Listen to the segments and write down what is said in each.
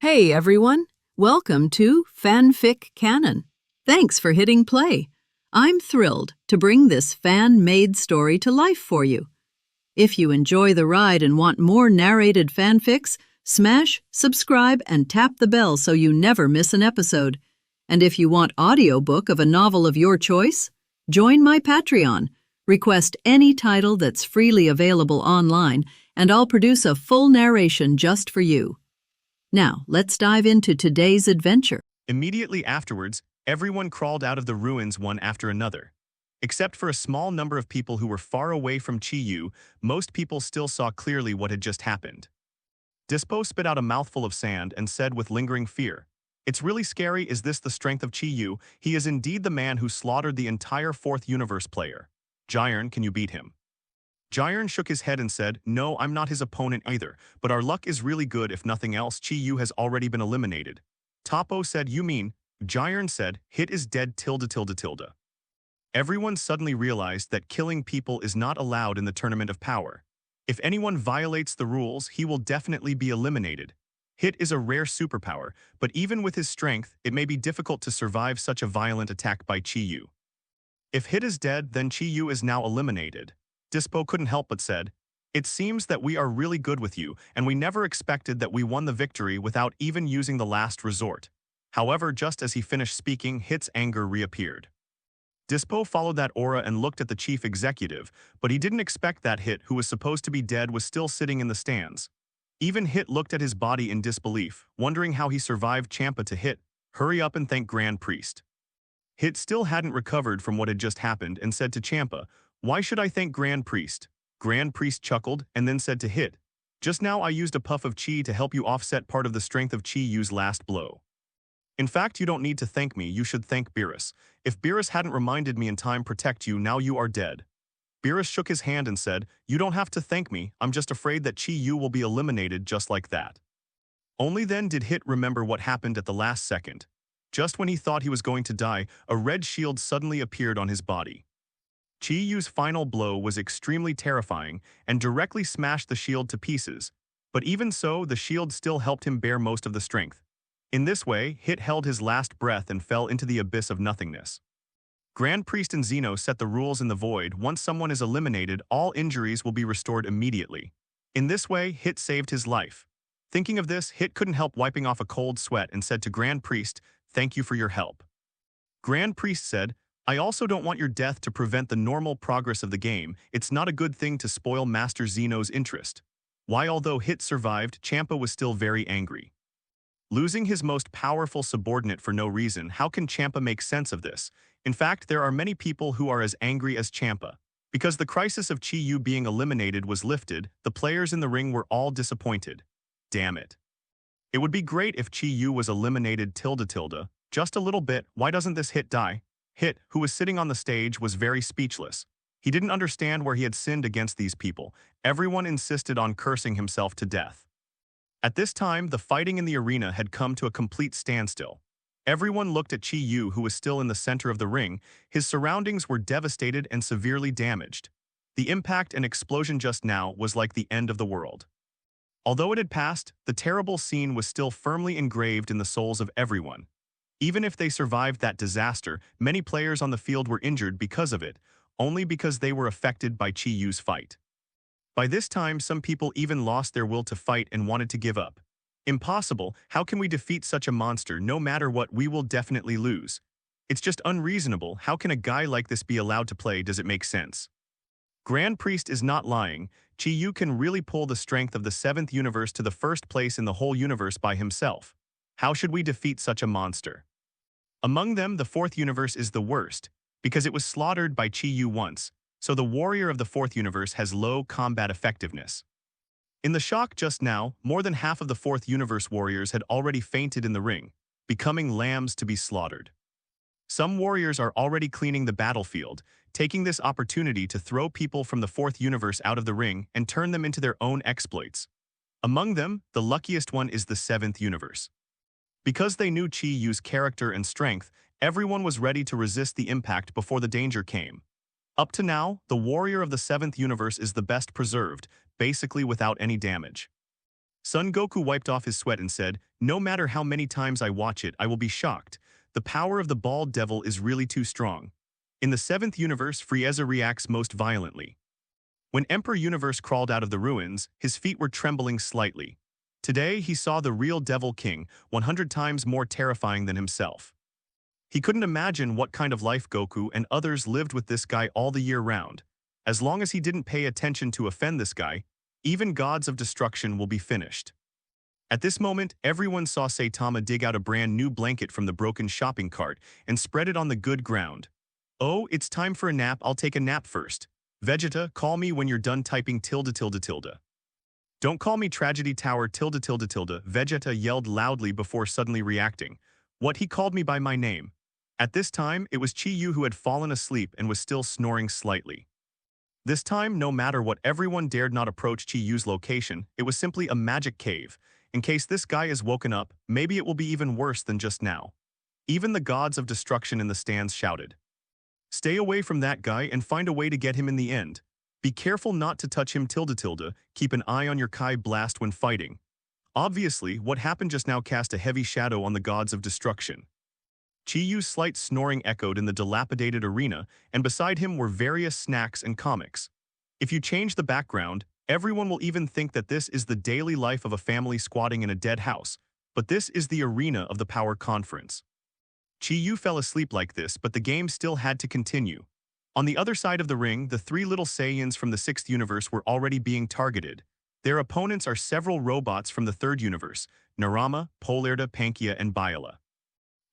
Hey everyone, welcome to FanFic Canon. Thanks for hitting play. I'm thrilled to bring this fan-made story to life for you. If you enjoy the ride and want more narrated fanfics, smash, subscribe, and tap the bell so you never miss an episode. And if you want audiobook of a novel of your choice, join my Patreon. Request any title that's freely available online, and I'll produce a full narration just for you. Now, let's dive into today's adventure. Immediately afterwards, everyone crawled out of the ruins one after another. Except for a small number of people who were far away from Chi-Yu, most people still saw clearly what had just happened. Dispo spit out a mouthful of sand and said with lingering fear, "It's really scary. Is this the strength of Chi-Yu? He is indeed the man who slaughtered the entire fourth universe player. Jiren, can you beat him?" Jiren shook his head and said, "No, I'm not his opponent either, but our luck is really good. If nothing else, Chi-Yu has already been eliminated." Topo said, "You mean?" Jiren said, "Hit is dead tilde tilde tilde." Everyone suddenly realized that killing people is not allowed in the Tournament of Power. If anyone violates the rules, he will definitely be eliminated. Hit is a rare superpower, but even with his strength, it may be difficult to survive such a violent attack by Chi-Yu. If Hit is dead, then Chi-Yu is now eliminated. Dispo couldn't help but said, "It seems that we are really good with you, and we never expected that we won the victory without even using the last resort." However, just as he finished speaking, Hit's anger reappeared. Dispo followed that aura and looked at the chief executive, but he didn't expect that Hit, who was supposed to be dead, was still sitting in the stands. Even Hit looked at his body in disbelief, wondering how he survived. Champa to Hit, "Hurry up and thank Grand Priest." Hit still hadn't recovered from what had just happened and said to Champa, "Why should I thank Grand Priest?" Grand Priest chuckled and then said to Hit, "Just now I used a puff of chi to help you offset part of the strength of Chi-Yu's last blow. In fact, you don't need to thank me, you should thank Beerus. If Beerus hadn't reminded me in time protect you, now you are dead." Beerus shook his hand and said, "You don't have to thank me, I'm just afraid that Chi-Yu will be eliminated just like that." Only then did Hit remember what happened at the last second. Just when he thought he was going to die, a red shield suddenly appeared on his body. Chi-Yu's final blow was extremely terrifying and directly smashed the shield to pieces, but even so, the shield still helped him bear most of the strength. In this way, Hit held his last breath and fell into the abyss of nothingness. Grand Priest and Zeno set the rules in the void. Once someone is eliminated, all injuries will be restored immediately. In this way, Hit saved his life. Thinking of this, Hit couldn't help wiping off a cold sweat and said to Grand Priest, "Thank you for your help." Grand Priest said, "I also don't want your death to prevent the normal progress of the game. It's not a good thing to spoil Master Zeno's interest." Why, although Hit survived, Champa was still very angry. Losing his most powerful subordinate for no reason, how can Champa make sense of this? In fact, there are many people who are as angry as Champa. Because the crisis of Chi-Yu being eliminated was lifted, the players in the ring were all disappointed. Damn it. It would be great if Chi-Yu was eliminated tilde tilde, just a little bit. Why doesn't this Hit die? Hit, who was sitting on the stage, was very speechless. He didn't understand where he had sinned against these people. Everyone insisted on cursing himself to death. At this time, the fighting in the arena had come to a complete standstill. Everyone looked at Chi-Yu, who was still in the center of the ring. His surroundings were devastated and severely damaged. The impact and explosion just now was like the end of the world. Although it had passed, the terrible scene was still firmly engraved in the souls of everyone. Even if they survived that disaster, many players on the field were injured because of it, only because they were affected by Chi-Yu's fight. By this time, some people even lost their will to fight and wanted to give up. "Impossible, how can we defeat such a monster? No matter what, we will definitely lose. It's just unreasonable. How can a guy like this be allowed to play? Does it make sense?" Grand Priest is not lying. Chi-Yu can really pull the strength of the 7th universe to the first place in the whole universe by himself. How should we defeat such a monster? Among them, the 4th universe is the worst, because it was slaughtered by Chi-Yu once, so the warrior of the 4th universe has low combat effectiveness. In the shock just now, more than half of the 4th universe warriors had already fainted in the ring, becoming lambs to be slaughtered. Some warriors are already cleaning the battlefield, taking this opportunity to throw people from the 4th universe out of the ring and turn them into their own exploits. Among them, the luckiest one is the 7th universe. Because they knew Chi-Yu's character and strength, everyone was ready to resist the impact before the danger came. Up to now, the warrior of the 7th universe is the best preserved, basically without any damage. Son Goku wiped off his sweat and said, "No matter how many times I watch it, I will be shocked. The power of the bald devil is really too strong." In the 7th universe, Frieza reacts most violently. When Emperor Universe crawled out of the ruins, his feet were trembling slightly. Today, he saw the real Devil King, 100 times more terrifying than himself. He couldn't imagine what kind of life Goku and others lived with this guy all the year round. As long as he didn't pay attention to offend this guy, even gods of destruction will be finished. At this moment, everyone saw Saitama dig out a brand new blanket from the broken shopping cart and spread it on the good ground. "Oh, it's time for a nap. I'll take a nap first. Vegeta, call me when you're done typing tilde tilde tilde." "Don't call me Tragedy Tower tilde tilde tilde," Vegeta yelled loudly before suddenly reacting. What, he called me by my name? At this time, it was Chi-Yu who had fallen asleep and was still snoring slightly. This time, no matter what, everyone dared not approach Chi-Yu's location. It was simply a magic cave. In case this guy is woken up, maybe it will be even worse than just now. Even the gods of destruction in the stands shouted, "Stay away from that guy and find a way to get him in the end. Be careful not to touch him tilde tilde, keep an eye on your Kai blast when fighting." Obviously, what happened just now cast a heavy shadow on the gods of destruction. Chi-Yu's slight snoring echoed in the dilapidated arena, and beside him were various snacks and comics. If you change the background, everyone will even think that this is the daily life of a family squatting in a dead house, but this is the arena of the power conference. Chi-Yu fell asleep like this, but the game still had to continue. On the other side of the ring, the 3 little Saiyans from the 6th universe were already being targeted. Their opponents are several robots from the 3rd universe, Narama, Polarda, Pankia, and Biola.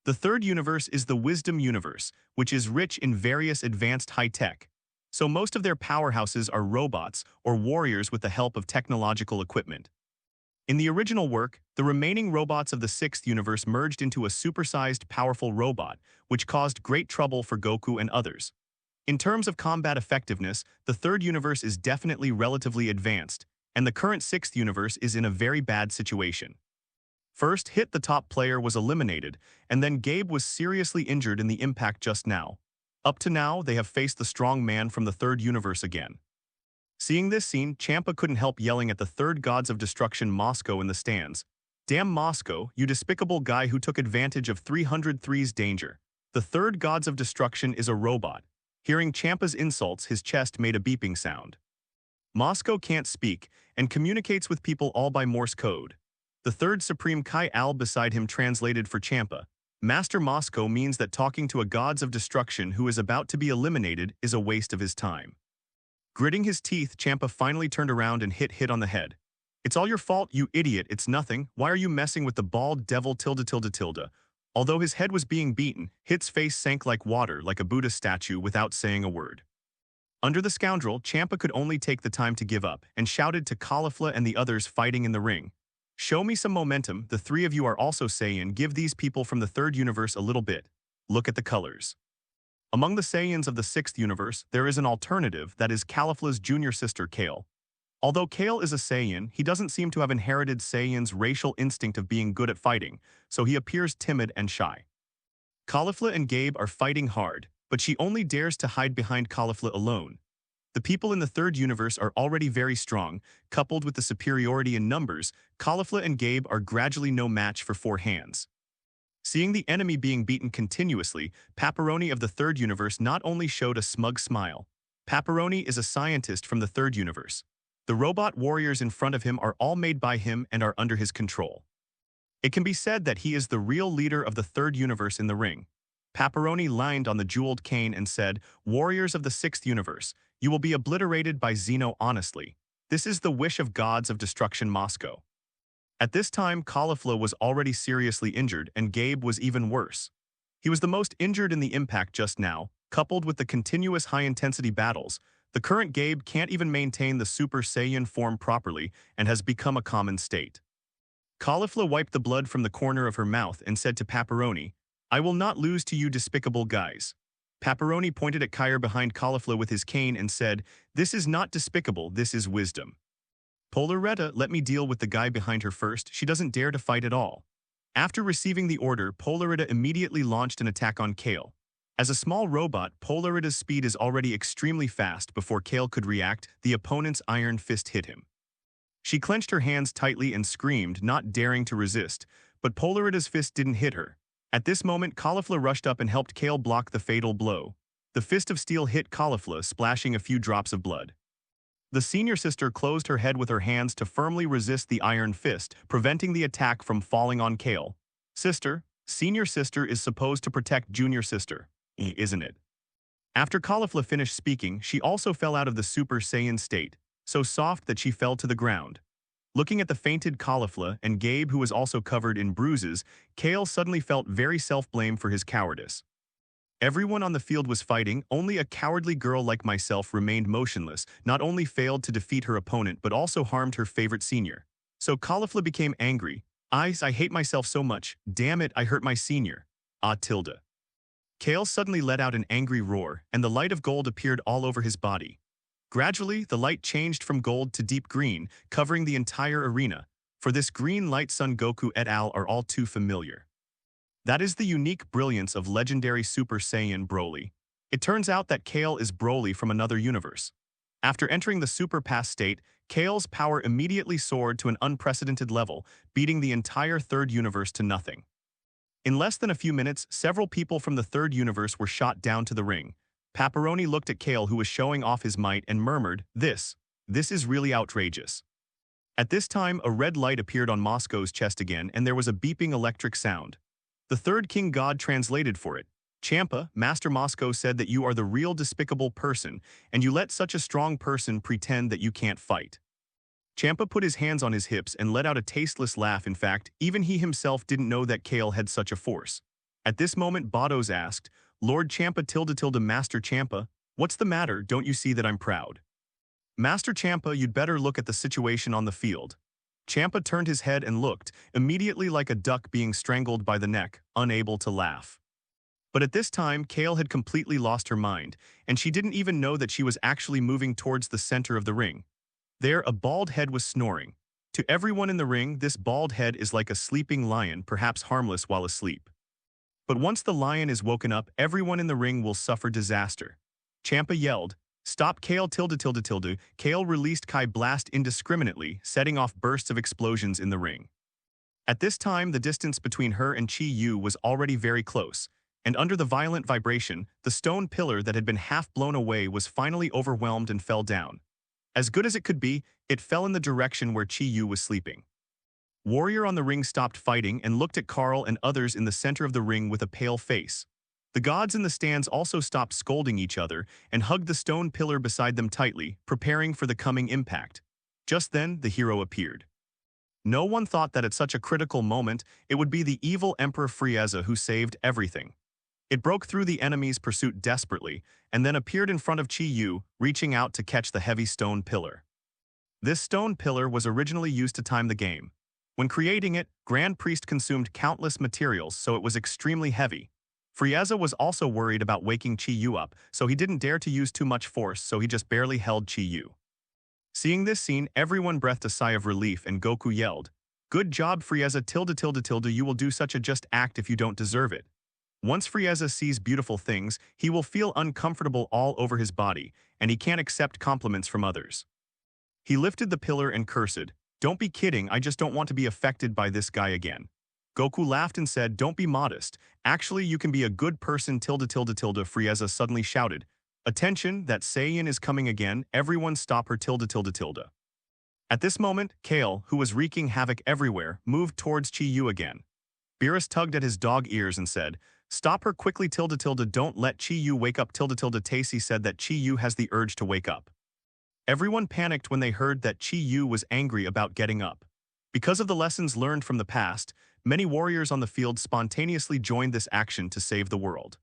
The 3rd universe is the Wisdom universe, which is rich in various advanced high-tech. So most of their powerhouses are robots or warriors with the help of technological equipment. In the original work, the remaining robots of the 6th universe merged into a supersized, powerful robot, which caused great trouble for Goku and others. In terms of combat effectiveness, the 3rd universe is definitely relatively advanced, and the current 6th universe is in a very bad situation. First hit, the top player was eliminated, and then Gabe was seriously injured in the impact just now. Up to now, they have faced the strong man from the 3rd universe again. Seeing this scene, Champa couldn't help yelling at the 3rd gods of destruction Moscow in the stands. "Damn Moscow, you despicable guy who took advantage of 303's danger. The 3rd gods of destruction is a robot." Hearing Champa's insults, his chest made a beeping sound. Moscow can't speak and communicates with people all by Morse code. The 3rd Supreme Kai Al beside him translated for Champa. Master Moscow means that talking to a gods of destruction who is about to be eliminated is a waste of his time. Gritting his teeth, Champa finally turned around and hit on the head. "It's all your fault, you idiot, it's nothing. Why are you messing with the bald devil tilde tilde tilde?" Although his head was being beaten, Hit's face sank like water, like a Buddha statue, without saying a word. Under the scoundrel, Champa could only take the time to give up, and shouted to Caulifla and the others fighting in the ring, "Show me some momentum, the 3 of you are also Saiyan, give these people from the 3rd universe a little bit. Look at the colors." Among the Saiyans of the 6th universe, there is an alternative, that is Caulifla's junior sister Kale. Although Kale is a Saiyan, he doesn't seem to have inherited Saiyan's racial instinct of being good at fighting, so he appears timid and shy. Caulifla and Gabe are fighting hard, but she only dares to hide behind Caulifla alone. The people in the 3rd universe are already very strong, coupled with the superiority in numbers, Caulifla and Gabe are gradually no match for 4 hands. Seeing the enemy being beaten continuously, Pepperoni of the 3rd universe not only showed a smug smile. Pepperoni is a scientist from the 3rd universe. The robot warriors in front of him are all made by him and are under his control. It can be said that he is the real leader of the 3rd universe in the ring. Pepperoni leaned on the jeweled cane and said, "Warriors of the 6th universe, you will be obliterated by Zeno honestly. This is the wish of gods of destruction Moscow." At this time, Caulifla was already seriously injured, and Gabe was even worse. He was the most injured in the impact just now, coupled with the continuous high-intensity battles. The current Gabe can't even maintain the Super Saiyan form properly and has become a common state. Caulifla wiped the blood from the corner of her mouth and said to Pepperoni, "I will not lose to you despicable guys." Pepperoni pointed at Kyre behind Caulifla with his cane and said, "This is not despicable, this is wisdom. Polaretta, let me deal with the guy behind her first, she doesn't dare to fight at all." After receiving the order, Polaretta immediately launched an attack on Kale. As a small robot, Polaretta's speed is already extremely fast. Before Kale could react, the opponent's iron fist hit him. She clenched her hands tightly and screamed, not daring to resist, but Polarida's fist didn't hit her. At this moment, Caulifla rushed up and helped Kale block the fatal blow. The fist of steel hit Caulifla, splashing a few drops of blood. The senior sister closed her head with her hands to firmly resist the iron fist, preventing the attack from falling on Kale. Sister, senior sister is supposed to protect junior sister, isn't it? After Caulifla finished speaking, she also fell out of the Super Saiyan state, so soft that she fell to the ground. Looking at the fainted Caulifla and Gabe, who was also covered in bruises, Kale suddenly felt very self-blame for his cowardice. Everyone on the field was fighting, only a cowardly girl like myself remained motionless, not only failed to defeat her opponent but also harmed her favorite senior. So Caulifla became angry. I hate myself so much, damn it, I hurt my senior. Tilde. Kale suddenly let out an angry roar, and the light of gold appeared all over his body. Gradually, the light changed from gold to deep green, covering the entire arena. For this green light, Son Goku et al. Are all too familiar. That is the unique brilliance of legendary Super Saiyan Broly. It turns out that Kale is Broly from another universe. After entering the Super Pass state, Kale's power immediately soared to an unprecedented level, beating the entire third universe to nothing. In less than a few minutes, several people from the third universe were shot down to the ring. Pepperoni looked at Kale, who was showing off his might, and murmured, This is really outrageous. At this time, a red light appeared on Moscow's chest again, and there was a beeping electric sound. The third king god translated for it. Champa, Master Moscow said that you are the real despicable person, and you let such a strong person pretend that you can't fight. Champa put his hands on his hips and let out a tasteless laugh. In fact, even he himself didn't know that Kale had such a force. At this moment, Bados asked, Lord Champa tilde Master Champa, what's the matter? Don't you see that I'm proud? Master Champa, you'd better look at the situation on the field. Champa turned his head and looked, immediately like a duck being strangled by the neck, unable to laugh. But at this time, Kale had completely lost her mind, and she didn't even know that she was actually moving towards the center of the ring. There, a bald head was snoring. To everyone in the ring, this bald head is like a sleeping lion, perhaps harmless while asleep. But once the lion is woken up, everyone in the ring will suffer disaster. Champa yelled, Stop Kale tilde. Kale released Kai Blast indiscriminately, setting off bursts of explosions in the ring. At this time, the distance between her and Chi Yu was already very close, and under the violent vibration, the stone pillar that had been half blown away was finally overwhelmed and fell down. As good as it could be, it fell in the direction where Chi Yu was sleeping. Warrior on the ring stopped fighting and looked at Carl and others in the center of the ring with a pale face. The gods in the stands also stopped scolding each other and hugged the stone pillar beside them tightly, preparing for the coming impact. Just then, the hero appeared. No one thought that at such a critical moment, it would be the evil Emperor Frieza who saved everything. It broke through the enemy's pursuit desperately, and then appeared in front of Chi Yu, reaching out to catch the heavy stone pillar. This stone pillar was originally used to time the game. When creating it, Grand Priest consumed countless materials, so it was extremely heavy. Frieza was also worried about waking Chi Yu up, so he didn't dare to use too much force, so he just barely held Chi Yu. Seeing this scene, everyone breathed a sigh of relief and Goku yelled, Good job Frieza tilde, you will do such a just act if you don't deserve it. Once Frieza sees beautiful things, he will feel uncomfortable all over his body, and he can't accept compliments from others. He lifted the pillar and cursed, Don't be kidding, I just don't want to be affected by this guy again. Goku laughed and said, Don't be modest. Actually, you can be a good person tilde. Frieza suddenly shouted, Attention, that Saiyan is coming again, everyone stop her tilde. At this moment, Kale, who was wreaking havoc everywhere, moved towards Chi Yu again. Beerus tugged at his dog ears and said, Stop her quickly tilde. Don't let Chi Yu wake up tilde. Tacy said that Chi Yu has the urge to wake up. Everyone panicked when they heard that Chi Yu was angry about getting up. Because of the lessons learned from the past, many warriors on the field spontaneously joined this action to save the world.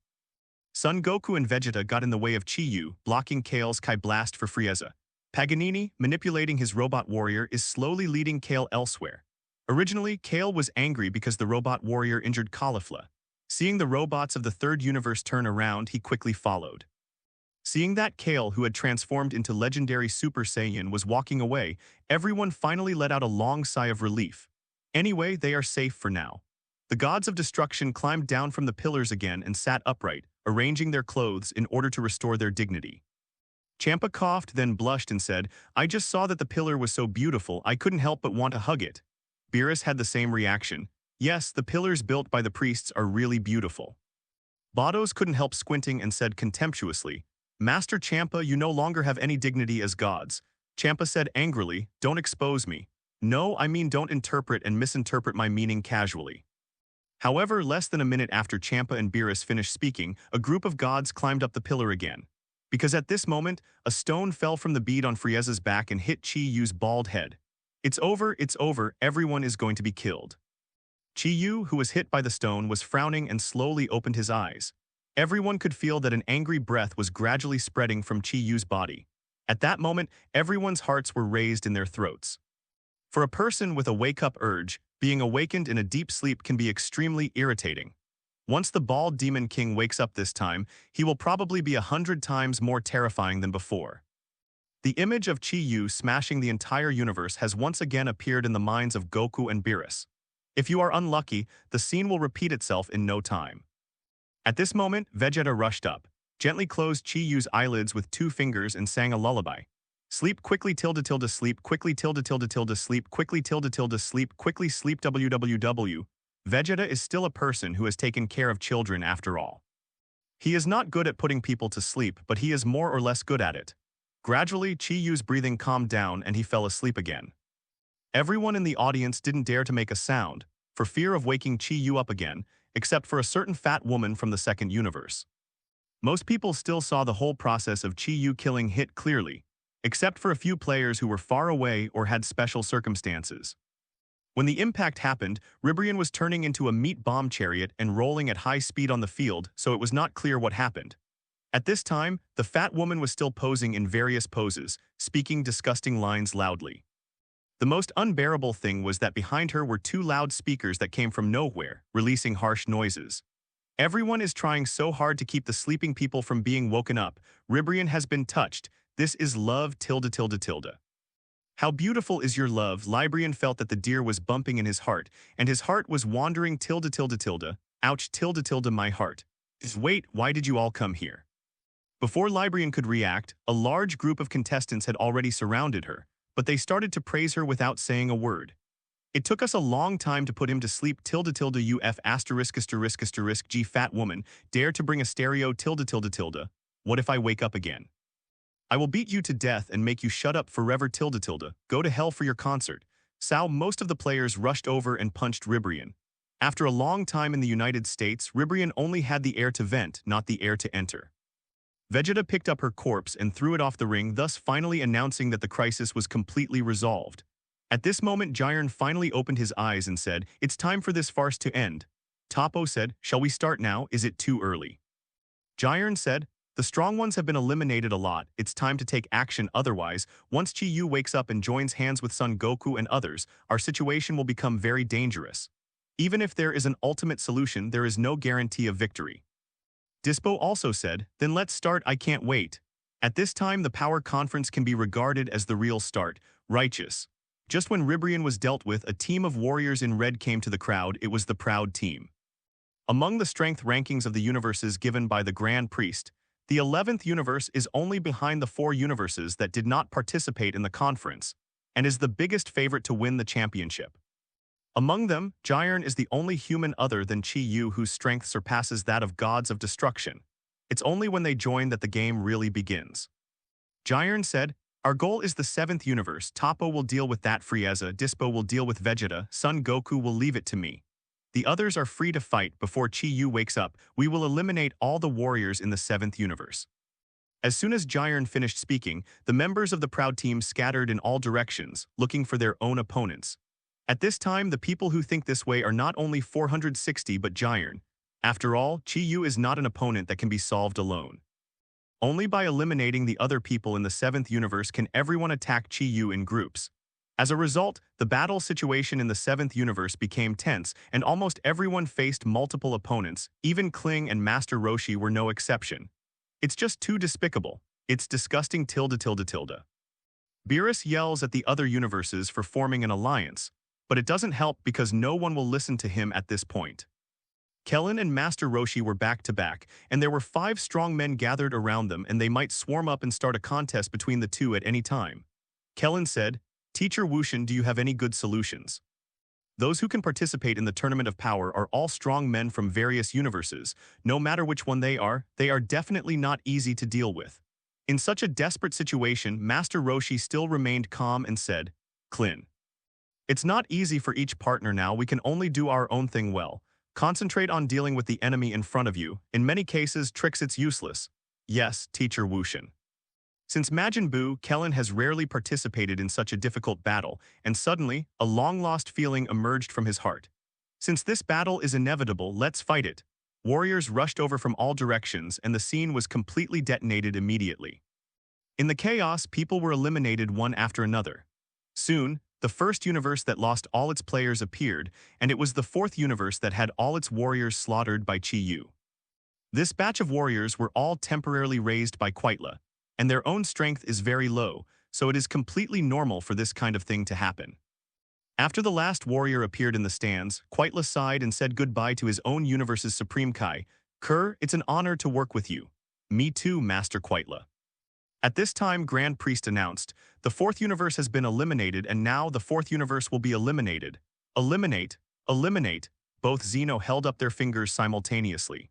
Son Goku and Vegeta got in the way of Chi Yu, blocking Kale's Kai Blast for Frieza. Paganini, manipulating his robot warrior, is slowly leading Kale elsewhere. Originally, Kale was angry because the robot warrior injured Caulifla. Seeing the robots of the third universe turn around, he quickly followed. Seeing that Kale, who had transformed into legendary Super Saiyan, was walking away, everyone finally let out a long sigh of relief. Anyway, they are safe for now. The gods of destruction climbed down from the pillars again and sat upright, arranging their clothes in order to restore their dignity. Champa coughed, then blushed and said, I just saw that the pillar was so beautiful I couldn't help but want to hug it. Beerus had the same reaction. Yes, the pillars built by the priests are really beautiful. Bados couldn't help squinting and said contemptuously, Master Champa, you no longer have any dignity as gods. Champa said angrily, don't expose me. No, I mean don't interpret and misinterpret my meaning casually. However, less than a minute after Champa and Beerus finished speaking, a group of gods climbed up the pillar again. Because at this moment, a stone fell from the bead on Frieza's back and hit Chi Yu's bald head. It's over, everyone is going to be killed. Chi Yu, who was hit by the stone, was frowning and slowly opened his eyes. Everyone could feel that an angry breath was gradually spreading from Chi Yu's body. At that moment, everyone's hearts were raised in their throats. For a person with a wake-up urge, being awakened in a deep sleep can be extremely irritating. Once the bald demon king wakes up this time, he will probably be 100 times more terrifying than before. The image of Chi Yu smashing the entire universe has once again appeared in the minds of Goku and Beerus. If you are unlucky, the scene will repeat itself in no time. At this moment, Vegeta rushed up, gently closed Chi Yu's eyelids with 2 fingers and sang a lullaby. Sleep quickly tilde tilde sleep quickly tilde tilde tilde sleep quickly tilde tilde sleep quickly sleep www. Vegeta is still a person who has taken care of children after all. He is not good at putting people to sleep, but he is more or less good at it. Gradually, Chi Yu's breathing calmed down and he fell asleep again. Everyone in the audience didn't dare to make a sound, for fear of waking Chi Yu up again, except for a certain fat woman from the second universe. Most people still saw the whole process of Chi Yu killing hit clearly, except for a few players who were far away or had special circumstances. When the impact happened, Ribrian was turning into a meat bomb chariot and rolling at high speed on the field, so it was not clear what happened. At this time, the fat woman was still posing in various poses, speaking disgusting lines loudly. The most unbearable thing was that behind her were 2 loud speakers that came from nowhere, releasing harsh noises. Everyone is trying so hard to keep the sleeping people from being woken up. Ribrian has been touched. This is love tilde tilde tilde. How beautiful is your love? Librian felt that the deer was bumping in his heart, and his heart was wandering tilde tilde tilde. Ouch tilde tilde my heart. Wait, why did you all come here? Before Librian could react, a large group of contestants had already surrounded her, but they started to praise her without saying a word. It took us a long time to put him to sleep tilde tilde uf asterisk asterisk asterisk g fat woman, dare to bring a stereo tilde tilde tilde. What if I wake up again? I will beat you to death and make you shut up forever tilde tilde. Go to hell for your concert. Sao most of the players rushed over and punched Ribrian. After a long time in the United States, Ribrian only had the air to vent, not the air to enter. Vegeta picked up her corpse and threw it off the ring, thus finally announcing that the crisis was completely resolved. At this moment, Jiren finally opened his eyes and said, it's time for this farce to end. Toppo said, shall we start now? Is it too early? Jiren said, the strong ones have been eliminated a lot, it's time to take action, otherwise, once Chi Yu wakes up and joins hands with Son Goku and others, our situation will become very dangerous. Even if there is an ultimate solution, there is no guarantee of victory. Dispo also said, then let's start, I can't wait. At this time, the power conference can be regarded as the real start, righteous. Just when Ribrian was dealt with, a team of warriors in red came to the crowd. It was the Proud Team. Among the strength rankings of the universes given by the Grand Priest, the 11th universe is only behind the 4 universes that did not participate in the conference, and is the biggest favorite to win the championship. Among them, Jiren is the only human other than Chi Yu whose strength surpasses that of gods of destruction. It's only when they join that the game really begins. Jiren said, our goal is the 7th universe. Toppo will deal with that, Frieza, Dispo will deal with Vegeta, Son Goku will leave it to me. The others are free to fight. Before Chi Yu wakes up, we will eliminate all the warriors in the 7th universe. As soon as Jiren finished speaking, the members of the Proud Team scattered in all directions, looking for their own opponents. At this time, the people who think this way are not only 460 but Jiren. After all, Chi Yu is not an opponent that can be solved alone. Only by eliminating the other people in the 7th universe can everyone attack Chi Yu in groups. As a result, the battle situation in the 7th universe became tense, and almost everyone faced multiple opponents. Even Kling and Master Roshi were no exception. It's just too despicable. It's disgusting tilde tilde tilde. Beerus yells at the other universes for forming an alliance, but it doesn't help because no one will listen to him at this point. Kellen and Master Roshi were back to back, and there were 5 strong men gathered around them, and they might swarm up and start a contest between the two at any time. Kellen said, "Teacher Wushin, do you have any good solutions?" Those who can participate in the Tournament of Power are all strong men from various universes. No matter which one they are definitely not easy to deal with. In such a desperate situation, Master Roshi still remained calm and said, "Klin, it's not easy for each partner now. We can only do our own thing well. Concentrate on dealing with the enemy in front of you. In many cases, tricks it's useless." "Yes, Teacher Wushin." Since Majin Buu, Kellen has rarely participated in such a difficult battle, and suddenly, a long-lost feeling emerged from his heart. "Since this battle is inevitable, let's fight it." Warriors rushed over from all directions, and the scene was completely detonated immediately. In the chaos, people were eliminated one after another. Soon, the first universe that lost all its players appeared, and it was the fourth universe that had all its warriors slaughtered by Chi Yu. This batch of warriors were all temporarily raised by Quitla, and their own strength is very low, so it is completely normal for this kind of thing to happen. After the last warrior appeared in the stands, Quitla sighed and said goodbye to his own universe's Supreme Kai. "Kerr, it's an honor to work with you." "Me too, Master Quitla." At this time, Grand Priest announced, "The fourth universe has been eliminated, and now the fourth universe will be eliminated." "Eliminate, eliminate." Both Zeno held up their fingers simultaneously.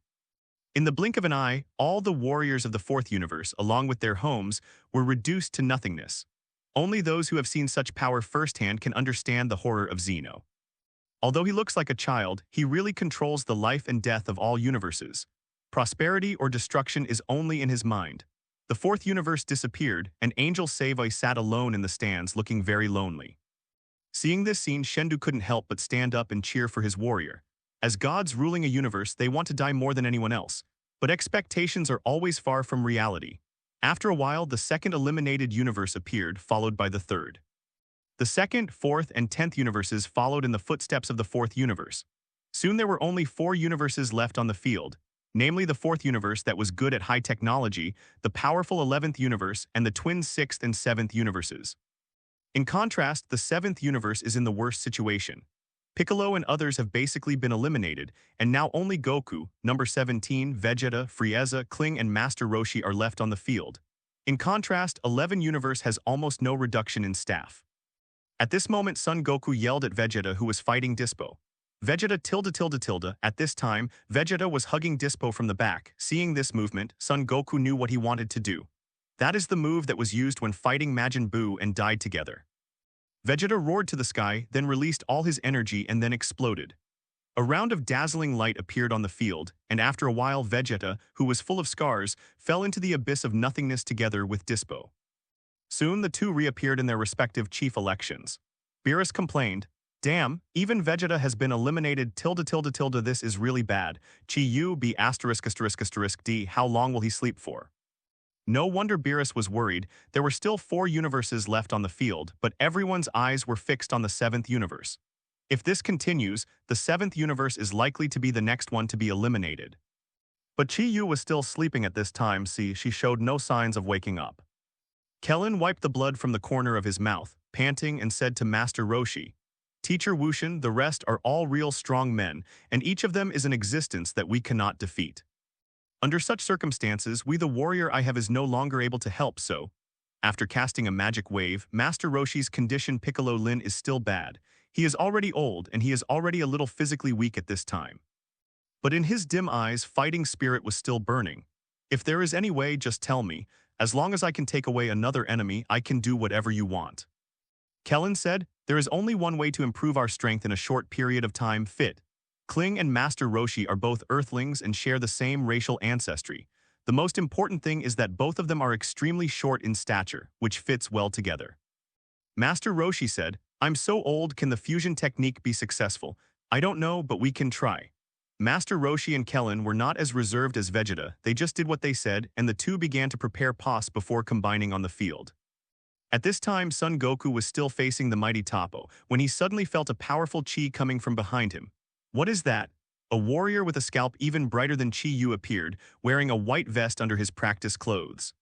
In the blink of an eye, all the warriors of the fourth universe, along with their homes, were reduced to nothingness. Only those who have seen such power firsthand can understand the horror of Zeno. Although he looks like a child, he really controls the life and death of all universes. Prosperity or destruction is only in his mind. The fourth universe disappeared, and Angel Savoi sat alone in the stands looking very lonely. Seeing this scene, Shendu couldn't help but stand up and cheer for his warrior. As gods ruling a universe, they want to die more than anyone else. But expectations are always far from reality. After a while, the second eliminated universe appeared, followed by the third. The second, fourth, and 10th universes followed in the footsteps of the fourth universe. Soon there were only 4 universes left on the field, namely the fourth universe that was good at high technology, the powerful 11th universe, and the twin 6th and 7th universes. In contrast, the 7th universe is in the worst situation. Piccolo and others have basically been eliminated, and now only Goku, number 17, Vegeta, Frieza, Kling, and Master Roshi are left on the field. In contrast, 11 universe has almost no reduction in staff. At this moment, Son Goku yelled at Vegeta, who was fighting Dispo. Vegeta tilde. At this time, Vegeta was hugging Dispo from the back. Seeing this movement, Son Goku knew what he wanted to do. That is the move that was used when fighting Majin Buu and died together. Vegeta roared to the sky, then released all his energy and then exploded. A round of dazzling light appeared on the field, and after a while Vegeta, who was full of scars, fell into the abyss of nothingness together with Dispo. Soon the two reappeared in their respective chief elections. Beerus complained, "Damn, even Vegeta has been eliminated tilde. This is really bad. Chi Yu be *****D, how long will he sleep for?" No wonder Beerus was worried. There were still 4 universes left on the field, but everyone's eyes were fixed on the 7th universe. If this continues, the 7th universe is likely to be the next one to be eliminated. But Chi Yu was still sleeping at this time. She showed no signs of waking up. Kellen wiped the blood from the corner of his mouth, panting, and said to Master Roshi, "Teacher Wushin, the rest are all real strong men, and each of them is an existence that we cannot defeat. Under such circumstances, the warrior I have is no longer able to help, so." After casting a magic wave, Master Roshi's condition Piccolo Lin is still bad. He is already old, and he is already a little physically weak at this time. But in his dim eyes, fighting spirit was still burning. "If there is any way, just tell me. As long as I can take away another enemy, I can do whatever you want." Kellen said, "There is only one way to improve our strength in a short period of time, fit. Kling and Master Roshi are both Earthlings and share the same racial ancestry. The most important thing is that both of them are extremely short in stature, which fits well together." Master Roshi said, "I'm so old, can the fusion technique be successful? I don't know, but we can try." Master Roshi and Kellen were not as reserved as Vegeta. They just did what they said, and the two began to prepare pos before combining on the field. At this time, Son Goku was still facing the mighty Toppo, when he suddenly felt a powerful chi coming from behind him. What is that? A warrior with a scalp even brighter than Chi Yu appeared, wearing a white vest under his practice clothes.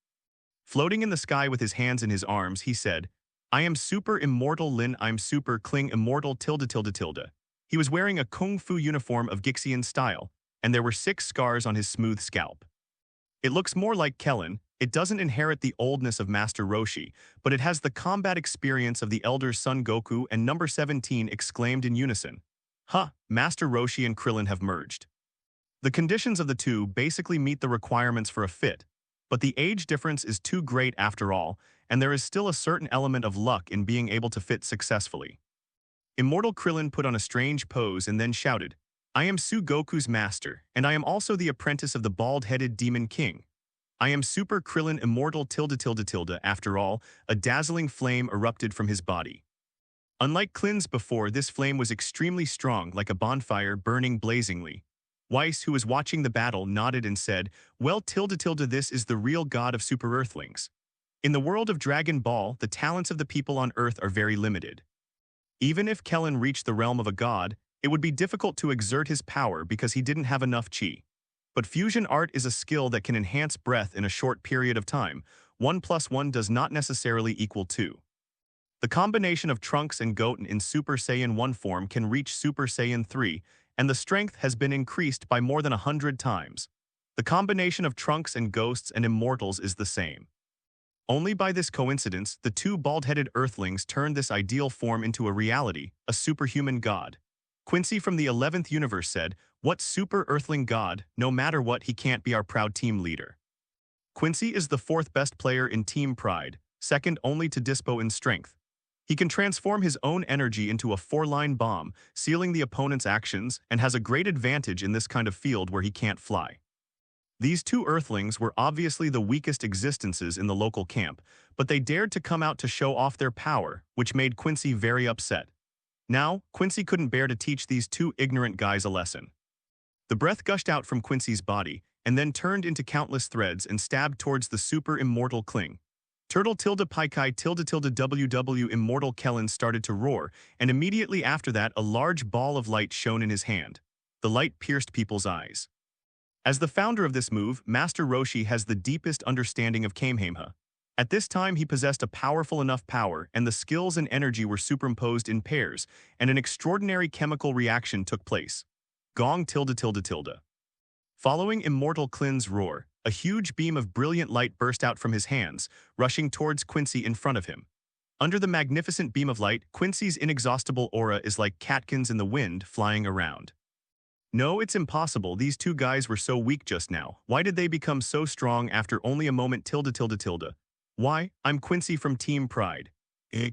Floating in the sky with his hands in his arms, he said, "I am super immortal Lin, I'm super Kling immortal tilde. He was wearing a kung fu uniform of Gixian style. and there were 6 scars on his smooth scalp. It looks more like Kellen. It doesn't inherit the oldness of Master Roshi, but it has the combat experience of the elder Son Goku, and number 17 exclaimed in unison. Huh, Master Roshi and Krillin have merged. The conditions of the two basically meet the requirements for a fit, but the age difference is too great after all, and there is still a certain element of luck in being able to fit successfully. Immortal Krillin put on a strange pose and then shouted, I am Su Goku's master, and I am also the apprentice of the bald-headed Demon King. I am Super Krillin Immortal ___. After all, a dazzling flame erupted from his body. Unlike Klin's before, this flame was extremely strong, like a bonfire burning blazingly. Whis, who was watching the battle, nodded and said, well, this is the real god of Super Earthlings. In the world of Dragon Ball, the talents of the people on Earth are very limited. Even if Kellen reached the realm of a god, it would be difficult to exert his power because he didn't have enough chi. But fusion art is a skill that can enhance breath in a short period of time. 1 + 1 does not necessarily equal 2. The combination of Trunks and Goten in Super Saiyan 1 form can reach Super Saiyan 3, and the strength has been increased by more than 100 times. The combination of Trunks and Ghosts and Immortals is the same. Only by this coincidence, the two bald-headed Earthlings turned this ideal form into a reality, a superhuman god. Quincy from the 11th universe said, what super Earthling god, no matter what, he can't be our proud team leader. Quincy is the 4th best player in Team Pride, second only to Dispo in strength. He can transform his own energy into a 4-line bomb, sealing the opponent's actions, and has a great advantage in this kind of field where he can't fly. These two Earthlings were obviously the weakest existences in the local camp, but they dared to come out to show off their power, which made Quincy very upset. Now, Quincy couldn't bear to teach these two ignorant guys a lesson. The breath gushed out from Quincy's body, and then turned into countless threads and stabbed towards the super immortal Kling. Turtle Paikai WW Immortal Kellen started to roar, and immediately after that a large ball of light shone in his hand. The light pierced people's eyes. As the founder of this move, Master Roshi has the deepest understanding of Kamehameha. At this time he possessed a powerful enough power, and the skills and energy were superimposed in pairs, and an extraordinary chemical reaction took place. Gong ___. Following Immortal Klin's roar, a huge beam of brilliant light burst out from his hands, rushing towards Quincy in front of him. Under the magnificent beam of light, Quincy's inexhaustible aura is like catkins in the wind flying around. No, it's impossible. These two guys were so weak just now. Why did they become so strong after only a moment ___? Why, I'm Quincy from Team Pride.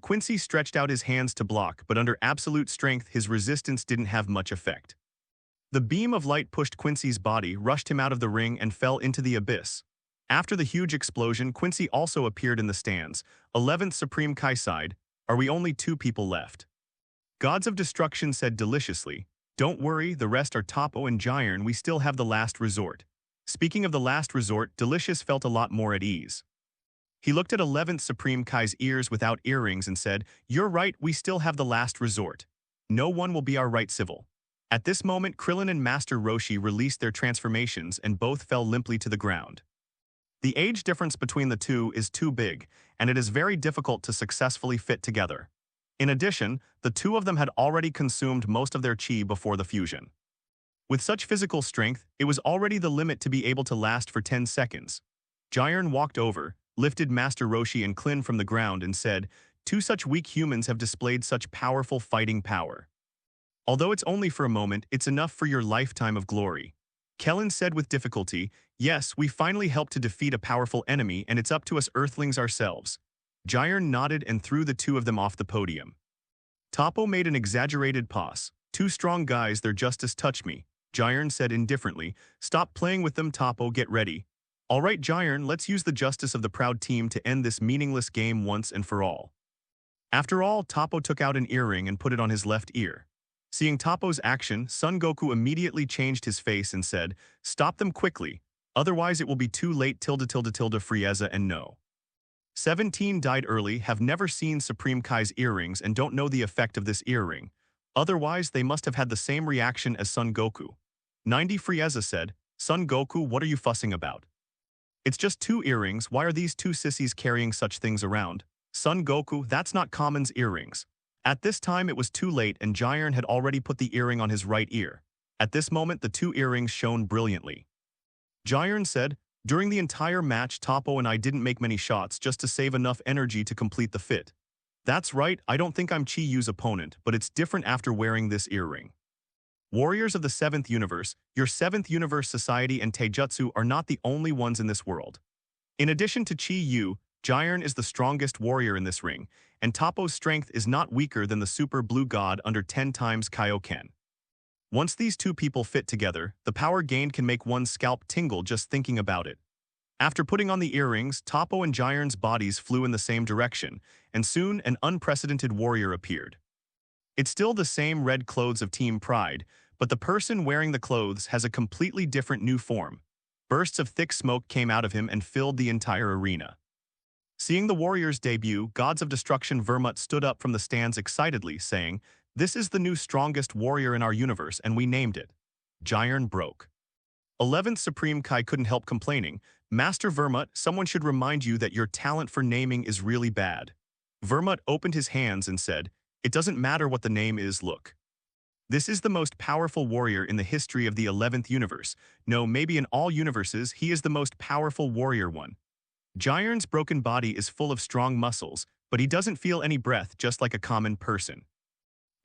Quincy stretched out his hands to block, but under absolute strength his resistance didn't have much effect. The beam of light pushed Quincy's body, rushed him out of the ring, and fell into the abyss. After the huge explosion, Quincy also appeared in the stands. 11th Supreme Kai sighed, are we only 2 people left? Gods of Destruction said deliciously, don't worry, the rest are Topo and Giron, we still have the last resort. Speaking of the last resort, Delicious felt a lot more at ease. He looked at 11th Supreme Kai's ears without earrings and said, you're right, we still have the last resort. No one will be our right civil. At this moment, Krillin and Master Roshi released their transformations and both fell limply to the ground. The age difference between the two is too big, and it is very difficult to successfully fit together. In addition, the two of them had already consumed most of their chi before the fusion. With such physical strength, it was already the limit to be able to last for 10 seconds. Giron walked over, lifted Master Roshi and Klin from the ground and said, 2 such weak humans have displayed such powerful fighting power. Although it's only for a moment, it's enough for your lifetime of glory. Kellen said with difficulty, yes, we finally helped to defeat a powerful enemy, and it's up to us Earthlings ourselves. Giron nodded and threw the 2 of them off the podium. Topo made an exaggerated pause. 2 strong guys, their justice touched me. Giron said indifferently, stop playing with them, Topo, get ready. All right, Giron, let's use the justice of the proud team to end this meaningless game once and for all. After all, Topo took out an earring and put it on his left ear. Seeing Topo's action, Son Goku immediately changed his face and said, stop them quickly, otherwise it will be too late Frieza and no. 17 died early, have never seen Supreme Kai's earrings and don't know the effect of this earring. Otherwise, they must have had the same reaction as Son Goku. 90 Frieza said, Son Goku, what are you fussing about? It's just 2 earrings, why are these 2 sissies carrying such things around? Son Goku, that's not common's earrings. At this time it was too late and Giron had already put the earring on his right ear. At this moment, the two earrings shone brilliantly. Jiren said, "During the entire match, Toppo and I didn't make many shots just to save enough energy to complete the fit. That's right, I don't think I'm Chi-Yu's opponent, but it's different after wearing this earring." Warriors of the 7th universe, your 7th universe society and Taijutsu are not the only ones in this world. In addition to Chi-Yu, Jiren is the strongest warrior in this ring, and Toppo's strength is not weaker than the super blue god under 10 times Kaioken. Once these two people fit together, the power gained can make one's scalp tingle just thinking about it. After putting on the earrings, Toppo and Jiren's bodies flew in the same direction, and soon an unprecedented warrior appeared. It's still the same red clothes of Team Pride, but the person wearing the clothes has a completely different new form. Bursts of thick smoke came out of him and filled the entire arena. Seeing the warrior's debut, Gods of Destruction Vermut stood up from the stands excitedly, saying, "This is the new strongest warrior in our universe, and we named it." Jiren broke. 11th Supreme Kai couldn't help complaining, "Master Vermut, someone should remind you that your talent for naming is really bad." Vermut opened his hands and said, "It doesn't matter what the name is, look. This is the most powerful warrior in the history of the 11th universe. No, maybe in all universes, he is the most powerful warrior one. Jiren's broken body is full of strong muscles, but he doesn't feel any breath, just like a common person.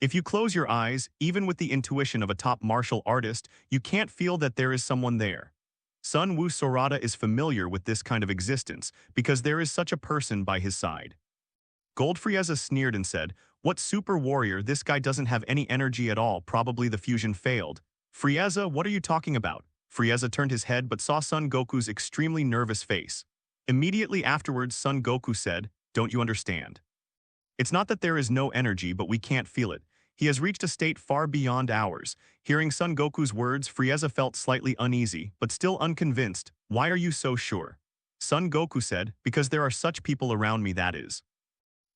If you close your eyes, even with the intuition of a top martial artist, you can't feel that there is someone there. Sun Wu Sorata is familiar with this kind of existence because there is such a person by his side." Gold Frieza sneered and said, "What super warrior, this guy doesn't have any energy at all, probably the fusion failed." "Frieza, what are you talking about?" Frieza turned his head but saw Son Goku's extremely nervous face. Immediately afterwards, Son Goku said, "Don't you understand? It's not that there is no energy, but we can't feel it. He has reached a state far beyond ours." Hearing Son Goku's words, Frieza felt slightly uneasy, but still unconvinced. "Why are you so sure?" Son Goku said, "Because there are such people around me, that is."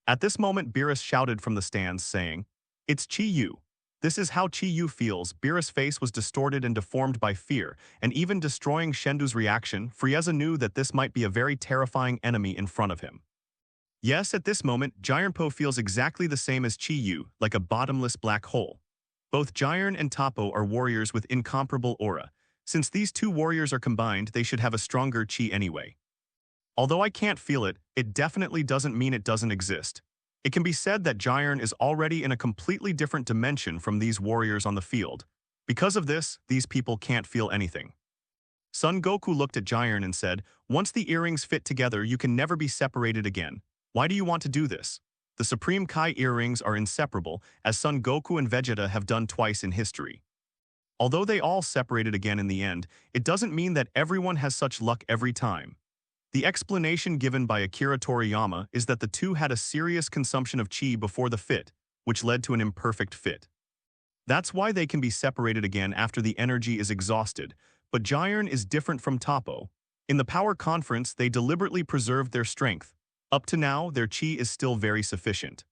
At this moment, Beerus shouted from the stands, saying, "It's Chi-Yu. This is how Chi-Yu feels." Beerus' face was distorted and deformed by fear, and even destroying Shendu's reaction, Frieza knew that this might be a very terrifying enemy in front of him. Yes, at this moment, Jirenpo feels exactly the same as Chi-Yu, like a bottomless black hole. Both Jiren and Toppo are warriors with incomparable aura. Since these two warriors are combined, they should have a stronger chi anyway. Although I can't feel it, it definitely doesn't mean it doesn't exist. It can be said that Jiren is already in a completely different dimension from these warriors on the field. Because of this, these people can't feel anything. Son Goku looked at Jiren and said, "Once the earrings fit together, you can never be separated again. Why do you want to do this?" The Supreme Kai earrings are inseparable, as Son Goku and Vegeta have done twice in history. Although they all separated again in the end, it doesn't mean that everyone has such luck every time. The explanation given by Akira Toriyama is that the two had a serious consumption of chi before the fit, which led to an imperfect fit. That's why they can be separated again after the energy is exhausted, but Jiren is different from Toppo. In the power conference, they deliberately preserved their strength. Up to now, their chi is still very sufficient.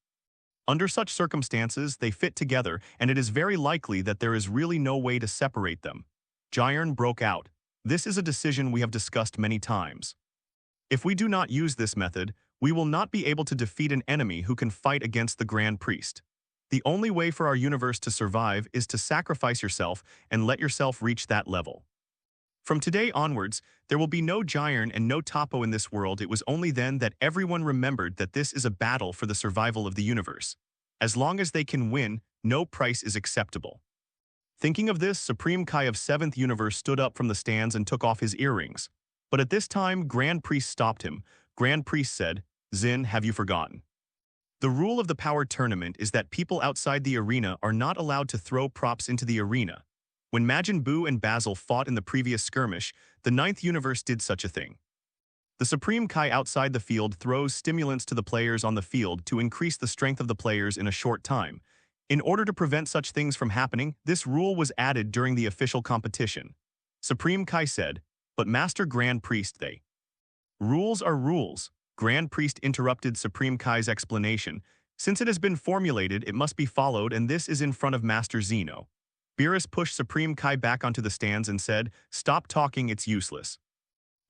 Under such circumstances, they fit together, and it is very likely that there is really no way to separate them. Jiren broke out. "This is a decision we have discussed many times. If we do not use this method, we will not be able to defeat an enemy who can fight against the Grand Priest. The only way for our universe to survive is to sacrifice yourself and let yourself reach that level. From today onwards, there will be no Jiren and no Toppo in this world. It was only then that everyone remembered that this is a battle for the survival of the universe. As long as they can win, no price is acceptable." Thinking of this, Supreme Kai of 7th Universe stood up from the stands and took off his earrings. But at this time, Grand Priest stopped him. Grand Priest said, "Zin, have you forgotten? The rule of the power tournament is that people outside the arena are not allowed to throw props into the arena. When Majin Buu and Basil fought in the previous skirmish, the 9th universe did such a thing. The Supreme Kai outside the field throws stimulants to the players on the field to increase the strength of the players in a short time. In order to prevent such things from happening, this rule was added during the official competition." Supreme Kai said, "But Master Grand Priest, they..." "Rules are rules." Grand Priest interrupted Supreme Kai's explanation. "Since it has been formulated, it must be followed, and this is in front of Master Zeno." Beerus pushed Supreme Kai back onto the stands and said, "Stop talking, it's useless."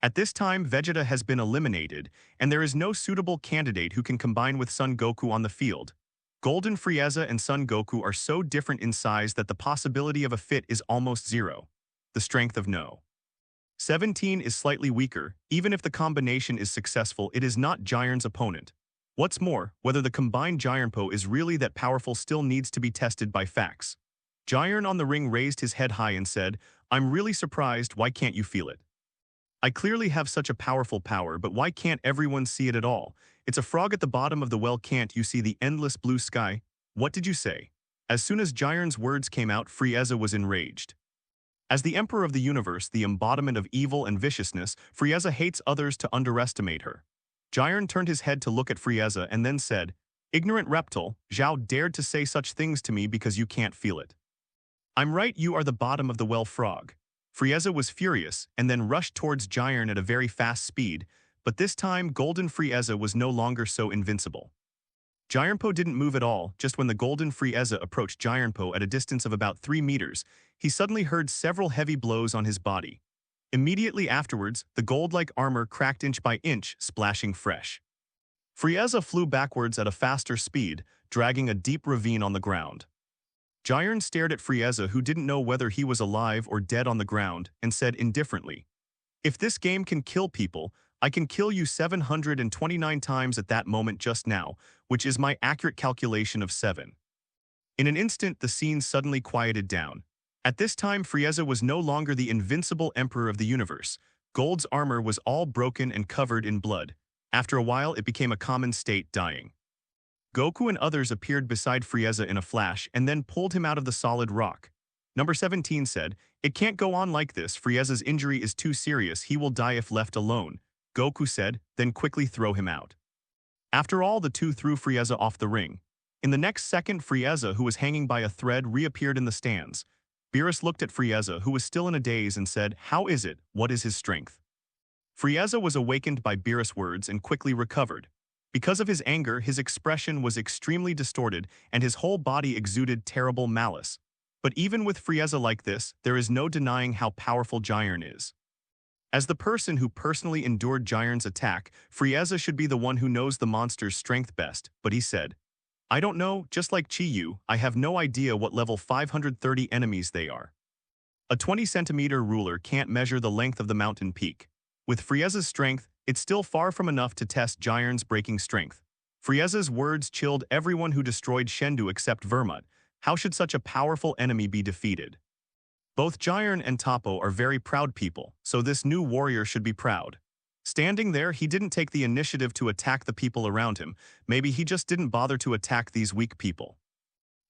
At this time, Vegeta has been eliminated, and there is no suitable candidate who can combine with Son Goku on the field. Golden Frieza and Son Goku are so different in size that the possibility of a fit is almost zero. The strength of no. 17 is slightly weaker. Even if the combination is successful, it is not Jiren's opponent. What's more, whether the combined Jirenpo is really that powerful still needs to be tested by facts. Jiren on the ring raised his head high and said, "I'm really surprised, why can't you feel it? I clearly have such a powerful power, but why can't everyone see it at all? It's a frog at the bottom of the well, can't you see the endless blue sky? What did you say?" As soon as Jiren's words came out, Frieza was enraged. As the Emperor of the Universe, the embodiment of evil and viciousness, Frieza hates others to underestimate her. Jiren turned his head to look at Frieza and then said, "Ignorant reptile, Zhao dared to say such things to me because you can't feel it. I'm right, you are the bottom of the well, frog." Frieza was furious and then rushed towards Jiren at a very fast speed, but this time Golden Frieza was no longer so invincible. Jirenpo didn't move at all. Just when the Golden Frieza approached Jirenpo at a distance of about 3 meters, he suddenly heard several heavy blows on his body. Immediately afterwards, the gold-like armor cracked inch by inch, splashing fresh. Frieza flew backwards at a faster speed, dragging a deep ravine on the ground. Jiren stared at Frieza, who didn't know whether he was alive or dead on the ground, and said indifferently, "If this game can kill people, I can kill you 729 times at that moment just now, which is my accurate calculation of 7. In an instant, the scene suddenly quieted down. At this time, Frieza was no longer the invincible Emperor of the Universe. Gold's armor was all broken and covered in blood. After a while, it became a common state, dying. Goku and others appeared beside Frieza in a flash and then pulled him out of the solid rock. Number 17 said, "It can't go on like this. Frieza's injury is too serious. He will die if left alone." Goku said, "Then quickly throw him out." After all, the two threw Frieza off the ring. In the next second, Frieza, who was hanging by a thread, reappeared in the stands. Beerus looked at Frieza, who was still in a daze, and said, "How is it? What is his strength?" Frieza was awakened by Beerus' words and quickly recovered. Because of his anger, his expression was extremely distorted and his whole body exuded terrible malice. But even with Frieza like this, there is no denying how powerful Jiren is. As the person who personally endured Jiren's attack, Frieza should be the one who knows the monster's strength best, but he said, "I don't know, just like Chi-Yu, I have no idea what level 530 enemies they are. A 20-centimeter ruler can't measure the length of the mountain peak. With Frieza's strength, it's still far from enough to test Jiren's breaking strength." Frieza's words chilled everyone who destroyed Shendu except Vermut. How should such a powerful enemy be defeated? Both Jiren and Toppo are very proud people, so this new warrior should be proud. Standing there, he didn't take the initiative to attack the people around him. Maybe he just didn't bother to attack these weak people.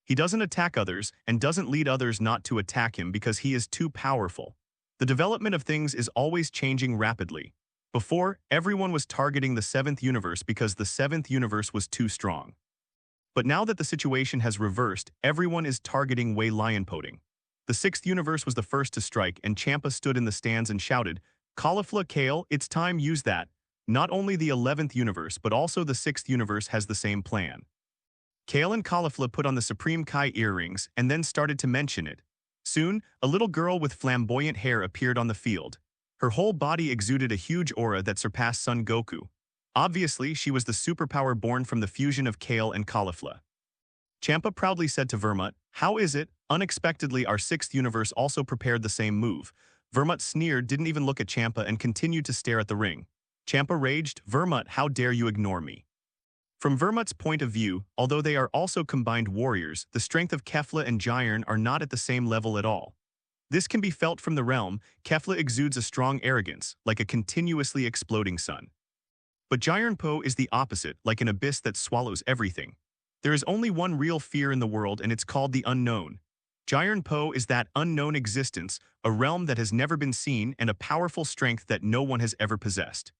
He doesn't attack others and doesn't lead others not to attack him because he is too powerful. The development of things is always changing rapidly. Before, everyone was targeting the 7th universe because the 7th universe was too strong. But now that the situation has reversed, everyone is targeting Wei Lionpoding. The 6th universe was the first to strike, and Champa stood in the stands and shouted, "Caulifla Kale, it's time, use that." Not only the 11th universe, but also the 6th universe has the same plan. Kale and Caulifla put on the Supreme Kai earrings and then started to mention it. Soon, a little girl with flamboyant hair appeared on the field. Her whole body exuded a huge aura that surpassed Son Goku. Obviously, she was the superpower born from the fusion of Kale and Caulifla. Champa proudly said to Vermut, "How is it?" Unexpectedly, our 6th universe also prepared the same move. Vermut sneered, didn't even look at Champa, and continued to stare at the ring. Champa raged, "Vermut, how dare you ignore me?" From Vermut's point of view, although they are also combined warriors, the strength of Kefla and Jiren are not at the same level at all. This can be felt from the realm. Kefla exudes a strong arrogance, like a continuously exploding sun. But Jirenpo is the opposite, like an abyss that swallows everything. There is only one real fear in the world, and it's called the unknown. Jirenpo is that unknown existence, a realm that has never been seen, and a powerful strength that no one has ever possessed.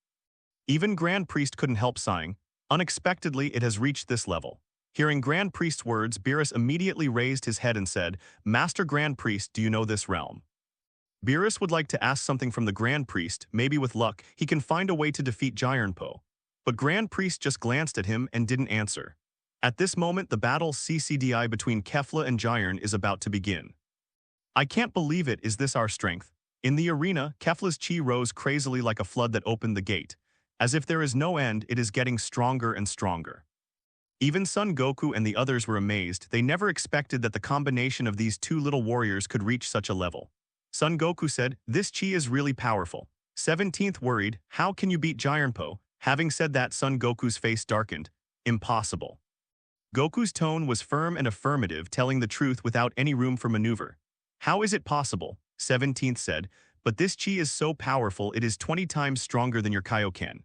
Even Grand Priest couldn't help sighing. Unexpectedly, it has reached this level. Hearing Grand Priest's words, Beerus immediately raised his head and said, "Master Grand Priest, do you know this realm?" Beerus would like to ask something from the Grand Priest. Maybe with luck, he can find a way to defeat Jirenpo. But Grand Priest just glanced at him and didn't answer. At this moment, the battle CCDI between Kefla and Jiren is about to begin. "I can't believe it, is this our strength?" In the arena, Kefla's chi rose crazily like a flood that opened the gate. As if there is no end, it is getting stronger and stronger. Even Son Goku and the others were amazed. They never expected that the combination of these two little warriors could reach such a level. Son Goku said, "This chi is really powerful." 17th worried, "How can you beat Giant? Having said that, Son Goku's face darkened. "Impossible." Goku's tone was firm and affirmative, telling the truth without any room for maneuver. "How is it possible?" 17th said, "But this chi is so powerful it is 20 times stronger than your Kaioken."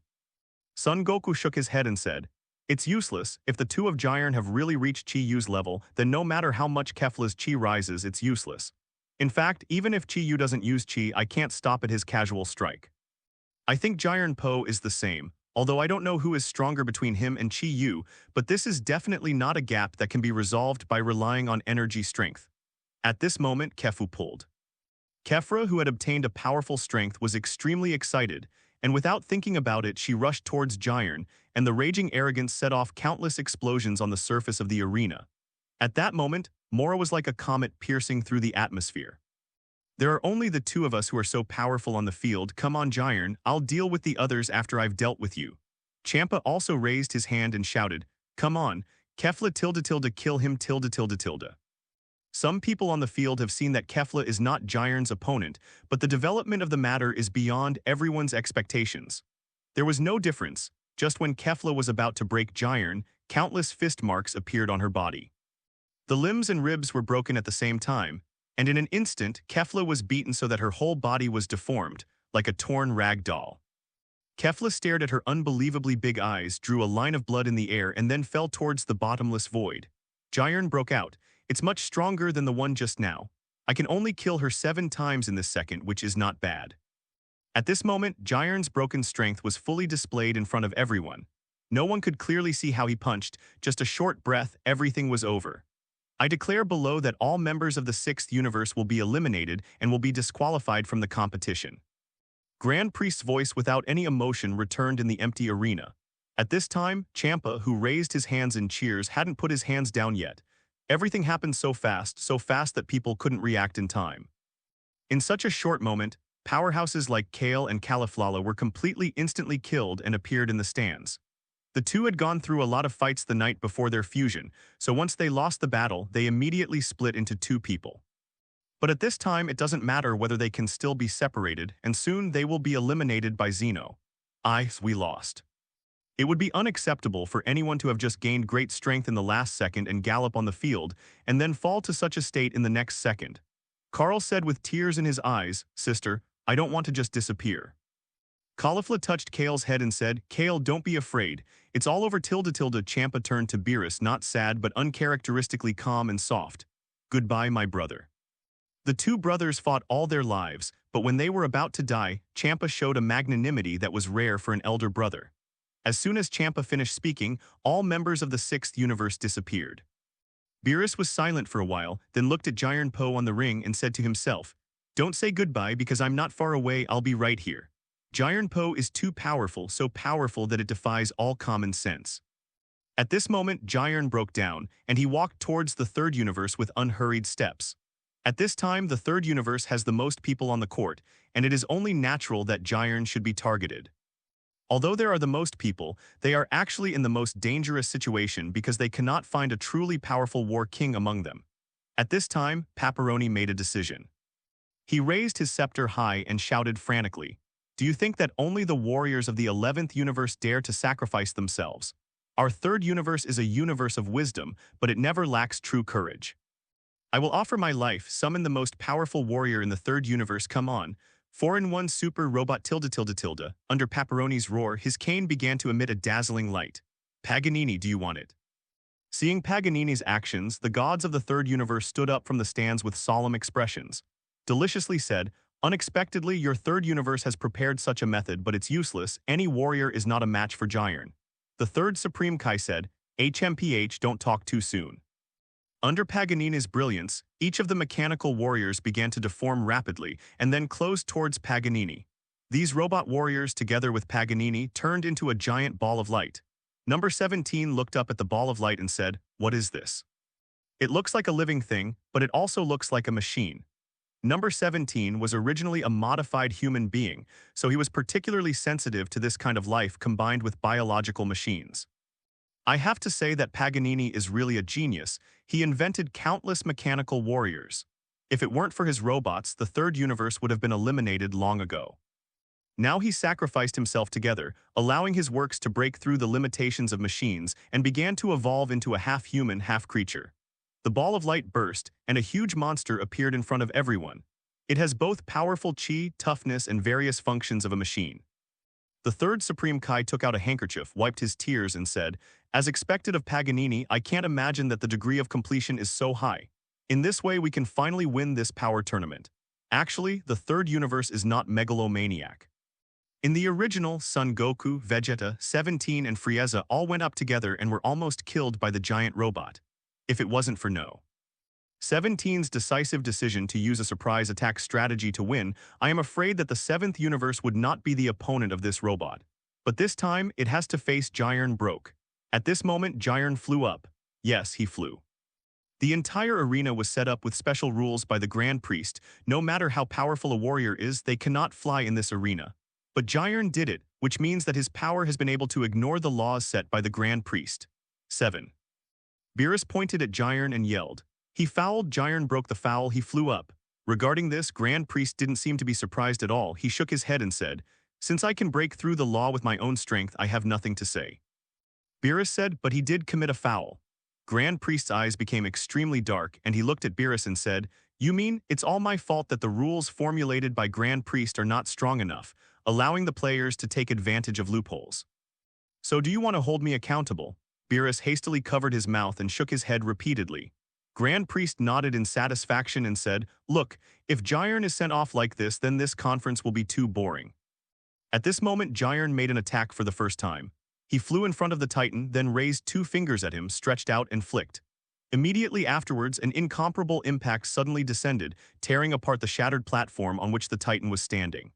Son Goku shook his head and said, "It's useless. If the two of Giant have really reached Chi Yu's level, then no matter how much Kefla's chi rises, it's useless. In fact, even if Chi Yu doesn't use chi, I can't stop at his casual strike. I think Giant Po is the same, although I don't know who is stronger between him and Chi Yu, but this is definitely not a gap that can be resolved by relying on energy strength." At this moment, Kefu pulled. Kefra, who had obtained a powerful strength, was extremely excited, and without thinking about it, she rushed towards Giant, and the raging arrogance set off countless explosions on the surface of the arena. At that moment, Mora was like a comet piercing through the atmosphere. "There are only the two of us who are so powerful on the field. Come on, Giant, I'll deal with the others after I've dealt with you." Champa also raised his hand and shouted, "Come on, Kefla ~~ kill him ~~". Some people on the field have seen that Kefla is not Giant's opponent, but the development of the matter is beyond everyone's expectations. There was no difference. Just when Kefla was about to break Giant, countless fist marks appeared on her body. The limbs and ribs were broken at the same time, and in an instant, Kefla was beaten so that her whole body was deformed, like a torn rag doll. Kefla stared at her unbelievably big eyes, drew a line of blood in the air, and then fell towards the bottomless void. Giant broke out, "It's much stronger than the one just now. I can only kill her 7 times in this second, which is not bad." At this moment, Giant's broken strength was fully displayed in front of everyone. No one could clearly see how he punched, just a short breath, everything was over. "I declare below that all members of the 6th universe will be eliminated and will be disqualified from the competition." Grand Priest's voice without any emotion returned in the empty arena. At this time, Champa, who raised his hands in cheers, hadn't put his hands down yet. Everything happened so fast that people couldn't react in time. In such a short moment, powerhouses like Kale and Cauliflower were completely instantly killed and appeared in the stands. The two had gone through a lot of fights the night before their fusion, so once they lost the battle, they immediately split into 2 people. But at this time, it doesn't matter whether they can still be separated, and soon they will be eliminated by Zeno. We lost. It would be unacceptable for anyone to have just gained great strength in the last second and gallop on the field, and then fall to such a state in the next second. Carl said with tears in his eyes, "Sister, I don't want to just disappear." Caulifla touched Kale's head and said, "Kale, don't be afraid. It's all over ~~". Champa turned to Beerus, not sad but uncharacteristically calm and soft. "Goodbye, my brother." The two brothers fought all their lives, but when they were about to die, Champa showed a magnanimity that was rare for an elder brother. As soon as Champa finished speaking, all members of the 6th universe disappeared. Beerus was silent for a while, then looked at Giant Po on the ring and said to himself, "Don't say goodbye because I'm not far away, I'll be right here." Giant Po is too powerful, so powerful that it defies all common sense. At this moment, Giant broke down, and he walked towards the 3rd universe with unhurried steps. At this time, the 3rd universe has the most people on the court, and it is only natural that Giant should be targeted. Although there are the most people, they are actually in the most dangerous situation because they cannot find a truly powerful war king among them. At this time, Pepperoni made a decision. He raised his scepter high and shouted frantically, "Do you think that only the warriors of the 11th universe dare to sacrifice themselves? Our 3rd universe is a universe of wisdom, but it never lacks true courage. I will offer my life, summon the most powerful warrior in the 3rd universe, come on. 4-in-1 super robot ~~". Under Pepperoni's roar, his cane began to emit a dazzling light. "Paganini, do you want it?" Seeing Paganini's actions, the gods of the 3rd universe stood up from the stands with solemn expressions. Deliciously said, "Unexpectedly, your 3rd universe has prepared such a method, but it's useless. Any warrior is not a match for Giant." The 3rd Supreme Kai said, "HMPH, don't talk too soon." Under Paganini's brilliance, each of the mechanical warriors began to deform rapidly and then closed towards Paganini. These robot warriors, together with Paganini, turned into a giant ball of light. Number 17 looked up at the ball of light and said, "What is this?" "It looks like a living thing, but it also looks like a machine." Number 17 was originally a modified human being, so he was particularly sensitive to this kind of life combined with biological machines. I have to say that Paganini is really a genius. He invented countless mechanical warriors. If it weren't for his robots, the third universe would have been eliminated long ago. Now he sacrificed himself together, allowing his works to break through the limitations of machines and began to evolve into a half-human, half-creature. The ball of light burst, and a huge monster appeared in front of everyone. It has both powerful chi, toughness, and various functions of a machine. The third Supreme Kai took out a handkerchief, wiped his tears, and said, "As expected of Paganini, I can't imagine that the degree of completion is so high. In this way, we can finally win this power tournament. Actually, the third universe is not megalomaniac." In the original, Son Goku, Vegeta, 17, and Frieza all went up together and were almost killed by the giant robot. If it wasn't for No. 17's decisive decision to use a surprise attack strategy to win, I am afraid that the 7th universe would not be the opponent of this robot. But this time, it has to face Giant Broke. At this moment, Giant flew up. Yes, he flew. The entire arena was set up with special rules by the Grand Priest. No matter how powerful a warrior is, they cannot fly in this arena. But Giant did it, which means that his power has been able to ignore the laws set by the Grand Priest. 7. Beerus pointed at Giant and yelled. He fouled, Giant broke the foul, he flew up. Regarding this, Grand Priest didn't seem to be surprised at all. He shook his head and said, "Since I can break through the law with my own strength, I have nothing to say." Beerus said, "But he did commit a foul." Grand Priest's eyes became extremely dark, and he looked at Beerus and said, "You mean it's all my fault that the rules formulated by Grand Priest are not strong enough, allowing the players to take advantage of loopholes? So do you want to hold me accountable?" Beerus hastily covered his mouth and shook his head repeatedly. Grand Priest nodded in satisfaction and said, "Look, if Giant is sent off like this, then this conference will be too boring." At this moment, Giant made an attack for the first time. He flew in front of the Titan, then raised 2 fingers at him, stretched out and flicked. Immediately afterwards, an incomparable impact suddenly descended, tearing apart the shattered platform on which the Titan was standing.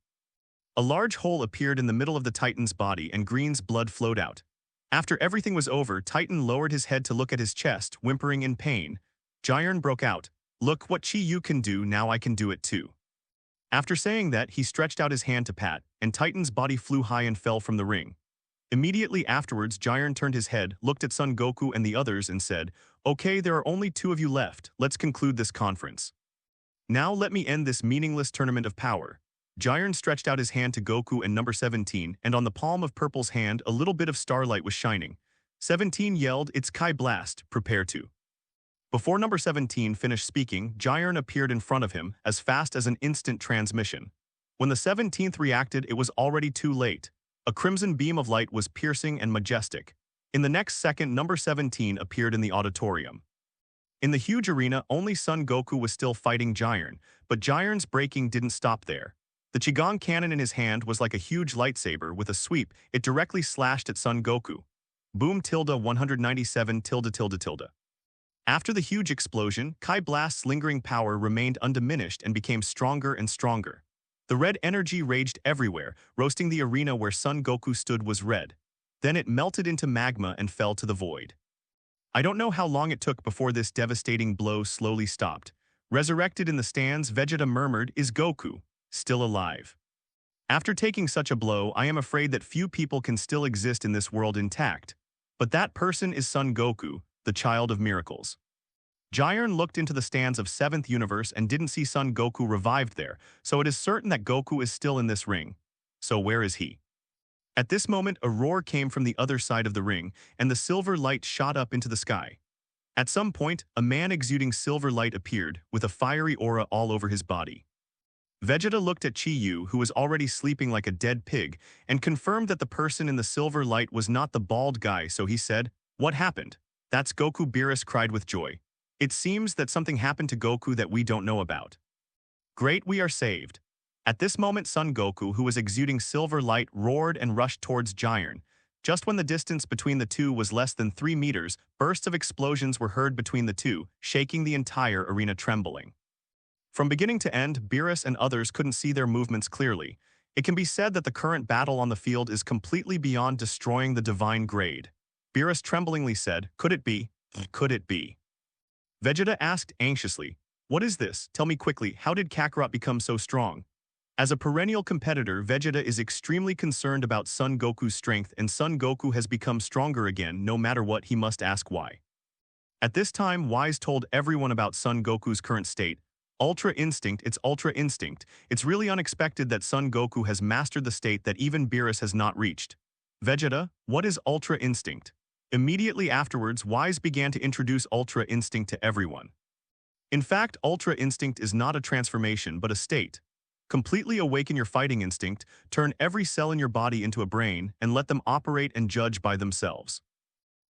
A large hole appeared in the middle of the Titan's body and Green's blood flowed out. After everything was over, Titan lowered his head to look at his chest, whimpering in pain. Giant broke out, "Look what Chi you can do, now I can do it too." After saying that, he stretched out his hand to pat, and Titan's body flew high and fell from the ring. Immediately afterwards, Giant turned his head, looked at Son Goku and the others and said, "Okay, there are only 2 of you left, let's conclude this conference. Now let me end this meaningless tournament of power." Giant stretched out his hand to Goku and number 17, and on the palm of Purple's hand a little bit of starlight was shining. 17 yelled, "It's Kai Blast, prepare to." Before number 17 finished speaking, Giant appeared in front of him, as fast as an instant transmission. When the 17th reacted, it was already too late. A crimson beam of light was piercing and majestic. In the next second, number 17 appeared in the auditorium. In the huge arena, only Son Goku was still fighting Giant, but Giant's breaking didn't stop there. The Qigong cannon in his hand was like a huge lightsaber. With a sweep, it directly slashed at Son Goku. Boom tilde 197 tilde tilde tilde. After the huge explosion, Kai Blast's lingering power remained undiminished and became stronger and stronger. The red energy raged everywhere, roasting the arena where Son Goku stood was red. Then it melted into magma and fell to the void. I don't know how long it took before this devastating blow slowly stopped. Resurrected in the stands, Vegeta murmured, "Is Goku still alive?" After taking such a blow, I am afraid that few people can still exist in this world intact. But that person is Son Goku, the child of miracles. Giant looked into the stands of 7th universe and didn't see Son Goku revived there, so it is certain that Goku is still in this ring. So where is he? At this moment, a roar came from the other side of the ring, and the silver light shot up into the sky. At some point, a man exuding silver light appeared, with a fiery aura all over his body. Vegeta looked at Chi Yu, who was already sleeping like a dead pig, and confirmed that the person in the silver light was not the bald guy, so he said, "What happened?" "That's Goku," Beerus cried with joy. "It seems that something happened to Goku that we don't know about." "Great, we are saved." At this moment, Son Goku, who was exuding silver light, roared and rushed towards Giant. Just when the distance between the two was less than 3 meters, bursts of explosions were heard between the two, shaking the entire arena trembling. From beginning to end, Beerus and others couldn't see their movements clearly. It can be said that the current battle on the field is completely beyond destroying the divine grade. Beerus tremblingly said, "Could it be? Could it be?" Vegeta asked anxiously, "What is this? Tell me quickly, how did Kakarot become so strong?" As a perennial competitor, Vegeta is extremely concerned about Son Goku's strength, and Son Goku has become stronger again. No matter what, he must ask why. At this time, Whis told everyone about Son Goku's current state. Ultra Instinct, it's Ultra Instinct. It's really unexpected that Son Goku has mastered the state that even Beerus has not reached. Vegeta, what is Ultra Instinct? Immediately afterwards, Whis began to introduce Ultra Instinct to everyone. In fact, Ultra Instinct is not a transformation but a state. Completely awaken your fighting instinct, turn every cell in your body into a brain, and let them operate and judge by themselves.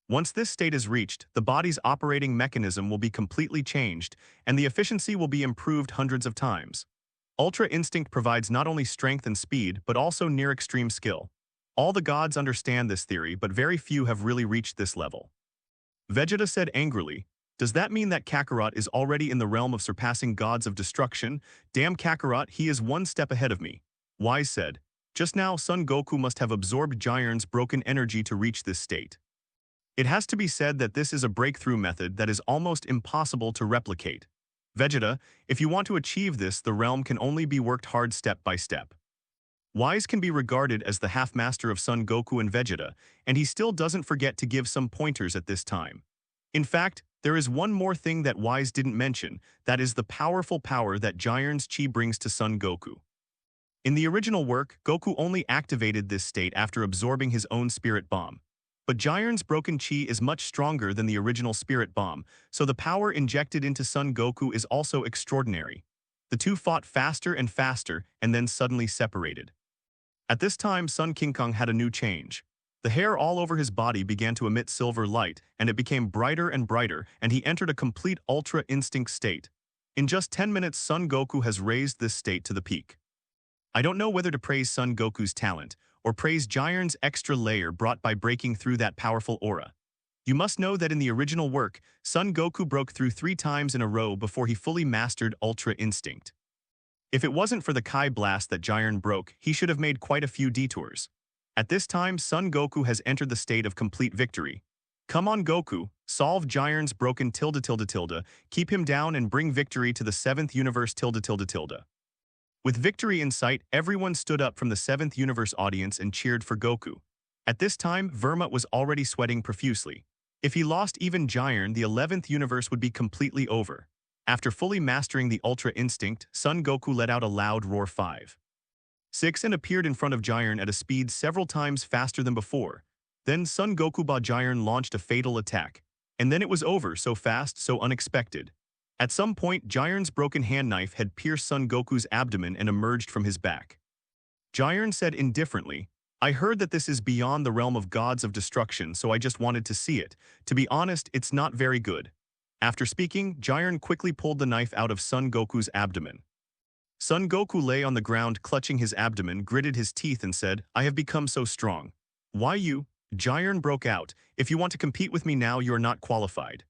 Once this state is reached, the body's operating mechanism will be completely changed, and the efficiency will be improved hundreds of times. Ultra Instinct provides not only strength and speed, but also near-extreme skill. All the gods understand this theory, but very few have really reached this level. Vegeta said angrily, "Does that mean that Kakarot is already in the realm of surpassing gods of destruction? Damn Kakarot, he is one step ahead of me." Whis said, "Just now, Son Goku must have absorbed Jiren's broken energy to reach this state. It has to be said that this is a breakthrough method that is almost impossible to replicate. Vegeta, if you want to achieve this, the realm can only be worked hard step by step." Whis can be regarded as the half-master of Son Goku and Vegeta, and he still doesn't forget to give some pointers at this time. In fact, there is one more thing that Whis didn't mention, that is the powerful power that Jiren's chi brings to Son Goku. In the original work, Goku only activated this state after absorbing his own spirit bomb. But Jiren's broken chi is much stronger than the original spirit bomb, so the power injected into Son Goku is also extraordinary. The two fought faster and faster, and then suddenly separated. At this time, Son King Kong had a new change. The hair all over his body began to emit silver light, and it became brighter and brighter, and he entered a complete Ultra Instinct state. In just 10 minutes, Son Goku has raised this state to the peak. I don't know whether to praise Son Goku's talent, or praise Jiren's extra layer brought by breaking through that powerful aura. You must know that in the original work, Son Goku broke through 3 times in a row before he fully mastered Ultra Instinct. If it wasn't for the Kai Blast that Jiren broke, he should have made quite a few detours. At this time, Son Goku has entered the state of complete victory. Come on Goku, solve Jiren's broken ... keep him down and bring victory to the 7th universe ... With victory in sight, everyone stood up from the 7th universe audience and cheered for Goku. At this time, Verma was already sweating profusely. If he lost even Jiren, the 11th universe would be completely over. After fully mastering the Ultra Instinct, Son Goku let out a loud roar 5, 6 and appeared in front of Jiren at a speed several times faster than before. Then Son Goku Jiren launched a fatal attack. And then it was over, so fast, so unexpected. At some point, Jiren's broken hand knife had pierced Son Goku's abdomen and emerged from his back. Jiren said indifferently, "I heard that this is beyond the realm of gods of destruction, so I just wanted to see it. To be honest, it's not very good." After speaking, Jiren quickly pulled the knife out of Son Goku's abdomen. Son Goku lay on the ground clutching his abdomen, gritted his teeth and said, "I have become so strong." "Why you?" Jiren broke out, "If you want to compete with me now, you are not qualified."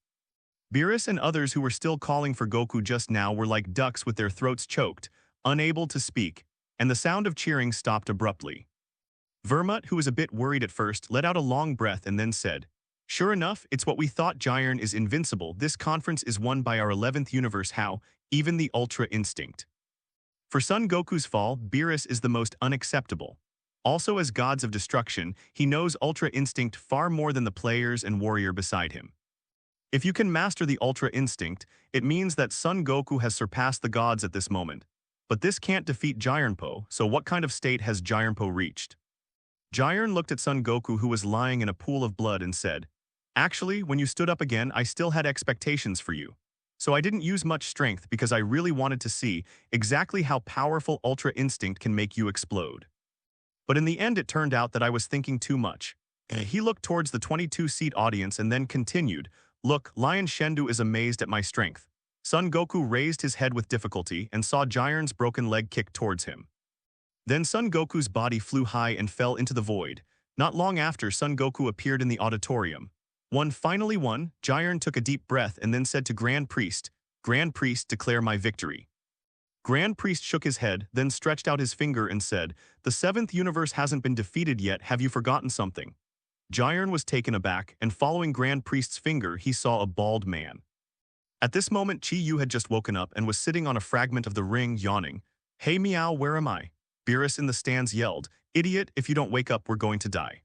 Beerus and others who were still calling for Goku just now were like ducks with their throats choked, unable to speak, and the sound of cheering stopped abruptly. Vermut, who was a bit worried at first, let out a long breath and then said, "Sure enough, it's what we thought. Jiren is invincible. This conference is won by our 11th universe. How? Even the Ultra Instinct." For Son Goku's fall, Beerus is the most unacceptable. Also, as gods of destruction, he knows Ultra Instinct far more than the players and warrior beside him. If you can master the Ultra Instinct, it means that Son Goku has surpassed the gods at this moment. But this can't defeat Jirenpo, so what kind of state has Jirenpo reached? Jiren looked at Son Goku, who was lying in a pool of blood, and said, "Actually, when you stood up again, I still had expectations for you. So I didn't use much strength because I really wanted to see exactly how powerful Ultra Instinct can make you explode. But in the end, it turned out that I was thinking too much." He looked towards the 22-seat audience and then continued, "Look, Lion Shendu is amazed at my strength." Son Goku raised his head with difficulty and saw Jiren's broken leg kick towards him. Then Son Goku's body flew high and fell into the void. Not long after, Son Goku appeared in the auditorium. Finally won, Jiren took a deep breath and then said to Grand Priest, "Grand Priest, declare my victory." Grand Priest shook his head, then stretched out his finger and said, "The 7th universe hasn't been defeated yet. Have you forgotten something?" Jiren was taken aback, and following Grand Priest's finger, he saw a bald man. At this moment, Chi Yu had just woken up and was sitting on a fragment of the ring, yawning. Hey meow, where am I? Beerus in the stands yelled, Idiot, if you don't wake up, we're going to die.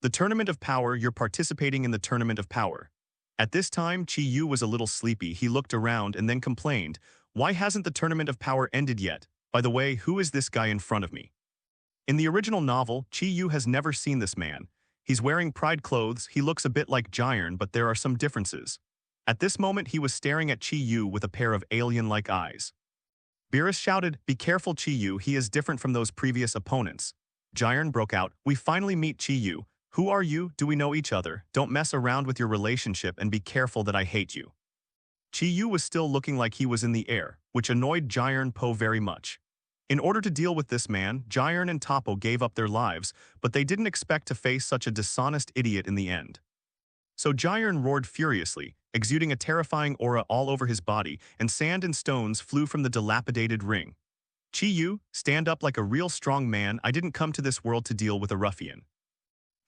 The Tournament of Power, you're participating in the Tournament of Power. At this time, Chi Yu was a little sleepy. He looked around and then complained, Why hasn't the Tournament of Power ended yet? By the way, who is this guy in front of me? In the original novel, Chi Yu has never seen this man. He's wearing pride clothes, he looks a bit like Jiren, but there are some differences. At this moment, he was staring at Chi Yu with a pair of alien-like eyes. Beerus shouted, Be careful, Chi Yu, he is different from those previous opponents. Jiren broke out, We finally meet Chi Yu. Who are you? Do we know each other? Don't mess around with your relationship and be careful that I hate you. Chi Yu was still looking like he was in the air, which annoyed Jiren Po very much. In order to deal with this man, Jiren and Toppo gave up their lives, but they didn't expect to face such a dishonest idiot in the end. So Jiren roared furiously, exuding a terrifying aura all over his body, and sand and stones flew from the dilapidated ring. Chi Yu, stand up like a real strong man, I didn't come to this world to deal with a ruffian.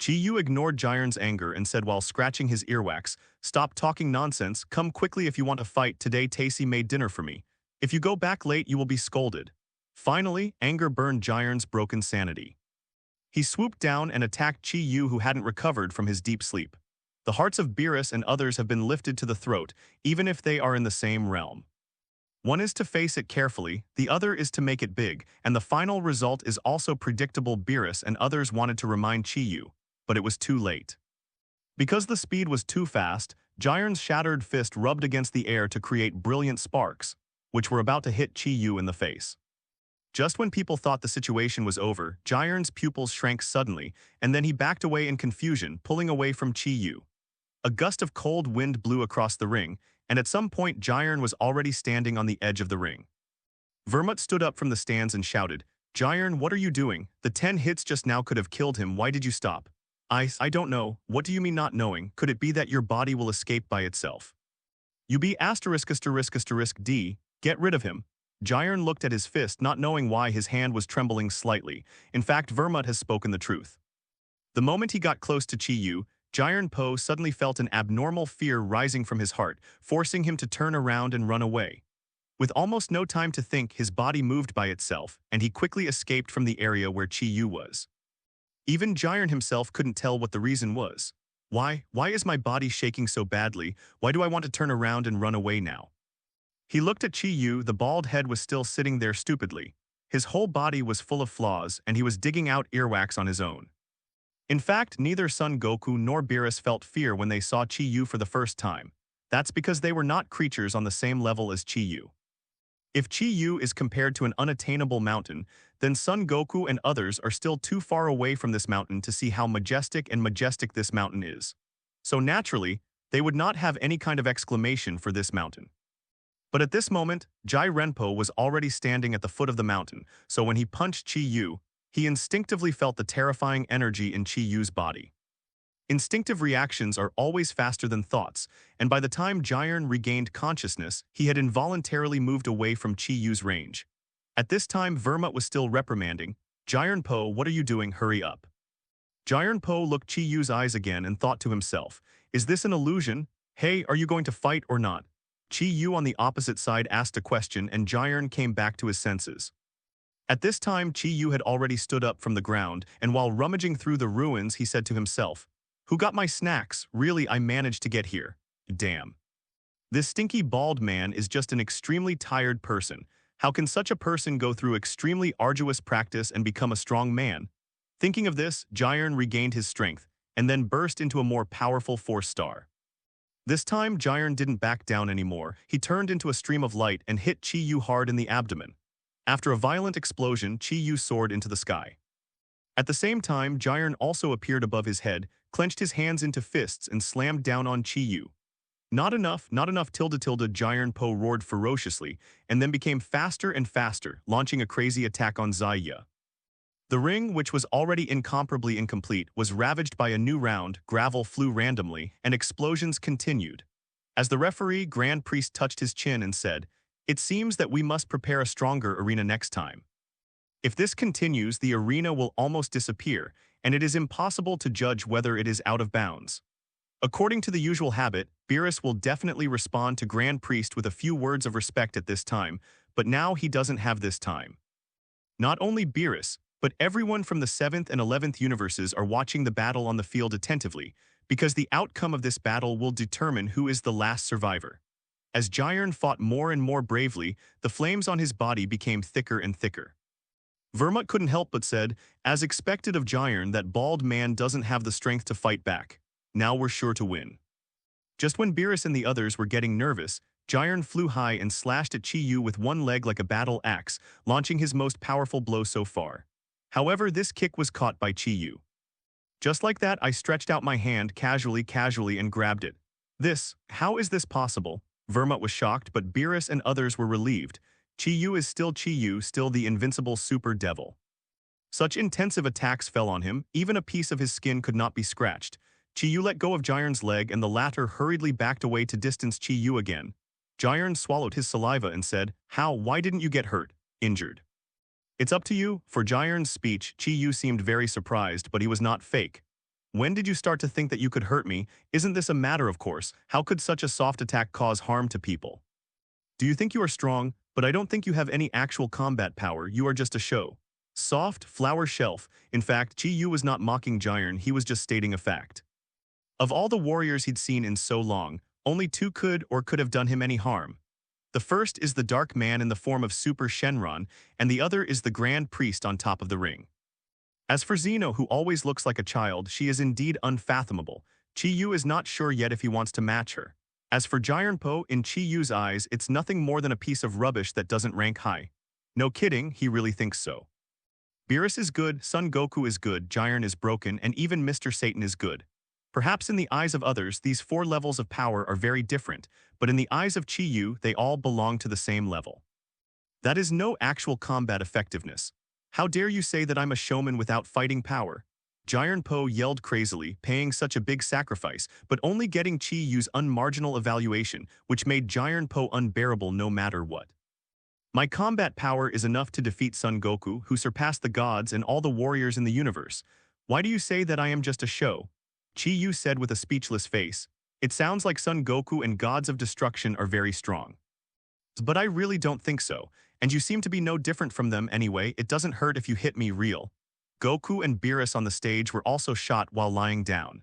Chi Yu ignored Jiren's anger and said while scratching his earwax, Stop talking nonsense, come quickly if you want to fight, today Tacy made dinner for me. If you go back late you will be scolded. Finally, anger burned Jiren's broken sanity. He swooped down and attacked Chi Yu who hadn't recovered from his deep sleep. The hearts of Beerus and others have been lifted to the throat, even if they are in the same realm. One is to face it carefully, the other is to make it big, and the final result is also predictable. Beerus and others wanted to remind Chi Yu, but it was too late. Because the speed was too fast, Jiren's shattered fist rubbed against the air to create brilliant sparks, which were about to hit Chi Yu in the face. Just when people thought the situation was over, Jiren's pupils shrank suddenly, and then he backed away in confusion, pulling away from Chi Yu. A gust of cold wind blew across the ring, and at some point Jiren was already standing on the edge of the ring. Vermut stood up from the stands and shouted, Jiren, what are you doing? The 10 hits just now could have killed him, why did you stop? I don't know, what do you mean not knowing? Could it be that your body will escape by itself? You be ****** D, get rid of him. Jiren looked at his fist, not knowing why his hand was trembling slightly. In fact, Vermut has spoken the truth. The moment he got close to Chi Yu, Jiren Po suddenly felt an abnormal fear rising from his heart, forcing him to turn around and run away. With almost no time to think, his body moved by itself, and he quickly escaped from the area where Chi Yu was. Even Jiren himself couldn't tell what the reason was. Why is my body shaking so badly? Why do I want to turn around and run away now? He looked at Chi Yu, the bald head was still sitting there stupidly. His whole body was full of flaws, and he was digging out earwax on his own. In fact, neither Son Goku nor Beerus felt fear when they saw Chi Yu for the first time. That's because they were not creatures on the same level as Chi Yu. If Chi Yu is compared to an unattainable mountain, then Son Goku and others are still too far away from this mountain to see how majestic this mountain is. So naturally, they would not have any kind of exclamation for this mountain. But at this moment, Jai Renpo was already standing at the foot of the mountain, so when he punched Chi Yu, he instinctively felt the terrifying energy in Chi Yu's body. Instinctive reactions are always faster than thoughts, and by the time Jiren regained consciousness, he had involuntarily moved away from Chi Yu's range. At this time, Vermut was still reprimanding, Jiren Po, what are you doing? Hurry up. Jiren Po looked Chi Yu's eyes again and thought to himself, is this an illusion? Hey, are you going to fight or not? Chi Yu on the opposite side asked a question and Jiren came back to his senses. At this time, Chi Yu had already stood up from the ground, and while rummaging through the ruins, he said to himself, Who got my snacks? Really, I managed to get here. Damn. This stinky bald man is just an extremely tired person. How can such a person go through extremely arduous practice and become a strong man? Thinking of this, Jiren regained his strength, and then burst into a more powerful force star. This time, Jiren didn't back down anymore. He turned into a stream of light and hit Chi Yu hard in the abdomen. After a violent explosion, Chi Yu soared into the sky. At the same time, Jiren also appeared above his head, clenched his hands into fists and slammed down on Chi Yu. Not enough, Jiren Po roared ferociously, and then became faster and faster, launching a crazy attack on Zaya. The ring, which was already incomparably incomplete, was ravaged by a new round, gravel flew randomly, and explosions continued. As the referee, Grand Priest touched his chin and said, It seems that we must prepare a stronger arena next time. If this continues, the arena will almost disappear, and it is impossible to judge whether it is out of bounds. According to the usual habit, Beerus will definitely respond to Grand Priest with a few words of respect at this time, but now he doesn't have this time. Not only Beerus, but everyone from the 7th and 11th universes are watching the battle on the field attentively, because the outcome of this battle will determine who is the last survivor. As Jiren fought more and more bravely, the flames on his body became thicker and thicker. Vermut couldn't help but said, as expected of Jiren, that bald man doesn't have the strength to fight back. Now we're sure to win. Just when Beerus and the others were getting nervous, Jiren flew high and slashed at Chi-Yu with one leg like a battle axe, launching his most powerful blow so far. However, this kick was caught by Chi-Yu. Just like that, I stretched out my hand casually and grabbed it. How is this possible? Vermut was shocked, but Beerus and others were relieved. Chi-Yu is still Chi-Yu, still the invincible super devil. Such intensive attacks fell on him, even a piece of his skin could not be scratched. Chi-Yu let go of Jiren's leg and the latter hurriedly backed away to distance Chi-Yu again. Jiren swallowed his saliva and said, why didn't you get hurt? Injured. It's up to you. For Jiren's speech, Chi-Yu seemed very surprised, but he was not fake. When did you start to think that you could hurt me? Isn't this a matter of course? How could such a soft attack cause harm to people? Do you think you are strong? But I don't think you have any actual combat power. You are just a show. Soft, flower shelf. In fact, Chi-Yu was not mocking Jiren, he was just stating a fact. Of all the warriors he'd seen in so long, only two could have done him any harm. The first is the Dark Man in the form of Super Shenron, and the other is the Grand Priest on top of the ring. As for Zeno, who always looks like a child, she is indeed unfathomable. Chi-Yu is not sure yet if he wants to match her. As for Jiren, in Chi-Yu's eyes, it's nothing more than a piece of rubbish that doesn't rank high. No kidding, he really thinks so. Beerus is good, Son Goku is good, Jiren is broken, and even Mr. Satan is good. Perhaps in the eyes of others, these 4 levels of power are very different, but in the eyes of Chi-Yu, they all belong to the same level. That is no actual combat effectiveness. How dare you say that I'm a showman without fighting power? Jiren yelled crazily, paying such a big sacrifice, but only getting Chi-Yu's unmarginal evaluation, which made Jiren unbearable no matter what. My combat power is enough to defeat Son Goku, who surpassed the gods and all the warriors in the universe. Why do you say that I am just a show? Chi-Yu said with a speechless face. It sounds like Son Goku and gods of destruction are very strong. But I really don't think so, and you seem to be no different from them anyway. It doesn't hurt if you hit me real. Goku and Beerus on the stage were also shot while lying down.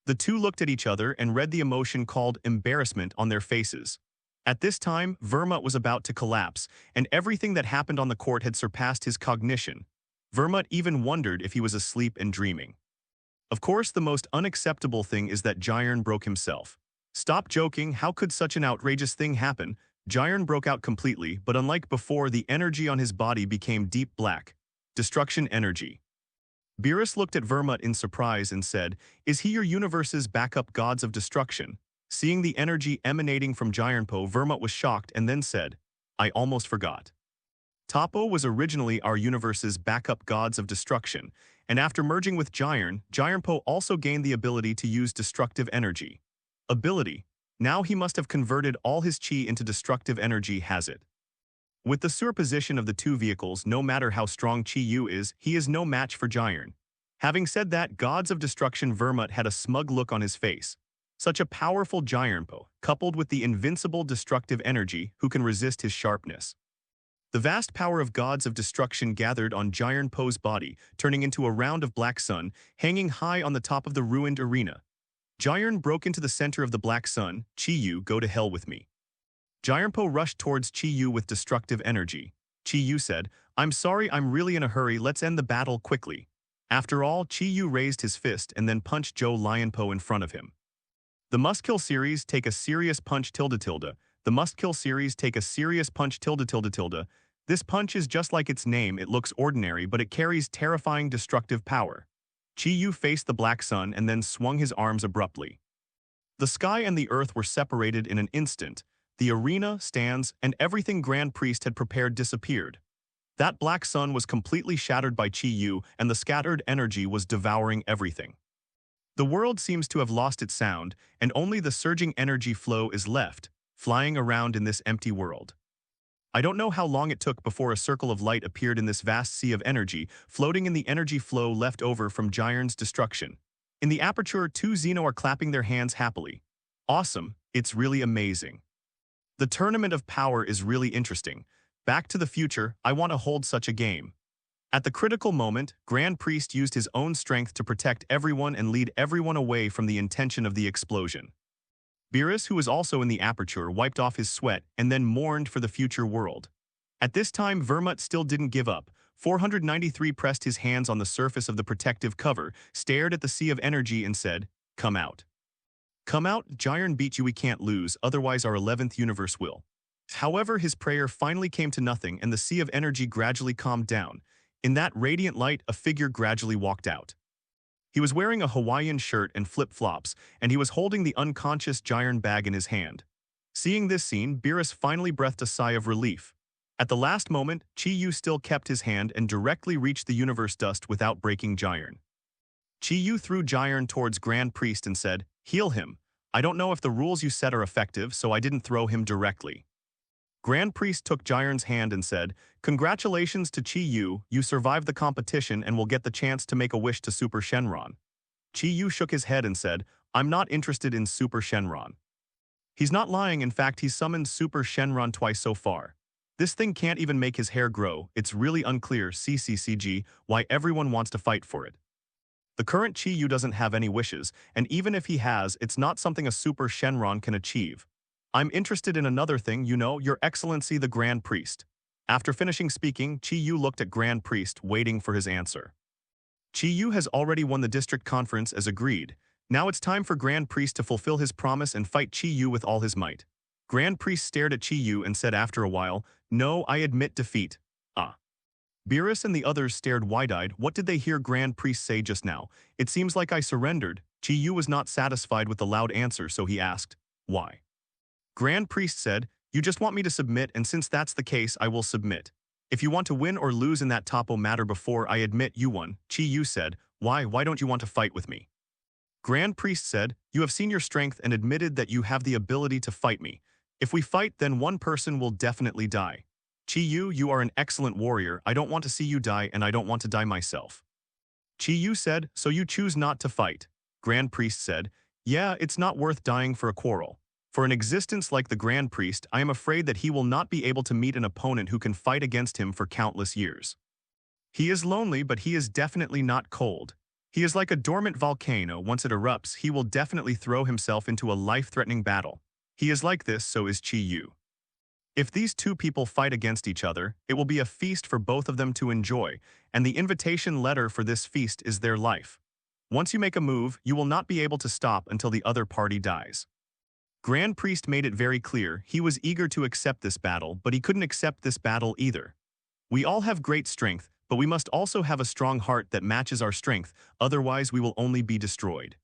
The two looked at each other and read the emotion called embarrassment on their faces. At this time, Vermut was about to collapse, and everything that happened on the court had surpassed his cognition. Vermut even wondered if he was asleep and dreaming. Of course, the most unacceptable thing is that Jiren broke himself. Stop joking, how could such an outrageous thing happen? Jiren broke out completely, but unlike before, the energy on his body became deep black. Destruction energy. Beerus looked at Vermut in surprise and said, is he your universe's backup gods of destruction? Seeing the energy emanating from Jiren, Vermut was shocked and then said, I almost forgot. Toppo was originally our universe's backup gods of destruction, and after merging with Jiren, also gained the ability to use destructive energy. Ability. Now he must have converted all his chi into destructive energy, has it? With the superposition of the two vehicles, no matter how strong Chi-Yu is, he is no match for Jiren. Having said that, gods of destruction, Vermut had a smug look on his face. Such a powerful Jiren, coupled with the invincible destructive energy, who can resist his sharpness? The vast power of gods of destruction gathered on Jiren's body, turning into a round of black sun, hanging high on the top of the ruined arena. Jiren broke into the center of the black sun. Chi-Yu, go to hell with me. Jiren rushed towards Chi-Yu with destructive energy. Chi-Yu said, I'm sorry, I'm really in a hurry, let's end the battle quickly. After all, Chi-Yu raised his fist and then punched Joe Lion in front of him. The Must Kill series, take a serious punch ... The Must Kill series, take a serious punch ... This punch is just like its name, it looks ordinary but it carries terrifying destructive power. Chi-Yu faced the black sun and then swung his arms abruptly. The sky and the earth were separated in an instant. The arena, stands, and everything Grand Priest had prepared disappeared. That black sun was completely shattered by Chi-Yu, and the scattered energy was devouring everything. The world seems to have lost its sound, and only the surging energy flow is left, flying around in this empty world. I don't know how long it took before a circle of light appeared in this vast sea of energy, floating in the energy flow left over from Jiren's destruction. In the aperture, 2 Zeno are clapping their hands happily. Awesome, it's really amazing. The tournament of power is really interesting. Back to the future, I want to hold such a game. At the critical moment, Grand Priest used his own strength to protect everyone and lead everyone away from the intention of the explosion. Beerus, who was also in the aperture, wiped off his sweat and then mourned for the future world. At this time, Vermut still didn't give up. 493 pressed his hands on the surface of the protective cover, stared at the sea of energy and said, "Come out. Come out, Jiren beat you, we can't lose, otherwise our 11th universe will." However, his prayer finally came to nothing and the sea of energy gradually calmed down. In that radiant light, a figure gradually walked out. He was wearing a Hawaiian shirt and flip-flops, and he was holding the unconscious Jiren bag in his hand. Seeing this scene, Beerus finally breathed a sigh of relief. At the last moment, Chi-Yu still kept his hand and directly reached the universe dust without breaking Jiren. Chi-Yu threw Jiren towards Grand Priest and said, "Heal him. I don't know if the rules you set are effective, so I didn't throw him directly." Grand Priest took Jiren's hand and said, "Congratulations to Chi-Yu, you survived the competition and will get the chance to make a wish to Super Shenron." Chi-Yu shook his head and said, "I'm not interested in Super Shenron." He's not lying, in fact he's summoned Super Shenron twice so far. This thing can't even make his hair grow, it's really unclear CCCG why everyone wants to fight for it. The current Chi-Yu doesn't have any wishes, and even if he has, it's not something a Super Shenron can achieve. "I'm interested in another thing, you know, Your Excellency the Grand Priest." After finishing speaking, Chi-Yu looked at Grand Priest, waiting for his answer. Chi-Yu has already won the district conference as agreed. Now it's time for Grand Priest to fulfill his promise and fight Chi-Yu with all his might. Grand Priest stared at Chi-Yu and said after a while, "No, I admit defeat." Beerus and the others stared wide-eyed. What did they hear Grand Priest say just now? "It seems like I surrendered." Chi-Yu was not satisfied with the loud answer, so he asked, "Why?" Grand Priest said, "You just want me to submit, and since that's the case, I will submit. If you want to win or lose in that topo matter before I admit you won." Chi-Yu said, Why don't you want to fight with me?" Grand Priest said, "You have seen your strength and admitted that you have the ability to fight me. If we fight, then one person will definitely die. Chi-Yu, you are an excellent warrior. I don't want to see you die, and I don't want to die myself." Chi-Yu said, "So you choose not to fight?" Grand Priest said, "Yeah, it's not worth dying for a quarrel. For an existence like the Grand Priest, I am afraid that he will not be able to meet an opponent who can fight against him for countless years. He is lonely, but he is definitely not cold. He is like a dormant volcano. Once it erupts, he will definitely throw himself into a life-threatening battle. He is like this, so is Chi-Yu. If these two people fight against each other, it will be a feast for both of them to enjoy, and the invitation letter for this feast is their life. Once you make a move, you will not be able to stop until the other party dies." Grand Priest made it very clear he was eager to accept this battle, but he couldn't accept this battle either. "We all have great strength, but we must also have a strong heart that matches our strength, otherwise we will only be destroyed.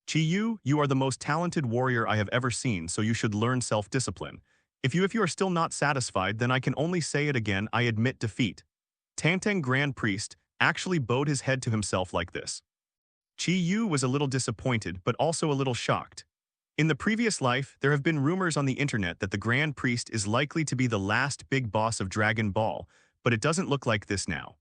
Chi-Yu, you are the most talented warrior I have ever seen, so you should learn self-discipline. If you are still not satisfied, then I can only say it again, I admit defeat." Tantang Grand Priest actually bowed his head to himself like this. Chi-Yu was a little disappointed, but also a little shocked. In the previous life, there have been rumors on the internet that the Grand Priest is likely to be the last big boss of Dragon Ball, but it doesn't look like this now.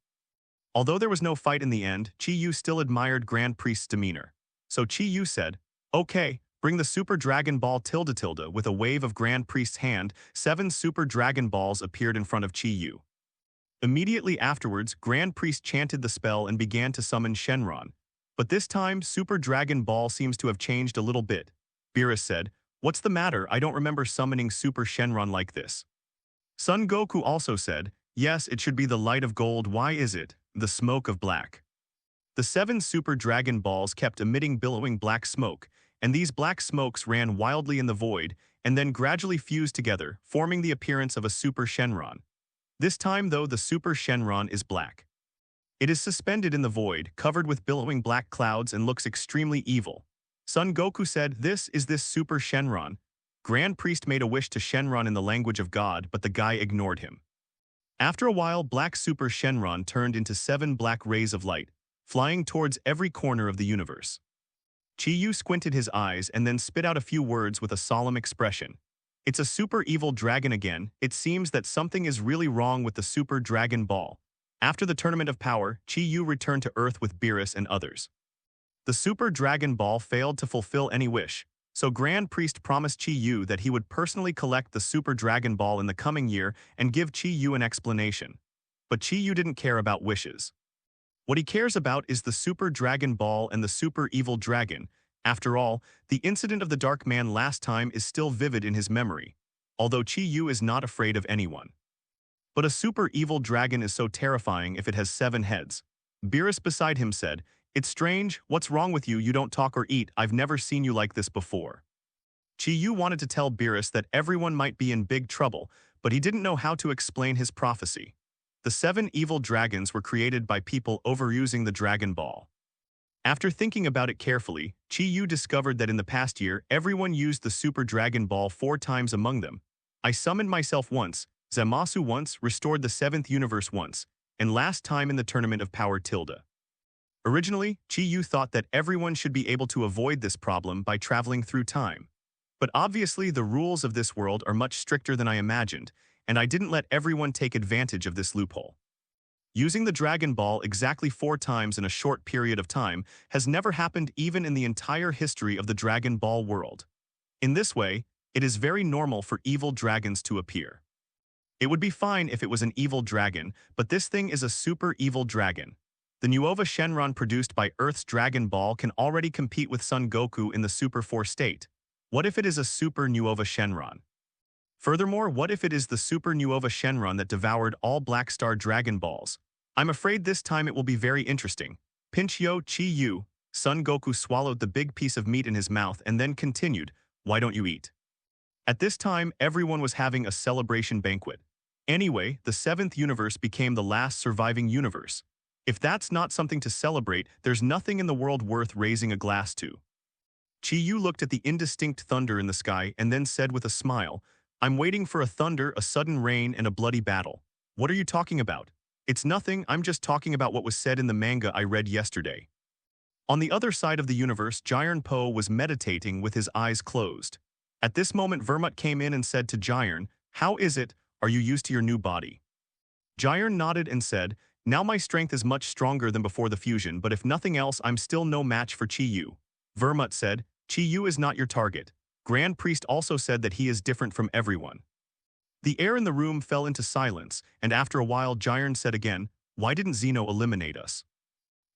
Although there was no fight in the end, Chi-Yu still admired Grand Priest's demeanor. So Chi-Yu said, "Okay, bring the Super Dragon Ball tilde tilde." With a wave of Grand Priest's hand, 7 Super Dragon Balls appeared in front of Chi-Yu. Immediately afterwards, Grand Priest chanted the spell and began to summon Shenron. But this time, Super Dragon Ball seems to have changed a little bit. Beerus said, "What's the matter? I don't remember summoning Super Shenron like this." Son Goku also said, "Yes, it should be the light of gold. Why is it the smoke of black?" The 7 Super Dragon Balls kept emitting billowing black smoke, and these black smokes ran wildly in the void and then gradually fused together, forming the appearance of a Super Shenron. This time, though, the Super Shenron is black. It is suspended in the void, covered with billowing black clouds, and looks extremely evil. Son Goku said, this Super Shenron." Grand Priest made a wish to Shenron in the language of God, but the guy ignored him. After a while, Black Super Shenron turned into 7 black rays of light, flying towards every corner of the universe. Chi-Yu squinted his eyes and then spit out a few words with a solemn expression. "It's a super evil dragon again. It seems that something is really wrong with the Super Dragon Ball." After the Tournament of Power, Chi-Yu returned to Earth with Beerus and others. The Super Dragon Ball failed to fulfill any wish, So Grand Priest promised Chi Yu that he would personally collect the Super Dragon Ball in the coming year and give Chi Yu an explanation. But Chi Yu didn't care about wishes. What he cares about is the Super Dragon Ball and the Super Evil Dragon. After all, the incident of the Dark Man last time is still vivid in his memory, although Chi Yu is not afraid of anyone. But a Super Evil Dragon is so terrifying if it has 7 heads. Beerus beside him said, "It's strange, what's wrong with you? You don't talk or eat, I've never seen you like this before." Chi Yu wanted to tell Beerus that everyone might be in big trouble, but he didn't know how to explain his prophecy. The 7 evil dragons were created by people overusing the Dragon Ball. After thinking about it carefully, Chi Yu discovered that in the past year, everyone used the Super Dragon Ball 4 times among them. I summoned myself once, Zamasu once, restored the 7th universe once, and last time in the Tournament of Power tilde. Originally, Chi Yu thought that everyone should be able to avoid this problem by traveling through time. But obviously the rules of this world are much stricter than I imagined, and I didn't let everyone take advantage of this loophole. Using the Dragon Ball exactly 4 times in a short period of time has never happened even in the entire history of the Dragon Ball world. In this way, it is very normal for evil dragons to appear. It would be fine if it was an evil dragon, but this thing is a super evil dragon. The Nuova Shenron produced by Earth's Dragon Ball can already compete with Son Goku in the Super 4 state. What if it is a Super Nuova Shenron? Furthermore, what if it is the Super Nuova Shenron that devoured all Black Star Dragon Balls? I'm afraid this time it will be very interesting. Pinchyo Chi Yu, Son Goku swallowed the big piece of meat in his mouth and then continued, "Why don't you eat?" At this time, everyone was having a celebration banquet. Anyway, the 7th universe became the last surviving universe. If that's not something to celebrate, there's nothing in the world worth raising a glass to. Chi Yu looked at the indistinct thunder in the sky and then said with a smile, "I'm waiting for a thunder, a sudden rain, and a bloody battle." "What are you talking about?" "It's nothing, I'm just talking about what was said in the manga I read yesterday." On the other side of the universe, Jiren Po was meditating with his eyes closed. At this moment, Vermut came in and said to Jiren, "How is it? Are you used to your new body?" Jiren nodded and said, "Now my strength is much stronger than before the fusion, but if nothing else, I'm still no match for Chi Yu." Vermut said, "Chi Yu is not your target." Grand Priest also said that he is different from everyone. The air in the room fell into silence, and after a while Jiren said again, "Why didn't Zeno eliminate us?"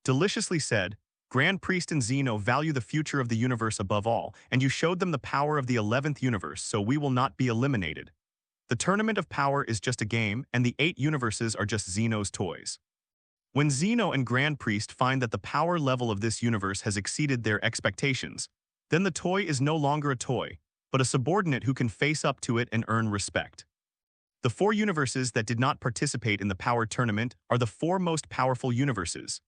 Deliciously said, "Grand Priest and Zeno value the future of the universe above all, and you showed them the power of the 11th universe, so we will not be eliminated. The Tournament of Power is just a game, and the 8 universes are just Zeno's toys." When Zeno and Grand Priest find that the power level of this universe has exceeded their expectations, then the toy is no longer a toy, but a subordinate who can face up to it and earn respect. The 4 universes that did not participate in the power tournament are the 4 most powerful universes.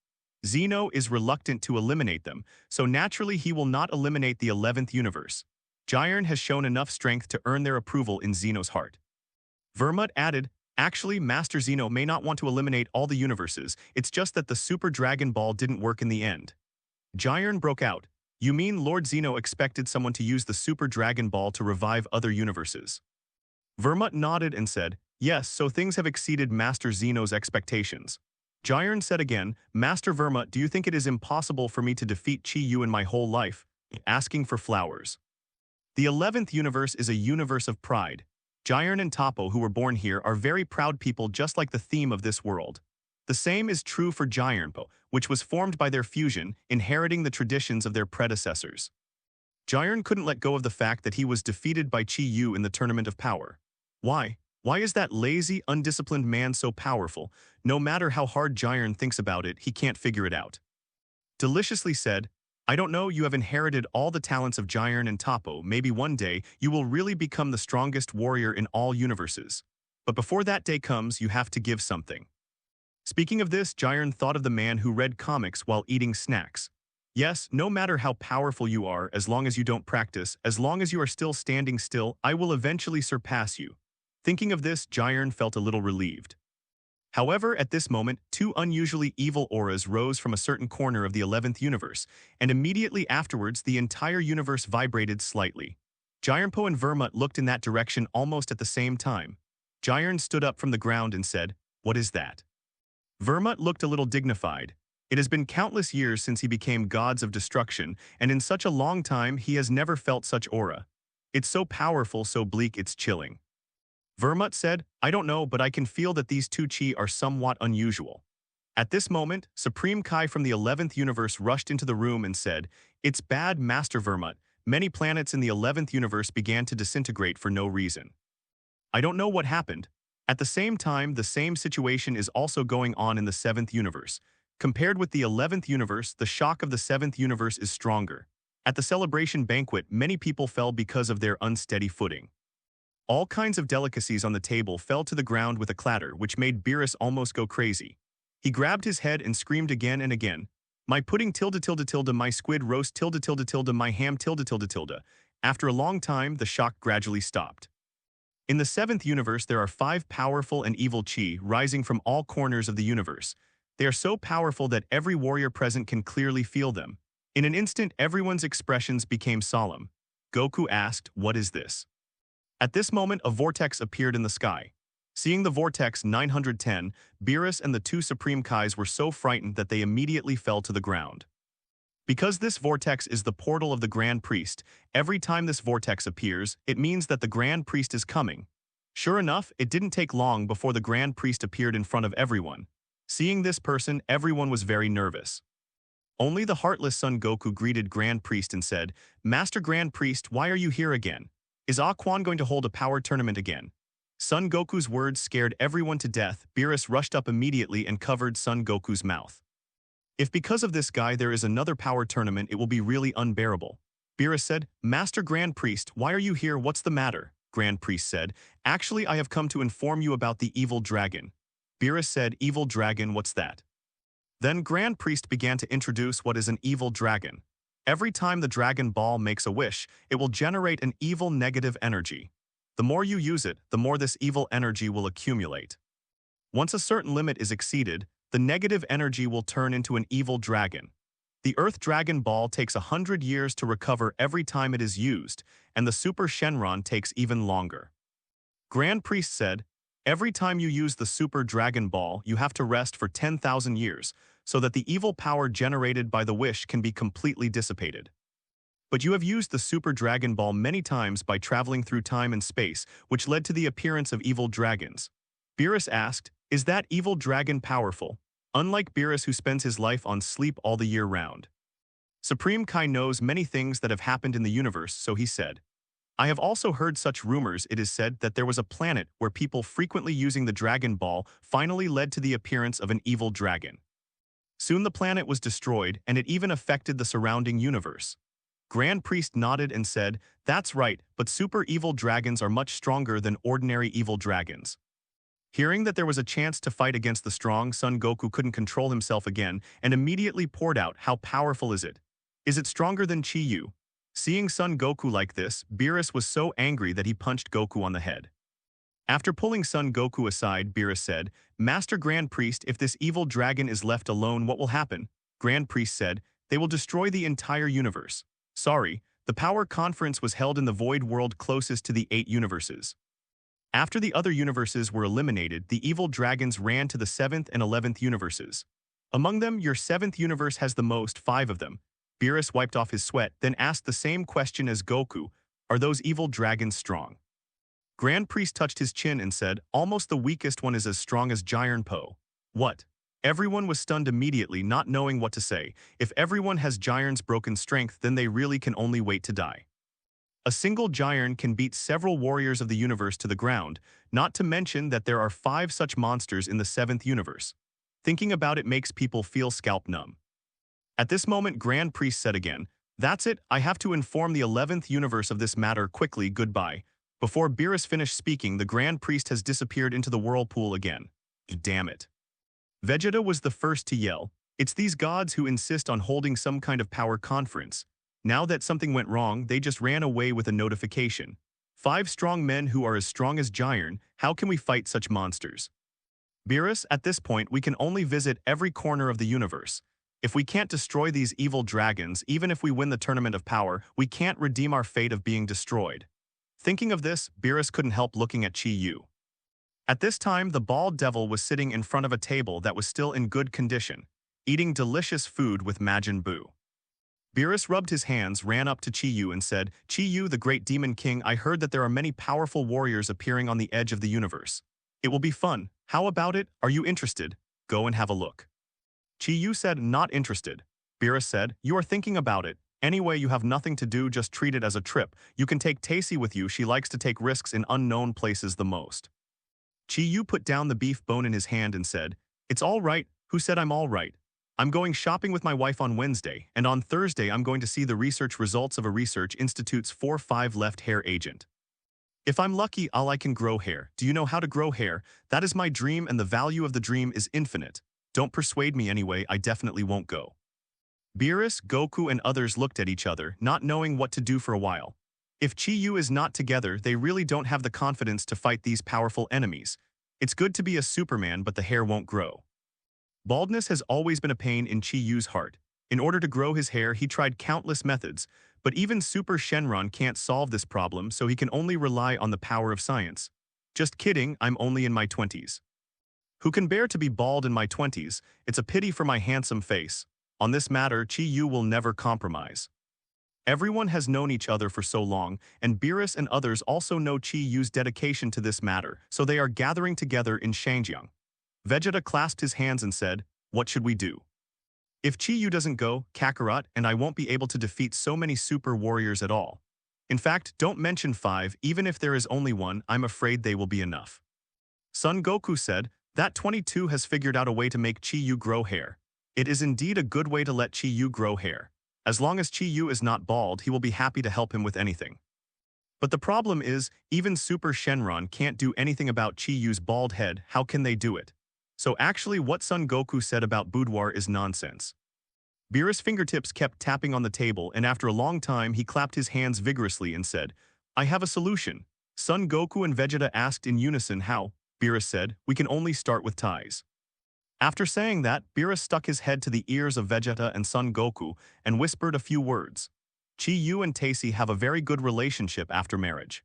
Zeno is reluctant to eliminate them, so naturally he will not eliminate the 11th universe. Jiren has shown enough strength to earn their approval in Zeno's heart. Vermut added, "Actually, Master Zeno may not want to eliminate all the universes, it's just that the Super Dragon Ball didn't work in the end." Jiren broke out, "You mean Lord Zeno expected someone to use the Super Dragon Ball to revive other universes?" Vermut nodded and said, "Yes, so things have exceeded Master Zeno's expectations." Jiren said again, "Master Vermut, do you think it is impossible for me to defeat Chi Yu in my whole life?" Asking for flowers. The 11th universe is a universe of pride. Jiren and Toppo, who were born here, are very proud people just like the theme of this world. The same is true for Jirenpo, which was formed by their fusion, inheriting the traditions of their predecessors. Jiren couldn't let go of the fact that he was defeated by Chi Yu in the Tournament of Power. Why? Why is that lazy, undisciplined man so powerful? No matter how hard Jiren thinks about it, he can't figure it out. Deliciously said, "I don't know, you have inherited all the talents of Jiren and Toppo. Maybe one day you will really become the strongest warrior in all universes. But before that day comes, you have to give something." Speaking of this, Jiren thought of the man who read comics while eating snacks. "Yes, no matter how powerful you are, as long as you don't practice, as long as you are still standing still, I will eventually surpass you." Thinking of this, Jiren felt a little relieved. However, at this moment, 2 unusually evil auras rose from a certain corner of the 11th universe, and immediately afterwards the entire universe vibrated slightly. Jirenpo and Vermut looked in that direction almost at the same time. Jiren stood up from the ground and said, "What is that?" Vermut looked a little dignified. It has been countless years since he became gods of destruction, and in such a long time he has never felt such aura. It's so powerful, so bleak, it's chilling. Vermut said, I don't know, but I can feel that these two chi are somewhat unusual. At this moment, Supreme Kai from the 11th universe rushed into the room and said, It's bad, Master Vermut. Many planets in the 11th universe began to disintegrate for no reason. I don't know what happened. At the same time, the same situation is also going on in the 7th universe. Compared with the 11th universe, the shock of the 7th universe is stronger. At the celebration banquet, many people fell because of their unsteady footing. All kinds of delicacies on the table fell to the ground with a clatter, which made Beerus almost go crazy. He grabbed his head and screamed again and again, My pudding tilde tilde tilde, my squid roast tilde tilde tilde, my ham tilde tilde tilde. After a long time, the shock gradually stopped. In the 7th universe, there are 5 powerful and evil chi rising from all corners of the universe. They are so powerful that every warrior present can clearly feel them. In an instant, everyone's expressions became solemn. Goku asked, What is this? At this moment, a vortex appeared in the sky. Seeing the vortex 910, Beerus and the 2 Supreme Kais were so frightened that they immediately fell to the ground. Because this vortex is the portal of the Grand Priest, every time this vortex appears, it means that the Grand Priest is coming. Sure enough, it didn't take long before the Grand Priest appeared in front of everyone. Seeing this person, everyone was very nervous. Only the heartless Son Goku greeted Grand Priest and said, Master Grand Priest, why are you here again? Is Quan going to hold a power tournament again? Son Goku's words scared everyone to death. Beerus rushed up immediately and covered Son Goku's mouth. If because of this guy there is another power tournament, it will be really unbearable. Beerus said, Master Grand Priest, why are you here? What's the matter? Grand Priest said, Actually, I have come to inform you about the evil dragon. Beerus said, Evil dragon, what's that? Then Grand Priest began to introduce what is an evil dragon. Every time the Dragon Ball makes a wish, it will generate an evil negative energy. The more you use it, the more this evil energy will accumulate. Once a certain limit is exceeded, the negative energy will turn into an evil dragon. The Earth Dragon Ball takes 100 years to recover every time it is used, and the Super Shenron takes even longer. Grand Priest said, Every time you use the Super Dragon Ball, you have to rest for 10,000 years, so that the evil power generated by the wish can be completely dissipated. But you have used the Super Dragon Ball many times by traveling through time and space, which led to the appearance of evil dragons. Beerus asked, Is that evil dragon powerful? Unlike Beerus, who spends his life on sleep all the year round. Supreme Kai knows many things that have happened in the universe, so he said, I have also heard such rumors. It is said that there was a planet where people frequently using the Dragon Ball finally led to the appearance of an evil dragon. Soon the planet was destroyed, and it even affected the surrounding universe. Grand Priest nodded and said, That's right, but super evil dragons are much stronger than ordinary evil dragons. Hearing that there was a chance to fight against the strong, Son Goku couldn't control himself again and immediately poured out, How powerful is it? Is it stronger than Chi-Yu? Seeing Son Goku like this, Beerus was so angry that he punched Goku on the head. After pulling Son Goku aside, Beerus said, Master Grand Priest, if this evil dragon is left alone, what will happen? Grand Priest said, They will destroy the entire universe. Sorry, the power conference was held in the void world closest to the 8 universes. After the other universes were eliminated, the evil dragons ran to the 7th and 11th universes. Among them, your 7th universe has the most, 5 of them. Beerus wiped off his sweat, then asked the same question as Goku, Are those evil dragons strong? Grand Priest touched his chin and said, Almost the weakest one is as strong as Giant Po. What? Everyone was stunned immediately, not knowing what to say. If everyone has Giant's broken strength, then they really can only wait to die. A single Giant can beat several warriors of the universe to the ground, not to mention that there are 5 such monsters in the 7th universe. Thinking about it makes people feel scalp numb. At this moment, Grand Priest said again, That's it, I have to inform the 11th universe of this matter quickly, goodbye. Before Beerus finished speaking, the Grand Priest has disappeared into the whirlpool again. Damn it. Vegeta was the first to yell, It's these gods who insist on holding some kind of power conference. Now that something went wrong, they just ran away with a notification. 5 strong men who are as strong as Giant, how can we fight such monsters? Beerus, at this point we can only visit every corner of the universe. If we can't destroy these evil dragons, even if we win the Tournament of Power, we can't redeem our fate of being destroyed. Thinking of this, Beerus couldn't help looking at Chi-Yu. At this time, the bald devil was sitting in front of a table that was still in good condition. eating delicious food with Majin Buu. Beerus rubbed his hands, ran up to Chi-Yu and said, Chi-Yu, the great demon king, I heard that there are many powerful warriors appearing on the edge of the universe. It will be fun. How about it? Are you interested? Go and have a look. Chi-Yu said, not interested. Beerus said, you are thinking about it. Anyway, you have nothing to do, just treat it as a trip. You can take Tacy with you, she likes to take risks in unknown places the most. Chi-Yu put down the beef bone in his hand and said, it's all right. Who said I'm all right? I'm going shopping with my wife on Wednesday, and on Thursday I'm going to see the research results of a research institute's 4-5 left hair agent. If I'm lucky, I can grow hair. Do you know how to grow hair? That is my dream, and the value of the dream is infinite. Don't persuade me anyway, I definitely won't go. Beerus, Goku, and others looked at each other, not knowing what to do for a while. If Chi-Yu is not together, they really don't have the confidence to fight these powerful enemies. It's good to be a Superman, but the hair won't grow. Baldness has always been a pain in Chi-Yu's heart. In order to grow his hair, he tried countless methods, but even Super Shenron can't solve this problem, so he can only rely on the power of science. Just kidding, I'm only in my 20s. Who can bear to be bald in my 20s? It's a pity for my handsome face. On this matter, Chi-Yu will never compromise. Everyone has known each other for so long, and Beerus and others also know Chi-Yu's dedication to this matter, so they are gathering together in Shangjiang. Vegeta clasped his hands and said, what should we do? If Chi-Yu doesn't go, Kakarot and I won't be able to defeat so many super warriors at all. In fact, don't mention 5, even if there is only 1, I'm afraid they will be enough. Son Goku said, that 22 has figured out a way to make Chi-Yu grow hair. It is indeed a good way to let Chi-Yu grow hair. As long as Chi-Yu is not bald, he will be happy to help him with anything. But the problem is, even Super Shenron can't do anything about Chi-Yu's bald head. How can they do it? So actually what Son Goku said about boudoir is nonsense. Beerus' fingertips kept tapping on the table, and after a long time he clapped his hands vigorously and said, I have a solution. Son Goku and Vegeta asked in unison how. Beerus said, we can only start with ties. After saying that, Beerus stuck his head to the ears of Vegeta and Son Goku and whispered a few words. Chi-Yu and Tacy have a very good relationship after marriage.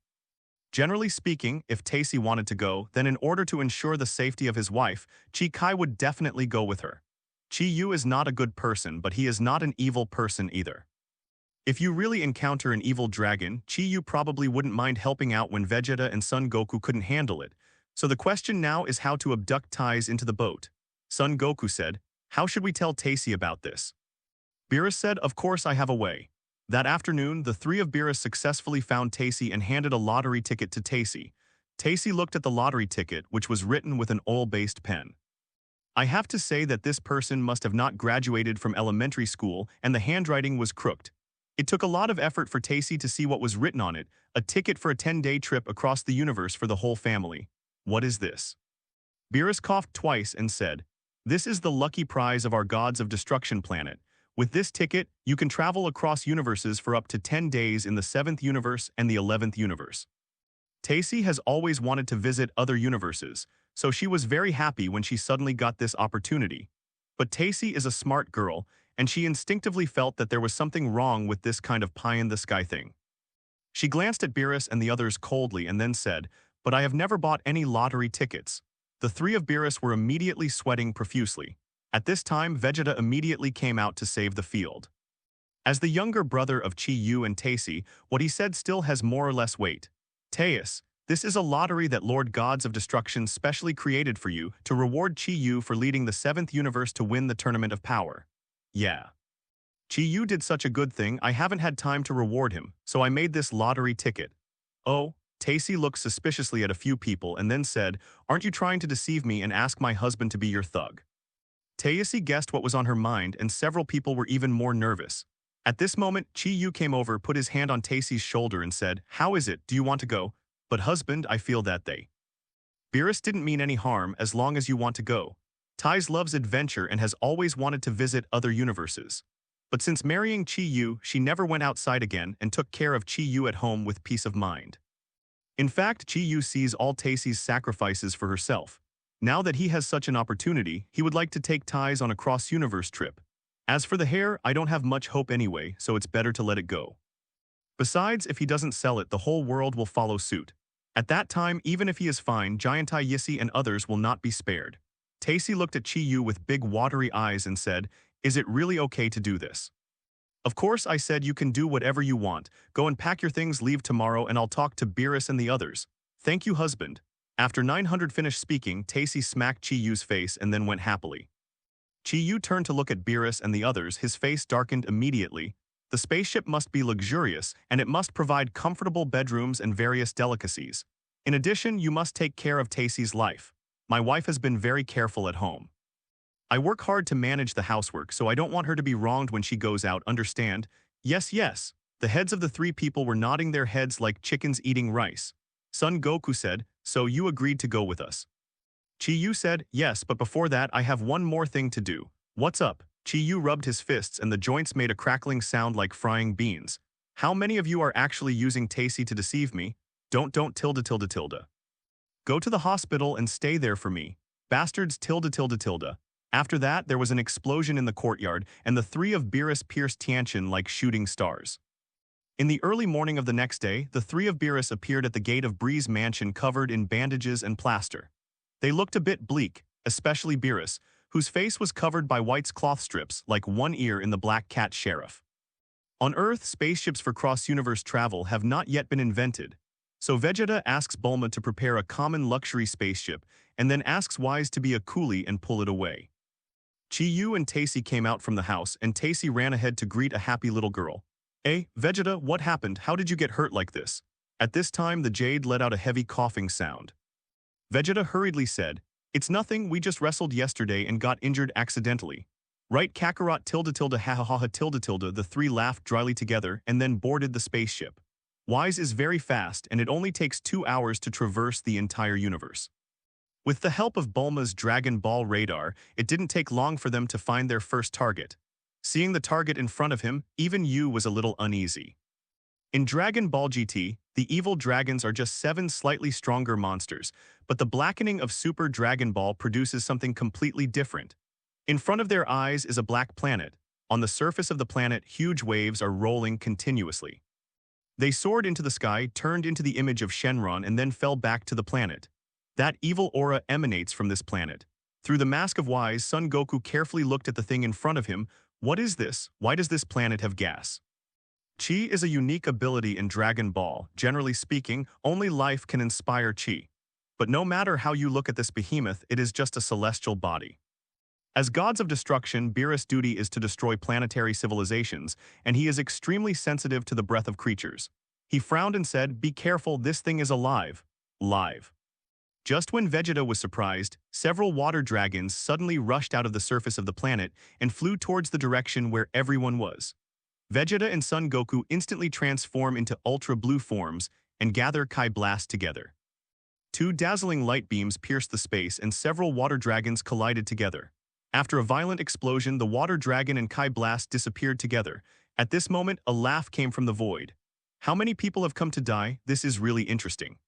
Generally speaking, if Tacy wanted to go, then in order to ensure the safety of his wife, Chi-Kai would definitely go with her. Chi-Yu is not a good person, but he is not an evil person either. If you really encounter an evil dragon, Chi-Yu probably wouldn't mind helping out when Vegeta and Son Goku couldn't handle it. So the question now is how to abduct ties into the boat. Son Goku said, how should we tell Tacy about this? Beerus said, of course I have a way. That afternoon, the 3 of Beerus successfully found Tacy and handed a lottery ticket to Tacy. Tacy looked at the lottery ticket, which was written with an oil-based pen. I have to say that this person must have not graduated from elementary school, and the handwriting was crooked. It took a lot of effort for Tacy to see what was written on it, a ticket for a 10-day trip across the universe for the whole family. What is this? Beerus coughed twice and said, this is the lucky prize of our gods of destruction planet. With this ticket, you can travel across universes for up to 10 days in the 7th universe and the 11th universe. Tacy has always wanted to visit other universes, so she was very happy when she suddenly got this opportunity. But Tacy is a smart girl, and she instinctively felt that there was something wrong with this kind of pie-in-the-sky thing. She glanced at Beerus and the others coldly and then said, but I have never bought any lottery tickets. The 3 of Beerus were immediately sweating profusely. At this time, Vegeta immediately came out to save the field. As the younger brother of Chi-Yu and Tacy, what he said still has more or less weight. Taeus, this is a lottery that Lord Gods of Destruction specially created for you to reward Chi-Yu for leading the 7th universe to win the Tournament of Power. Yeah. Chi-Yu did such a good thing, I haven't had time to reward him, so I made this lottery ticket. Oh, Tacy looked suspiciously at a few people and then said, aren't you trying to deceive me and ask my husband to be your thug? Tacy guessed what was on her mind, and several people were even more nervous. At this moment, Chi-Yu came over, put his hand on Tacy's shoulder and said, how is it, do you want to go? But husband, I feel that Beerus didn't mean any harm as long as you want to go. Tais loves adventure and has always wanted to visit other universes. But since marrying Chi-Yu, she never went outside again and took care of Chi-Yu at home with peace of mind. In fact, Chi-Yu sees all Tacy's sacrifices for herself. Now that he has such an opportunity, he would like to take Tais on a cross-universe trip. As for the hair, I don't have much hope anyway, so it's better to let it go. Besides, if he doesn't sell it, the whole world will follow suit. At that time, even if he is fine, Giant Tai Yissi and others will not be spared. Tacy looked at Chi-Yu with big watery eyes and said, "Is it really okay to do this?" "Of course," I said, "you can do whatever you want. Go and pack your things, leave tomorrow, and I'll talk to Beerus and the others." "Thank you, husband." After 900 finished speaking, Tacy smacked Chi-Yu's face and then went happily. Chi-Yu turned to look at Beerus and the others. His face darkened immediately. The spaceship must be luxurious, and it must provide comfortable bedrooms and various delicacies. In addition, you must take care of Tacy's life. My wife has been very careful at home. I work hard to manage the housework, so I don't want her to be wronged when she goes out, understand? Yes, yes. The heads of the three people were nodding their heads like chickens eating rice. Son Goku said, "So you agreed to go with us?" Chi-Yu said, "Yes, but before that I have one more thing to do." "What's up?" Chi-Yu rubbed his fists and the joints made a crackling sound like frying beans. "How many of you are actually using Tacy to deceive me? Don't tilde tilde tilde. Go to the hospital and stay there for me. Bastards tilde tilde tilde." After that, there was an explosion in the courtyard, and the three of Beerus pierced Tianqian like shooting stars. In the early morning of the next day, the three of Beerus appeared at the gate of Bree's mansion covered in bandages and plaster. They looked a bit bleak, especially Beerus, whose face was covered by white cloth strips like one ear in the Black Cat Sheriff. On Earth, spaceships for cross-universe travel have not yet been invented, so Vegeta asks Bulma to prepare a common luxury spaceship and then asks Whis to be a coolie and pull it away. Chi-Yu and Tacy came out from the house, and Tacy ran ahead to greet a happy little girl. Vegeta, what happened? How did you get hurt like this?" At this time, the Jade let out a heavy coughing sound. Vegeta hurriedly said, "It's nothing, we just wrestled yesterday and got injured accidentally." "Right, Kakarot tilde tilde ha ha ha tilde tilde." The three laughed dryly together and then boarded the spaceship. Whis is very fast, and it only takes 2 hours to traverse the entire universe. With the help of Bulma's Dragon Ball radar, it didn't take long for them to find their first target. Seeing the target in front of him, even Yu was a little uneasy. In Dragon Ball GT, the evil dragons are just 7 slightly stronger monsters, but the blackening of Super Dragon Ball produces something completely different. In front of their eyes is a black planet. On the surface of the planet, huge waves are rolling continuously. They soared into the sky, turned into the image of Shenron, and then fell back to the planet. That evil aura emanates from this planet. Through the mask of Whis, Son Goku carefully looked at the thing in front of him. What is this? Why does this planet have gas? Chi is a unique ability in Dragon Ball. Generally speaking, only life can inspire Chi. But no matter how you look at this behemoth, it is just a celestial body. As gods of destruction, Beerus' duty is to destroy planetary civilizations, and he is extremely sensitive to the breath of creatures. He frowned and said, "Be careful, this thing is alive." Live. Just when Vegeta was surprised, several water dragons suddenly rushed out of the surface of the planet and flew towards the direction where everyone was. Vegeta and Son Goku instantly transform into ultra-blue forms and gather Kai Blast together. 2 dazzling light beams pierced the space and several water dragons collided together. After a violent explosion, the water dragon and Kai Blast disappeared together. At this moment, a laugh came from the void. "How many people have come to die? This is really interesting."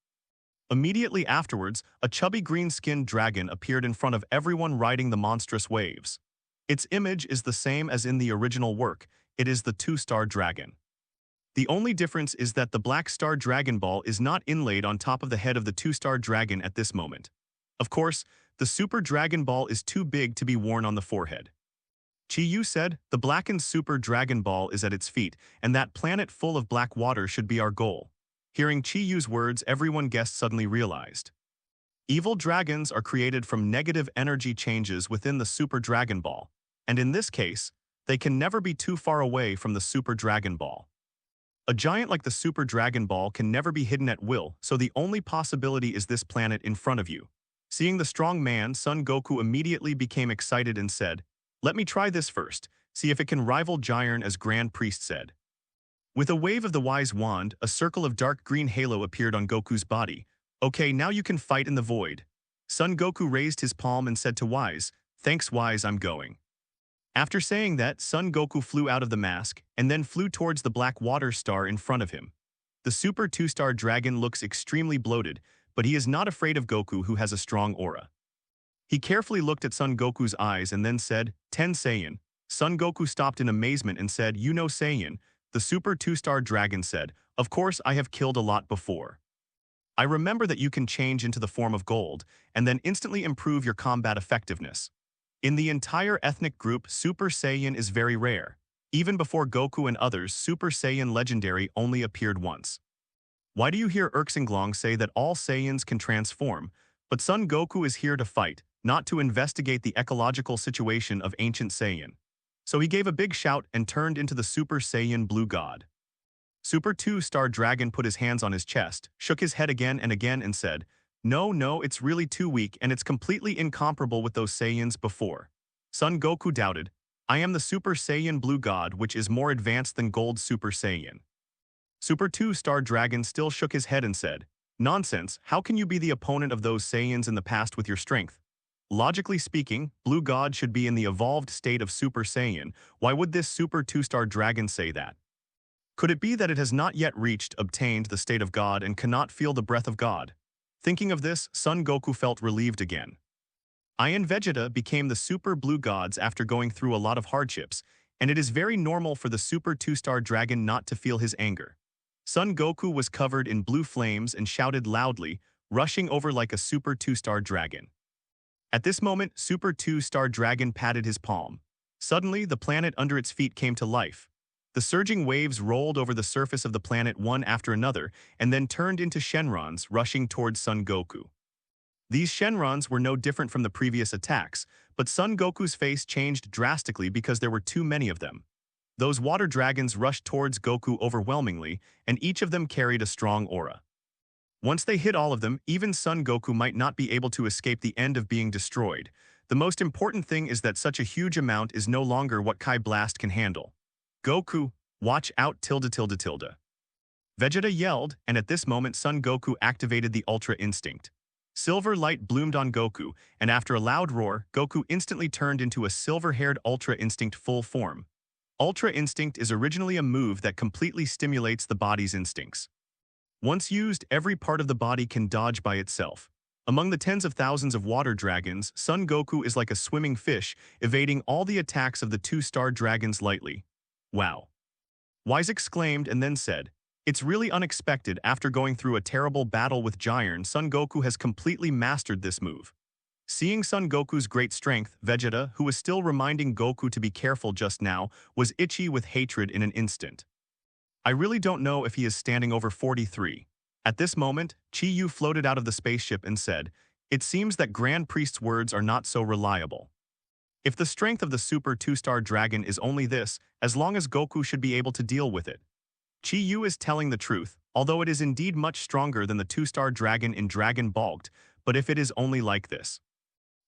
Immediately afterwards, a chubby green-skinned dragon appeared in front of everyone riding the monstrous waves. Its image is the same as in the original work. It is the 2-star dragon. The only difference is that the Black Star Dragon Ball is not inlaid on top of the head of the 2-star dragon at this moment. Of course, the Super Dragon Ball is too big to be worn on the forehead. Chi-Yu said, "The blackened Super Dragon Ball is at its feet, and that planet full of black water should be our goal." Hearing Chi-Yu's words, everyone guessed suddenly realized. Evil dragons are created from negative energy changes within the Super Dragon Ball, and in this case, they can never be too far away from the Super Dragon Ball. A giant like the Super Dragon Ball can never be hidden at will, so the only possibility is this planet in front of you. Seeing the strong man, Son Goku immediately became excited and said, "Let me try this first, see if it can rival Jiren," as Grand Priest said. With a wave of the Wise Wand, a circle of dark green halo appeared on Goku's body. "Okay, now you can fight in the void." Son Goku raised his palm and said to Whis, "Thanks Whis, I'm going." After saying that, Son Goku flew out of the mask, and then flew towards the black water star in front of him. The Super 2-star dragon looks extremely bloated, but he is not afraid of Goku, who has a strong aura. He carefully looked at Son Goku's eyes and then said, "10 Saiyan." Son Goku stopped in amazement and said, "You know Saiyan?" The Super 2-star dragon said, "Of course, I have killed a lot before." I remember that you can change into the form of gold, and then instantly improve your combat effectiveness. In the entire ethnic group, Super Saiyan is very rare. Even before Goku and others, Super Saiyan Legendary only appeared once. Why do you hear Urxinglong say that all Saiyans can transform, but Son Goku is here to fight, not to investigate the ecological situation of ancient Saiyan? So he gave a big shout and turned into the Super Saiyan Blue God. Super 2-Star Dragon put his hands on his chest, shook his head again and said, No, it's really too weak and it's completely incomparable with those Saiyans before. Son Goku doubted, I am the Super Saiyan Blue God, which is more advanced than Gold Super Saiyan. Super 2-Star Dragon still shook his head and said, Nonsense, how can you be the opponent of those Saiyans in the past with your strength? Logically speaking, Blue God should be in the evolved state of Super Saiyan. Why would this Super 2-Star Dragon say that? Could it be that it has not yet obtained the state of God and cannot feel the breath of God? Thinking of this, Son Goku felt relieved again. I and Vegeta became the Super Blue Gods after going through a lot of hardships, and it is very normal for the Super 2-Star Dragon not to feel his anger. Son Goku was covered in blue flames and shouted loudly, rushing over like a Super 2-Star Dragon. At this moment, Super 2-Star Dragon patted his palm. Suddenly, the planet under its feet came to life. The surging waves rolled over the surface of the planet one after another and then turned into Shenrons rushing towards Son Goku. These Shenrons were no different from the previous attacks, but Son Goku's face changed drastically because there were too many of them. Those water dragons rushed towards Goku overwhelmingly, and each of them carried a strong aura. Once they hit all of them, even Son Goku might not be able to escape the end of being destroyed. The most important thing is that such a huge amount is no longer what Kai Blast can handle. Goku, watch out tilde. Vegeta yelled, and at this moment Son Goku activated the Ultra Instinct. Silver light bloomed on Goku, and after a loud roar, Goku instantly turned into a silver-haired Ultra Instinct full form. Ultra Instinct is originally a move that completely stimulates the body's instincts. Once used, every part of the body can dodge by itself. Among the tens of thousands of water dragons, Son Goku is like a swimming fish, evading all the attacks of the 2-Star Dragons lightly. Wow. Whis exclaimed and then said, It's really unexpected. After going through a terrible battle with Jiren, Son Goku has completely mastered this move. Seeing Son Goku's great strength, Vegeta, who was still reminding Goku to be careful just now, was itchy with hatred in an instant. I really don't know if he is standing over 43. At this moment, Chi Yu floated out of the spaceship and said, It seems that Grand Priest's words are not so reliable. If the strength of the Super 2-Star Dragon is only this, as long as Goku should be able to deal with it. Chi Yu is telling the truth, although it is indeed much stronger than the 2-Star Dragon in Dragon Bulked, but if it is only like this.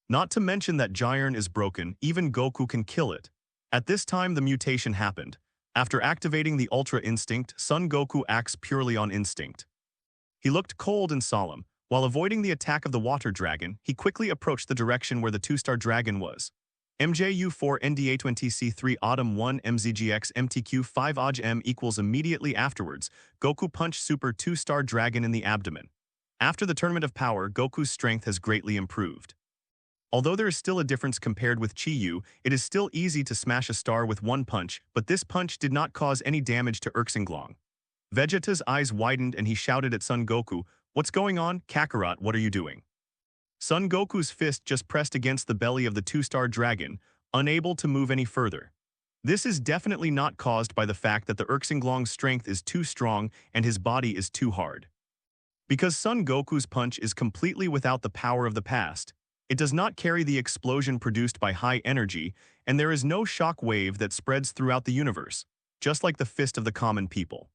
Not to mention that Jiren is broken, even Goku can kill it. At this time the mutation happened. After activating the Ultra Instinct, Son Goku acts purely on instinct. He looked cold and solemn. While avoiding the attack of the Water Dragon, he quickly approached the direction where the 2-Star Dragon was. MJU4 NDA20C3 Autumn 1 MZGX MTQ 5 OJ-M equals immediately afterwards, Goku punched Super 2-Star Dragon in the abdomen. After the Tournament of Power, Goku's strength has greatly improved. Although there is still a difference compared with Chi Yu, it is still easy to smash a star with one punch, but this punch did not cause any damage to Urxinglong. Vegeta's eyes widened and he shouted at Son Goku, What's going on, Kakarot, what are you doing? Son Goku's fist just pressed against the belly of the 2-Star Dragon, unable to move any further. This is definitely not caused by the fact that the Urxinglong's strength is too strong and his body is too hard. Because Son Goku's punch is completely without the power of the past, it does not carry the explosion produced by high energy, and there is no shock wave that spreads throughout the universe, just like the fist of the common people.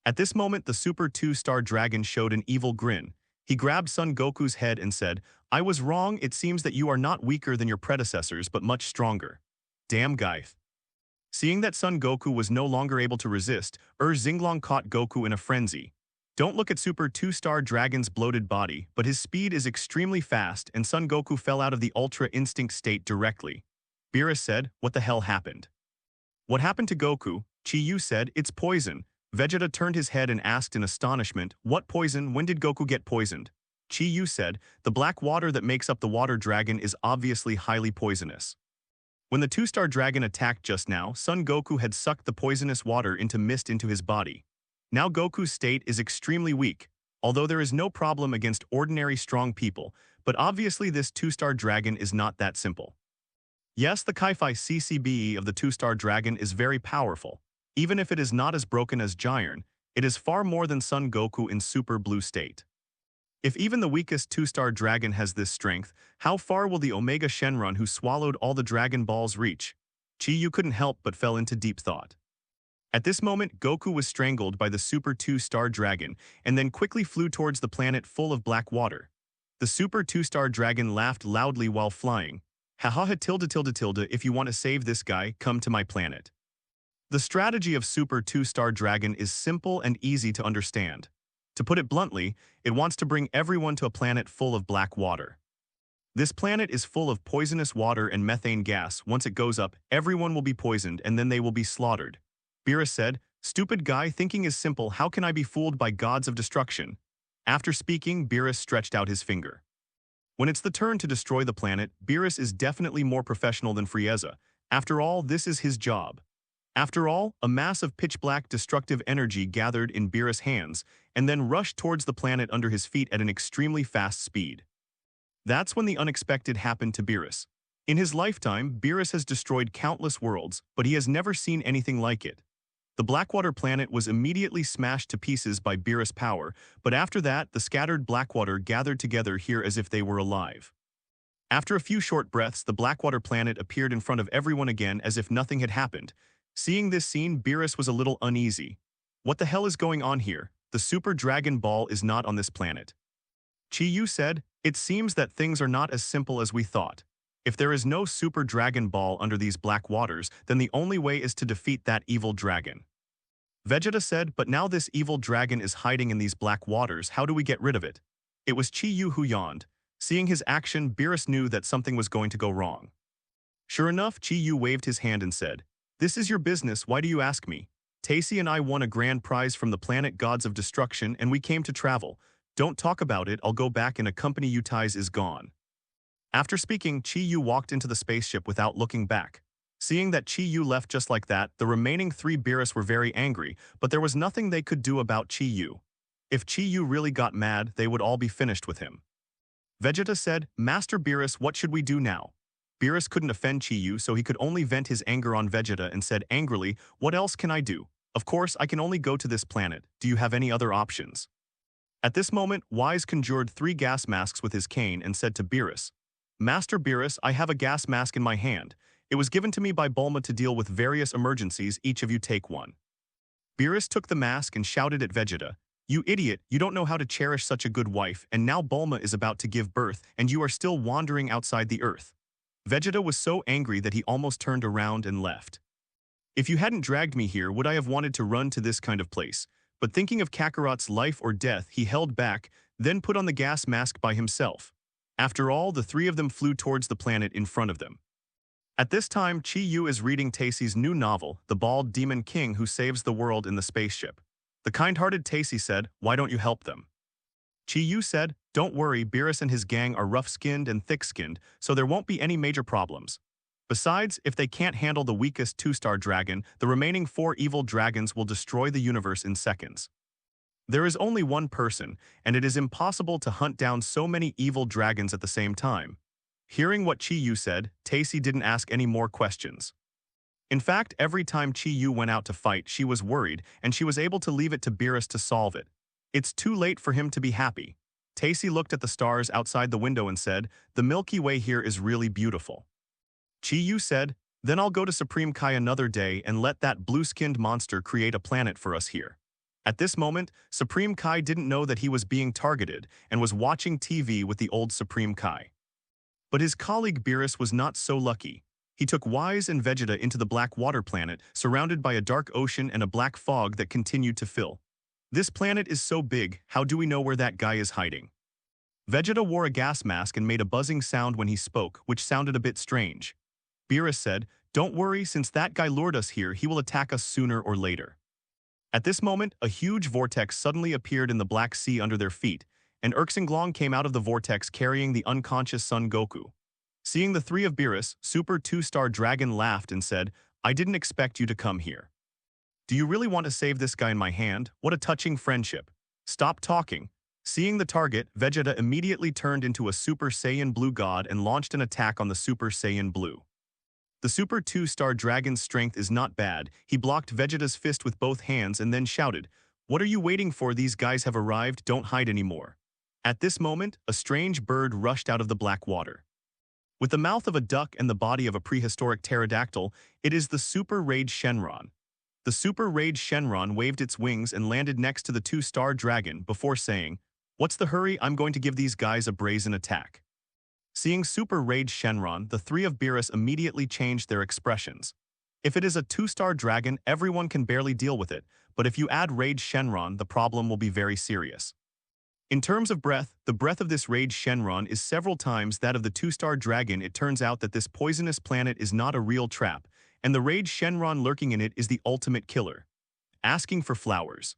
At this moment, the Super 2-Star Dragon showed an evil grin. He grabbed Son Goku's head and said, I was wrong, it seems that you are not weaker than your predecessors but much stronger. Damn Gaith. Seeing that Son Goku was no longer able to resist, Zinglong caught Goku in a frenzy. Don't look at Super 2-Star Dragon's bloated body, but his speed is extremely fast and Son Goku fell out of the Ultra Instinct state directly. Beerus said, What the hell happened? What happened to Goku? Chi Yu said, It's poison. Vegeta turned his head and asked in astonishment, What poison? When did Goku get poisoned? Chi Yu said, The black water that makes up the water dragon is obviously highly poisonous. When the 2-Star Dragon attacked just now, Son Goku had sucked the poisonous water into mist into his body. Now Goku's state is extremely weak. although there is no problem against ordinary strong people, but obviously this two-star dragon is not that simple. Yes, the Kai-Fi CCBE of the two-star dragon is very powerful. Even if it is not as broken as Giron, it is far more than Son Goku in Super Blue state. If even the weakest two-star dragon has this strength, how far will the Omega Shenron who swallowed all the Dragon Balls reach? Chi-Yu couldn't help but fell into deep thought. At this moment, Goku was strangled by the Super Two-Star Dragon and then quickly flew towards the planet full of black water. The Super Two-Star Dragon laughed loudly while flying. Ha ha ha tilde tilde tilde, if you want to save this guy, come to my planet. The strategy of Super Two-Star Dragon is simple and easy to understand. To put it bluntly, it wants to bring everyone to a planet full of black water. This planet is full of poisonous water and methane gas. Once it goes up, everyone will be poisoned and then they will be slaughtered. Beerus said, "Stupid guy, thinking is simple, how can I be fooled by gods of destruction?" After speaking, Beerus stretched out his finger. When it's the turn to destroy the planet, Beerus is definitely more professional than Frieza. After all, this is his job. After all, a mass of pitch-black destructive energy gathered in Beerus' hands and then rushed towards the planet under his feet at an extremely fast speed. That's when the unexpected happened to Beerus. In his lifetime, Beerus has destroyed countless worlds, but he has never seen anything like it. The Blackwater planet was immediately smashed to pieces by Beerus' power, but after that, the scattered Blackwater gathered together here as if they were alive. After a few short breaths, the Blackwater planet appeared in front of everyone again as if nothing had happened. Seeing this scene, Beerus was a little uneasy. What the hell is going on here? The Super Dragon Ball is not on this planet. Chi-Yu said, "It seems that things are not as simple as we thought. If there is no Super Dragon Ball under these black waters, then the only way is to defeat that evil dragon." Vegeta said, "But now this evil dragon is hiding in these black waters, how do we get rid of it?" It was Chi-Yu who yawned. Seeing his action, Beerus knew that something was going to go wrong. Sure enough, Chi-Yu waved his hand and said, "This is your business, why do you ask me? Tacy and I won a grand prize from the planet Gods of Destruction and we came to travel. Don't talk about it, I'll go back and accompany you. Ties is gone." After speaking, Chi-Yu walked into the spaceship without looking back. Seeing that Chi-Yu left just like that, the remaining three Beerus were very angry, but there was nothing they could do about Chi-Yu. If Chi-Yu really got mad, they would all be finished with him. Vegeta said, "Master Beerus, what should we do now?" Beerus couldn't offend Chi-Yu, so he could only vent his anger on Vegeta and said angrily, "What else can I do? Of course, I can only go to this planet. Do you have any other options?" At this moment, Whis conjured 3 gas masks with his cane and said to Beerus, "Master Beerus, I have a gas mask in my hand. It was given to me by Bulma to deal with various emergencies, each of you take one." Beerus took the mask and shouted at Vegeta, "You idiot, you don't know how to cherish such a good wife, and now Bulma is about to give birth, and you are still wandering outside the earth." Vegeta was so angry that he almost turned around and left. "If you hadn't dragged me here, would I have wanted to run to this kind of place?" But thinking of Kakarot's life or death, he held back, then put on the gas mask by himself. After all, the 3 of them flew towards the planet in front of them. At this time, Chi-Yu is reading Tacy's new novel, The Bald Demon King Who Saves the World in the Spaceship. The kind-hearted Tacy said, "Why don't you help them?" Chi-Yu said, "Don't worry, Beerus and his gang are rough-skinned and thick-skinned, so there won't be any major problems. Besides, if they can't handle the weakest 2-star dragon, the remaining 4 evil dragons will destroy the universe in seconds. There is only one person, and it is impossible to hunt down so many evil dragons at the same time." Hearing what Chi-Yu said, Tacy didn't ask any more questions. In fact, every time Chi-Yu went out to fight, she was worried, and she was able to leave it to Beerus to solve it. It's too late for him to be happy. Tacy looked at the stars outside the window and said, "The Milky Way here is really beautiful." Chi-Yu said, "Then I'll go to Supreme Kai another day and let that blue-skinned monster create a planet for us here." At this moment, Supreme Kai didn't know that he was being targeted and was watching TV with the old Supreme Kai. But his colleague Beerus was not so lucky. He took Whis and Vegeta into the Black Water planet, surrounded by a dark ocean and a black fog that continued to fill. "This planet is so big, how do we know where that guy is hiding?" Vegeta wore a gas mask and made a buzzing sound when he spoke, which sounded a bit strange. Beerus said, "Don't worry, since that guy lured us here, he will attack us sooner or later." At this moment, a huge vortex suddenly appeared in the Black Sea under their feet, and Erxinglong came out of the vortex carrying the unconscious Son Goku. Seeing the 3 of Beerus, Super 2-Star Dragon laughed and said, "I didn't expect you to come here. Do you really want to save this guy in my hand? What a touching friendship. Stop talking. Seeing the target, Vegeta immediately turned into a Super Saiyan Blue God and launched an attack on the Super Saiyan Blue. The Super 2-star Dragon's strength is not bad. He blocked Vegeta's fist with both hands and then shouted, "What are you waiting for? These guys have arrived, don't hide anymore." At this moment, a strange bird rushed out of the black water. With the mouth of a duck and the body of a prehistoric pterodactyl, it is the Super Rage Shenron. The Super Rage Shenron waved its wings and landed next to the 2-star dragon before saying, "What's the hurry? I'm going to give these guys a brazen attack." Seeing Super Rage Shenron, the three of Beerus immediately changed their expressions. If it is a 2-star dragon, everyone can barely deal with it, but if you add Rage Shenron, the problem will be very serious. In terms of breath, the breath of this Rage Shenron is several times that of the 2-star dragon. It turns out that this poisonous planet is not a real trap, and the Rage Shenron lurking in it is the ultimate killer. Asking for flowers.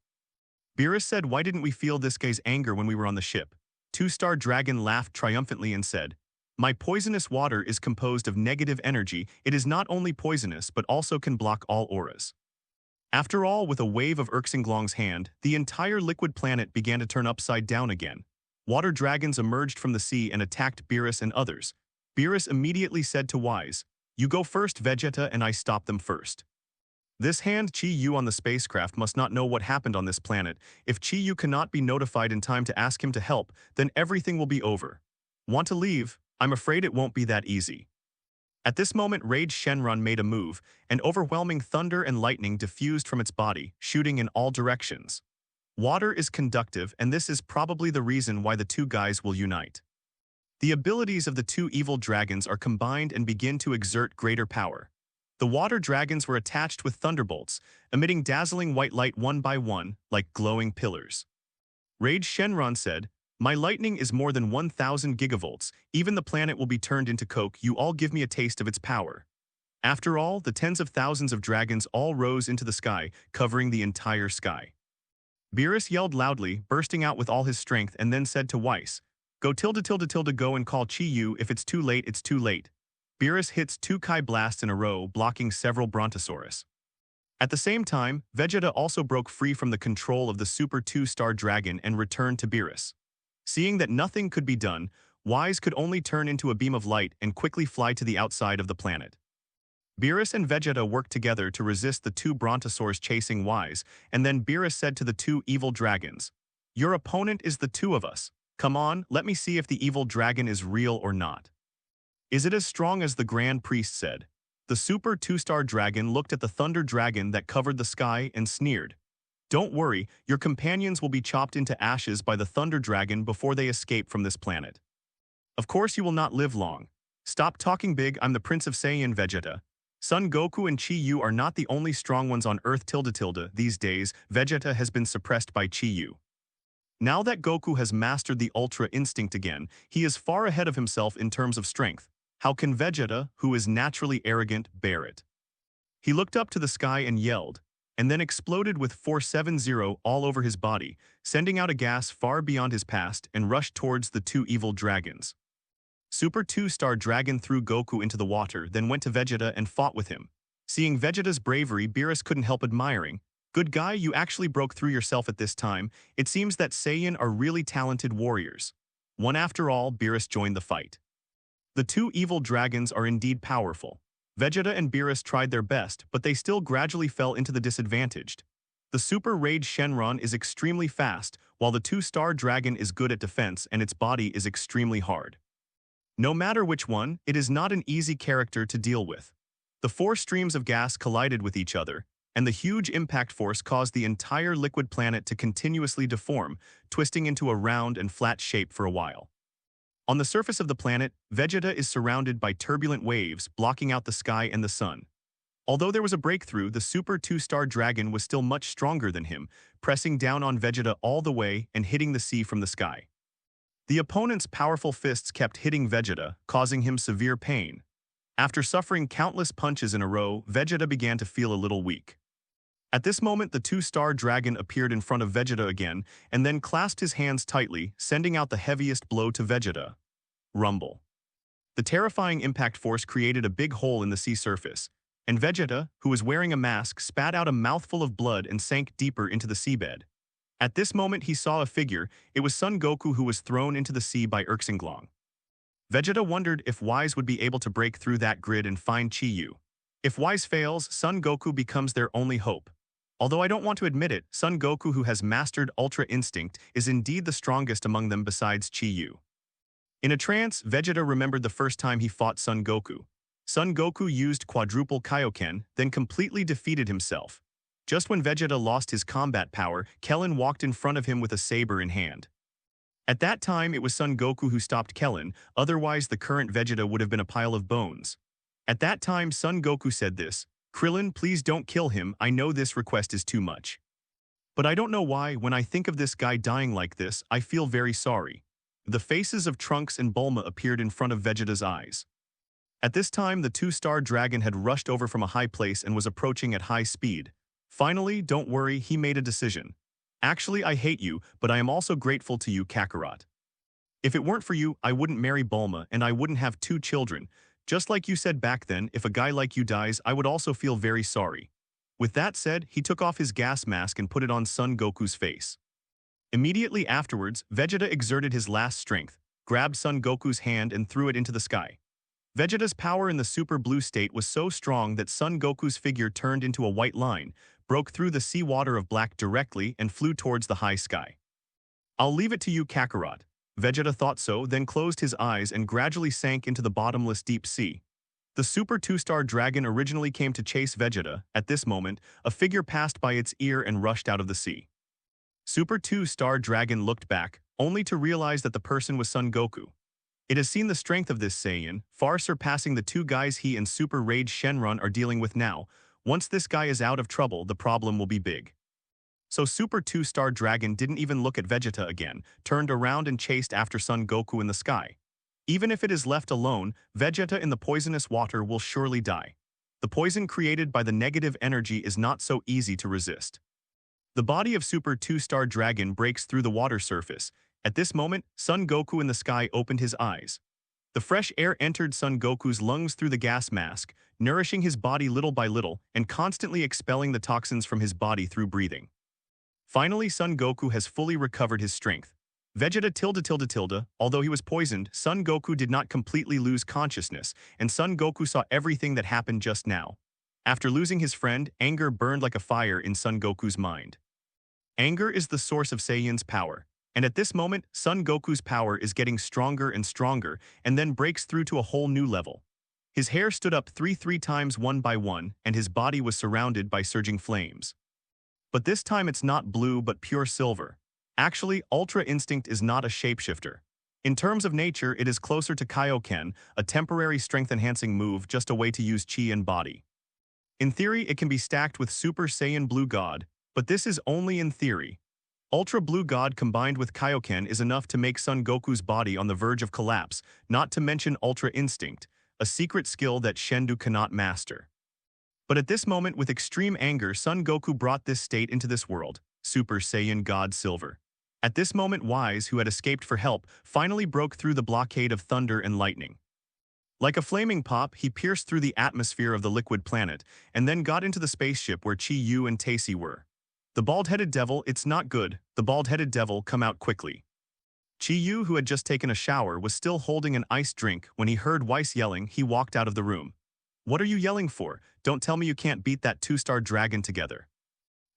Beerus said, "Why didn't we feel this guy's anger when we were on the ship?" 2-star dragon laughed triumphantly and said, "My poisonous water is composed of negative energy. It is not only poisonous but also can block all auras." After all, with a wave of Erxinglong's hand, the entire liquid planet began to turn upside down again. Water dragons emerged from the sea and attacked Beerus and others. Beerus immediately said to Whis, "You go first, Vegeta, and I stop them first." This hand Chi-Yu on the spacecraft must not know what happened on this planet. If Chi-Yu cannot be notified in time to ask him to help, then everything will be over. Want to leave? I'm afraid it won't be that easy. At this moment, Rage Shenron made a move, and overwhelming thunder and lightning diffused from its body, shooting in all directions. Water is conductive, and this is probably the reason why the two guys will unite. The abilities of the two evil dragons are combined and begin to exert greater power. The water dragons were attached with thunderbolts, emitting dazzling white light one by one, like glowing pillars. Rage Shenron said, "My lightning is more than 1,000 gigavolts. Even the planet will be turned into coke. You all give me a taste of its power." After all, the tens of thousands of dragons all rose into the sky, covering the entire sky. Beerus yelled loudly, bursting out with all his strength, and then said to Whis, "Go tilde tilde tilde go and call Chi-Yu. If it's too late, it's too late." Beerus hits 2 Kai blasts in a row, blocking several Brontosaurus. At the same time, Vegeta also broke free from the control of the Super 2-star dragon and returned to Beerus. Seeing that nothing could be done, Whis could only turn into a beam of light and quickly fly to the outside of the planet. Beerus and Vegeta worked together to resist the 2 Brontosaurs chasing Whis, and then Beerus said to the 2 evil dragons, "Your opponent is the 2 of us. Come on, let me see if the evil dragon is real or not." "Is it as strong as the Grand Priest said?" The Super 2-star dragon looked at the Thunder Dragon that covered the sky and sneered. "Don't worry, your companions will be chopped into ashes by the Thunder Dragon before they escape from this planet. Of course you will not live long. Stop talking big, I'm the Prince of Saiyan, Vegeta. Son Goku and Chi-Yu are not the only strong ones on Earth tilde tilde. These days, Vegeta has been suppressed by Chi-Yu. Now that Goku has mastered the Ultra Instinct again, he is far ahead of himself in terms of strength. How can Vegeta, who is naturally arrogant, bear it?" He looked up to the sky and yelled, and then exploded with 470 all over his body, sending out a gas far beyond his past and rushed towards the 2 evil dragons. Super 2-star Dragon threw Goku into the water, then went to Vegeta and fought with him. Seeing Vegeta's bravery, Beerus couldn't help admiring. "Good guy, you actually broke through yourself at this time. It seems that Saiyan are really talented warriors." One after all, Beerus joined the fight. The 2 evil dragons are indeed powerful. Vegeta and Beerus tried their best, but they still gradually fell into the disadvantaged. The Super Rage Shenron is extremely fast, while the 2-star dragon is good at defense and its body is extremely hard. No matter which one, it is not an easy character to deal with. The 4 streams of gas collided with each other, and the huge impact force caused the entire liquid planet to continuously deform, twisting into a round and flat shape for a while. On the surface of the planet, Vegeta is surrounded by turbulent waves, blocking out the sky and the sun. Although there was a breakthrough, the Super 2-star dragon was still much stronger than him, pressing down on Vegeta all the way and hitting the sea from the sky. The opponent's powerful fists kept hitting Vegeta, causing him severe pain. After suffering countless punches in a row, Vegeta began to feel a little weak. At this moment, the 2-star dragon appeared in front of Vegeta again, and then clasped his hands tightly, sending out the heaviest blow to Vegeta. Rumble. The terrifying impact force created a big hole in the sea surface, and Vegeta, who was wearing a mask, spat out a mouthful of blood and sank deeper into the seabed. At this moment he saw a figure. It was Son Goku, who was thrown into the sea by Urxinglong. Vegeta wondered if Whis would be able to break through that grid and find Chi-Yu. If Whis fails, Son Goku becomes their only hope. Although I don't want to admit it, Son Goku, who has mastered Ultra Instinct, is indeed the strongest among them besides Chi-Yu. In a trance, Vegeta remembered the first time he fought Son Goku. Son Goku used quadruple Kaioken, then completely defeated himself. Just when Vegeta lost his combat power, Kellen walked in front of him with a saber in hand. At that time, it was Son Goku who stopped Kellen, otherwise the current Vegeta would have been a pile of bones. At that time, Son Goku said this, "Krillin, please don't kill him, I know this request is too much. But I don't know why, when I think of this guy dying like this, I feel very sorry." The faces of Trunks and Bulma appeared in front of Vegeta's eyes. At this time, the two-star dragon had rushed over from a high place and was approaching at high speed. Finally, don't worry, he made a decision. "Actually, I hate you, but I am also grateful to you, Kakarot. If it weren't for you, I wouldn't marry Bulma and I wouldn't have 2 children. Just like you said back then, if a guy like you dies, I would also feel very sorry." With that said, he took off his gas mask and put it on Son Goku's face. Immediately afterwards, Vegeta exerted his last strength, grabbed Son Goku's hand and threw it into the sky. Vegeta's power in the super blue state was so strong that Son Goku's figure turned into a white line, broke through the seawater of black directly, and flew towards the high sky. "I'll leave it to you, Kakarot." Vegeta thought so, then closed his eyes and gradually sank into the bottomless deep sea. The Super 2-star dragon originally came to chase Vegeta. At this moment, a figure passed by its ear and rushed out of the sea. Super 2-star dragon looked back, only to realize that the person was Son Goku. It has seen the strength of this Saiyan, far surpassing the 2 guys he and Super Rage Shenron are dealing with now. Once this guy is out of trouble, the problem will be big. So Super 2-star dragon didn't even look at Vegeta again, turned around and chased after Son Goku in the sky. Even if it is left alone, Vegeta in the poisonous water will surely die. The poison created by the negative energy is not so easy to resist. The body of Super 2-star dragon breaks through the water surface. At this moment, Son Goku in the sky opened his eyes. The fresh air entered Son Goku's lungs through the gas mask, nourishing his body little by little and constantly expelling the toxins from his body through breathing. Finally, Son Goku has fully recovered his strength. Vegeta ... Although he was poisoned, Son Goku did not completely lose consciousness, and Son Goku saw everything that happened just now. After losing his friend, anger burned like a fire in Son Goku's mind. Anger is the source of Saiyan's power, and at this moment, Son Goku's power is getting stronger and stronger, and then breaks through to a whole new level. His hair stood up three times one by one, and his body was surrounded by surging flames. But this time it's not blue but pure silver. Actually, Ultra Instinct is not a shapeshifter. In terms of nature, it is closer to Kaioken, a temporary strength-enhancing move, just a way to use chi and body. In theory, it can be stacked with Super Saiyan Blue God, but this is only in theory. Ultra Blue God combined with Kaioken is enough to make Son Goku's body on the verge of collapse, not to mention Ultra Instinct, a secret skill that Shendu cannot master. But at this moment, with extreme anger, Son Goku brought this state into this world, Super Saiyan God Silver. At this moment, Whis, who had escaped for help, finally broke through the blockade of thunder and lightning. Like a flaming pop, he pierced through the atmosphere of the liquid planet, and then got into the spaceship where Chi-Yu and Tacy were. The bald-headed devil, it's not good. The bald-headed devil, come out quickly. Chi-Yu, who had just taken a shower, was still holding an iced drink. When he heard Whis yelling, he walked out of the room. "What are you yelling for? Don't tell me you can't beat that two-star dragon together."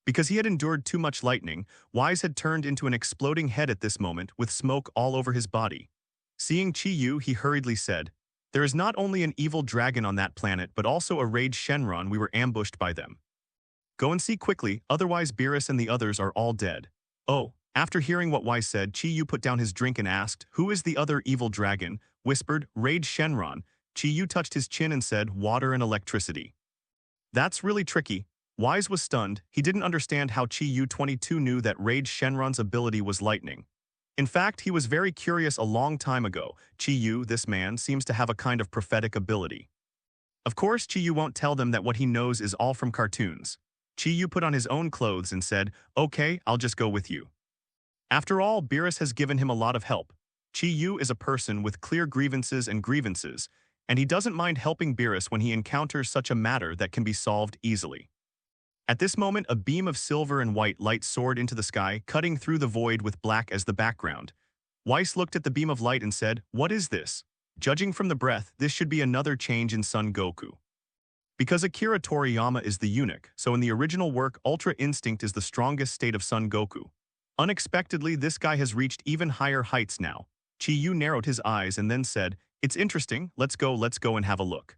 Because he had endured too much lightning, Whis had turned into an exploding head at this moment, with smoke all over his body. Seeing Chi-Yu, he hurriedly said, "There is not only an evil dragon on that planet, but also a rage Shenron. We were ambushed by them. Go and see quickly, otherwise Beerus and the others are all dead." Oh, after hearing what Whis said, Chi-Yu put down his drink and asked, "Who is the other evil dragon?" Whispered, "Rage Shenron." Chi-Yu touched his chin and said, "Water and electricity." That's really tricky. Whis was stunned. He didn't understand how Chi-Yu 22 knew that Rage Shenron's ability was lightning. In fact, he was very curious a long time ago. Chi-Yu, this man, seems to have a kind of prophetic ability. Of course, Chi-Yu won't tell them that what he knows is all from cartoons. Chi-Yu put on his own clothes and said, "Okay, I'll just go with you." After all, Beerus has given him a lot of help. Chi-Yu is a person with clear grievances, and he doesn't mind helping Beerus when he encounters such a matter that can be solved easily. At this moment, a beam of silver and white light soared into the sky, cutting through the void with black as the background. Whis looked at the beam of light and said, "What is this?" Judging from the breath, this should be another change in Son Goku. Because Akira Toriyama is the eunuch, so in the original work, Ultra Instinct is the strongest state of Son Goku. Unexpectedly, this guy has reached even higher heights now. Chi-Yu narrowed his eyes and then said, "It's interesting, let's go and have a look."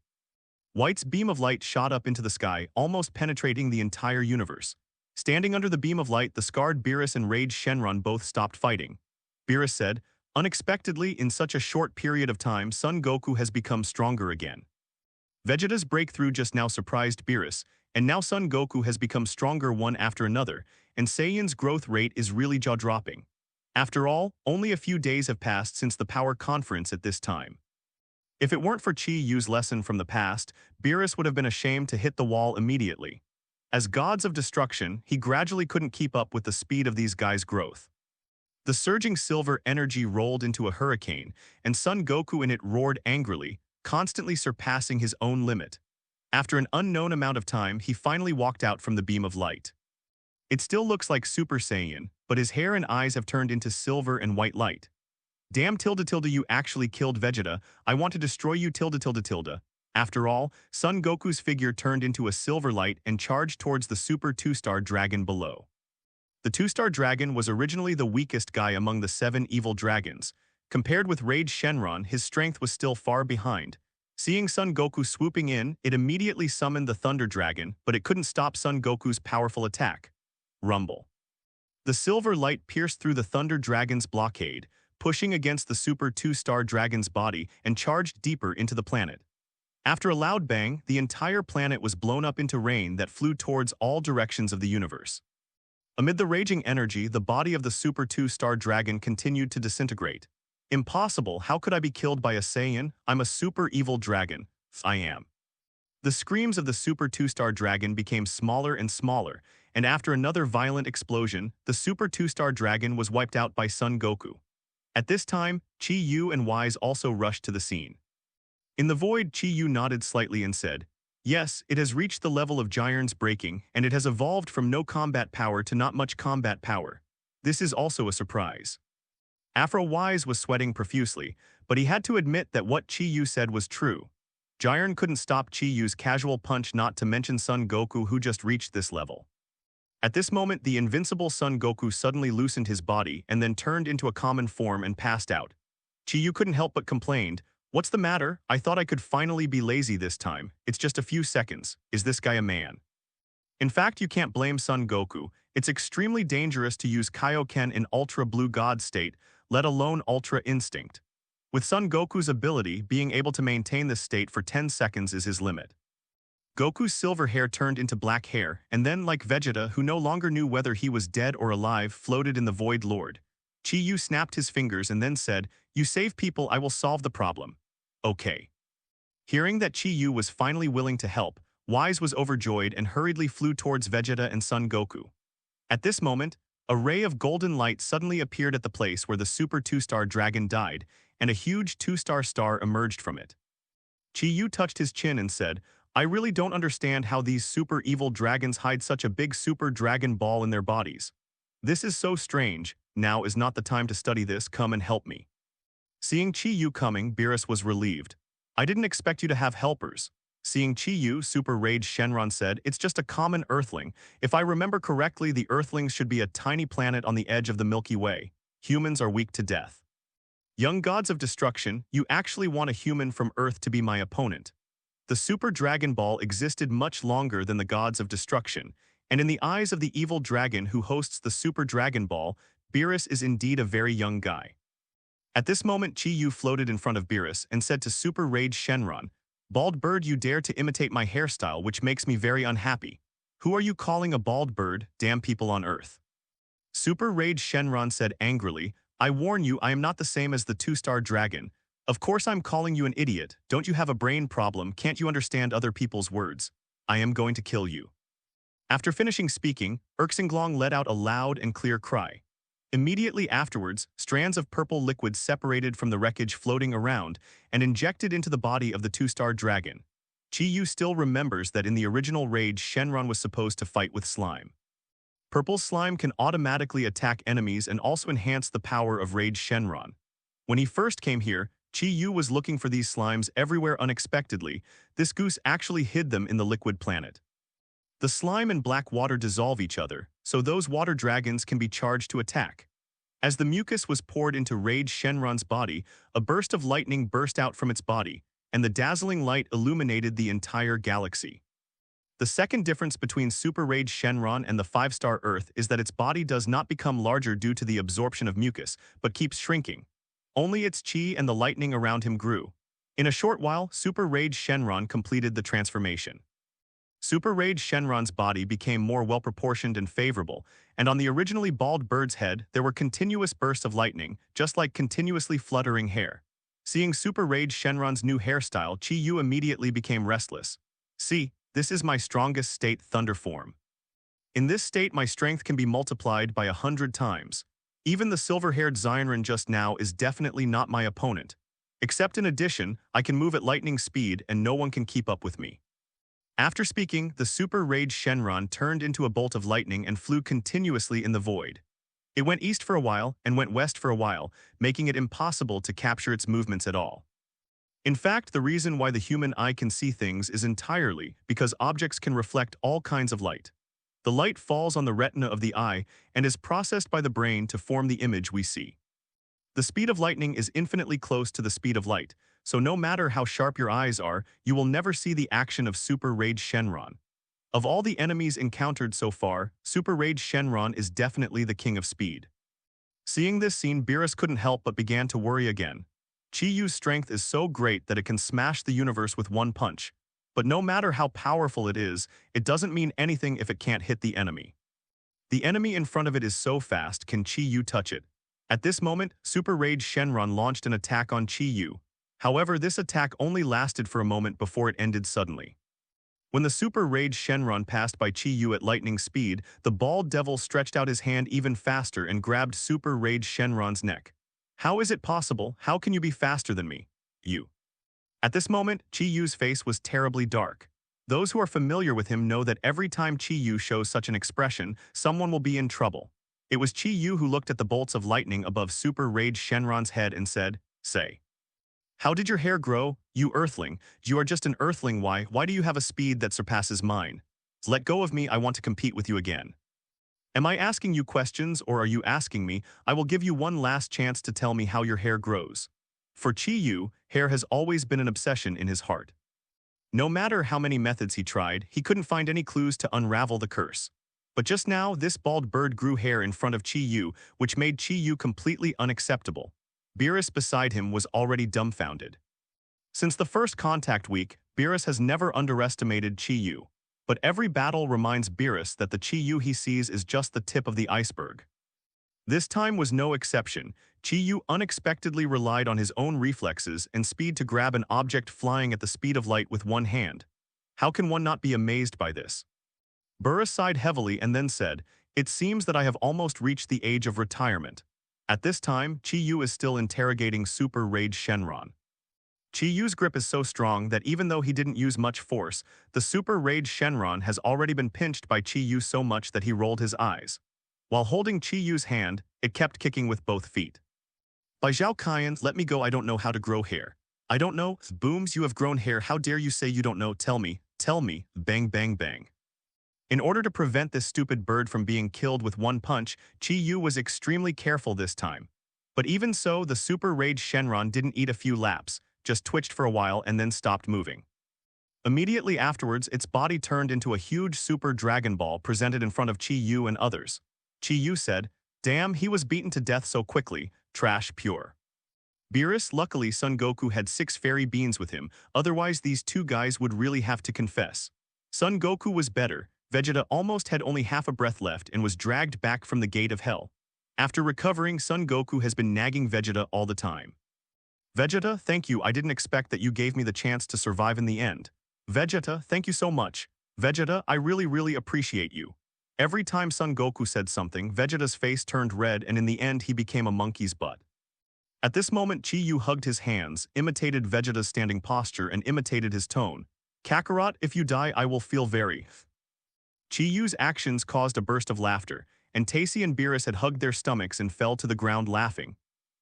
White's beam of light shot up into the sky, almost penetrating the entire universe. Standing under the beam of light, the scarred Beerus and raged Shenron both stopped fighting. Beerus said, "Unexpectedly, in such a short period of time, Son Goku has become stronger again." Vegeta's breakthrough just now surprised Beerus, and now Son Goku has become stronger one after another, and Saiyan's growth rate is really jaw-dropping. After all, only a few days have passed since the Power Conference at this time. If it weren't for Chi-Yu's lesson from the past, Beerus would have been ashamed to hit the wall immediately. As gods of destruction, he gradually couldn't keep up with the speed of these guys' growth. The surging silver energy rolled into a hurricane, and Son Goku in it roared angrily, constantly surpassing his own limit. After an unknown amount of time, he finally walked out from the beam of light. It still looks like Super Saiyan, but his hair and eyes have turned into silver and white light. "Damn you actually killed Vegeta, I want to destroy you . After all, Son Goku's figure turned into a silver light and charged towards the Super 2-star dragon below. The 2-star dragon was originally the weakest guy among the 7 evil dragons. Compared with Rage Shenron, his strength was still far behind. Seeing Son Goku swooping in, it immediately summoned the Thunder Dragon, but it couldn't stop Son Goku's powerful attack. Rumble. The silver light pierced through the Thunder Dragon's blockade, pushing against the Super 2-star dragon's body and charged deeper into the planet. After a loud bang, the entire planet was blown up into rain that flew towards all directions of the universe. Amid the raging energy, the body of the Super 2-star dragon continued to disintegrate. "Impossible, how could I be killed by a Saiyan? I'm a super evil dragon. I am." The screams of the Super 2-star dragon became smaller and smaller, and after another violent explosion, the Super 2-star dragon was wiped out by Son Goku. At this time, Chi-Yu and Whis also rushed to the scene. In the void, Chi-Yu nodded slightly and said, "Yes, it has reached the level of Giron's breaking, and it has evolved from no combat power to not much combat power. This is also a surprise." Afro Whis was sweating profusely, but he had to admit that what Chi-Yu said was true. Giron couldn't stop Chi-Yu's casual punch, not to mention Son Goku, who just reached this level. At this moment, the invincible Son Goku suddenly loosened his body and then turned into a common form and passed out. Chi-Yu couldn't help but complained, "What's the matter? I thought I could finally be lazy this time. It's just a few seconds. Is this guy a man?" In fact, you can't blame Son Goku. It's extremely dangerous to use Kaioken in Ultra Blue God state, let alone Ultra Instinct. With Son Goku's ability, being able to maintain this state for 10 seconds is his limit. Goku's silver hair turned into black hair, and then, like Vegeta, who no longer knew whether he was dead or alive, floated in the Void Lord. Chi-Yu snapped his fingers and then said, "You save people, I will solve the problem." "Okay." Hearing that Chi-Yu was finally willing to help, Whis was overjoyed and hurriedly flew towards Vegeta and Son Goku. At this moment, a ray of golden light suddenly appeared at the place where the Super 2-star dragon died, and a huge 2-star star emerged from it. Chi-Yu touched his chin and said, "I really don't understand how these super evil dragons hide such a big super dragon ball in their bodies. This is so strange. Now is not the time to study this, come and help me." Seeing Chi-Yu coming, Beerus was relieved. "I didn't expect you to have helpers." Seeing Chi-Yu, Super Rage Shenron said, "It's just a common Earthling. If I remember correctly, the Earthlings should be a tiny planet on the edge of the Milky Way. Humans are weak to death." "Young gods of destruction, you actually want a human from Earth to be my opponent." The Super Dragon Ball existed much longer than the gods of destruction, and in the eyes of the evil dragon who hosts the Super Dragon Ball, Beerus is indeed a very young guy. At this moment, Chi-Yu floated in front of Beerus and said to Super Rage Shenron, "Bald bird, you dare to imitate my hairstyle, which makes me very unhappy. Who are you calling a bald bird, damn people on Earth?" Super Rage Shenron said angrily, "I warn you, I am not the same as the 2-star dragon. Of course I'm calling you an idiot. Don't you have a brain problem? Can't you understand other people's words? I am going to kill you." After finishing speaking, Urxinglong let out a loud and clear cry. Immediately afterwards, strands of purple liquid separated from the wreckage floating around and injected into the body of the 2-star dragon. Chi-Yu still remembers that in the original raid Shenron was supposed to fight with slime. Purple slime can automatically attack enemies and also enhance the power of Rage Shenron. When he first came here, Chi-Yu was looking for these slimes everywhere unexpectedly. This goose actually hid them in the liquid planet. The slime and black water dissolve each other, so those water dragons can be charged to attack. As the mucus was poured into Rage Shenron's body, a burst of lightning burst out from its body, and the dazzling light illuminated the entire galaxy. The second difference between Super Rage Shenron and the 5-star Earth is that its body does not become larger due to the absorption of mucus, but keeps shrinking. Only its chi and the lightning around him grew. In a short while, Super Rage Shenron completed the transformation. Super Rage Shenron's body became more well-proportioned and favorable, and on the originally bald bird's head, there were continuous bursts of lightning, just like continuously fluttering hair. Seeing Super Rage Shenron's new hairstyle, Chi-Yu immediately became restless. See, this is my strongest state, thunder form. In this state, my strength can be multiplied by 100 times. Even the silver-haired Xianren just now is definitely not my opponent. Except in addition, I can move at lightning speed and no one can keep up with me. After speaking, the Super Rage Shenron turned into a bolt of lightning and flew continuously in the void. It went east for a while and went west for a while, making it impossible to capture its movements at all. In fact, the reason why the human eye can see things is entirely because objects can reflect all kinds of light. The light falls on the retina of the eye and is processed by the brain to form the image we see. The speed of lightning is infinitely close to the speed of light, so no matter how sharp your eyes are, you will never see the action of Super Rage Shenron. Of all the enemies encountered so far, Super Rage Shenron is definitely the king of speed. Seeing this scene, Beerus couldn't help but began to worry again. Chi-Yu's strength is so great that it can smash the universe with one punch. But no matter how powerful it is, it doesn't mean anything if it can't hit the enemy. The enemy in front of it is so fast, can Chi-Yu touch it? At this moment, Super Rage Shenron launched an attack on Chi-Yu. However, this attack only lasted for a moment before it ended suddenly. When the Super Rage Shenron passed by Chi-Yu at lightning speed, the bald devil stretched out his hand even faster and grabbed Super Rage Shenron's neck. How is it possible? How can you be faster than me? You. At this moment, Chi-Yu's face was terribly dark. Those who are familiar with him know that every time Chi-Yu shows such an expression, someone will be in trouble. It was Chi-Yu who looked at the bolts of lightning above Super Rage Shenron's head and said, "Say. How did your hair grow, you earthling? You are just an earthling. Why do you have a speed that surpasses mine? Let go of me, I want to compete with you again." Am I asking you questions or are you asking me? I will give you one last chance to tell me how your hair grows. For Chi-Yu, hair has always been an obsession in his heart. No matter how many methods he tried, he couldn't find any clues to unravel the curse. But just now, this bald bird grew hair in front of Chi-Yu, which made Chi-Yu completely unacceptable. Beerus beside him was already dumbfounded. Since the first contact week, Beerus has never underestimated Chi-Yu. But every battle reminds Beerus that the Chi-Yu he sees is just the tip of the iceberg. This time was no exception. Chi-Yu unexpectedly relied on his own reflexes and speed to grab an object flying at the speed of light with one hand. How can one not be amazed by this? Beerus sighed heavily and then said, "It seems that I have almost reached the age of retirement." At this time, Chi-Yu is still interrogating Super Rage Shenron. Chi-Yu's grip is so strong that even though he didn't use much force, the Super Rage Shenron has already been pinched by Chi-Yu so much that he rolled his eyes. While holding Chi-Yu's hand, it kept kicking with both feet. "By Zhao Qian, let me go, I don't know how to grow hair." "I don't know, Booms, you have grown hair, how dare you say you don't know, tell me, bang bang bang." In order to prevent this stupid bird from being killed with one punch, Chi-Yu was extremely careful this time. But even so, the Super Rage Shenron didn't eat a few laps, just twitched for a while and then stopped moving. Immediately afterwards, its body turned into a huge Super Dragon Ball presented in front of Chi-Yu and others. Chi-Yu said, "Damn, he was beaten to death so quickly, trash pure." Beerus, luckily Son Goku had 6 fairy beans with him, otherwise these two guys would really have to confess. Son Goku was better. Vegeta almost had only half a breath left and was dragged back from the gate of hell. After recovering, Son Goku has been nagging Vegeta all the time. "Vegeta, thank you, I didn't expect that you gave me the chance to survive in the end. Vegeta, thank you so much. Vegeta, I really appreciate you." Every time Son Goku said something, Vegeta's face turned red and in the end he became a monkey's butt. At this moment, Chi-Yu hugged his hands, imitated Vegeta's standing posture and imitated his tone. Kakarot, if you die, I will feel very. Chi-Yu's actions caused a burst of laughter, and Tacy and Beerus had hugged their stomachs and fell to the ground laughing.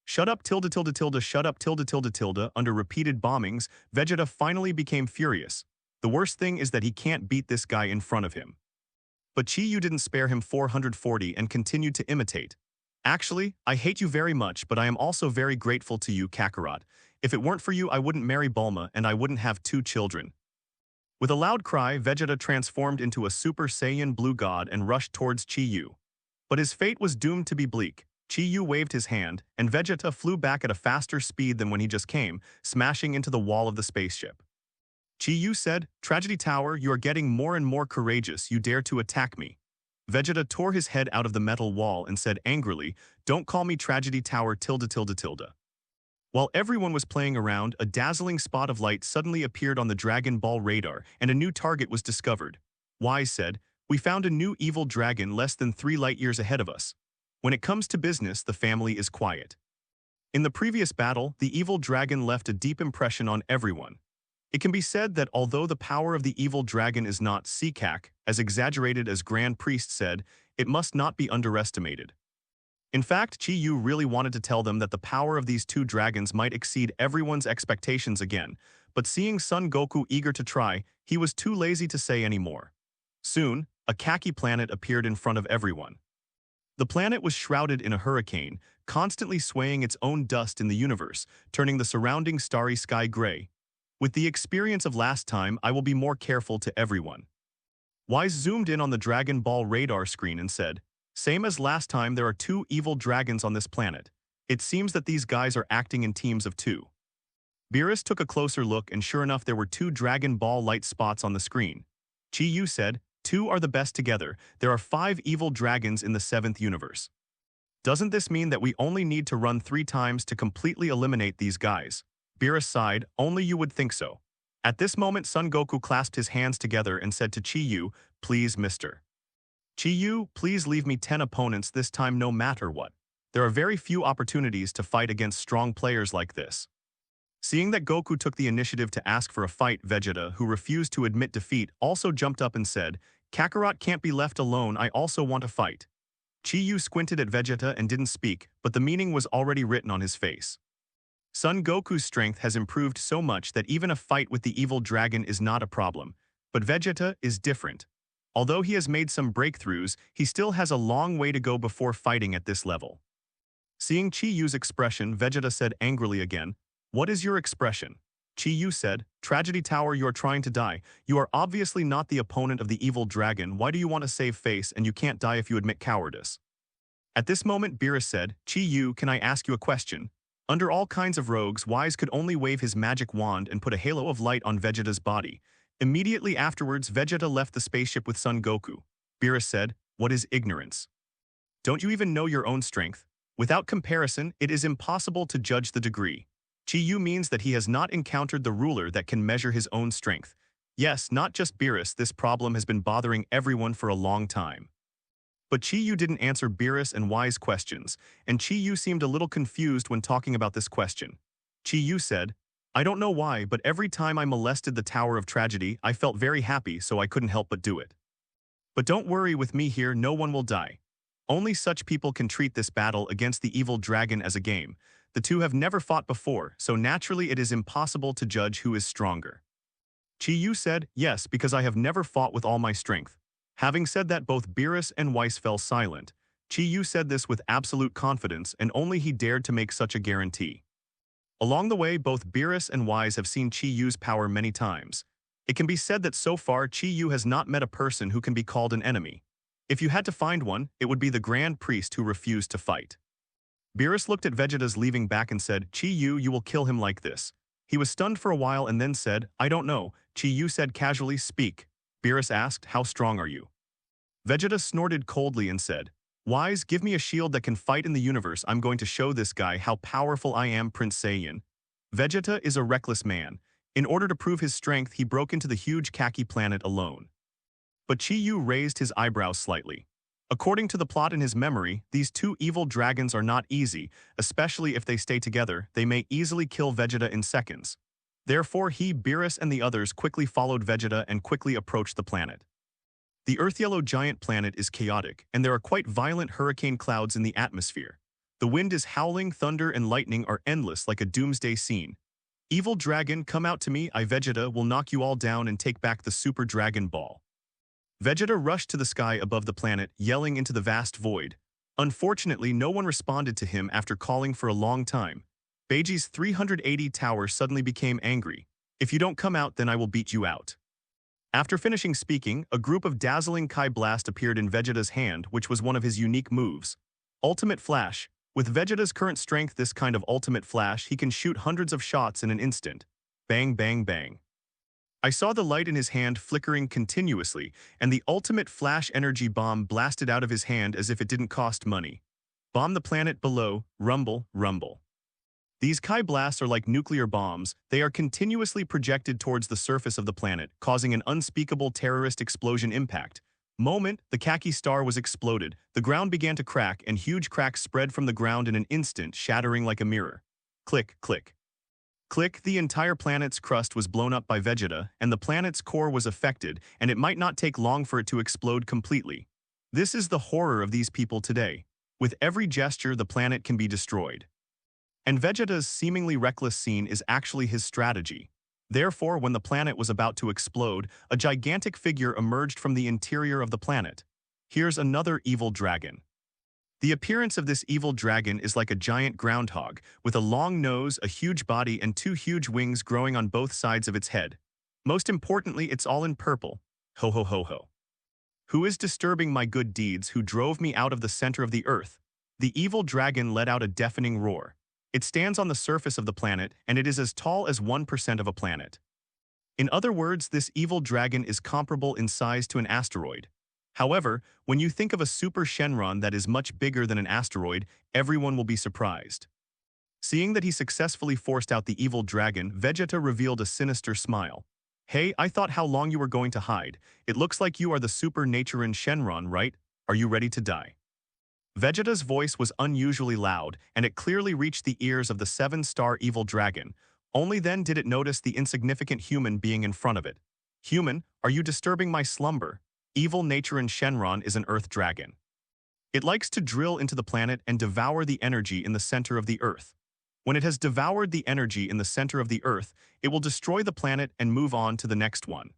Shut up tilde tilde tilde shut up tilde tilde tilde. Under repeated bombings, Vegeta finally became furious. The worst thing is that he can't beat this guy in front of him. But Chi-Yu didn't spare him 440 and continued to imitate. Actually, I hate you very much, but I am also very grateful to you, Kakarot. If it weren't for you, I wouldn't marry Bulma and I wouldn't have 2 children. With a loud cry, Vegeta transformed into a Super Saiyan Blue God and rushed towards Chi-Yu. But his fate was doomed to be bleak. Chi-Yu waved his hand, and Vegeta flew back at a faster speed than when he just came, smashing into the wall of the spaceship. Chi-Yu said, "Tragedy Tower, you are getting more and more courageous, you dare to attack me." Vegeta tore his head out of the metal wall and said angrily, "Don't call me Tragedy Tower tilde tilde tilde." While everyone was playing around, a dazzling spot of light suddenly appeared on the Dragon Ball radar, and a new target was discovered. Whis said, "We found a new evil dragon less than 3 light years ahead of us. When it comes to business, the family is quiet." In the previous battle, the evil dragon left a deep impression on everyone. It can be said that although the power of the evil dragon is not Sikak, as exaggerated as Grand Priest said, it must not be underestimated. In fact, Chi-Yu really wanted to tell them that the power of these 2 dragons might exceed everyone's expectations again, but seeing Son Goku eager to try, he was too lazy to say any more. Soon, a khaki planet appeared in front of everyone. The planet was shrouded in a hurricane, constantly swaying its own dust in the universe, turning the surrounding starry sky gray. With the experience of last time, I will be more careful to everyone. Whis zoomed in on the Dragon Ball radar screen and said, "Same as last time, there are 2 evil dragons on this planet. It seems that these guys are acting in teams of 2. Beerus took a closer look and sure enough there were 2 Dragon Ball light spots on the screen. Chi-Yu said, "2 are the best together. There are 5 evil dragons in the 7th universe. Doesn't this mean that we only need to run 3 times to completely eliminate these guys?" Beerus sighed, "Only you would think so." At this moment, Son Goku clasped his hands together and said to Chi-Yu, "Please, mister. Chi-Yu, please leave me 10 opponents this time no matter what. There are very few opportunities to fight against strong players like this." Seeing that Goku took the initiative to ask for a fight, Vegeta, who refused to admit defeat, also jumped up and said, "Kakarot can't be left alone, I also want to fight." Chi-Yu squinted at Vegeta and didn't speak, but the meaning was already written on his face. Son Goku's strength has improved so much that even a fight with the evil dragon is not a problem, but Vegeta is different. Although he has made some breakthroughs, he still has a long way to go before fighting at this level. Seeing Chi-Yu's expression, Vegeta said angrily again, "What is your expression?" Chi-Yu said, "Tragedy Tower, you are trying to die. You are obviously not the opponent of the evil dragon. Why do you want to save face and you can't die if you admit cowardice?" At this moment, Beerus said, "Chi-Yu, can I ask you a question?" Under all kinds of rogues, Whis could only wave his magic wand and put a halo of light on Vegeta's body. Immediately afterwards, Vegeta left the spaceship with Son Goku. Beerus said, "What is ignorance? Don't you even know your own strength? Without comparison, it is impossible to judge the degree. Chi-Yu means that he has not encountered the ruler that can measure his own strength. Yes, not just Beerus, this problem has been bothering everyone for a long time." But Chi-Yu didn't answer Beerus and Whis' questions, and Chi-Yu seemed a little confused when talking about this question. Chi-Yu said, "I don't know why, but every time I molested the Tower of Tragedy, I felt very happy, so I couldn't help but do it. But don't worry, with me here, no one will die. Only such people can treat this battle against the evil dragon as a game. The 2 have never fought before, so naturally it is impossible to judge who is stronger." Chi-Yu said, "Yes, because I have never fought with all my strength." Having said that, both Beerus and Whis fell silent. Chi-Yu said this with absolute confidence, and only he dared to make such a guarantee. Along the way, both Beerus and Whis have seen Chi-Yu's power many times. It can be said that so far, Chi-Yu has not met a person who can be called an enemy. If you had to find one, it would be the Grand Priest who refused to fight. Beerus looked at Vegeta's leaving back and said, "Chi-Yu, you will kill him like this." He was stunned for a while and then said, "I don't know." Chi-Yu said casually, "Speak." Beerus asked, "How strong are you?" Vegeta snorted coldly and said, "Whis, give me a shield that can fight in the universe. I'm going to show this guy how powerful I am, Prince Saiyan." Vegeta is a reckless man. In order to prove his strength, he broke into the huge khaki planet alone. But Chi-Yu raised his eyebrows slightly. According to the plot in his memory, these 2 evil dragons are not easy, especially if they stay together. They may easily kill Vegeta in seconds. Therefore he, Beerus, and the others quickly followed Vegeta and quickly approached the planet. The Earth-yellow giant planet is chaotic, and there are quite violent hurricane clouds in the atmosphere. The wind is howling, thunder and lightning are endless like a doomsday scene. Evil dragon, come out to me, I Vegeta will knock you all down and take back the Super Dragon Ball. Vegeta rushed to the sky above the planet, yelling into the vast void. Unfortunately, no one responded to him after calling for a long time. Beiji's 380 tower suddenly became angry. If you don't come out, then I will beat you out. After finishing speaking, a group of dazzling Kai Blast appeared in Vegeta's hand, which was one of his unique moves. Ultimate Flash. With Vegeta's current strength, this kind of Ultimate Flash, he can shoot hundreds of shots in an instant. Bang, bang, bang. I saw the light in his hand flickering continuously, and the Ultimate Flash energy bomb blasted out of his hand as if it didn't cost money. Bomb the planet below, rumble, rumble. These Kai blasts are like nuclear bombs. They are continuously projected towards the surface of the planet, causing an unspeakable terrorist explosion impact. Moment, the khaki star was exploded, the ground began to crack, and huge cracks spread from the ground in an instant, shattering like a mirror. Click, click. Click, the entire planet's crust was blown up by Vegeta, and the planet's core was affected, and it might not take long for it to explode completely. This is the horror of these people today. With every gesture, the planet can be destroyed. And Vegeta's seemingly reckless scene is actually his strategy. Therefore, when the planet was about to explode, a gigantic figure emerged from the interior of the planet. Here's another evil dragon. The appearance of this evil dragon is like a giant groundhog, with a long nose, a huge body, and two huge wings growing on both sides of its head. Most importantly, it's all in purple. Ho ho ho ho. Who is disturbing my good deeds, who drove me out of the center of the earth? The evil dragon let out a deafening roar. It stands on the surface of the planet, and it is as tall as 1% of a planet. In other words, this evil dragon is comparable in size to an asteroid. However, when you think of a Super Shenron that is much bigger than an asteroid, everyone will be surprised. Seeing that he successfully forced out the evil dragon, Vegeta revealed a sinister smile. Hey, I thought how long you were going to hide. It looks like you are the Super Naturin Shenron, right? Are you ready to die? Vegeta's voice was unusually loud, and it clearly reached the ears of the 7-star evil dragon. Only then did it notice the insignificant human being in front of it. Human, are you disturbing my slumber? Evil Naturin Shenron is an earth dragon. It likes to drill into the planet and devour the energy in the center of the earth. When it has devoured the energy in the center of the earth, it will destroy the planet and move on to the next one.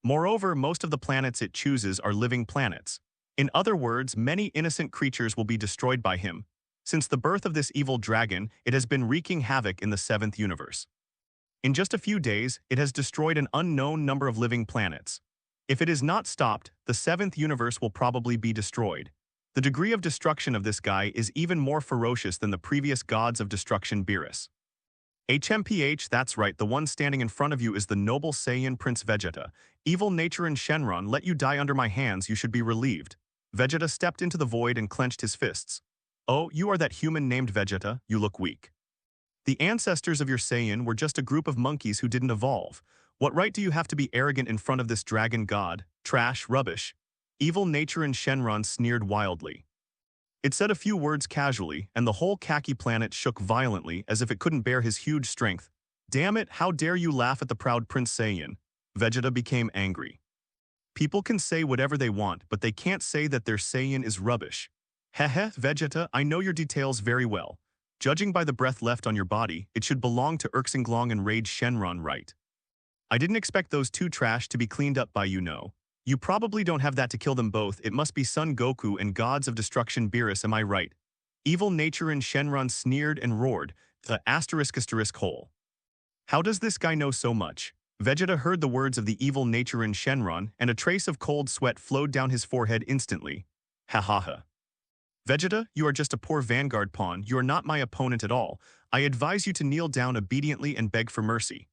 Moreover, most of the planets it chooses are living planets. In other words, many innocent creatures will be destroyed by him. Since the birth of this evil dragon, it has been wreaking havoc in the 7th universe. In just a few days, it has destroyed an unknown number of living planets. If it is not stopped, the 7th universe will probably be destroyed. The degree of destruction of this guy is even more ferocious than the previous gods of destruction Beerus. HMPH, that's right, the one standing in front of you is the noble Saiyan Prince Vegeta. Evil Naturin Shenron, let you die under my hands, you should be relieved. Vegeta stepped into the void and clenched his fists. Oh, you are that human named Vegeta, you look weak. The ancestors of your Saiyan were just a group of monkeys who didn't evolve. What right do you have to be arrogant in front of this dragon god? Trash, rubbish. Evil Naturin Shenron sneered wildly. It said a few words casually, and the whole khaki planet shook violently as if it couldn't bear his huge strength. Damn it, how dare you laugh at the proud Prince Saiyan? Vegeta became angry. People can say whatever they want, but they can't say that their Saiyan is rubbish. Heh, Vegeta, I know your details very well. Judging by the breath left on your body, it should belong to Urxinglong and Rage Shenron, right? I didn't expect those two trash to be cleaned up by you know. You probably don't have that to kill them both. It must be Son Goku and Gods of Destruction Beerus, am I right? Evil Naturin Shenron sneered and roared, the *** hole. How does this guy know so much? Vegeta heard the words of the evil Naturin Shenron, and a trace of cold sweat flowed down his forehead instantly. Ha ha ha. Vegeta, you are just a poor vanguard pawn, you are not my opponent at all. I advise you to kneel down obediently and beg for mercy.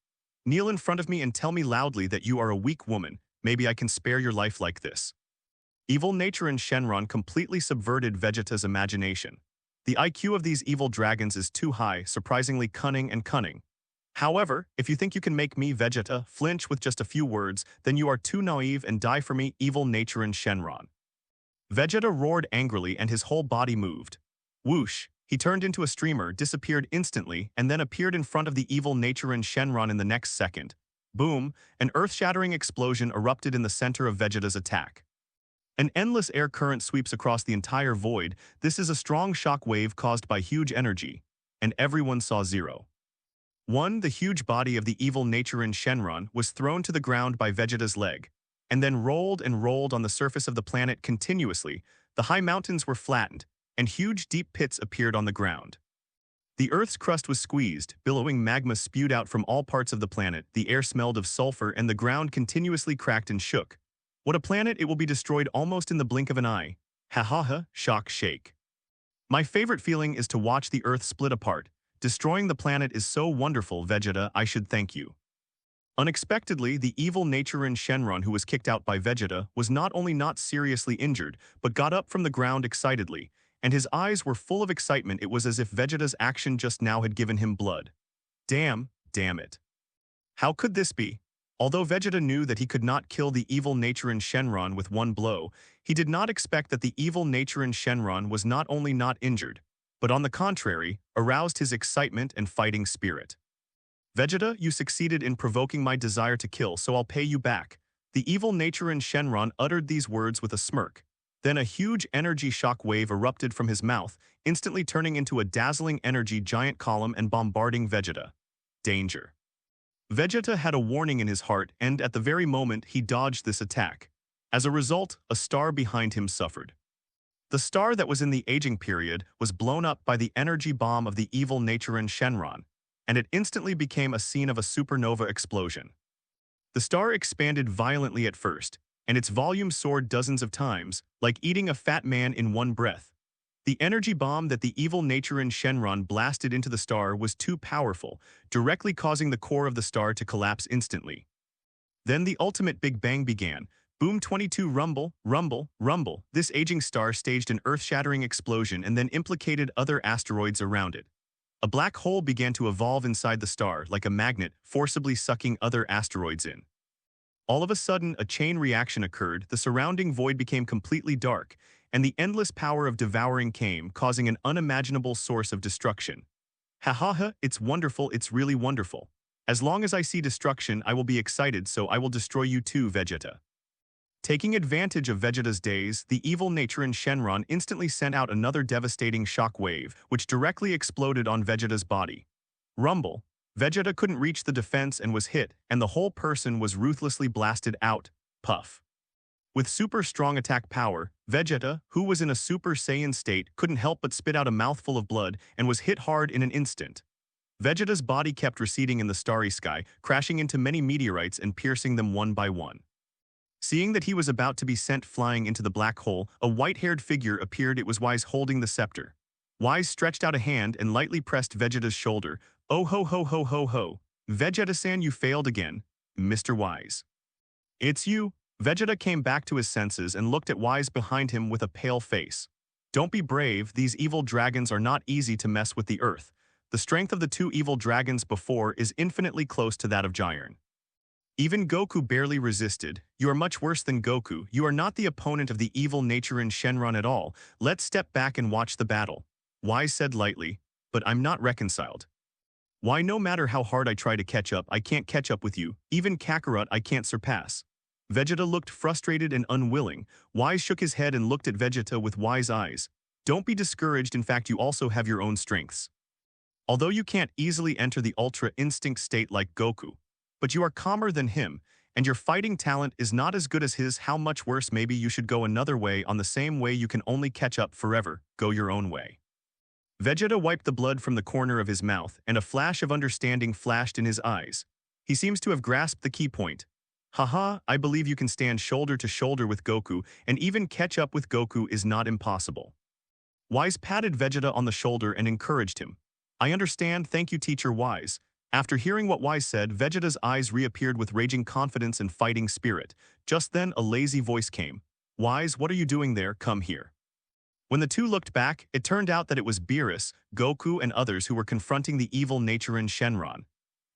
Kneel in front of me and tell me loudly that you are a weak woman, maybe I can spare your life like this. Evil Naturin Shenron completely subverted Vegeta's imagination. The IQ of these evil dragons is too high, surprisingly cunning and cunning. However, if you think you can make me, Vegeta, flinch with just a few words, then you are too naive and die for me, Evil Naturin Shenron. Vegeta roared angrily and his whole body moved. Whoosh! He turned into a streamer, disappeared instantly, and then appeared in front of the evil Naturin Shenron in the next second. Boom, an earth-shattering explosion erupted in the center of Vegeta's attack. An endless air current sweeps across the entire void. This is a strong shock wave caused by huge energy, and everyone saw Zero. 1. The huge body of the evil Naturin Shenron was thrown to the ground by Vegeta's leg, and then rolled and rolled on the surface of the planet continuously. The high mountains were flattened, and huge deep pits appeared on the ground. The Earth's crust was squeezed, billowing magma spewed out from all parts of the planet, the air smelled of sulfur, and the ground continuously cracked and shook. What a planet, it will be destroyed almost in the blink of an eye. Ha ha ha, shock shake. My favorite feeling is to watch the Earth split apart. Destroying the planet is so wonderful, Vegeta, I should thank you. Unexpectedly, the evil Naturin Shenron who was kicked out by Vegeta was not only not seriously injured, but got up from the ground excitedly, and his eyes were full of excitement. It was as if Vegeta's action just now had given him blood. Damn it. How could this be? Although Vegeta knew that he could not kill the evil Naturin Shenron with one blow, he did not expect that the evil Naturin Shenron was not only not injured, but on the contrary, aroused his excitement and fighting spirit. Vegeta, you succeeded in provoking my desire to kill, so I'll pay you back. The evil Naturin Shenron uttered these words with a smirk. Then a huge energy shock wave erupted from his mouth, instantly turning into a dazzling energy giant column and bombarding Vegeta. Danger. Vegeta had a warning in his heart, and at the very moment he dodged this attack. As a result, a star behind him suffered. The star that was in the aging period was blown up by the energy bomb of the evil Naturin Shenron, and it instantly became a scene of a supernova explosion. The star expanded violently at first, and its volume soared dozens of times, like eating a fat man in one breath. The energy bomb that the evil Naturin Shenron blasted into the star was too powerful, directly causing the core of the star to collapse instantly. Then the ultimate Big Bang began. Boom 22 rumble, rumble, rumble. This aging star staged an earth-shattering explosion and then implicated other asteroids around it. A black hole began to evolve inside the star, like a magnet, forcibly sucking other asteroids in. All of a sudden, a chain reaction occurred, the surrounding void became completely dark, and the endless power of devouring came, causing an unimaginable source of destruction. Ha ha ha, it's wonderful, it's really wonderful. As long as I see destruction, I will be excited, so I will destroy you too, Vegeta. Taking advantage of Vegeta's daze, the evil Naturin Shenron instantly sent out another devastating shock wave, which directly exploded on Vegeta's body. Rumble. Vegeta couldn't reach the defense and was hit, and the whole person was ruthlessly blasted out. Puff. With super strong attack power, Vegeta, who was in a Super Saiyan state, couldn't help but spit out a mouthful of blood and was hit hard in an instant. Vegeta's body kept receding in the starry sky, crashing into many meteorites and piercing them one by one. Seeing that he was about to be sent flying into the black hole, a white-haired figure appeared. It was Whis holding the scepter. Whis stretched out a hand and lightly pressed Vegeta's shoulder. Oh ho ho ho ho ho. Vegeta-san, you failed again, Mr. Whis. It's you. Vegeta came back to his senses and looked at Whis behind him with a pale face. Don't be brave, these evil dragons are not easy to mess with the Earth. The strength of the two evil dragons before is infinitely close to that of Jiren. Even Goku barely resisted. You are much worse than Goku. You are not the opponent of the evil Naturin Shenron at all. Let's step back and watch the battle. Whis said lightly, but I'm not reconciled. Why, no matter how hard I try to catch up, I can't catch up with you. Even Kakarot I can't surpass. Vegeta looked frustrated and unwilling. Whis shook his head and looked at Vegeta with wise eyes. Don't be discouraged, in fact you also have your own strengths. Although you can't easily enter the Ultra Instinct state like Goku, but you are calmer than him, and your fighting talent is not as good as his. How much worse? Maybe you should go another way. On the same way you can only catch up forever. Go your own way. Vegeta wiped the blood from the corner of his mouth, and a flash of understanding flashed in his eyes. He seems to have grasped the key point. Haha, I believe you can stand shoulder to shoulder with Goku, and even catch up with Goku is not impossible. Whis patted Vegeta on the shoulder and encouraged him. I understand, thank you Teacher Whis. After hearing what Whis said, Vegeta's eyes reappeared with raging confidence and fighting spirit. Just then a lazy voice came. Whis, what are you doing there? Come here. When the two looked back, it turned out that it was Beerus, Goku, and others who were confronting the evil Naturin Shenron.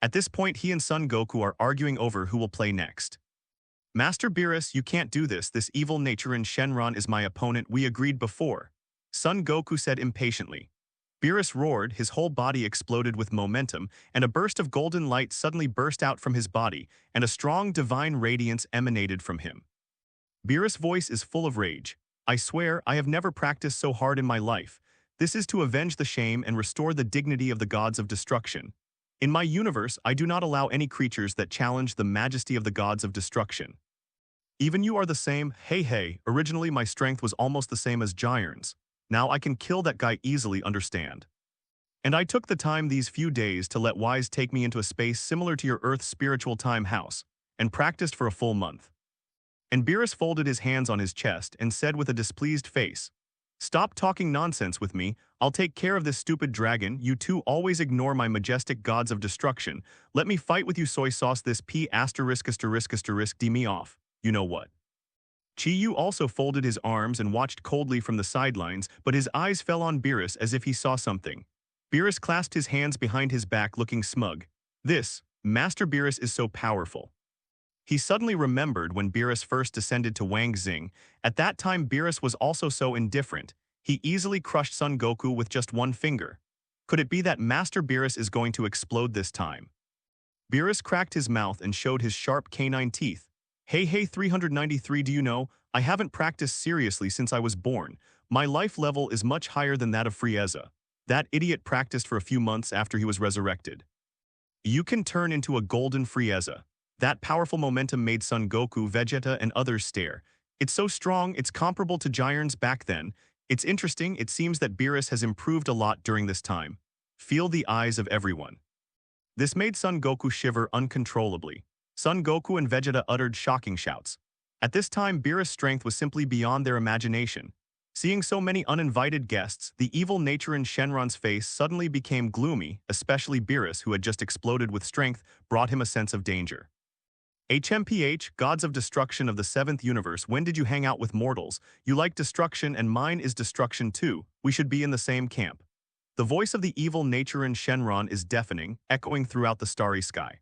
At this point, he and Son Goku are arguing over who will play next. Master Beerus, you can't do this. This evil Naturin Shenron is my opponent. We agreed before. Son Goku said impatiently. Beerus roared, his whole body exploded with momentum, and a burst of golden light suddenly burst out from his body, and a strong divine radiance emanated from him. Beerus' voice is full of rage. I swear, I have never practiced so hard in my life. This is to avenge the shame and restore the dignity of the gods of destruction. In my universe, I do not allow any creatures that challenge the majesty of the gods of destruction. Even you are the same. Hey, originally my strength was almost the same as Giant's. Now I can kill that guy easily, understand. And I took the time these few days to let Whis take me into a space similar to your Earth's spiritual time house, and practiced for a full month. And Beerus folded his hands on his chest and said with a displeased face, Stop talking nonsense with me, I'll take care of this stupid dragon, you two always ignore my majestic gods of destruction, let me fight with you soy sauce this p*** d me off, you know what. Chi-Yu also folded his arms and watched coldly from the sidelines, but his eyes fell on Beerus as if he saw something. Beerus clasped his hands behind his back looking smug. This, Master Beerus is so powerful. He suddenly remembered when Beerus first descended to Wang Xing. At that time Beerus was also so indifferent. He easily crushed Son Goku with just one finger. Could it be that Master Beerus is going to explode this time? Beerus cracked his mouth and showed his sharp canine teeth. Hey 393, do you know, I haven't practiced seriously since I was born. My life level is much higher than that of Frieza. That idiot practiced for a few months after he was resurrected. You can turn into a golden Frieza. That powerful momentum made Son Goku, Vegeta, and others stare. It's so strong, it's comparable to Giant's back then. It's interesting, it seems that Beerus has improved a lot during this time. Feel the eyes of everyone. This made Son Goku shiver uncontrollably. Son Goku and Vegeta uttered shocking shouts. At this time Beerus' strength was simply beyond their imagination. Seeing so many uninvited guests, the evil nature in Shenron's face suddenly became gloomy, especially Beerus, who had just exploded with strength, brought him a sense of danger. HMPH, gods of destruction of the 7th universe, when did you hang out with mortals? You like destruction and mine is destruction too. We should be in the same camp. The voice of the evil nature in Shenron is deafening, echoing throughout the starry sky.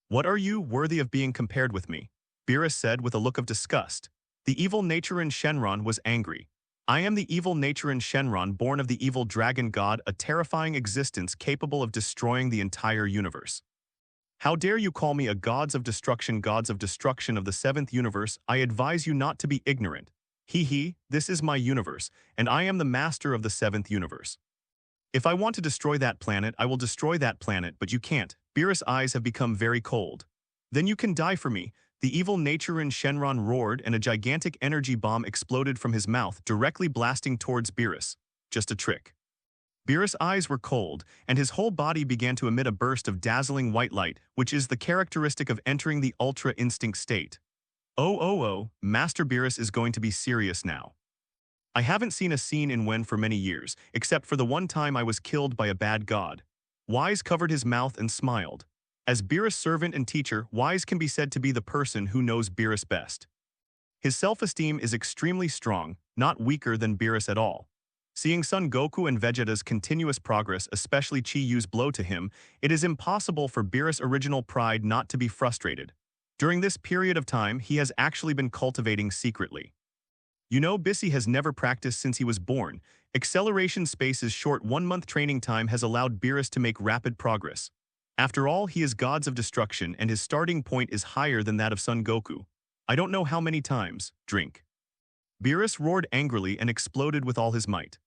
What are you, worthy of being compared with me? Beerus said with a look of disgust. The evil nature in Shenron was angry. I am the evil nature in Shenron, born of the evil dragon god, a terrifying existence capable of destroying the entire universe. How dare you call me a gods of destruction of the 7th universe? I advise you not to be ignorant. This is my universe, and I am the master of the 7th universe. If I want to destroy that planet, I will destroy that planet, but you can't. Beerus' eyes have become very cold. Then you can die for me. The evil nature in Shenron roared, and a gigantic energy bomb exploded from his mouth, directly blasting towards Beerus. Just a trick. Beerus' eyes were cold, and his whole body began to emit a burst of dazzling white light, which is the characteristic of entering the Ultra Instinct state. Oh, Master Beerus is going to be serious now. I haven't seen a scene in Wen for many years, except for the one time I was killed by a bad god. Whis covered his mouth and smiled. As Beerus' servant and teacher, Whis can be said to be the person who knows Beerus best. His self-esteem is extremely strong, not weaker than Beerus at all. Seeing Son Goku and Vegeta's continuous progress, especially Chi-Yu's blow to him, it is impossible for Beerus' original pride not to be frustrated. During this period of time, he has actually been cultivating secretly. You know, Bissy has never practiced since he was born. Acceleration Space's short 1-month training time has allowed Beerus to make rapid progress. After all, he is gods of destruction and his starting point is higher than that of Son Goku. I don't know how many times. Drink. Beerus roared angrily and exploded with all his might.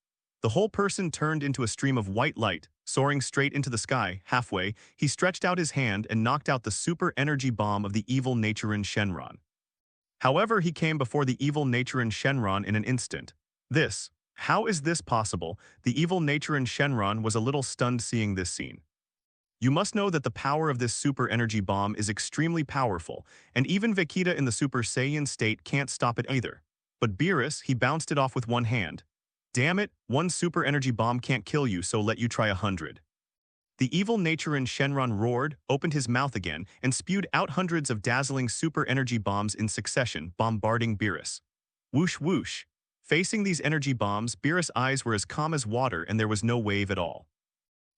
The whole person turned into a stream of white light, soaring straight into the sky. Halfway, he stretched out his hand and knocked out the super energy bomb of the evil nature in Shenron. However, he came before the evil nature in Shenron in an instant. How is this possible? The evil nature in Shenron was a little stunned seeing this scene. You must know that the power of this super energy bomb is extremely powerful, and even Vegeta in the Super Saiyan state can't stop it either. But Beerus, he bounced it off with one hand. Damn it, one super energy bomb can't kill you, so let you try 100. The evil nature in Shenron roared, opened his mouth again, and spewed out hundreds of dazzling super energy bombs in succession, bombarding Beerus. Whoosh whoosh. Facing these energy bombs, Beerus' eyes were as calm as water and there was no wave at all.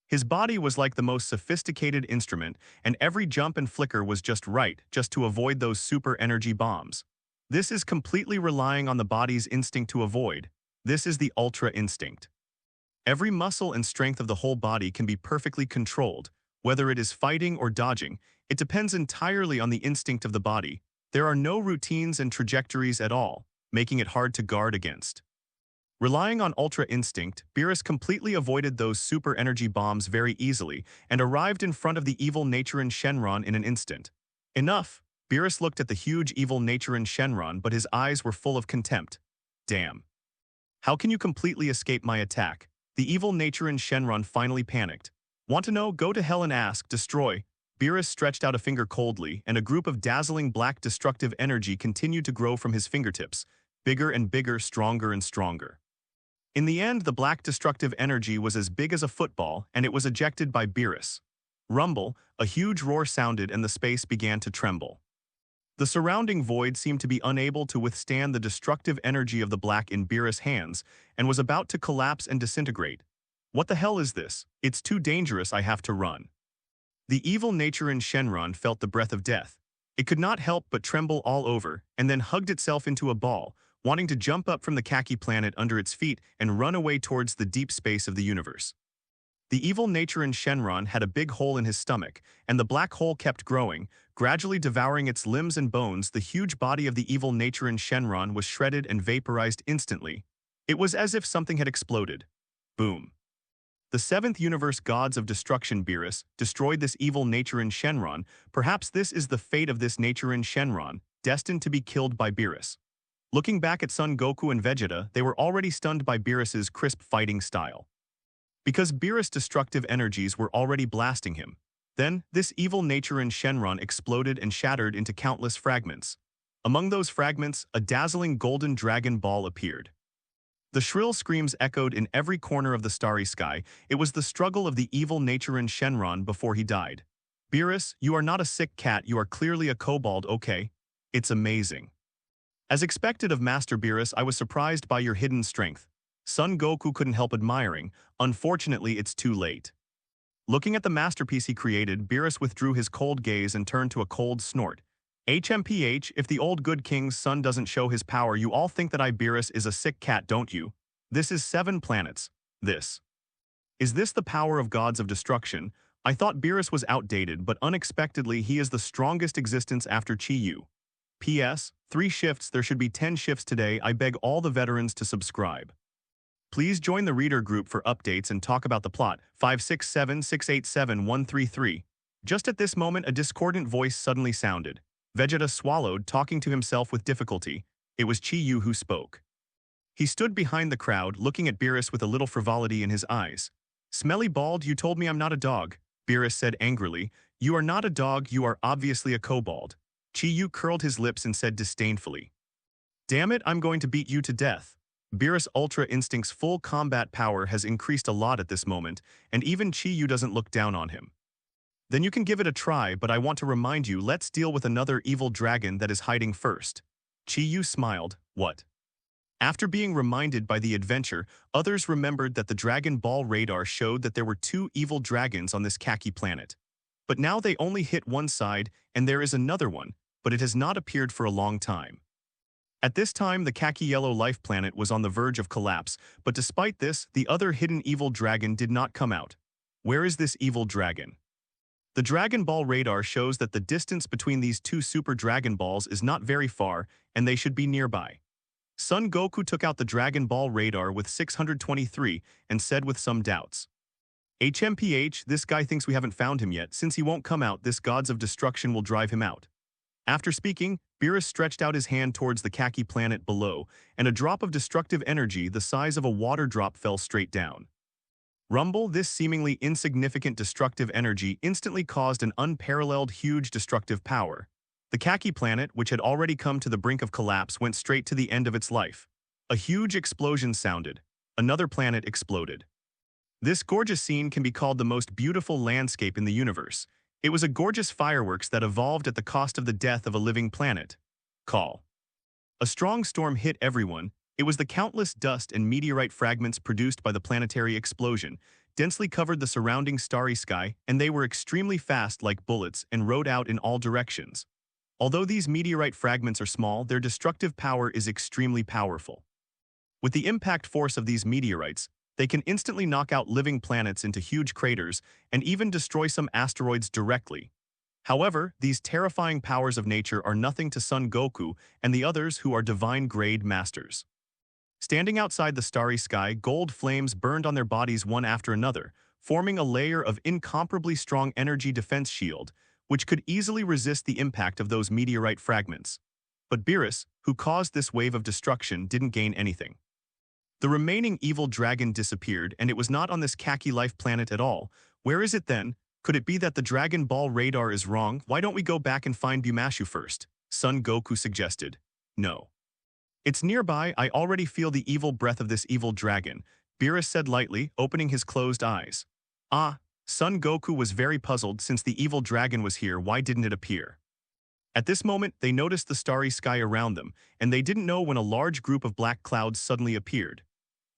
His body was like the most sophisticated instrument, and every jump and flicker was just right, just to avoid those super energy bombs. This is completely relying on the body's instinct to avoid. This is the Ultra Instinct. Every muscle and strength of the whole body can be perfectly controlled, whether it is fighting or dodging. It depends entirely on the instinct of the body. There are no routines and trajectories at all, making it hard to guard against. Relying on ultra instinct, Beerus completely avoided those super energy bombs very easily and arrived in front of the evil Naturen Shenron in an instant. Enough! Beerus looked at the huge evil Naturen Shenron, but his eyes were full of contempt. Damn. How can you completely escape my attack? The evil Naturen Shenron finally panicked. Want to know? Go to hell and ask, destroy. Beerus stretched out a finger coldly, and a group of dazzling black destructive energy continued to grow from his fingertips, bigger and bigger, stronger and stronger. In the end, the black destructive energy was as big as a football, and it was ejected by Beerus. Rumble, a huge roar sounded and the space began to tremble. The surrounding void seemed to be unable to withstand the destructive energy of the black in Beerus' hands and was about to collapse and disintegrate. What the hell is this? It's too dangerous, I have to run. The evil Naturen Shenron felt the breath of death. It could not help but tremble all over and then hugged itself into a ball, wanting to jump up from the khaki planet under its feet and run away towards the deep space of the universe. The evil Naturen Shenron had a big hole in his stomach, and the black hole kept growing, gradually devouring its limbs and bones. The huge body of the evil Naturen Shenron was shredded and vaporized instantly. It was as if something had exploded. Boom. The seventh universe gods of destruction Beerus destroyed this evil Naturen Shenron. Perhaps this is the fate of this Naturen Shenron, destined to be killed by Beerus. Looking back at Son Goku and Vegeta, they were already stunned by Beerus's crisp fighting style. Because Beerus' destructive energies were already blasting him. Then, this evil Naturen Shenron exploded and shattered into countless fragments. Among those fragments, a dazzling golden dragon ball appeared. The shrill screams echoed in every corner of the starry sky. It was the struggle of the evil Naturen Shenron before he died. Beerus, you are not a sick cat, you are clearly a kobold, okay? It's amazing. As expected of Master Beerus, I was surprised by your hidden strength. Son Goku couldn't help admiring. Unfortunately, it's too late. Looking at the masterpiece he created, Beerus withdrew his cold gaze and turned to a cold snort. HMPH, if the old good king's son doesn't show his power, you all think that Beerus is a sick cat, don't you? This is 7 planets. Is this the power of gods of destruction? I thought Beerus was outdated, but unexpectedly he is the strongest existence after Chi-Yu. P.S. 3 shifts, there should be 10 shifts today. I beg all the veterans to subscribe. Please join the reader group for updates and talk about the plot. 567-687-133. Just at this moment, a discordant voice suddenly sounded. Vegeta swallowed, talking to himself with difficulty. It was Chi-Yu who spoke. He stood behind the crowd, looking at Beerus with a little frivolity in his eyes. Smelly bald, you told me I'm not a dog, Beerus said angrily. You are not a dog, you are obviously a kobold. Chi-Yu curled his lips and said disdainfully. Damn it, I'm going to beat you to death. Beerus' Ultra Instinct's full combat power has increased a lot at this moment, and even Chi-Yu doesn't look down on him. Then you can give it a try, but I want to remind you, let's deal with another evil dragon that is hiding first. Chi-Yu smiled. What? After being reminded by the adventure, others remembered that the Dragon Ball radar showed that there were 2 evil dragons on this khaki planet. But now they only hit one side, and there is another one, but it has not appeared for a long time. At this time, the khaki yellow life planet was on the verge of collapse, but despite this, the other hidden evil dragon did not come out. Where is this evil dragon? The Dragon Ball radar shows that the distance between these 2 Super Dragon Balls is not very far, and they should be nearby. Son Goku took out the Dragon Ball radar with 623 and said with some doubts. HMPH, this guy thinks we haven't found him yet. Since he won't come out, this gods of destruction will drive him out. After speaking, Beerus stretched out his hand towards the khaki planet below, and a drop of destructive energy the size of a water drop fell straight down. Rumble, this seemingly insignificant destructive energy instantly caused an unparalleled huge destructive power. The khaki planet, which had already come to the brink of collapse, went straight to the end of its life. A huge explosion sounded. Another planet exploded. This gorgeous scene can be called the most beautiful landscape in the universe. It was a gorgeous fireworks that evolved at the cost of the death of a living planet. Call. A strong storm hit everyone. It was the countless dust and meteorite fragments produced by the planetary explosion, densely covered the surrounding starry sky, and they were extremely fast like bullets and rode out in all directions. Although these meteorite fragments are small, their destructive power is extremely powerful. With the impact force of these meteorites, They can instantly knock out living planets into huge craters and even destroy some asteroids directly. However, these terrifying powers of nature are nothing to Son Goku and the others who are divine-grade masters. Standing outside the starry sky, gold flames burned on their bodies one after another, forming a layer of incomparably strong energy defense shield, which could easily resist the impact of those meteorite fragments. But Beerus, who caused this wave of destruction, didn't gain anything. The remaining evil dragon disappeared, and it was not on this khaki life planet at all. Where is it then? Could it be that the Dragon Ball radar is wrong? Why don't we go back and find Bumashu first? Son Goku suggested. No. It's nearby. I already feel the evil breath of this evil dragon, Beerus said lightly, opening his closed eyes. Ah, Son Goku was very puzzled. Since the evil dragon was here, why didn't it appear? At this moment, they noticed the starry sky around them, and they didn't know when a large group of black clouds suddenly appeared.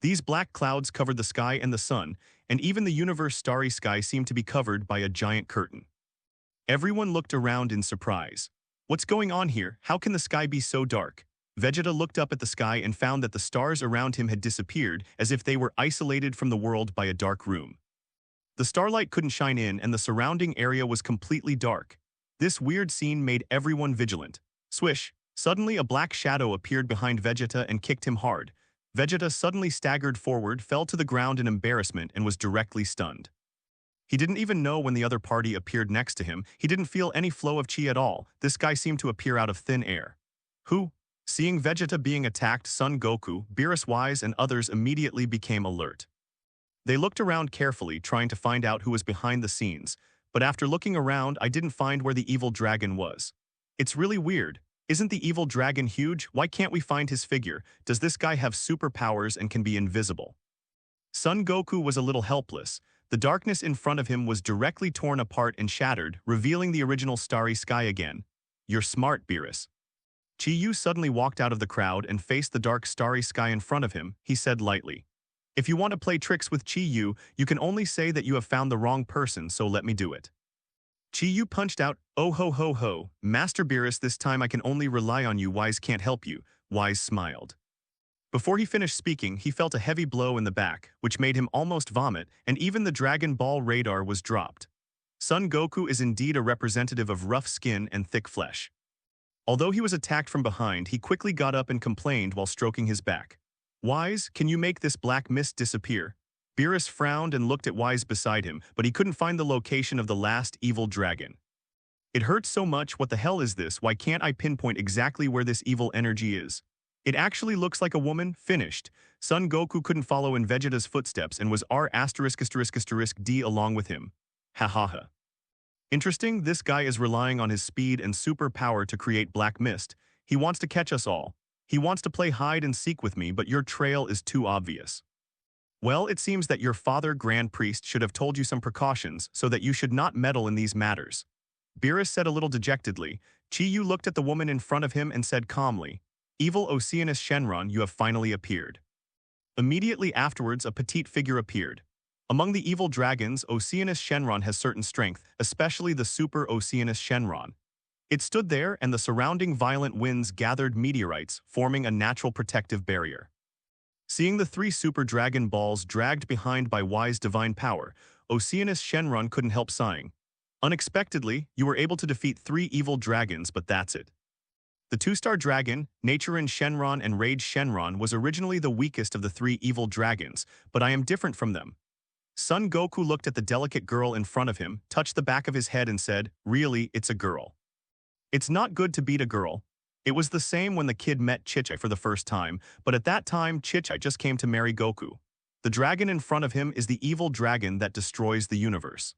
These black clouds covered the sky and the sun, and even the universe's starry sky seemed to be covered by a giant curtain. Everyone looked around in surprise. What's going on here? How can the sky be so dark? Vegeta looked up at the sky and found that the stars around him had disappeared, as if they were isolated from the world by a dark room. The starlight couldn't shine in, and the surrounding area was completely dark. This weird scene made everyone vigilant. Swish! Suddenly a black shadow appeared behind Vegeta and kicked him hard. Vegeta suddenly staggered forward, fell to the ground in embarrassment, and was directly stunned. He didn't even know when the other party appeared next to him. He didn't feel any flow of chi at all. This guy seemed to appear out of thin air. Who? Seeing Vegeta being attacked, Son Goku, Beerus, Whis, and others immediately became alert. They looked around carefully, trying to find out who was behind the scenes, but after looking around, I didn't find where the evil dragon was. It's really weird. Isn't the evil dragon huge? Why can't we find his figure? Does this guy have superpowers and can be invisible? Son Goku was a little helpless. The darkness in front of him was directly torn apart and shattered, revealing the original starry sky again. You're smart, Beerus. Chi-Yu suddenly walked out of the crowd and faced the dark starry sky in front of him. He said lightly, "If you want to play tricks with Chi-Yu, you can only say that you have found the wrong person, so let me do it." Chi-Yu punched out, "Oh ho ho ho, Master Beerus, this time I can only rely on you. Whis can't help you." Whis smiled. Before he finished speaking, he felt a heavy blow in the back, which made him almost vomit, and even the Dragon Ball radar was dropped. Son Goku is indeed a representative of rough skin and thick flesh. Although he was attacked from behind, he quickly got up and complained while stroking his back. "Whis, can you make this black mist disappear?" Beerus frowned and looked at Whis beside him, but he couldn't find the location of the last evil dragon. "It hurts so much. What the hell is this? Why can't I pinpoint exactly where this evil energy is? It actually looks like a woman." Finished. Son Goku couldn't follow in Vegeta's footsteps and was R*****D along with him. Ha ha ha. Interesting, this guy is relying on his speed and superpower to create black mist. He wants to catch us all. He wants to play hide and seek with me, but your trail is too obvious. Well, it seems that your father, Grand Priest, should have told you some precautions so that you should not meddle in these matters. Beerus said a little dejectedly. Chi-Yu looked at the woman in front of him and said calmly, "Evil Oceanus Shenron, you have finally appeared." Immediately afterwards, a petite figure appeared. Among the evil dragons, Oceanus Shenron has certain strength, especially the Super Oceanus Shenron. It stood there, and the surrounding violent winds gathered meteorites, forming a natural protective barrier. Seeing the 3 Super Dragon Balls dragged behind by Whis' divine power, Oceanus Shenron couldn't help sighing. "Unexpectedly, you were able to defeat 3 evil dragons, but that's it. The 2-star dragon, Naturin Shenron and Rage Shenron, was originally the weakest of the 3 evil dragons, but I am different from them." Son Goku looked at the delicate girl in front of him, touched the back of his head and said, "Really, it's a girl. It's not good to beat a girl." It was the same when the kid met Chichi for the first time, but at that time Chichi just came to marry Goku. The dragon in front of him is the evil dragon that destroys the universe.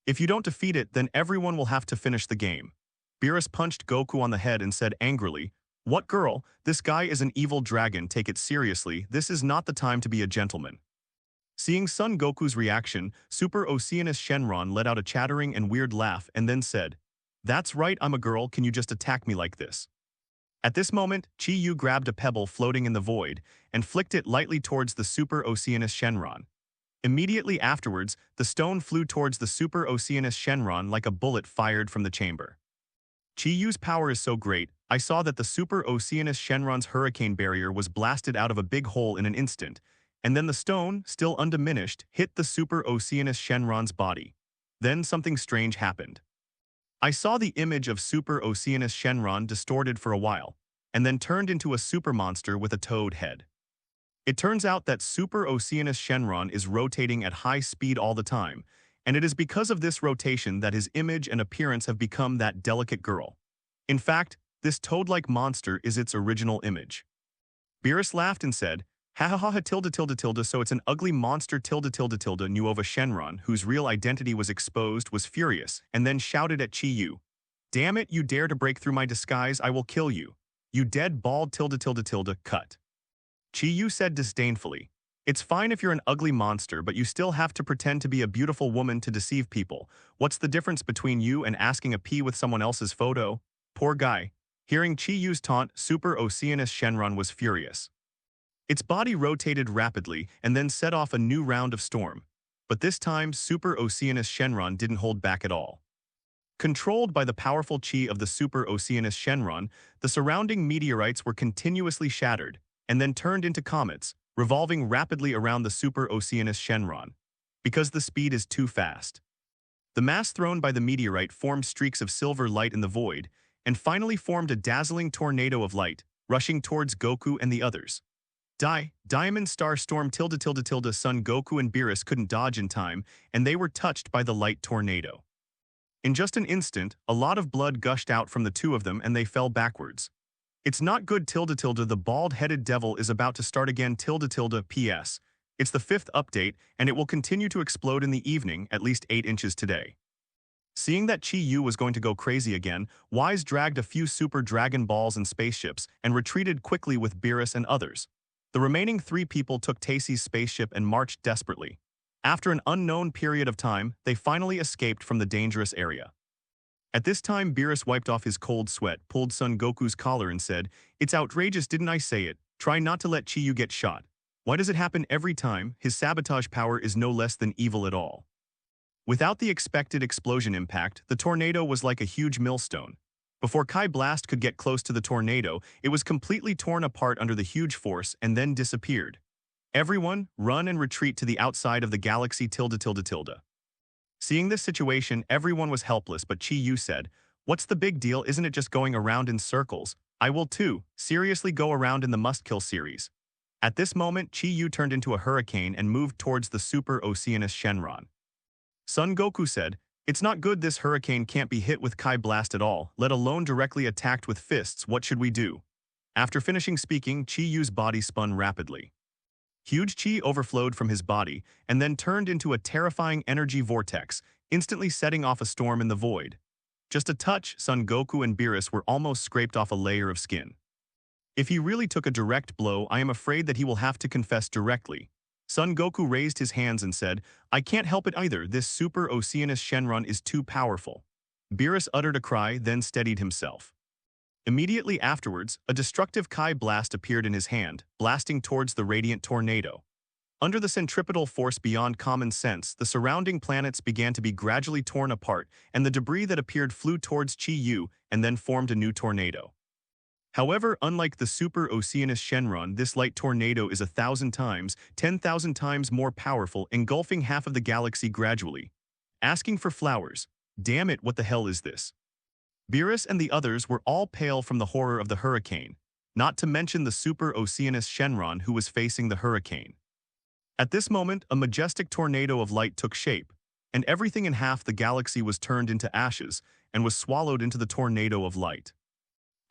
If you don't defeat it, then everyone will have to finish the game. Beerus punched Goku on the head and said angrily, "What girl? This guy is an evil dragon. Take it seriously. This is not the time to be a gentleman." Seeing Son Goku's reaction, Super Oceanus Shenron let out a chattering and weird laugh and then said, "That's right, I'm a girl. Can you just attack me like this?" At this moment, Chi-Yu grabbed a pebble floating in the void and flicked it lightly towards the Super Oceanus Shenron. Immediately afterwards, the stone flew towards the Super Oceanus Shenron like a bullet fired from the chamber. Chi-Yu's power is so great, I saw that the Super Oceanus Shenron's hurricane barrier was blasted out of a big hole in an instant, And then the stone, still undiminished, hit the Super Oceanus Shenron's body. Then something strange happened. I saw the image of Super Oceanus Shenron distorted for a while, and then turned into a super monster with a toad head. It turns out that Super Oceanus Shenron is rotating at high speed all the time, and it is because of this rotation that his image and appearance have become that delicate girl. In fact, this toad-like monster is its original image. Beerus laughed and said, "Ha ha ha ha tilde tilde tilde, so it's an ugly monster tilde tilde tilde." Nuova Shenron, whose real identity was exposed, was furious, and then shouted at Chi Yu, "Damn it, you dare to break through my disguise, I will kill you. You dead bald tilde tilde tilde, cut." Chi Yu said disdainfully, "It's fine if you're an ugly monster, but you still have to pretend to be a beautiful woman to deceive people. What's the difference between you and asking a pee with someone else's photo?" Poor guy. Hearing Chi Yu's taunt, Super Oceanus Shenron was furious. Its body rotated rapidly and then set off a new round of storm. But this time, Super Oceanus Shenron didn't hold back at all. Controlled by the powerful chi of the Super Oceanus Shenron, the surrounding meteorites were continuously shattered and then turned into comets, revolving rapidly around the Super Oceanus Shenron, because the speed is too fast. The mass thrown by the meteorite formed streaks of silver light in the void, and finally formed a dazzling tornado of light, rushing towards Goku and the others. Diamond Star Storm tilde tilde tilde. Son Goku and Beerus couldn't dodge in time, and they were touched by the light tornado. In just an instant, a lot of blood gushed out from the two of them and they fell backwards. "It's not good tilde tilde, the bald-headed devil is about to start again tilde tilde. PS. It's the 5th update, and it will continue to explode in the evening, at least 8 inches today." Seeing that Chi Yu was going to go crazy again, Whis dragged a few Super Dragon Balls and spaceships and retreated quickly with Beerus and others. The remaining 3 people took Tacy's spaceship and marched desperately. After an unknown period of time, they finally escaped from the dangerous area. At this time, Beerus wiped off his cold sweat, pulled Son Goku's collar and said, "It's outrageous, didn't I say it? Try not to let Chi Yu get shot. Why does it happen every time? His sabotage power is no less than evil at all." Without the expected explosion impact, the tornado was like a huge millstone. Before Kai Blast could get close to the tornado, it was completely torn apart under the huge force and then disappeared. "Everyone, run and retreat to the outside of the galaxy tilde tilde tilde." Seeing this situation, everyone was helpless, but Chi Yu said, "What's the big deal? Isn't it just going around in circles? I will too, seriously go around in the must-kill series." At this moment, Chi Yu turned into a hurricane and moved towards the Super Oceanus Shenron. Son Goku said, "It's not good, this hurricane can't be hit with Kai Blast at all, let alone directly attacked with fists. What should we do?" After finishing speaking, Chi Yu's body spun rapidly. Huge chi overflowed from his body and then turned into a terrifying energy vortex, instantly setting off a storm in the void. Just a touch, Son Goku and Beerus were almost scraped off a layer of skin. If he really took a direct blow, I am afraid that he will have to confess directly. Son Goku raised his hands and said, "I can't help it either, this Super Oceanus Shenron is too powerful." Beerus uttered a cry, then steadied himself. Immediately afterwards, a destructive Kai Blast appeared in his hand, blasting towards the radiant tornado. Under the centripetal force beyond common sense, the surrounding planets began to be gradually torn apart, and the debris that appeared flew towards Chi Yu and then formed a new tornado. However, unlike the Super Oceanus Shenron, this light tornado is 1,000 times, 10,000 times more powerful, engulfing half of the galaxy gradually. Asking for flowers. Damn it, what the hell is this? Beerus and the others were all pale from the horror of the hurricane, not to mention the Super Oceanus Shenron who was facing the hurricane. At this moment, a majestic tornado of light took shape, and everything in half the galaxy was turned into ashes and was swallowed into the tornado of light.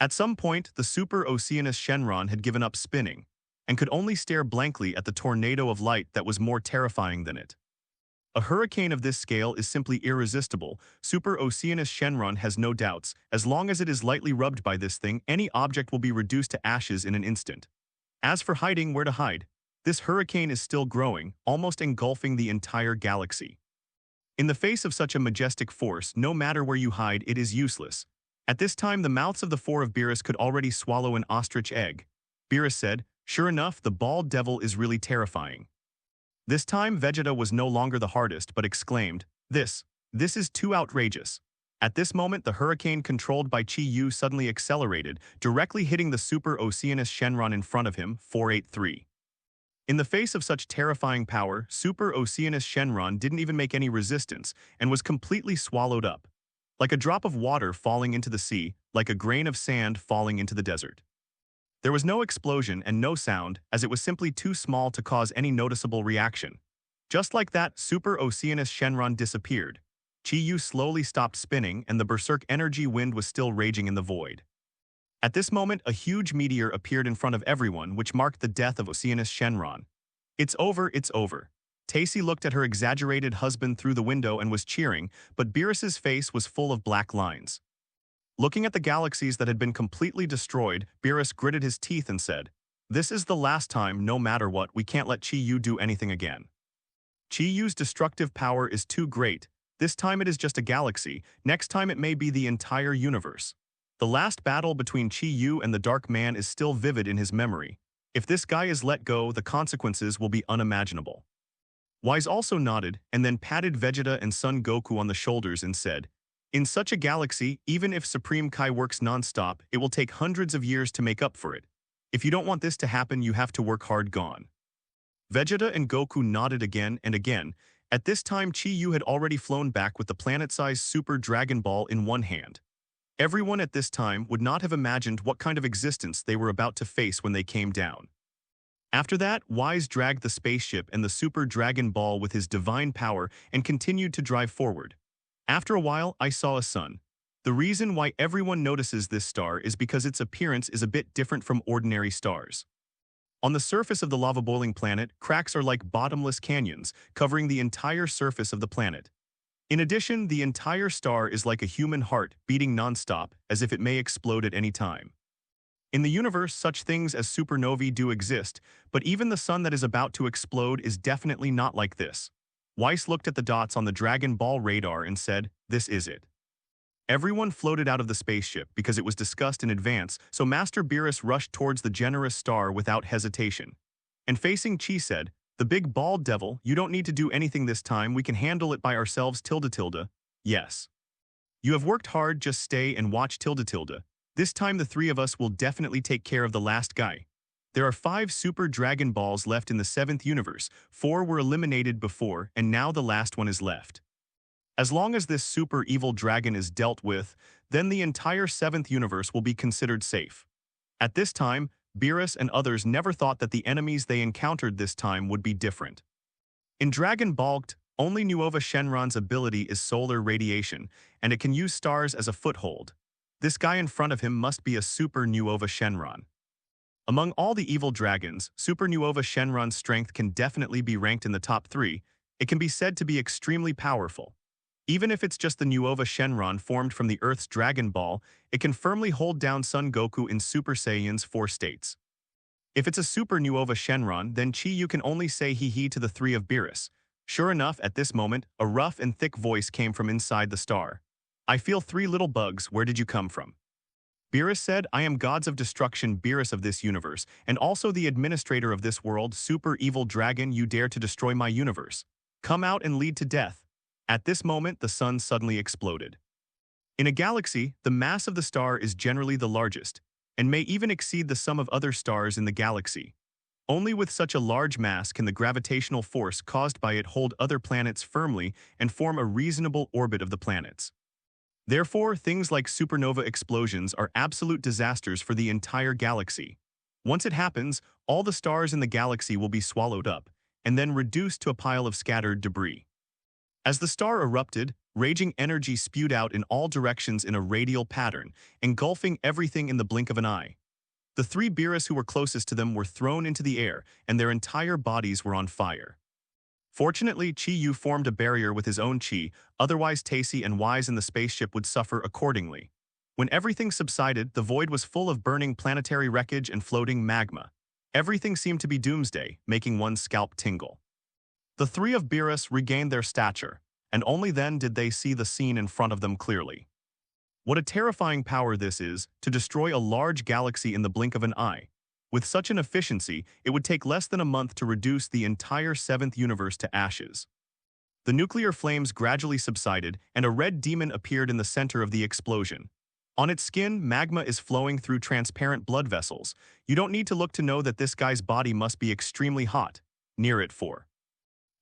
At some point, the Super Oceanus Shenron had given up spinning, and could only stare blankly at the tornado of light that was more terrifying than it. A hurricane of this scale is simply irresistible. Super Oceanus Shenron has no doubts. As long as it is lightly rubbed by this thing, any object will be reduced to ashes in an instant. As for hiding, where to hide? This hurricane is still growing, almost engulfing the entire galaxy. In the face of such a majestic force, no matter where you hide, it is useless. At this time, the mouths of the 4 of Beerus could already swallow an ostrich egg. Beerus said, "Sure enough, the bald devil is really terrifying." This time, Vegeta was no longer the hardest, but exclaimed, This is too outrageous." At this moment, the hurricane controlled by Chi Yu suddenly accelerated, directly hitting the Super Oceanus Shenron in front of him, 483. In the face of such terrifying power, Super Oceanus Shenron didn't even make any resistance and was completely swallowed up. Like a drop of water falling into the sea, like a grain of sand falling into the desert. There was no explosion and no sound, as it was simply too small to cause any noticeable reaction. Just like that, Super Oceanus Shenron disappeared. Chi-Yu slowly stopped spinning and the berserk energy wind was still raging in the void. At this moment, a huge meteor appeared in front of everyone, which marked the death of Oceanus Shenron. It's over, it's over. Tacy looked at her exaggerated husband through the window and was cheering, but Beerus's face was full of black lines. Looking at the galaxies that had been completely destroyed, Beerus gritted his teeth and said, "This is the last time, no matter what, we can't let Chi-Yu do anything again. Chi-Yu's destructive power is too great. This time it is just a galaxy, next time it may be the entire universe." The last battle between Chi-Yu and the Dark Man is still vivid in his memory. If this guy is let go, the consequences will be unimaginable. Whis also nodded and then patted Vegeta and Son Goku on the shoulders and said, "In such a galaxy, even if Supreme Kai works non-stop, it will take hundreds of years to make up for it. If you don't want this to happen, you have to work hard gone." Vegeta and Goku nodded again and again. At this time, Chi-Yu had already flown back with the planet-sized Super Dragon Ball in one hand. Everyone at this time would not have imagined what kind of existence they were about to face when they came down. After that, Whis dragged the spaceship and the Super Dragon Ball with his divine power and continued to drive forward. After a while, I saw a sun. The reason why everyone notices this star is because its appearance is a bit different from ordinary stars. On the surface of the lava-boiling planet, cracks are like bottomless canyons, covering the entire surface of the planet. In addition, the entire star is like a human heart, beating non-stop, as if it may explode at any time. In the universe, such things as supernovae do exist, but even the sun that is about to explode is definitely not like this. Whis looked at the dots on the Dragon Ball radar and said, "This is it." Everyone floated out of the spaceship because it was discussed in advance, so Master Beerus rushed towards the generous star without hesitation. And facing Chi said, "The big bald devil, you don't need to do anything this time, we can handle it by ourselves tilde. Yes. You have worked hard, just stay and watch tilde. This time the three of us will definitely take care of the last guy. There are 5 Super Dragon Balls left in the 7th universe, 4 were eliminated before, and now the last one is left. As long as this super evil dragon is dealt with, then the entire 7th universe will be considered safe." At this time, Beerus and others never thought that the enemies they encountered this time would be different. In Dragon Ball, only Nuova Shenron's ability is solar radiation, and it can use stars as a foothold. This guy in front of him must be a Super Nuova Shenron. Among all the evil dragons, Super Nuova Shenron's strength can definitely be ranked in the top 3. It can be said to be extremely powerful. Even if it's just the Nuova Shenron formed from the Earth's Dragon Ball, it can firmly hold down Son Goku in Super Saiyan's 4 states. If it's a Super Nuova Shenron, then Chi-Yu can only say hee to the 3 of Beerus. Sure enough, at this moment, a rough and thick voice came from inside the star. "I feel 3 little bugs, where did you come from?" Beerus said, "I am gods of destruction, Beerus of this universe, and also the administrator of this world, super evil dragon, you dare to destroy my universe. Come out and lead to death." At this moment, the sun suddenly exploded. In a galaxy, the mass of the star is generally the largest, and may even exceed the sum of other stars in the galaxy. Only with such a large mass can the gravitational force caused by it hold other planets firmly and form a reasonable orbit of the planets. Therefore, things like supernova explosions are absolute disasters for the entire galaxy. Once it happens, all the stars in the galaxy will be swallowed up, and then reduced to a pile of scattered debris. As the star erupted, raging energy spewed out in all directions in a radial pattern, engulfing everything in the blink of an eye. The 3 Beerus who were closest to them were thrown into the air, and their entire bodies were on fire. Fortunately, Chi-Yu formed a barrier with his own chi, otherwise Tacy and Whis in the spaceship would suffer accordingly. When everything subsided, the void was full of burning planetary wreckage and floating magma. Everything seemed to be doomsday, making one's scalp tingle. The 3 of Beerus regained their stature, and only then did they see the scene in front of them clearly. What a terrifying power this is, to destroy a large galaxy in the blink of an eye. With such an efficiency, it would take less than a month to reduce the entire 7th universe to ashes. The nuclear flames gradually subsided, and a red demon appeared in the center of the explosion. On its skin, magma is flowing through transparent blood vessels. You don't need to look to know that this guy's body must be extremely hot. Near it for.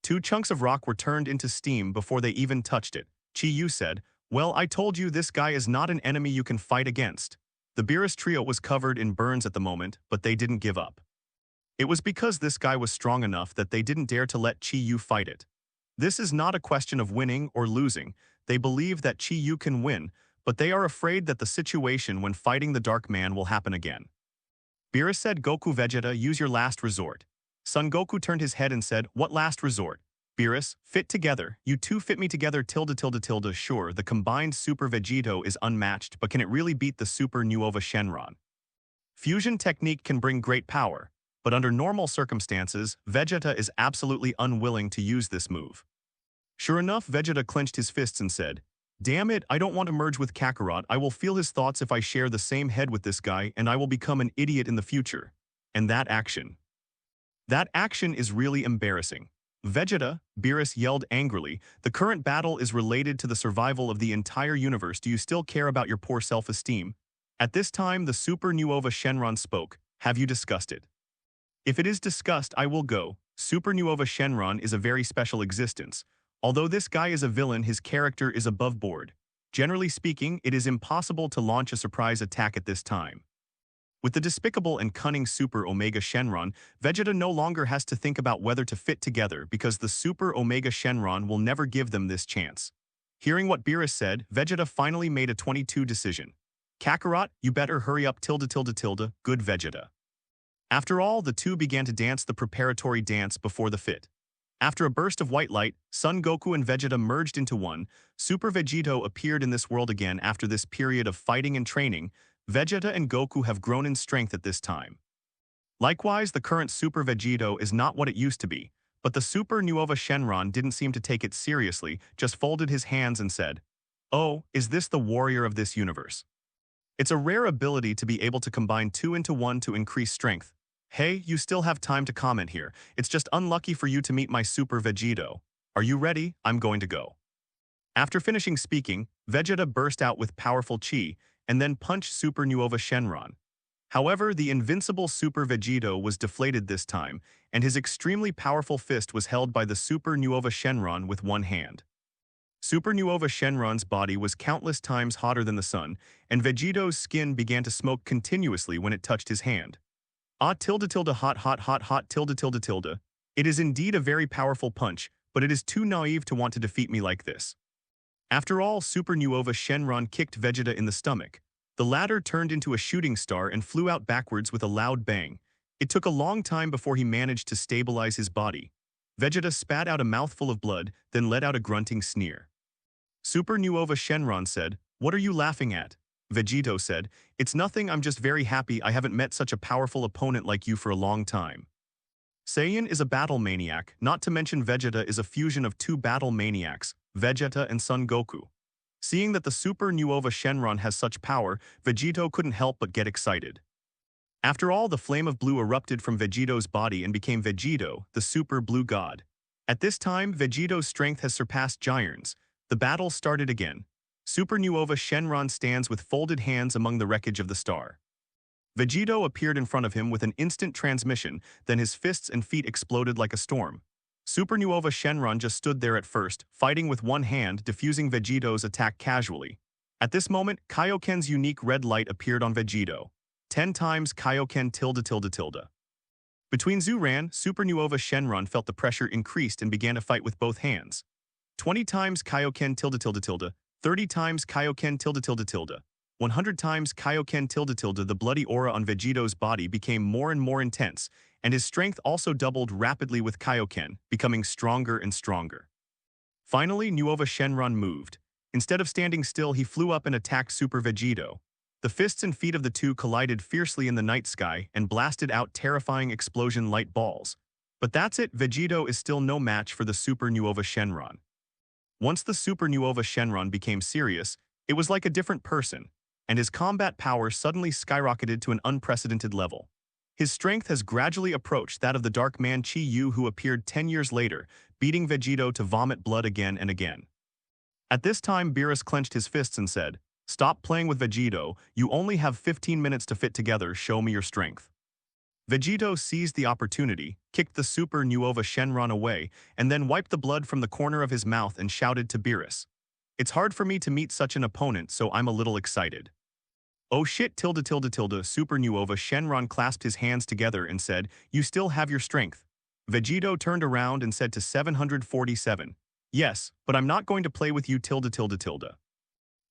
Two chunks of rock were turned into steam before they even touched it. Chi-Yu said, "Well, I told you this guy is not an enemy you can fight against." The Beerus trio was covered in burns at the moment, but they didn't give up. It was because this guy was strong enough that they didn't dare to let Chi-Yu fight it. This is not a question of winning or losing. They believe that Chi-Yu can win, but they are afraid that the situation when fighting the Dark Man will happen again. Beerus said, "Goku Vegeta, use your last resort." Son Goku turned his head and said, "What last resort?" Beerus, "Fit together. You two fit me together tilde tilde tilde. Sure, the combined Super Vegito is unmatched, but can it really beat the Super Nuova Shenron? Fusion technique can bring great power, but under normal circumstances, Vegeta is absolutely unwilling to use this move." Sure enough, Vegeta clenched his fists and said, "Damn it, I don't want to merge with Kakarot. I will feel his thoughts if I share the same head with this guy, and I will become an idiot in the future." And that action is really embarrassing. "Vegeta," Beerus yelled angrily, "the current battle is related to the survival of the entire universe. Do you still care about your poor self-esteem?" At this time, the Super Nuova Shenron spoke. "Have you discussed it?" "If it is discussed, I will go. Super Nuova Shenron is a very special existence. Although this guy is a villain, his character is above board. Generally speaking, it is impossible to launch a surprise attack at this time." With the despicable and cunning Super Omega Shenron, Vegeta no longer has to think about whether to fit together because the Super Omega Shenron will never give them this chance. Hearing what Beerus said, Vegeta finally made a 22 decision. "Kakarot, you better hurry up tilde tilde tilde, good Vegeta." After all, the two began to dance the preparatory dance before the fit. After a burst of white light, Son Goku and Vegeta merged into one. Super Vegito appeared in this world again after this period of fighting and training. Vegeta and Goku have grown in strength at this time. Likewise, the current Super Vegito is not what it used to be, but the Super Nuova Shenron didn't seem to take it seriously, just folded his hands and said, "Oh, is this the warrior of this universe?" It's a rare ability to be able to combine two into one to increase strength. Hey, you still have time to comment here. It's just unlucky for you to meet my Super Vegito. Are you ready? I'm going to go. After finishing speaking, Vegeta burst out with powerful chi, and then punched Super Nuova Shenron. However, the invincible Super Vegito was deflated this time, and his extremely powerful fist was held by the Super Nuova Shenron with one hand. Super Nuova Shenron's body was countless times hotter than the sun, and Vegito's skin began to smoke continuously when it touched his hand. "Ah tilde tilde hot hot hot hot tilde tilde tilde. It is indeed a very powerful punch, but it is too naive to want to defeat me like this." After all, Super Nuova Shenron kicked Vegeta in the stomach. The latter turned into a shooting star and flew out backwards with a loud bang. It took a long time before he managed to stabilize his body. Vegeta spat out a mouthful of blood, then let out a grunting sneer. Super Nuova Shenron said, "What are you laughing at?" Vegito said, "It's nothing, I'm just very happy I haven't met such a powerful opponent like you for a long time." Saiyan is a battle maniac, not to mention Vegeta is a fusion of two battle maniacs, Vegeta and Son Goku. Seeing that the Super Nuova Shenron has such power, Vegito couldn't help but get excited. After all, the flame of blue erupted from Vegito's body and became Vegito, the Super Blue God. At this time, Vegito's strength has surpassed Giants. The battle started again. Super Nuova Shenron stands with folded hands among the wreckage of the star. Vegito appeared in front of him with an instant transmission, then his fists and feet exploded like a storm. Super Nuova Shenron just stood there at first, fighting with one hand, diffusing Vegito's attack casually. At this moment, Kaioken's unique red light appeared on Vegito. 10 times Kaioken tilde tilde tilde. Between Zuran, Super Nuova Shenron felt the pressure increased and began to fight with both hands. 20 times Kaioken tilde tilde tilde. 30 times Kaioken tilde tilde tilde. 100 times Kaioken tilde tilde. The bloody aura on Vegito's body became more and more intense, and his strength also doubled rapidly with Kaioken, becoming stronger and stronger. Finally, Nuova Shenron moved. Instead of standing still, he flew up and attacked Super Vegito. The fists and feet of the two collided fiercely in the night sky and blasted out terrifying explosion light balls. But that's it, Vegito is still no match for the Super Nuova Shenron. Once the Super Nuova Shenron became serious, it was like a different person, and his combat power suddenly skyrocketed to an unprecedented level. His strength has gradually approached that of the Dark Man Chi-Yu, who appeared 10 years later, beating Vegito to vomit blood again and again. At this time, Beerus clenched his fists and said, Stop playing with Vegito, you only have 15 minutes to fit together, show me your strength. Vegito seized the opportunity, kicked the Super Nuova Shenron away, and then wiped the blood from the corner of his mouth and shouted to Beerus. It's hard for me to meet such an opponent, so I'm a little excited. Oh shit tilde tilde tilde, Super Nuova Shenron clasped his hands together and said, you still have your strength. Vegito turned around and said to 747, yes, but I'm not going to play with you tilde tilde tilde.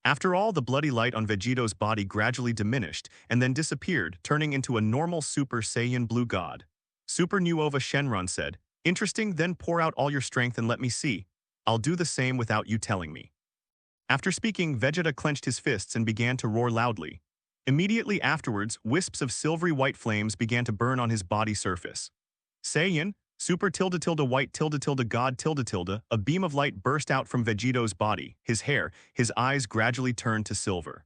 After all, the bloody light on Vegito's body gradually diminished and then disappeared, turning into a normal Super Saiyan blue god. Super Nuova Shenron said, interesting, then pour out all your strength and let me see. I'll do the same without you telling me. After speaking, Vegeta clenched his fists and began to roar loudly. Immediately afterwards, wisps of silvery white flames began to burn on his body surface. Saiyan, Super tilde tilde white tilde tilde god tilde tilde, a beam of light burst out from Vegito's body, his hair, his eyes gradually turned to silver.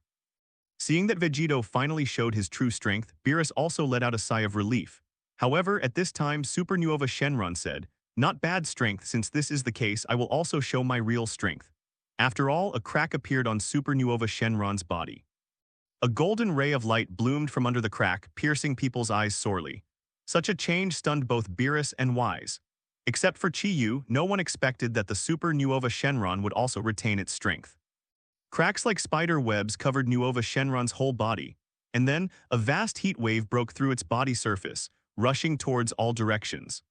Seeing that Vegito finally showed his true strength, Beerus also let out a sigh of relief. However, at this time Super Nuova Shenron said, not bad strength, since this is the case I will also show my real strength. After all, a crack appeared on Super Nuova Shenron's body. A golden ray of light bloomed from under the crack, piercing people's eyes sorely. Such a change stunned both Beerus and Whis. Except for Chi-Yu, no one expected that the Super Nuova Shenron would also retain its strength. Cracks like spider webs covered Nuova Shenron's whole body, and then a vast heat wave broke through its body surface, rushing towards all directions.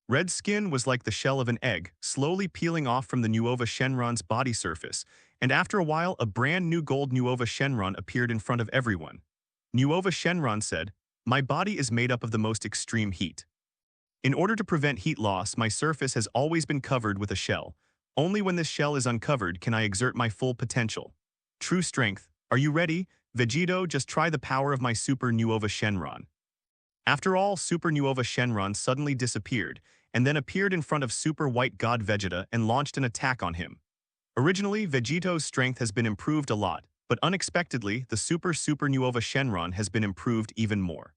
Red skin was like the shell of an egg, slowly peeling off from the Nuova Shenron's body surface, and after a while a brand new gold Nuova Shenron appeared in front of everyone. Nuova Shenron said, my body is made up of the most extreme heat. In order to prevent heat loss, my surface has always been covered with a shell. Only when this shell is uncovered can I exert my full potential. True strength. Are you ready? Vegito, just try the power of my Super Nuova Shenron. After all, Super Nuova Shenron suddenly disappeared, and then appeared in front of Super White God Vegeta and launched an attack on him. Originally, Vegito's strength has been improved a lot, but unexpectedly, the Super Nuova Shenron has been improved even more.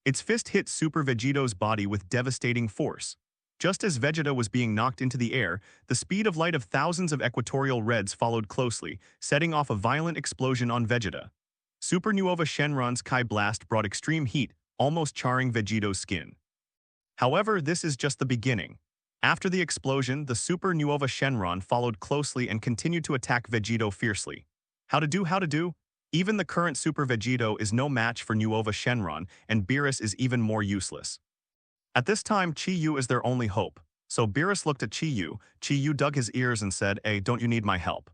Its fist hit Super Vegito's body with devastating force. Just as Vegeta was being knocked into the air, the speed of light of thousands of equatorial reds followed closely, setting off a violent explosion on Vegeta. Super Nuova Shenron's Kai Blast brought extreme heat, almost charring Vegito's skin. However, this is just the beginning. After the explosion, the Super Nuova Shenron followed closely and continued to attack Vegito fiercely. How to do? Even the current Super Vegito is no match for Nuova Shenron, and Beerus is even more useless. At this time, Chi-Yu is their only hope. So Beerus looked at Chi-Yu. Chi-Yu dug his ears and said, hey, don't you need my help?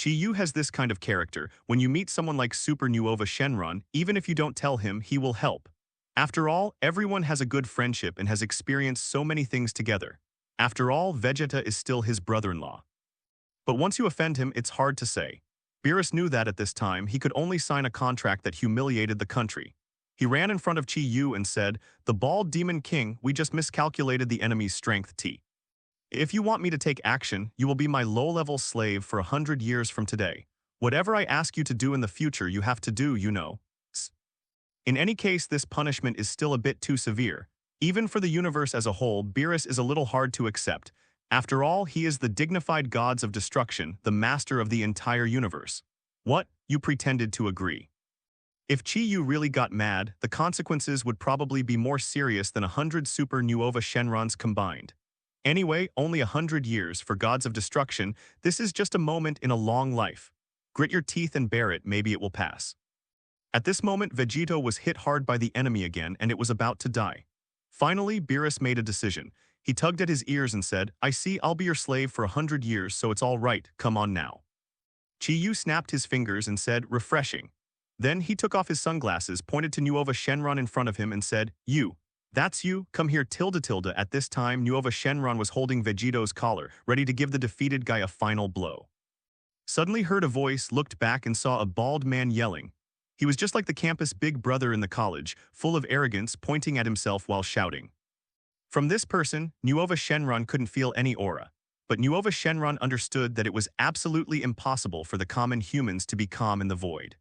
Chi-Yu has this kind of character. When you meet someone like Super Nuova Shenron, even if you don't tell him, he will help. After all, everyone has a good friendship and has experienced so many things together. After all, Vegeta is still his brother-in-law. But once you offend him, it's hard to say. Beerus knew that at this time, he could only sign a contract that humiliated the country. He ran in front of Chi-Yu and said, the bald demon king, we just miscalculated the enemy's strength T. If you want me to take action, you will be my low-level slave for 100 years from today. Whatever I ask you to do in the future, you have to do, you know. In any case, this punishment is still a bit too severe. Even for the universe as a whole, Beerus is a little hard to accept. After all, he is the dignified gods of destruction, the master of the entire universe. What? You pretended to agree. If Chi-Yu really got mad, the consequences would probably be more serious than 100 Super Nuova Shenrons combined. Anyway, only 100 years for gods of destruction, this is just a moment in a long life. Grit your teeth and bear it, maybe it will pass. At this moment, Vegito was hit hard by the enemy again and it was about to die. Finally, Beerus made a decision. He tugged at his ears and said, I see, I'll be your slave for 100 years, so it's all right, come on now. Chi-Yu snapped his fingers and said, refreshing. Then he took off his sunglasses, pointed to Nuova Shenron in front of him and said, you. That's you, come here tilde tilde. At this time, Nuova Shenron was holding Vegito's collar, ready to give the defeated guy a final blow. Suddenly heard a voice, looked back and saw a bald man yelling. He was just like the campus big brother in the college, full of arrogance, pointing at himself while shouting. From this person, Nuova Shenron couldn't feel any aura. But Nuova Shenron understood that it was absolutely impossible for the common humans to be calm in the void.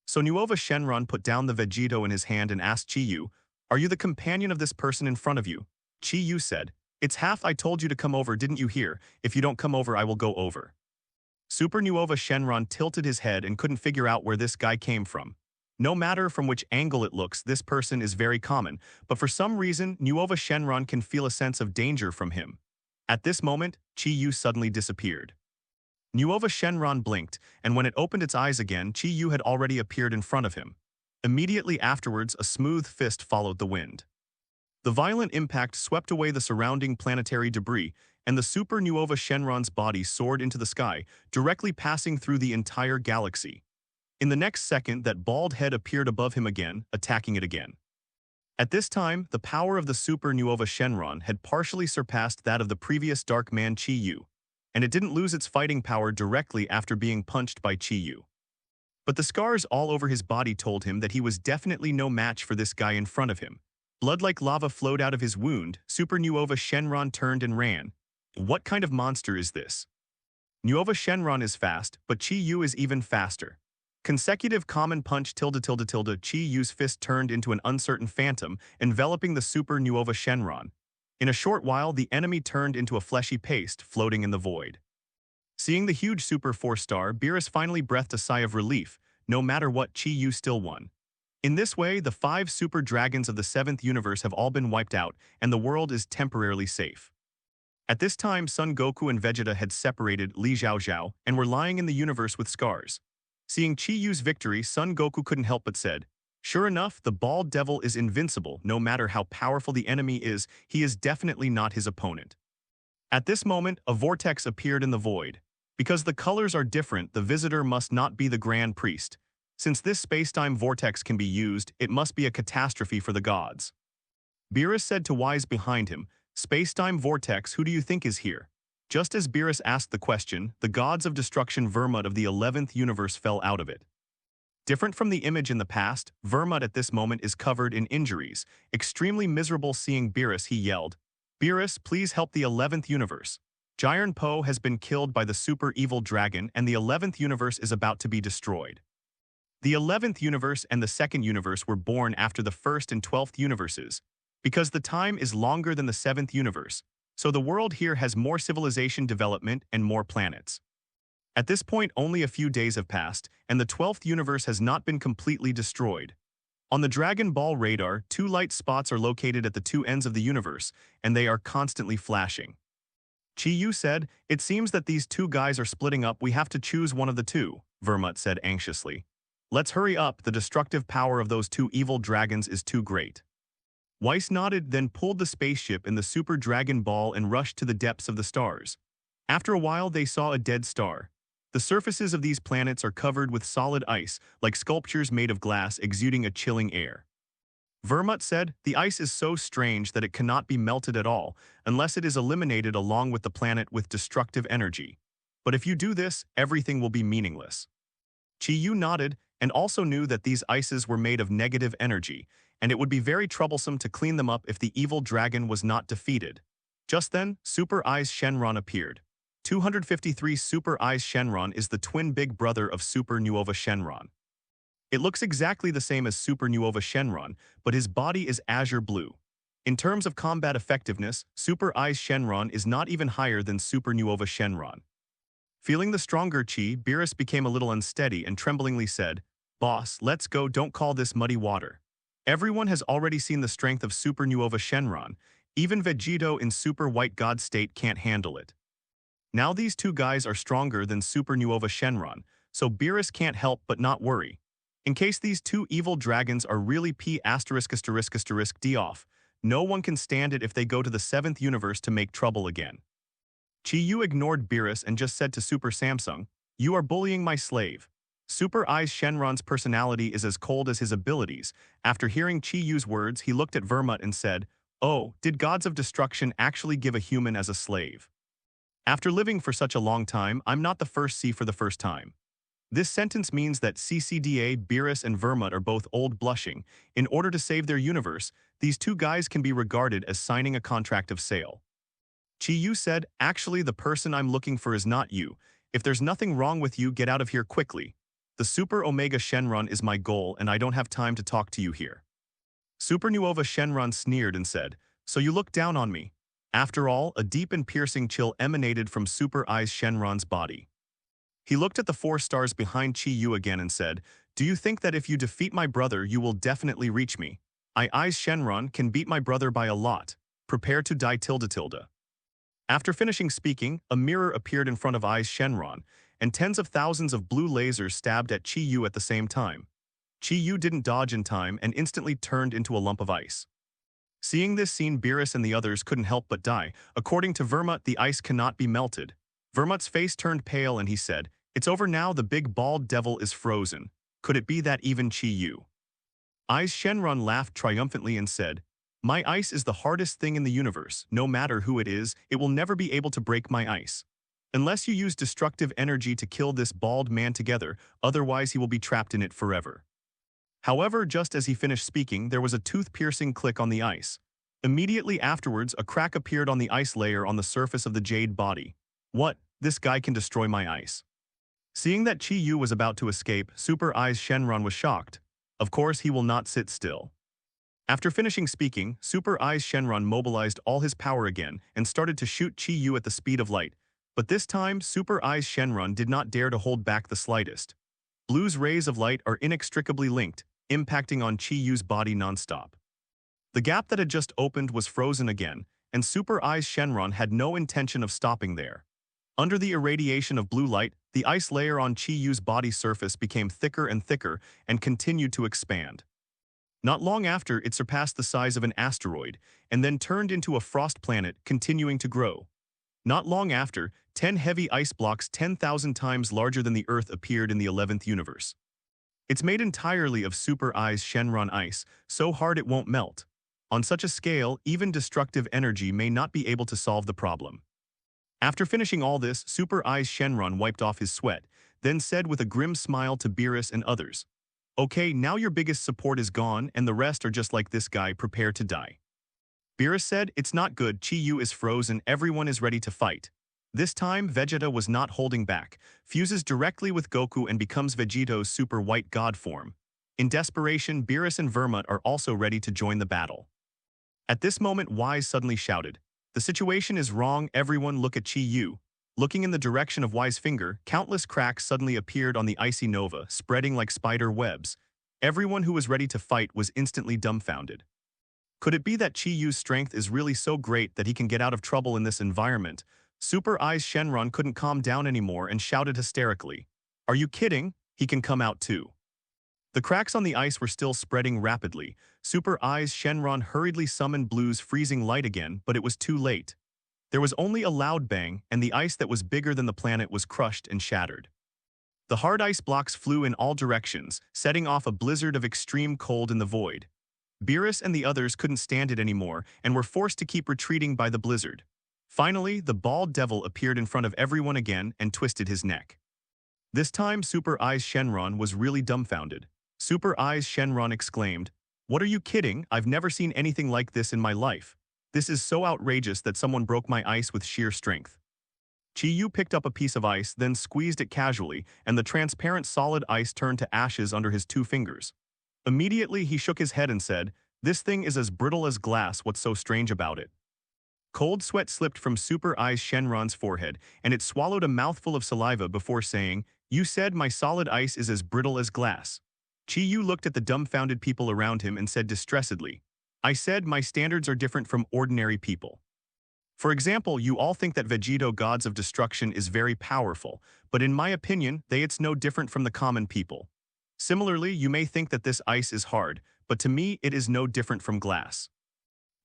So Nuova Shenron put down the Vegito in his hand and asked Chi-Yu, are you the companion of this person in front of you? Chi-Yu said, it's half I told you to come over, didn't you hear? If you don't come over, I will go over. Supernuova Shenron tilted his head and couldn't figure out where this guy came from. No matter from which angle it looks, this person is very common, but for some reason, Nuova Shenron can feel a sense of danger from him. At this moment, Chi Yu suddenly disappeared. Nuova Shenron blinked, and when it opened its eyes again, Chi Yu had already appeared in front of him. Immediately afterwards, a smooth fist followed the wind. The violent impact swept away the surrounding planetary debris, and the Super Nuova Shenron's body soared into the sky, directly passing through the entire galaxy. In the next second, that bald head appeared above him again, attacking it again. At this time, the power of the Super Nuova Shenron had partially surpassed that of the previous Dark Man Chi Yu, and it didn't lose its fighting power directly after being punched by Chi Yu. But the scars all over his body told him that he was definitely no match for this guy in front of him. Blood like lava flowed out of his wound. Super Nuova Shenron turned and ran. What kind of monster is this? Nuova Shenron is fast, but Chi Yu is even faster. Consecutive common punch tilde tilde tilde Chi Yu's fist turned into an uncertain phantom, enveloping the Super Nuova Shenron. In a short while, the enemy turned into a fleshy paste floating in the void. Seeing the huge Super 4-star, Beerus finally breathed a sigh of relief. No matter what, Chi Yu still won. In this way, the 5 super dragons of the 7th universe have all been wiped out, and the world is temporarily safe. At this time, Son Goku and Vegeta had separated Li Xiaoxiao and were lying in the universe with scars. Seeing Chi Yu's victory, Son Goku couldn't help but said, "Sure enough, the bald devil is invincible. No matter how powerful the enemy is, he is definitely not his opponent." At this moment, a vortex appeared in the void. Because the colors are different, the visitor must not be the Grand Priest. Since this space-time vortex can be used, it must be a catastrophe for the gods. Beerus said to Whis behind him, "Space-time vortex, who do you think is here?" Just as Beerus asked the question, the gods of destruction Vermut of the 11th universe fell out of it. Different from the image in the past, Vermut at this moment is covered in injuries. Extremely miserable seeing Beerus, he yelled, "Beerus, please help the 11th universe. Jiren Po has been killed by the super evil dragon and the 11th universe is about to be destroyed." The 11th universe and the 2nd universe were born after the 1st and 12th universes, because the time is longer than the 7th universe, so the world here has more civilization development and more planets. At this point, only a few days have passed, and the 12th universe has not been completely destroyed. On the Dragon Ball radar, 2 light spots are located at the 2 ends of the universe, and they are constantly flashing. Chi Yu said, "It seems that these 2 guys are splitting up. We have to choose one of the 2, Vermut said anxiously. "Let's hurry up, the destructive power of those 2 evil dragons is too great." Whis nodded, then pulled the spaceship in the Super Dragon Ball and rushed to the depths of the stars. After a while, they saw a dead star. The surfaces of these planets are covered with solid ice, like sculptures made of glass exuding a chilling air. Vermut said, "The ice is so strange that it cannot be melted at all, unless it is eliminated along with the planet with destructive energy. But if you do this, everything will be meaningless." Chi Yu nodded, and also knew that these ices were made of negative energy, and it would be very troublesome to clean them up if the evil dragon was not defeated. Just then, Super Eyes Shenron appeared. 253 Super Eyes Shenron is the twin big brother of Super Nuova Shenron. It looks exactly the same as Super Nuova Shenron, but his body is azure blue. In terms of combat effectiveness, Super Eyes Shenron is not even higher than Super Nuova Shenron. Feeling the stronger chi, Beerus became a little unsteady and tremblingly said, "Boss, let's go, don't call this muddy water. Everyone has already seen the strength of Super Nuova Shenron. Even Vegito in Super White God state can't handle it. Now these 2 guys are stronger than Super Nuova Shenron, so Beerus can't help but not worry. In case these 2 evil dragons are really P*** D off, no one can stand it if they go to the 7th universe to make trouble again." Chi Yu ignored Beerus and just said to Super Samsung, "You are bullying my slave." Super Eyes Shenron's personality is as cold as his abilities. After hearing Chi Yu's words, he looked at Vermut and said, "Oh, did gods of destruction actually give a human as a slave? After living for such a long time, I'm not the first C for the first time." This sentence means that CCDA, Beerus, and Vermut are both old blushing. In order to save their universe, these 2 guys can be regarded as signing a contract of sale. Chi Yu said, "Actually, the person I'm looking for is not you. If there's nothing wrong with you, get out of here quickly. The Super Omega Shenron is my goal, and I don't have time to talk to you here." Super Nuova Shenron sneered and said, "So you look down on me." After all, a deep and piercing chill emanated from Super Eyes Shenron's body. He looked at the 4 stars behind Chi Yu again and said, "Do you think that if you defeat my brother you will definitely reach me? I Shenron can beat my brother by a lot. Prepare to die tilde tilde." After finishing speaking, a mirror appeared in front of Eyes Shenron, and tens of thousands of blue lasers stabbed at Chi Yu at the same time. Chi Yu didn't dodge in time and instantly turned into a lump of ice. Seeing this scene, Beerus and the others couldn't help but die. According to Vermut, the ice cannot be melted. Vermut's face turned pale and he said, "It's over now, the big bald devil is frozen. Could it be that even Chi Yu?" Eyes Shenron laughed triumphantly and said, "My ice is the hardest thing in the universe. No matter who it is, it will never be able to break my ice. Unless you use destructive energy to kill this bald man together, otherwise he will be trapped in it forever." However, just as he finished speaking, there was a tooth-piercing click on the ice. Immediately afterwards, a crack appeared on the ice layer on the surface of the jade body. "What? This guy can destroy my ice." Seeing that Chi Yu was about to escape, Super Eyes Shenron was shocked. Of course, he will not sit still. After finishing speaking, Super Eyes Shenron mobilized all his power again and started to shoot Chi Yu at the speed of light. But this time, Super Eyes Shenron did not dare to hold back the slightest. Blue's rays of light are inextricably linked, impacting on Chi Yu's body non-stop. The gap that had just opened was frozen again, and Super Eyes Shenron had no intention of stopping there. Under the irradiation of blue light, the ice layer on Chi Yu's body surface became thicker and thicker and continued to expand. Not long after, it surpassed the size of an asteroid, and then turned into a frost planet, continuing to grow. Not long after, 10 heavy ice blocks 10,000 times larger than the Earth appeared in the 11th universe. It's made entirely of Super Eyes Shenron ice, so hard it won't melt. On such a scale, even destructive energy may not be able to solve the problem. After finishing all this, Super Eyes Shenron wiped off his sweat, then said with a grim smile to Beerus and others, "Okay, now your biggest support is gone and the rest are just like this guy, prepare to die." Beerus said, "It's not good, Chi Yu is frozen, everyone is ready to fight." This time, Vegeta was not holding back, fuses directly with Goku and becomes Vegito's super white god form. In desperation, Beerus and Vermut are also ready to join the battle. At this moment, Whis suddenly shouted, "The situation is wrong, everyone look at Chi Yu." Looking in the direction of Whis' finger, countless cracks suddenly appeared on the icy nova, spreading like spider webs. Everyone who was ready to fight was instantly dumbfounded. Could it be that Chi Yu's strength is really so great that he can get out of trouble in this environment? Super Eyes Shenron couldn't calm down anymore and shouted hysterically, "Are you kidding? He can come out too." The cracks on the ice were still spreading rapidly. Super Eyes Shenron hurriedly summoned Blue's freezing light again, but it was too late. There was only a loud bang, and the ice that was bigger than the planet was crushed and shattered. The hard ice blocks flew in all directions, setting off a blizzard of extreme cold in the void. Beerus and the others couldn't stand it anymore and were forced to keep retreating by the blizzard. Finally, the bald devil appeared in front of everyone again and twisted his neck. This time, Super Eyes Shenron was really dumbfounded. Super Eyes Shenron exclaimed, "What are you kidding? I've never seen anything like this in my life. This is so outrageous that someone broke my ice with sheer strength." Chi Yu picked up a piece of ice, then squeezed it casually, and the transparent solid ice turned to ashes under his 2 fingers. Immediately, he shook his head and said, "This thing is as brittle as glass, what's so strange about it?" Cold sweat slipped from Super Eyes Shenron's forehead, and it swallowed a mouthful of saliva before saying, "You said my solid ice is as brittle as glass." Chi Yu looked at the dumbfounded people around him and said distressedly, "I said my standards are different from ordinary people. For example, you all think that Vegito Gods of Destruction is very powerful, but in my opinion, it's no different from the common people. Similarly, you may think that this ice is hard, but to me it is no different from glass.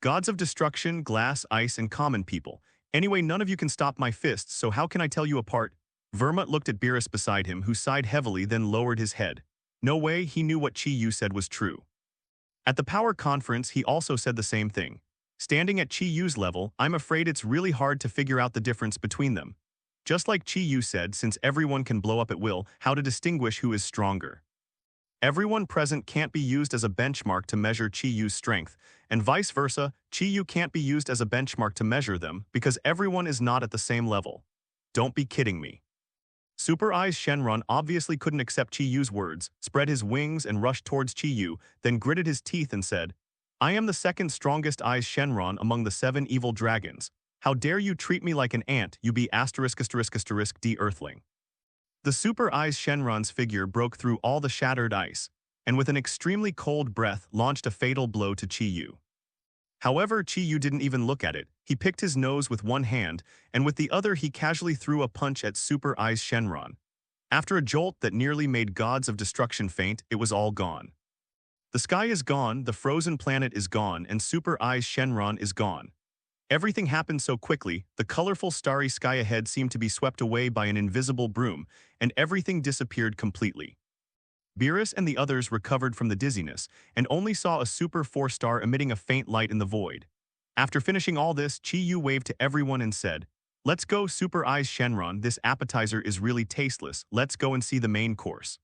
Gods of Destruction, glass, ice, and common people. Anyway, none of you can stop my fists, so how can I tell you apart?" Vermut looked at Beerus beside him, who sighed heavily, then lowered his head. No way, he knew what Chi Yu said was true. At the power conference, he also said the same thing. Standing at Chi Yu's level, I'm afraid it's really hard to figure out the difference between them. Just like Chi Yu said, since everyone can blow up at will, how to distinguish who is stronger. Everyone present can't be used as a benchmark to measure Chi Yu's strength, and vice versa, Chi Yu can't be used as a benchmark to measure them because everyone is not at the same level. Don't be kidding me. Super Eyes Shenron obviously couldn't accept Chi Yu's words, spread his wings and rushed towards Chi Yu, then gritted his teeth and said, "I am the second strongest Eyes Shenron among the 7 evil dragons. How dare you treat me like an ant, you be ******* D Earthling." The Super Eyes Shenron's figure broke through all the shattered ice, and with an extremely cold breath launched a fatal blow to Chi-Yu. However, Chi-Yu didn't even look at it. He picked his nose with one hand, and with the other he casually threw a punch at Super Eyes Shenron. After a jolt that nearly made gods of destruction faint, it was all gone. The sky is gone, the frozen planet is gone, and Super Eyes Shenron is gone. Everything happened so quickly, the colorful starry sky ahead seemed to be swept away by an invisible broom, and everything disappeared completely. Beerus and the others recovered from the dizziness, and only saw a Super 4-star emitting a faint light in the void. After finishing all this, Chi-Yu waved to everyone and said, "Let's go, Super Eyes Shenron, this appetizer is really tasteless, let's go and see the main course."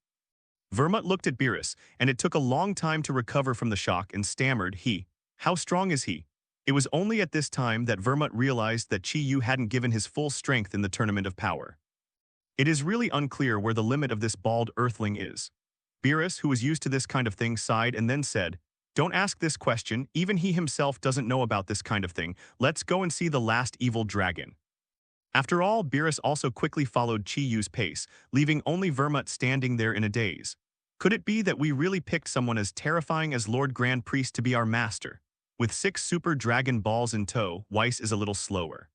Vermut looked at Beerus, and it took a long time to recover from the shock and stammered, "How strong is he?" It was only at this time that Vermut realized that Chi-Yu hadn't given his full strength in the Tournament of Power. It is really unclear where the limit of this bald earthling is. Beerus, who was used to this kind of thing, sighed and then said, "Don't ask this question, even he himself doesn't know about this kind of thing, let's go and see the last evil dragon." After all, Beerus also quickly followed Chi-Yu's pace, leaving only Vermut standing there in a daze. Could it be that we really picked someone as terrifying as Lord Grand Priest to be our master? With 6 super dragon balls in tow, Whis is a little slower.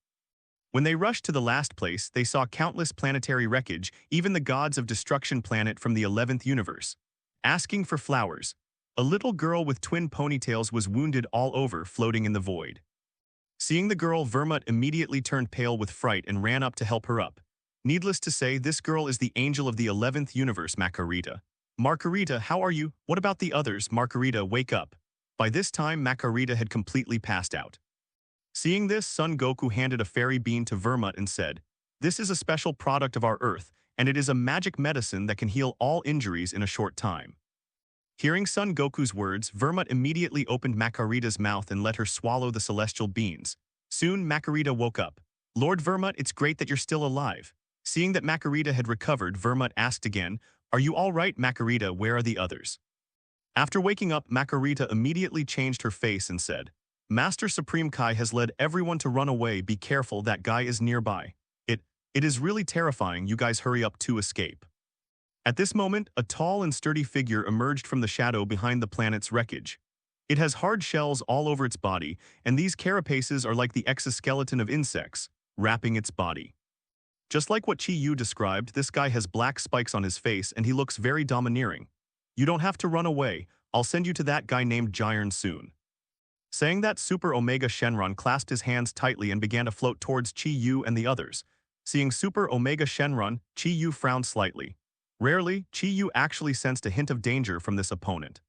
When they rushed to the last place, they saw countless planetary wreckage, even the gods of destruction planet from the 11th universe. Asking for flowers. A little girl with twin ponytails was wounded all over, floating in the void. Seeing the girl, Vermut immediately turned pale with fright and ran up to help her up. Needless to say, this girl is the angel of the 11th universe, Makarita. "Margarita, how are you? What about the others? Margarita, wake up." By this time, Makarita had completely passed out. Seeing this, Son Goku handed a fairy bean to Vermut and said, "This is a special product of our Earth, and it is a magic medicine that can heal all injuries in a short time." Hearing Son Goku's words, Vermut immediately opened Makarita's mouth and let her swallow the celestial beans. Soon, Makarita woke up. "Lord Vermut, it's great that you're still alive." Seeing that Makarita had recovered, Vermut asked again, "Are you all right, Makarita? Where are the others?" After waking up, Makarita immediately changed her face and said, "Master Supreme Kai has led everyone to run away. Be careful, that guy is nearby. It is really terrifying. You guys hurry up to escape." At this moment, a tall and sturdy figure emerged from the shadow behind the planet's wreckage. It has hard shells all over its body, and these carapaces are like the exoskeleton of insects, wrapping its body. Just like what Chi-Yu described, this guy has black spikes on his face and he looks very domineering. "You don't have to run away. I'll send you to that guy named Jiren soon." Saying that, Super Omega Shenron clasped his hands tightly and began to float towards Chi-Yu and the others. Seeing Super Omega Shenron, Chi-Yu frowned slightly. Rarely, Chi-Yu actually sensed a hint of danger from this opponent.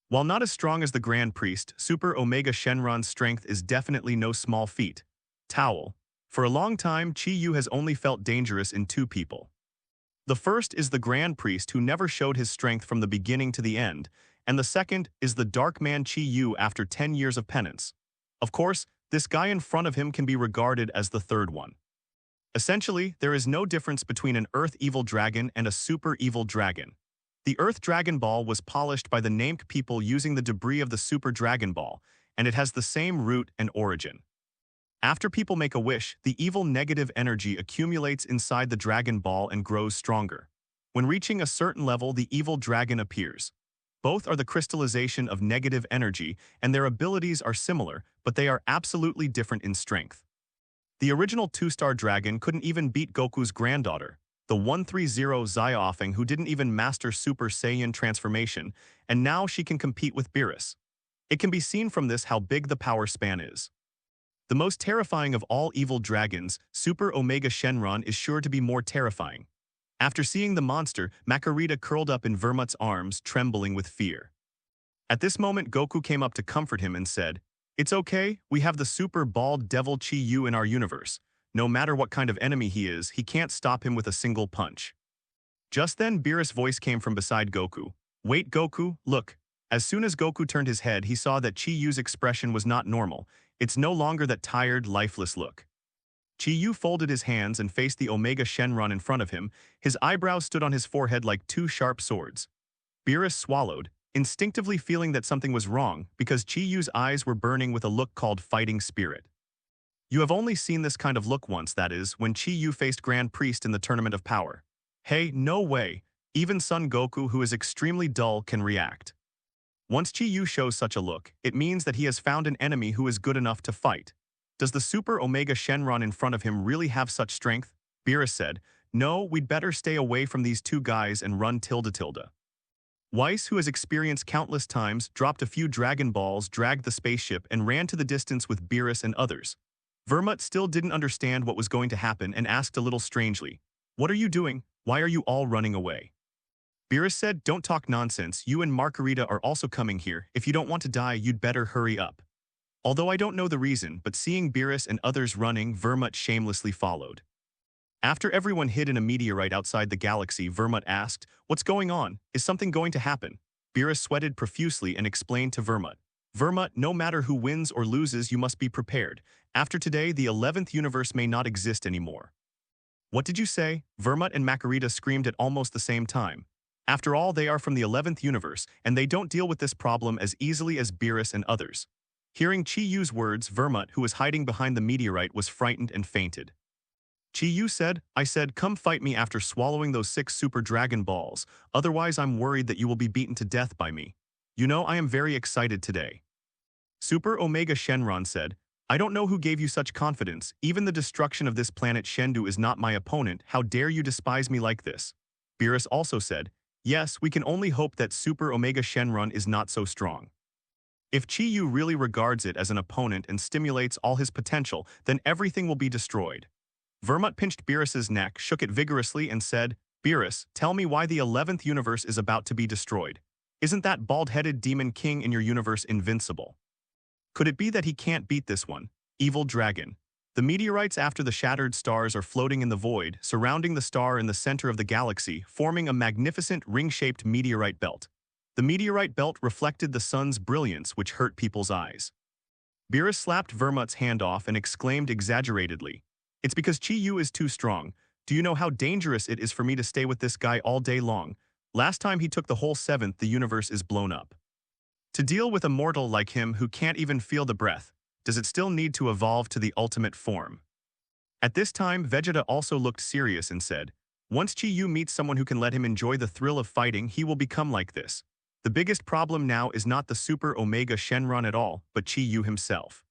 While not as strong as the Grand Priest, Super Omega Shenron's strength is definitely no small feat. Towel. For a long time, Chi-Yu has only felt dangerous in 2 people. The first is the Grand Priest, who never showed his strength from the beginning to the end, and the second is the Dark Man Chi-Yu after 10 years of penance. Of course, this guy in front of him can be regarded as the third one. Essentially, there is no difference between an Earth Evil Dragon and a Super Evil Dragon. The Earth Dragon Ball was polished by the Namek people using the debris of the Super Dragon Ball, and it has the same root and origin. After people make a wish, the evil negative energy accumulates inside the Dragon Ball and grows stronger. When reaching a certain level, the evil dragon appears. Both are the crystallization of negative energy, and their abilities are similar, but they are absolutely different in strength. The original 2-star dragon couldn't even beat Goku's granddaughter, the 130 Xiaofeng, who didn't even master Super Saiyan transformation, and now she can compete with Beerus. It can be seen from this how big the power span is. The most terrifying of all evil dragons, Super Omega Shenron, is sure to be more terrifying. After seeing the monster, Makarita curled up in Vermut's arms, trembling with fear. At this moment, Goku came up to comfort him and said, "It's okay, we have the super bald devil Chi-Yu in our universe. No matter what kind of enemy he is, he can't stop him with a single punch." Just then, Beerus' voice came from beside Goku. "Wait, Goku, look." As soon as Goku turned his head, he saw that Chi-Yu's expression was not normal. It's no longer that tired, lifeless look. Chi-Yu folded his hands and faced the Omega Shenron in front of him. His eyebrows stood on his forehead like 2 sharp swords. Beerus swallowed, instinctively feeling that something was wrong, because Chi-Yu's eyes were burning with a look called Fighting Spirit. You have only seen this kind of look once, that is, when Chi-Yu faced Grand Priest in the Tournament of Power. Hey, no way. Even Son Goku, who is extremely dull, can react. Once Chi-Yu shows such a look, it means that he has found an enemy who is good enough to fight. Does the Super Omega Shenron in front of him really have such strength? Beerus said, no, we'd better stay away from these two guys and run tilde tilde. Whis, who has experienced countless times, dropped a few Dragon Balls, dragged the spaceship, and ran to the distance with Beerus and others. Vermut still didn't understand what was going to happen and asked a little strangely, what are you doing? Why are you all running away? Beerus said, don't talk nonsense, you and Margarita are also coming here. If you don't want to die, you'd better hurry up. Although I don't know the reason, but seeing Beerus and others running, Vermut shamelessly followed. After everyone hid in a meteorite outside the galaxy, Vermut asked, what's going on? Is something going to happen? Beerus sweated profusely and explained to Vermut. Vermut, no matter who wins or loses, you must be prepared. After today, the 11th universe may not exist anymore. What did you say? Vermut and Margarita screamed at almost the same time. After all, they are from the 11th universe, and they don't deal with this problem as easily as Beerus and others. Hearing Chi-Yu's words, Vermut, who was hiding behind the meteorite, was frightened and fainted. Chi-Yu said, I said, come fight me after swallowing those 6 Super Dragon Balls, otherwise I'm worried that you will be beaten to death by me. You know, I am very excited today. Super Omega Shenron said, I don't know who gave you such confidence, even the destruction of this planet Shendu is not my opponent, how dare you despise me like this? Beerus also said, yes, we can only hope that Super Omega Shenron is not so strong. If Chi-Yu really regards it as an opponent and stimulates all his potential, then everything will be destroyed. Vermut pinched Beerus's neck, shook it vigorously, and said, Beerus, tell me why the 11th universe is about to be destroyed. Isn't that bald-headed demon king in your universe invincible? Could it be that he can't beat this one, evil dragon? The meteorites after the shattered stars are floating in the void, surrounding the star in the center of the galaxy, forming a magnificent ring-shaped meteorite belt. The meteorite belt reflected the sun's brilliance, which hurt people's eyes. Beerus slapped Vermut's hand off and exclaimed exaggeratedly, it's because Chi-Yu is too strong. Do you know how dangerous it is for me to stay with this guy all day long? Last time he took the whole 7th, the universe is blown up. To deal with a mortal like him who can't even feel the breath, does it still need to evolve to the ultimate form? At this time, Vegeta also looked serious and said, once Chi-Yu meets someone who can let him enjoy the thrill of fighting, he will become like this. The biggest problem now is not the Super Omega Shenron at all, but Chi-Yu himself.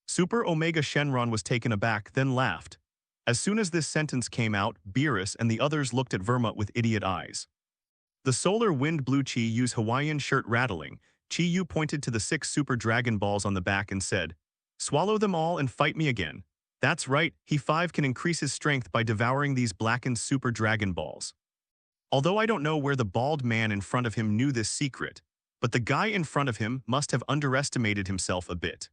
Super Omega Shenron was taken aback, then laughed. As soon as this sentence came out, Beerus and the others looked at Vermut with idiot eyes. The solar wind blew Chi-Yu's Hawaiian shirt rattling. Chi-Yu pointed to the 6 Super Dragon Balls on the back and said, swallow them all and fight me again. That's right, he 5 can increase his strength by devouring these blackened Super Dragon Balls. Although I don't know where the bald man in front of him knew this secret, but the guy in front of him must have underestimated himself a bit.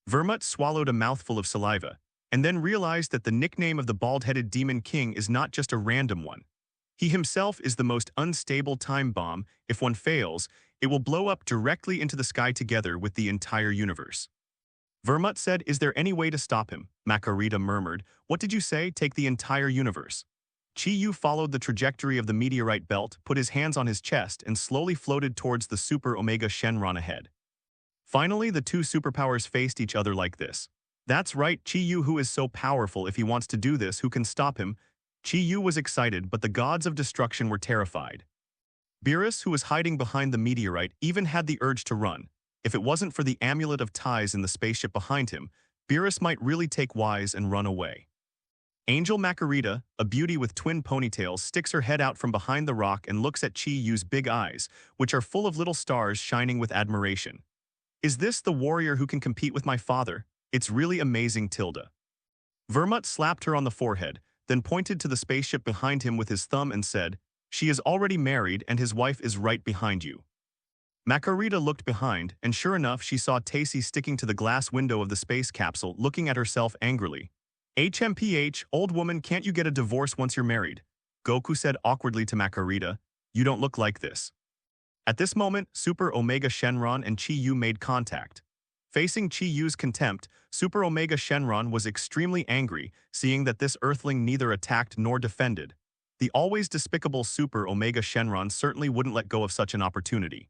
Vermut swallowed a mouthful of saliva, and then realized that the nickname of the bald-headed Demon King is not just a random one. He himself is the most unstable time bomb. If one fails, it will blow up directly into the sky together with the entire universe. Vermut said, is there any way to stop him? Margarita murmured, what did you say? Take the entire universe. Chi-Yu followed the trajectory of the meteorite belt, put his hands on his chest, and slowly floated towards the Super Omega Shenron ahead. Finally, the two superpowers faced each other like this. That's right, Chi-Yu, who is so powerful. If he wants to do this, who can stop him? Chi-Yu was excited, but the gods of destruction were terrified. Beerus, who was hiding behind the meteorite, even had the urge to run. If it wasn't for the amulet of ties in the spaceship behind him, Beerus might really take Whis and run away. Angel Margarita, a beauty with twin ponytails, sticks her head out from behind the rock and looks at Chi-Yu's big eyes, which are full of little stars shining with admiration. Is this the warrior who can compete with my father? It's really amazing, Tilda. Vermut slapped her on the forehead, then pointed to the spaceship behind him with his thumb and said, she is already married and his wife is right behind you. Margarita looked behind, and sure enough, she saw Tacy sticking to the glass window of the space capsule, looking at herself angrily. HMPH, old woman, can't you get a divorce once you're married? Goku said awkwardly to Margarita, you don't look like this. At this moment, Super Omega Shenron and Chi-Yu made contact. Facing Chi-Yu's contempt, Super Omega Shenron was extremely angry, seeing that this earthling neither attacked nor defended. The always despicable Super Omega Shenron certainly wouldn't let go of such an opportunity.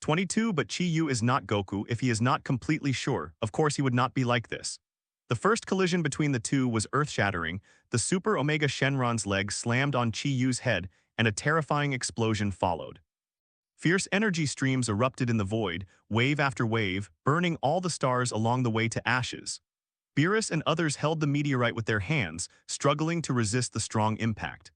22 But Chi-Yu is not Goku. If he is not completely sure, of course he would not be like this. The first collision between the two was earth-shattering. The Super Omega Shenron's leg slammed on Chi Yu's head, and a terrifying explosion followed. Fierce energy streams erupted in the void, wave after wave, burning all the stars along the way to ashes. Beerus and others held the meteorite with their hands, struggling to resist the strong impact.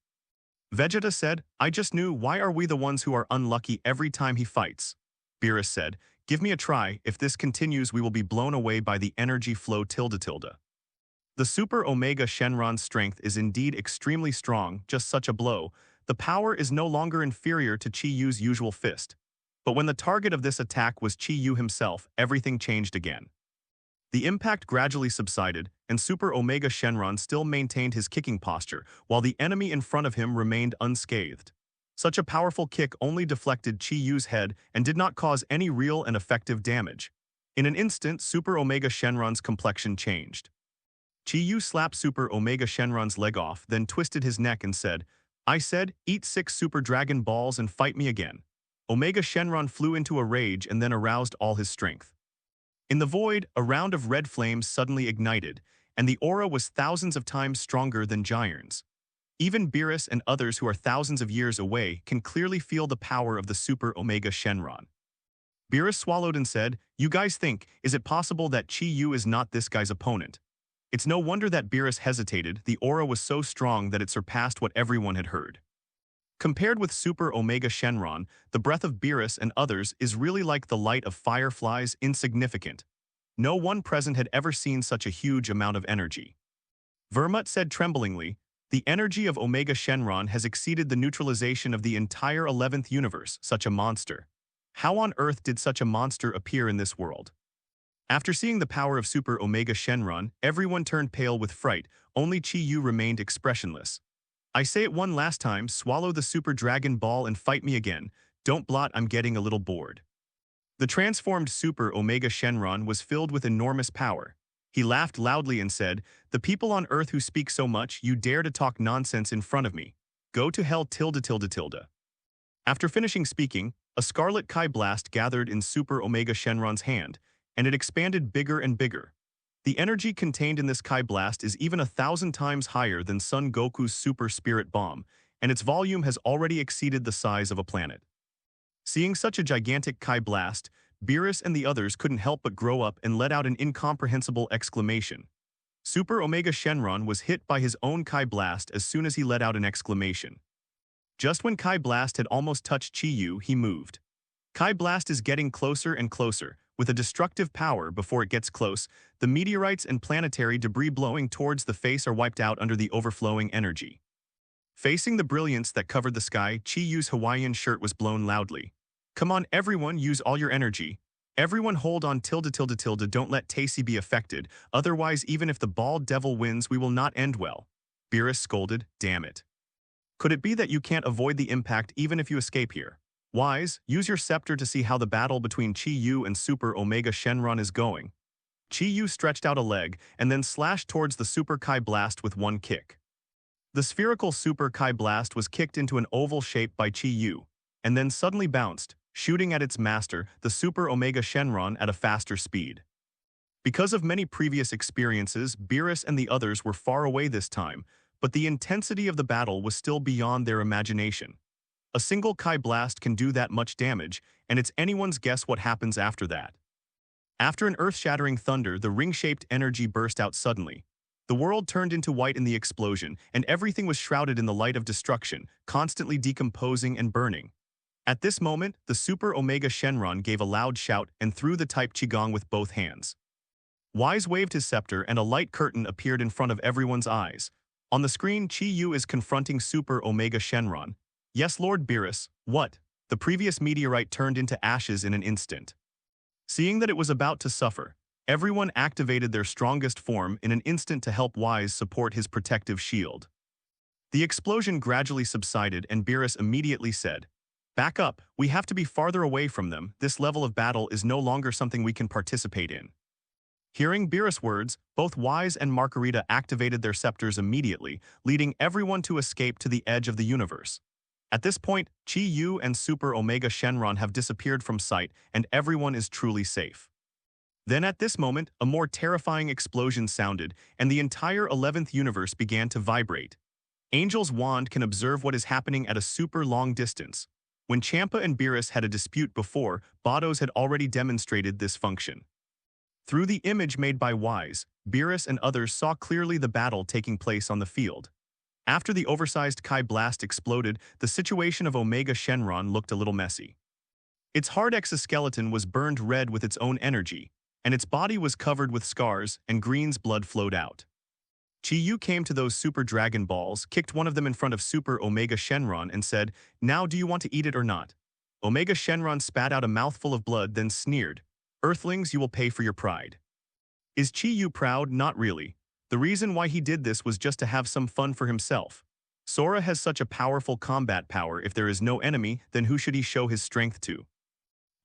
Vegeta said, "I just knew, why are we the ones who are unlucky every time he fights?" Beerus said, "Give me a try, if this continues we will be blown away by the energy flow tilde. The Super Omega Shenron's strength is indeed extremely strong, just such a blow. The power is no longer inferior to Chi Yu's usual fist. But when the target of this attack was Chi Yu himself, everything changed again. The impact gradually subsided, and Super Omega Shenron still maintained his kicking posture, while the enemy in front of him remained unscathed. Such a powerful kick only deflected Chi Yu's head and did not cause any real and effective damage. In an instant, Super Omega Shenron's complexion changed. Chi Yu slapped Super Omega Shenron's leg off, then twisted his neck and said, "I said, eat 6 Super Dragon Balls and fight me again." Omega Shenron flew into a rage and then aroused all his strength. In the void, a round of red flames suddenly ignited, and the aura was thousands of times stronger than Giants. Even Beerus and others who are thousands of years away can clearly feel the power of the Super Omega Shenron. Beerus swallowed and said, "You guys think, is it possible that Chi Yu is not this guy's opponent?" It's no wonder that Beerus hesitated. The aura was so strong that it surpassed what everyone had heard. Compared with Super Omega Shenron, the breath of Beerus and others is really like the light of fireflies, insignificant. No one present had ever seen such a huge amount of energy. Vermut said tremblingly, "The energy of Omega Shenron has exceeded the neutralization of the entire 11th universe, such a monster. How on earth did such a monster appear in this world?" After seeing the power of Super Omega Shenron, everyone turned pale with fright. Only Chi Yu remained expressionless. "I say it one last time, swallow the Super Dragon Ball and fight me again. Don't blot, I'm getting a little bored." The transformed Super Omega Shenron was filled with enormous power. He laughed loudly and said, "The people on Earth who speak so much, you dare to talk nonsense in front of me. Go to hell tilde. After finishing speaking, a scarlet Kai blast gathered in Super Omega Shenron's hand, and it expanded bigger and bigger. The energy contained in this Kai blast is even 1,000 times higher than Son Goku's Super Spirit Bomb, and its volume has already exceeded the size of a planet. Seeing such a gigantic Kai blast, Beerus and the others couldn't help but grow up and let out an incomprehensible exclamation. Super Omega Shenron was hit by his own Kai blast as soon as he let out an exclamation. Just when Kai blast had almost touched Chi Yu, he moved. Kai blast is getting closer and closer, with a destructive power. Before it gets close, the meteorites and planetary debris blowing towards the face are wiped out under the overflowing energy. Facing the brilliance that covered the sky, Chi Yu's Hawaiian shirt was blown loudly. "Come on everyone, use all your energy. Everyone hold on tilde, don't let Tacy be affected, otherwise even if the bald devil wins we will not end well." Beerus scolded, "Damn it. Could it be that you can't avoid the impact even if you escape here? Whis, use your scepter to see how the battle between Chi Yu and Super Omega Shenron is going." Chi Yu stretched out a leg and then slashed towards the Super Kai Blast with one kick. The spherical Super Kai Blast was kicked into an oval shape by Chi Yu, and then suddenly bounced, shooting at its master, the Super Omega Shenron, at a faster speed. Because of many previous experiences, Beerus and the others were far away this time, but the intensity of the battle was still beyond their imagination. A single Kai Blast can do that much damage, and it's anyone's guess what happens after that. After an earth-shattering thunder, the ring-shaped energy burst out suddenly. The world turned into white in the explosion, and everything was shrouded in the light of destruction, constantly decomposing and burning. At this moment, the Super Omega Shenron gave a loud shout and threw the type Qigong with both hands. Whis waved his scepter and a light curtain appeared in front of everyone's eyes. On the screen, Chi Yu is confronting Super Omega Shenron. "Yes, Lord Beerus, what?" The previous meteorite turned into ashes in an instant. Seeing that it was about to suffer, everyone activated their strongest form in an instant to help Whis support his protective shield. The explosion gradually subsided and Beerus immediately said, "Back up, we have to be farther away from them. This level of battle is no longer something we can participate in." Hearing Beerus' words, both Whis and Margarita activated their scepters immediately, leading everyone to escape to the edge of the universe. At this point, Chi Yu and Super Omega Shenron have disappeared from sight and everyone is truly safe. Then at this moment, a more terrifying explosion sounded, and the entire 11th universe began to vibrate. Angel's wand can observe what is happening at a super long distance. When Champa and Beerus had a dispute before, Bados had already demonstrated this function. Through the image made by Whis, Beerus and others saw clearly the battle taking place on the field. After the oversized Kai blast exploded, the situation of Omega Shenron looked a little messy. Its hard exoskeleton was burned red with its own energy, and its body was covered with scars, and Green's blood flowed out. Chi-Yu came to those Super Dragon Balls, kicked one of them in front of Super Omega Shenron, and said, "Now do you want to eat it or not?" Omega Shenron spat out a mouthful of blood, then sneered, "Earthlings, you will pay for your pride." Is Chi-Yu proud? Not really. The reason why he did this was just to have some fun for himself. Sora has such a powerful combat power. If there is no enemy, then who should he show his strength to?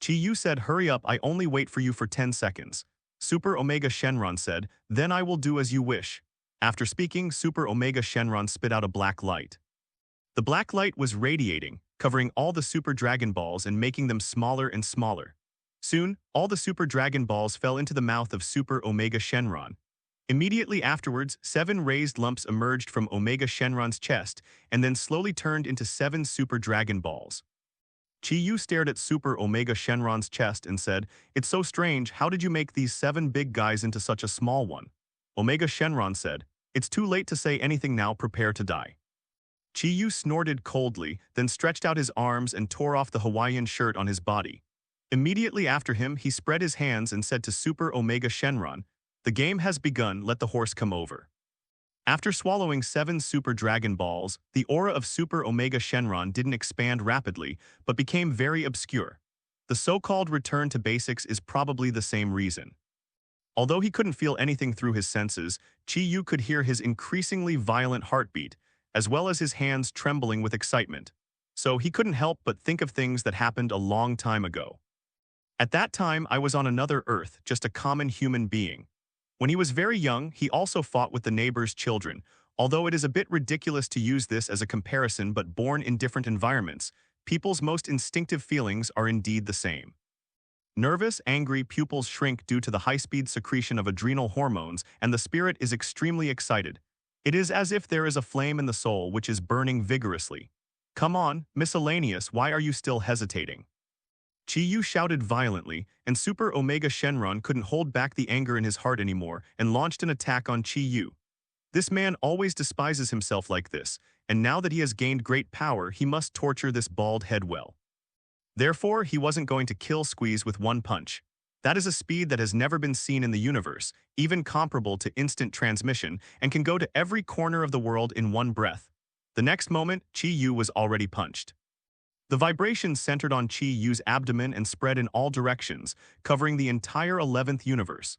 Chi-Yu said, "Hurry up, I only wait for you for 10 seconds. Super Omega Shenron said, "Then I will do as you wish." After speaking, Super Omega Shenron spit out a black light. The black light was radiating, covering all the Super Dragon Balls and making them smaller and smaller. Soon, all the Super Dragon Balls fell into the mouth of Super Omega Shenron. Immediately afterwards, 7 raised lumps emerged from Omega Shenron's chest and then slowly turned into 7 Super Dragon Balls. Chi-Yu stared at Super Omega Shenron's chest and said, "It's so strange, how did you make these 7 big guys into such a small one?" Omega Shenron said, "It's too late to say anything now, prepare to die." Chi-Yu snorted coldly, then stretched out his arms and tore off the Hawaiian shirt on his body. Immediately after him, he spread his hands and said to Super Omega Shenron, "The game has begun, let the horse come over." After swallowing 7 Super Dragon Balls, the aura of Super Omega Shenron didn't expand rapidly, but became very obscure. The so-called return to basics is probably the same reason. Although he couldn't feel anything through his senses, Chi-Yu could hear his increasingly violent heartbeat, as well as his hands trembling with excitement. So he couldn't help but think of things that happened a long time ago. At that time, I was on another Earth, just a common human being. When he was very young, he also fought with the neighbor's children, although it is a bit ridiculous to use this as a comparison, but born in different environments, people's most instinctive feelings are indeed the same. Nervous, angry pupils shrink due to the high-speed secretion of adrenal hormones, and the spirit is extremely excited. It is as if there is a flame in the soul which is burning vigorously. "Come on, miscellaneous, why are you still hesitating?" Chi-Yu shouted violently, and Super Omega Shenron couldn't hold back the anger in his heart anymore and launched an attack on Chi-Yu. This man always despises himself like this, and now that he has gained great power, he must torture this bald head well. Therefore, he wasn't going to kill Squeeze with one punch. That is a speed that has never been seen in the universe, even comparable to instant transmission, and can go to every corner of the world in one breath. The next moment, Chi-Yu was already punched. The vibration centered on Chi-Yu's abdomen and spread in all directions, covering the entire 11th universe.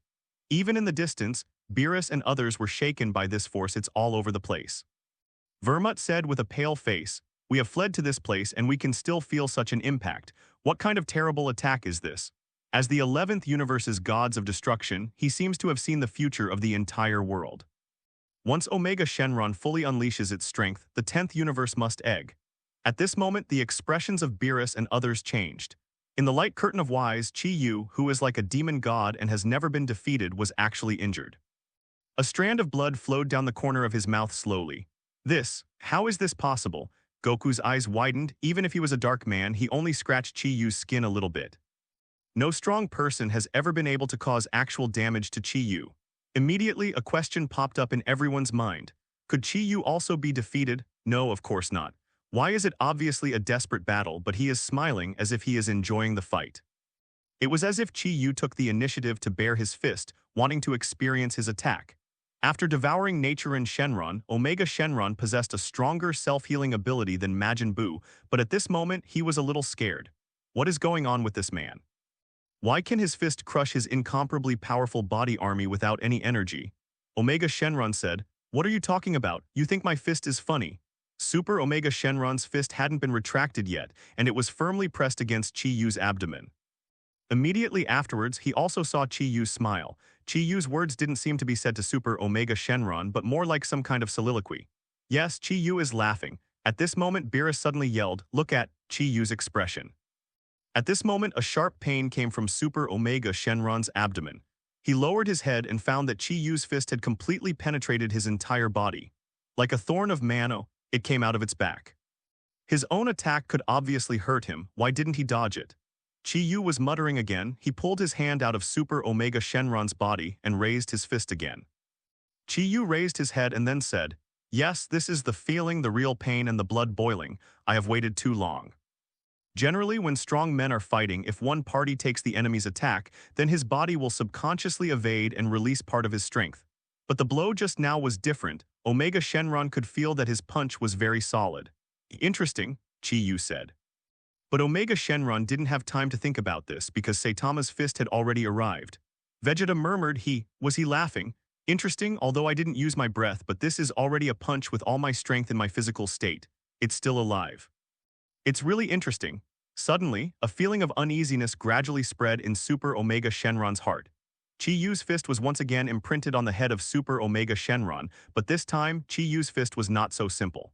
Even in the distance, Beerus and others were shaken by this force. It's all over the place. Vermut said with a pale face, "We have fled to this place and we can still feel such an impact. What kind of terrible attack is this?" As the 11th universe's gods of destruction, he seems to have seen the future of the entire world. Once Omega Shenron fully unleashes its strength, the 10th universe must egg. At this moment, the expressions of Beerus and others changed. In the light curtain of Whis, Chi-Yu, who is like a demon god and has never been defeated, was actually injured. A strand of blood flowed down the corner of his mouth slowly. How is this possible? Goku's eyes widened. Even if he was a dark man, he only scratched Chi-Yu's skin a little bit. No strong person has ever been able to cause actual damage to Chi-Yu. Immediately, a question popped up in everyone's mind. Could Chi-Yu also be defeated? No, of course not. Why is it obviously a desperate battle, but he is smiling as if he is enjoying the fight? It was as if Chi-Yu took the initiative to bare his fist, wanting to experience his attack. After devouring Nature Shenron, Omega Shenron possessed a stronger self-healing ability than Majin Buu, but at this moment he was a little scared. What is going on with this man? Why can his fist crush his incomparably powerful body army without any energy? Omega Shenron said, "What are you talking about? You think my fist is funny?" Super Omega Shenron's fist hadn't been retracted yet, and it was firmly pressed against Chi-Yu's abdomen. Immediately afterwards, he also saw Chi-Yu smile. Chi-Yu's words didn't seem to be said to Super Omega Shenron, but more like some kind of soliloquy. Yes, Chi-Yu is laughing. At this moment, Beerus suddenly yelled, "Look at Chi-Yu's expression." At this moment, a sharp pain came from Super Omega Shenron's abdomen. He lowered his head and found that Chi Yu's fist had completely penetrated his entire body. Like a thorn of manna, it came out of its back. His own attack could obviously hurt him, why didn't he dodge it? Chi Yu was muttering again, he pulled his hand out of Super Omega Shenron's body and raised his fist again. Chi Yu raised his head and then said, "Yes, this is the feeling, the real pain and the blood boiling. I have waited too long." Generally, when strong men are fighting, if one party takes the enemy's attack, then his body will subconsciously evade and release part of his strength. But the blow just now was different. Omega Shenron could feel that his punch was very solid. "Interesting," Chi Yu said. But Omega Shenron didn't have time to think about this because Saitama's fist had already arrived. Vegeta murmured, was he laughing? "Interesting, although I didn't use my breath, but this is already a punch with all my strength in my physical state. It's still alive." "It's really interesting." Suddenly, a feeling of uneasiness gradually spread in Super Omega Shenron's heart. Chi Yu's fist was once again imprinted on the head of Super Omega Shenron, but this time, Chi Yu's fist was not so simple.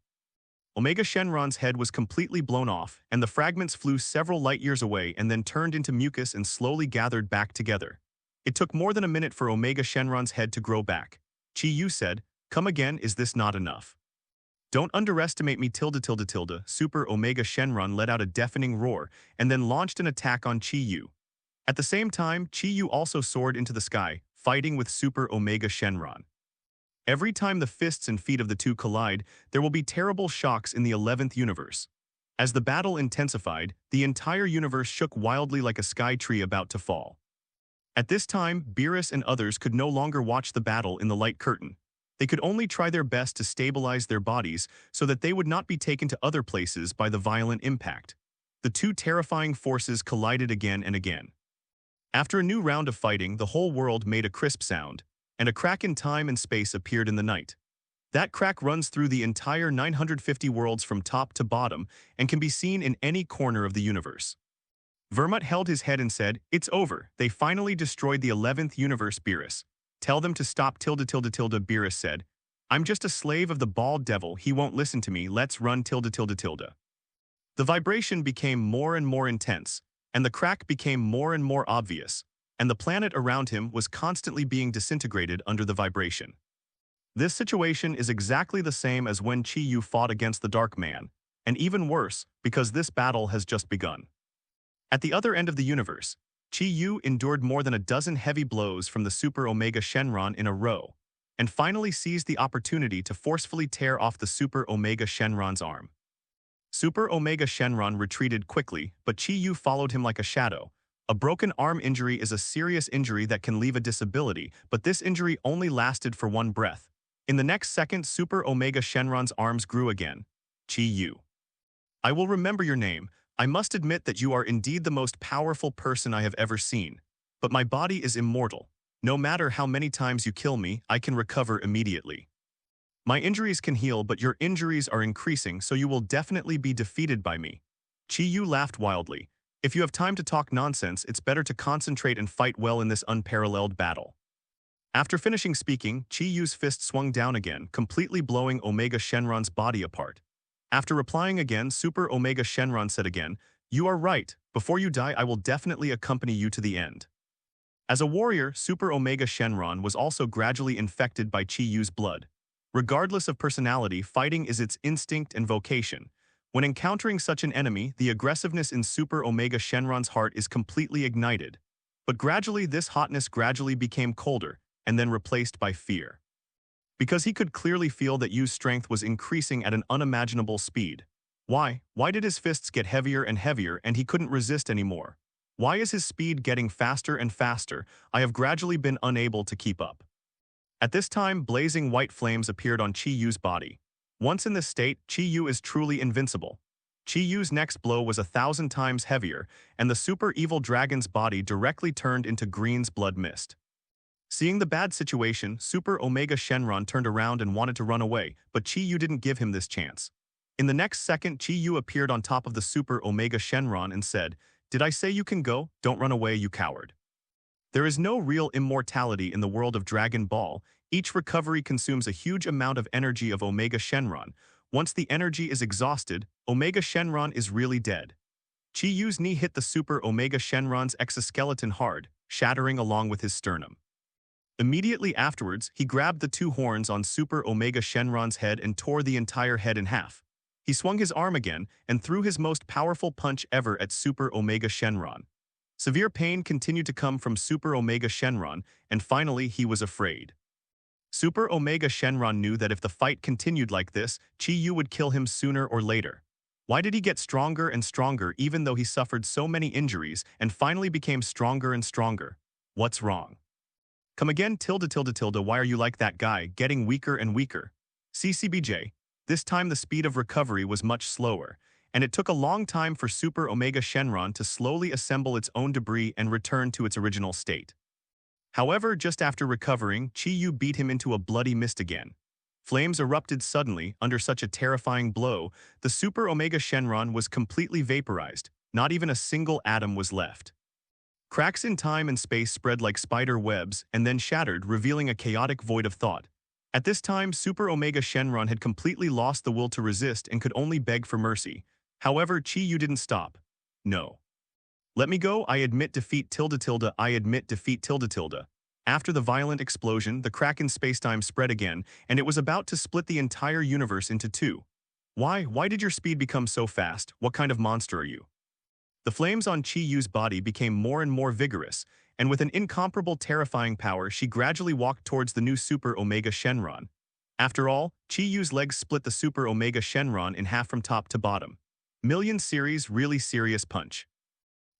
Omega Shenron's head was completely blown off, and the fragments flew several light-years away and then turned into mucus and slowly gathered back together. It took more than a minute for Omega Shenron's head to grow back. Chi Yu said, "Come again, is this not enough?" "Don't underestimate me .. Super Omega Shenron let out a deafening roar and then launched an attack on Chi Yu. At the same time, Chi Yu also soared into the sky, fighting with Super Omega Shenron. Every time the fists and feet of the two collide, there will be terrible shocks in the 11th universe. As the battle intensified, the entire universe shook wildly like a sky tree about to fall. At this time, Beerus and others could no longer watch the battle in the light curtain. They could only try their best to stabilize their bodies so that they would not be taken to other places by the violent impact. The two terrifying forces collided again and again. After a new round of fighting, the whole world made a crisp sound, and a crack in time and space appeared in the night. That crack runs through the entire 950 worlds from top to bottom and can be seen in any corner of the universe. Vermut held his head and said, "It's over. They finally destroyed the 11th universe, Beerus. Tell them to stop .. Beerus said, "I'm just a slave of the bald devil. He won't listen to me. Let's run .. The vibration became more and more intense, and the crack became more and more obvious, and the planet around him was constantly being disintegrated under the vibration. This situation is exactly the same as when Chi Yu fought against the Dark Man, and even worse, because this battle has just begun. At the other end of the universe, Chi Yu endured more than a dozen heavy blows from the Super Omega Shenron in a row, and finally seized the opportunity to forcefully tear off the Super Omega Shenron's arm. Super Omega Shenron retreated quickly, but Chi Yu followed him like a shadow. A broken arm injury is a serious injury that can leave a disability, but this injury only lasted for one breath. In the next second, Super Omega Shenron's arms grew again. "Chi Yu. I will remember your name. I must admit that you are indeed the most powerful person I have ever seen. But my body is immortal. No matter how many times you kill me, I can recover immediately. My injuries can heal, but your injuries are increasing, so you will definitely be defeated by me." Chi Yu laughed wildly. "If you have time to talk nonsense, it's better to concentrate and fight well in this unparalleled battle." After finishing speaking, Chi Yu's fist swung down again, completely blowing Omega Shenron's body apart. After replying again, Super Omega Shenron said again, "You are right. Before you die, I will definitely accompany you to the end." As a warrior, Super Omega Shenron was also gradually infected by Chi Yu's blood. Regardless of personality, fighting is its instinct and vocation. When encountering such an enemy, the aggressiveness in Super Omega Shenron's heart is completely ignited. But gradually, this hotness gradually became colder, and then replaced by fear. Because he could clearly feel that Yu's strength was increasing at an unimaginable speed. Why did his fists get heavier and heavier and he couldn't resist anymore? Why is his speed getting faster and faster? I have gradually been unable to keep up. At this time, blazing white flames appeared on Chi Yu's body. Once in this state, Chi Yu is truly invincible. Chi Yu's next blow was 1,000 times heavier, and the super evil dragon's body directly turned into Green's blood mist. Seeing the bad situation, Super Omega Shenron turned around and wanted to run away, but Chi Yu didn't give him this chance. In the next second, Chi Yu appeared on top of the Super Omega Shenron and said, "Did I say you can go? Don't run away, you coward." There is no real immortality in the world of Dragon Ball. Each recovery consumes a huge amount of energy of Omega Shenron. Once the energy is exhausted, Omega Shenron is really dead. Chi Yu's knee hit the Super Omega Shenron's exoskeleton hard, shattering along with his sternum. Immediately afterwards, he grabbed the two horns on Super Omega Shenron's head and tore the entire head in half. He swung his arm again and threw his most powerful punch ever at Super Omega Shenron. Severe pain continued to come from Super Omega Shenron, and finally he was afraid. Super Omega Shenron knew that if the fight continued like this, Chi-Yu would kill him sooner or later. Why did he get stronger and stronger even though he suffered so many injuries and finally became stronger and stronger? What's wrong? Come again, tilde tilde tilde, why are you like that guy, getting weaker and weaker? CCBJ. This time the speed of recovery was much slower, and it took a long time for Super Omega Shenron to slowly assemble its own debris and return to its original state. However, just after recovering, Chi-Yu beat him into a bloody mist again. Flames erupted suddenly under such a terrifying blow, the Super Omega Shenron was completely vaporized, not even a single atom was left. Cracks in time and space spread like spider webs and then shattered, revealing a chaotic void of thought. At this time, Super Omega Shenron had completely lost the will to resist and could only beg for mercy. However, Chi-Yu didn't stop. No. Let me go, I admit defeat tilde tilde, I admit defeat tilde tilde. After the violent explosion, the crack in spacetime spread again, and it was about to split the entire universe into two. Why did your speed become so fast? What kind of monster are you? The flames on Chi-Yu's body became more and more vigorous, and with an incomparable terrifying power she gradually walked towards the new Super Omega Shenron. After all, Chi-Yu's legs split the Super Omega Shenron in half from top to bottom. Million series really serious punch.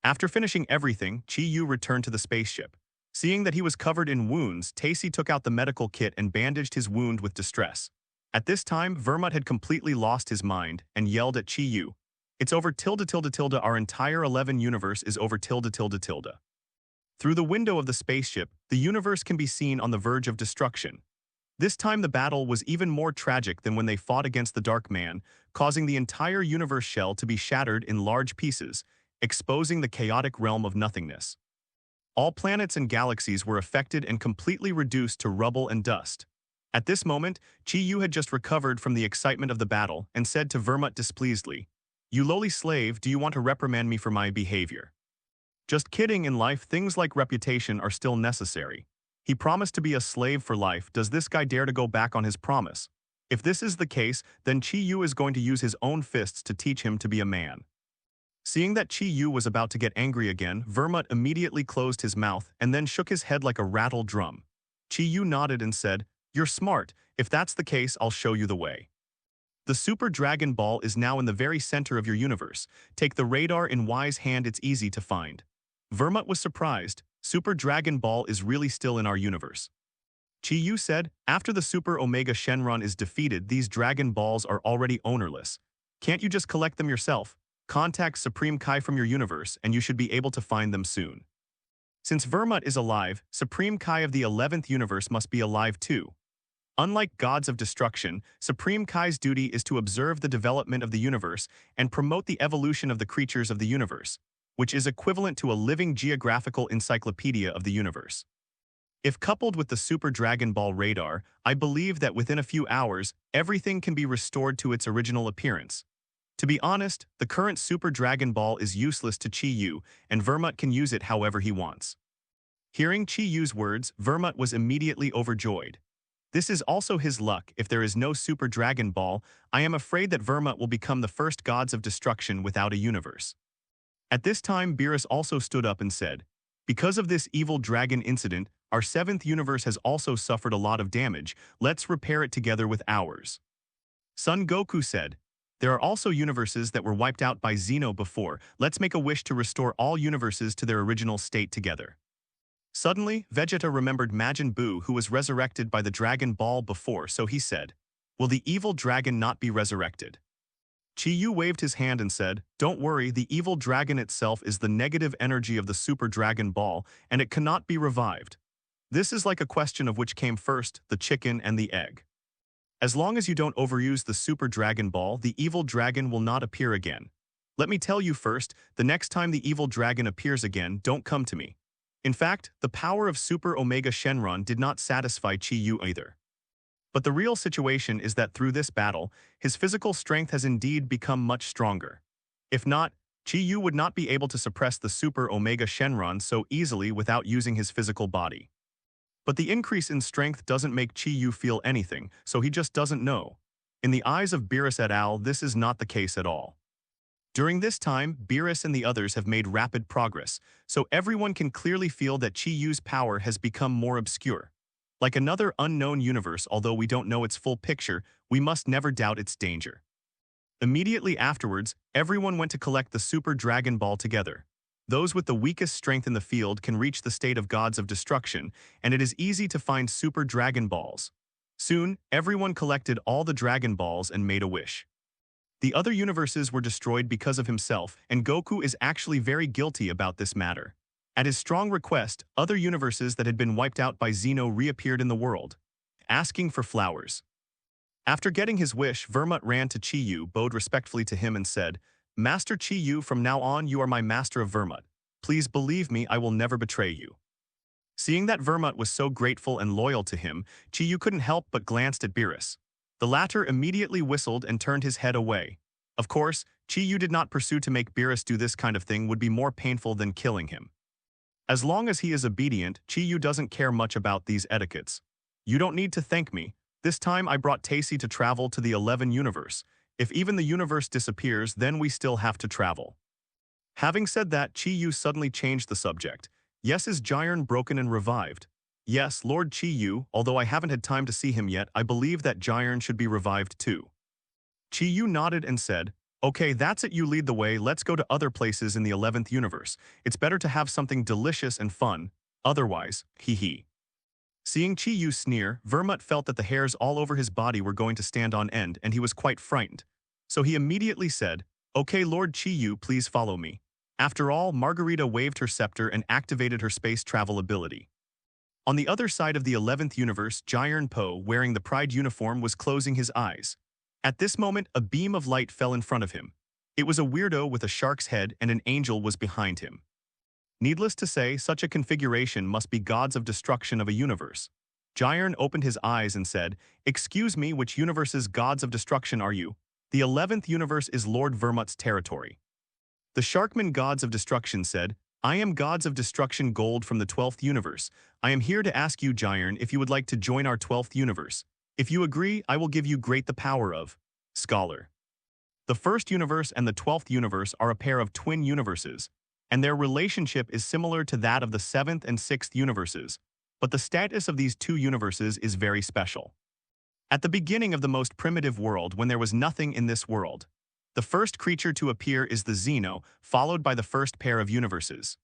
After finishing everything, Chi-Yu returned to the spaceship. Seeing that he was covered in wounds, Tacy took out the medical kit and bandaged his wound with distress. At this time, Vermut had completely lost his mind and yelled at Chi-Yu. It's over tilde tilde tilde, our entire 11 universe is over tilde tilde tilde. Through the window of the spaceship, the universe can be seen on the verge of destruction. This time the battle was even more tragic than when they fought against the Dark Man, causing the entire universe shell to be shattered in large pieces, exposing the chaotic realm of nothingness. All planets and galaxies were affected and completely reduced to rubble and dust. At this moment, Chi-Yu had just recovered from the excitement of the battle and said to Vermut displeasedly, "You lowly slave, do you want to reprimand me for my behavior?" Just kidding, in life things like reputation are still necessary. He promised to be a slave for life. Does this guy dare to go back on his promise? If this is the case, then Chi-Yu is going to use his own fists to teach him to be a man. Seeing that Chi-Yu was about to get angry again, Vermut immediately closed his mouth and then shook his head like a rattled drum. Chi-Yu nodded and said, "You're smart. If that's the case, I'll show you the way. The Super Dragon Ball is now in the very center of your universe. Take the radar in Whis' hand, it's easy to find." Vermut was surprised. Super Dragon Ball is really still in our universe. Chi-Yu said, "After the Super Omega Shenron is defeated, these Dragon Balls are already ownerless. Can't you just collect them yourself? Contact Supreme Kai from your universe and you should be able to find them soon." Since Vermut is alive, Supreme Kai of the 11th universe must be alive too. Unlike gods of destruction, Supreme Kai's duty is to observe the development of the universe and promote the evolution of the creatures of the universe, which is equivalent to a living geographical encyclopedia of the universe. If coupled with the Super Dragon Ball radar, I believe that within a few hours, everything can be restored to its original appearance. To be honest, the current Super Dragon Ball is useless to Chi-Yu, and Vermut can use it however he wants. Hearing Chi-Yu's words, Vermut was immediately overjoyed. This is also his luck. If there is no Super Dragon Ball, I am afraid that Vermut will become the first gods of destruction without a universe. At this time, Beerus also stood up and said, "Because of this evil dragon incident, our 7th universe has also suffered a lot of damage. Let's repair it together with ours." Son Goku said, "There are also universes that were wiped out by Zeno before. Let's make a wish to restore all universes to their original state together." Suddenly, Vegeta remembered Majin Buu, who was resurrected by the Dragon Ball before, so he said, "Will the evil dragon not be resurrected?" Chi-Yu waved his hand and said, "Don't worry, the evil dragon itself is the negative energy of the Super Dragon Ball, and it cannot be revived. This is like a question of which came first, the chicken and the egg. As long as you don't overuse the Super Dragon Ball, the evil dragon will not appear again. Let me tell you first, the next time the evil dragon appears again, don't come to me." In fact, the power of Super Omega Shenron did not satisfy Chi-Yu either. But the real situation is that through this battle, his physical strength has indeed become much stronger. If not, Chi-Yu would not be able to suppress the Super Omega Shenron so easily without using his physical body. But the increase in strength doesn't make Chi-Yu feel anything, so he just doesn't know. In the eyes of Beerus et al., this is not the case at all. During this time, Beerus and the others have made rapid progress, so everyone can clearly feel that Chi-Yu's power has become more obscure. Like another unknown universe, although we don't know its full picture, we must never doubt its danger. Immediately afterwards, everyone went to collect the Super Dragon Ball together. Those with the weakest strength in the field can reach the state of gods of destruction, and it is easy to find Super Dragon Balls. Soon, everyone collected all the Dragon Balls and made a wish. The other universes were destroyed because of himself, and Goku is actually very guilty about this matter. At his strong request, other universes that had been wiped out by Zeno reappeared in the world, asking for flowers. After getting his wish, Vermut ran to Chi-Yu, bowed respectfully to him and said, "Master Chi-Yu, from now on you are my master of Vermut. Please believe me, I will never betray you." Seeing that Vermut was so grateful and loyal to him, Chi-Yu couldn't help but glanced at Beerus. The latter immediately whistled and turned his head away. Of course, Chi-Yu did not pursue to make Beerus do this kind of thing would be more painful than killing him. As long as he is obedient, Chi-Yu doesn't care much about these etiquettes. "You don't need to thank me. This time I brought Tacy to travel to the 11 universe. If even the universe disappears, then we still have to travel." Having said that, Chi-Yu suddenly changed the subject. "Yes, is Jiren broken and revived?" "Yes, Lord Chi-Yu, although I haven't had time to see him yet, I believe that Jiren should be revived too." Chi-Yu nodded and said, "Okay, that's it, you lead the way, let's go to other places in the 11th universe. It's better to have something delicious and fun, otherwise, hee. Seeing Chi-Yu sneer, Vermut felt that the hairs all over his body were going to stand on end and he was quite frightened. So he immediately said, "Okay, Lord Chi-Yu, please follow me." After all, Margarita waved her scepter and activated her space travel ability. On the other side of the 11th universe, Jiren Po, wearing the Pride uniform, was closing his eyes. At this moment, a beam of light fell in front of him. It was a weirdo with a shark's head and an angel was behind him. Needless to say, such a configuration must be gods of destruction of a universe. Jiren opened his eyes and said, "Excuse me, which universe's gods of destruction are you?" "The 11th universe is Lord Vermut's territory." The Sharkman gods of destruction said, "I am gods of destruction Gold from the 12th universe. I am here to ask you, Jiren, if you would like to join our 12th universe. If you agree, I will give you great the power of Scholar." The 1st universe and the 12th universe are a pair of twin universes, and their relationship is similar to that of the 7th and 6th universes, but the status of these two universes is very special. At the beginning of the most primitive world, when there was nothing in this world, the first creature to appear is the Zeno, followed by the first pair of universes.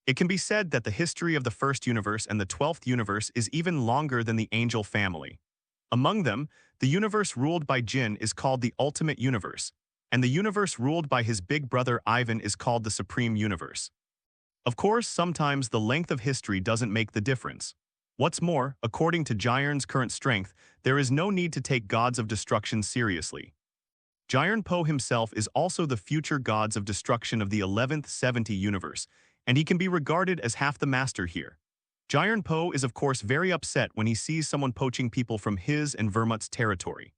It can be said that the history of the 1st universe and the 12th universe is even longer than the angel family. Among them, the universe ruled by Jin is called the Ultimate Universe, and the universe ruled by his big brother Ivan is called the Supreme Universe. Of course, sometimes the length of history doesn't make the difference. What's more, according to Jiren's current strength, there is no need to take gods of destruction seriously. Jiren Po himself is also the future gods of destruction of the 11th 70 universe, and he can be regarded as half the master here. Jiren Po is of course very upset when he sees someone poaching people from his and Vermut's territory.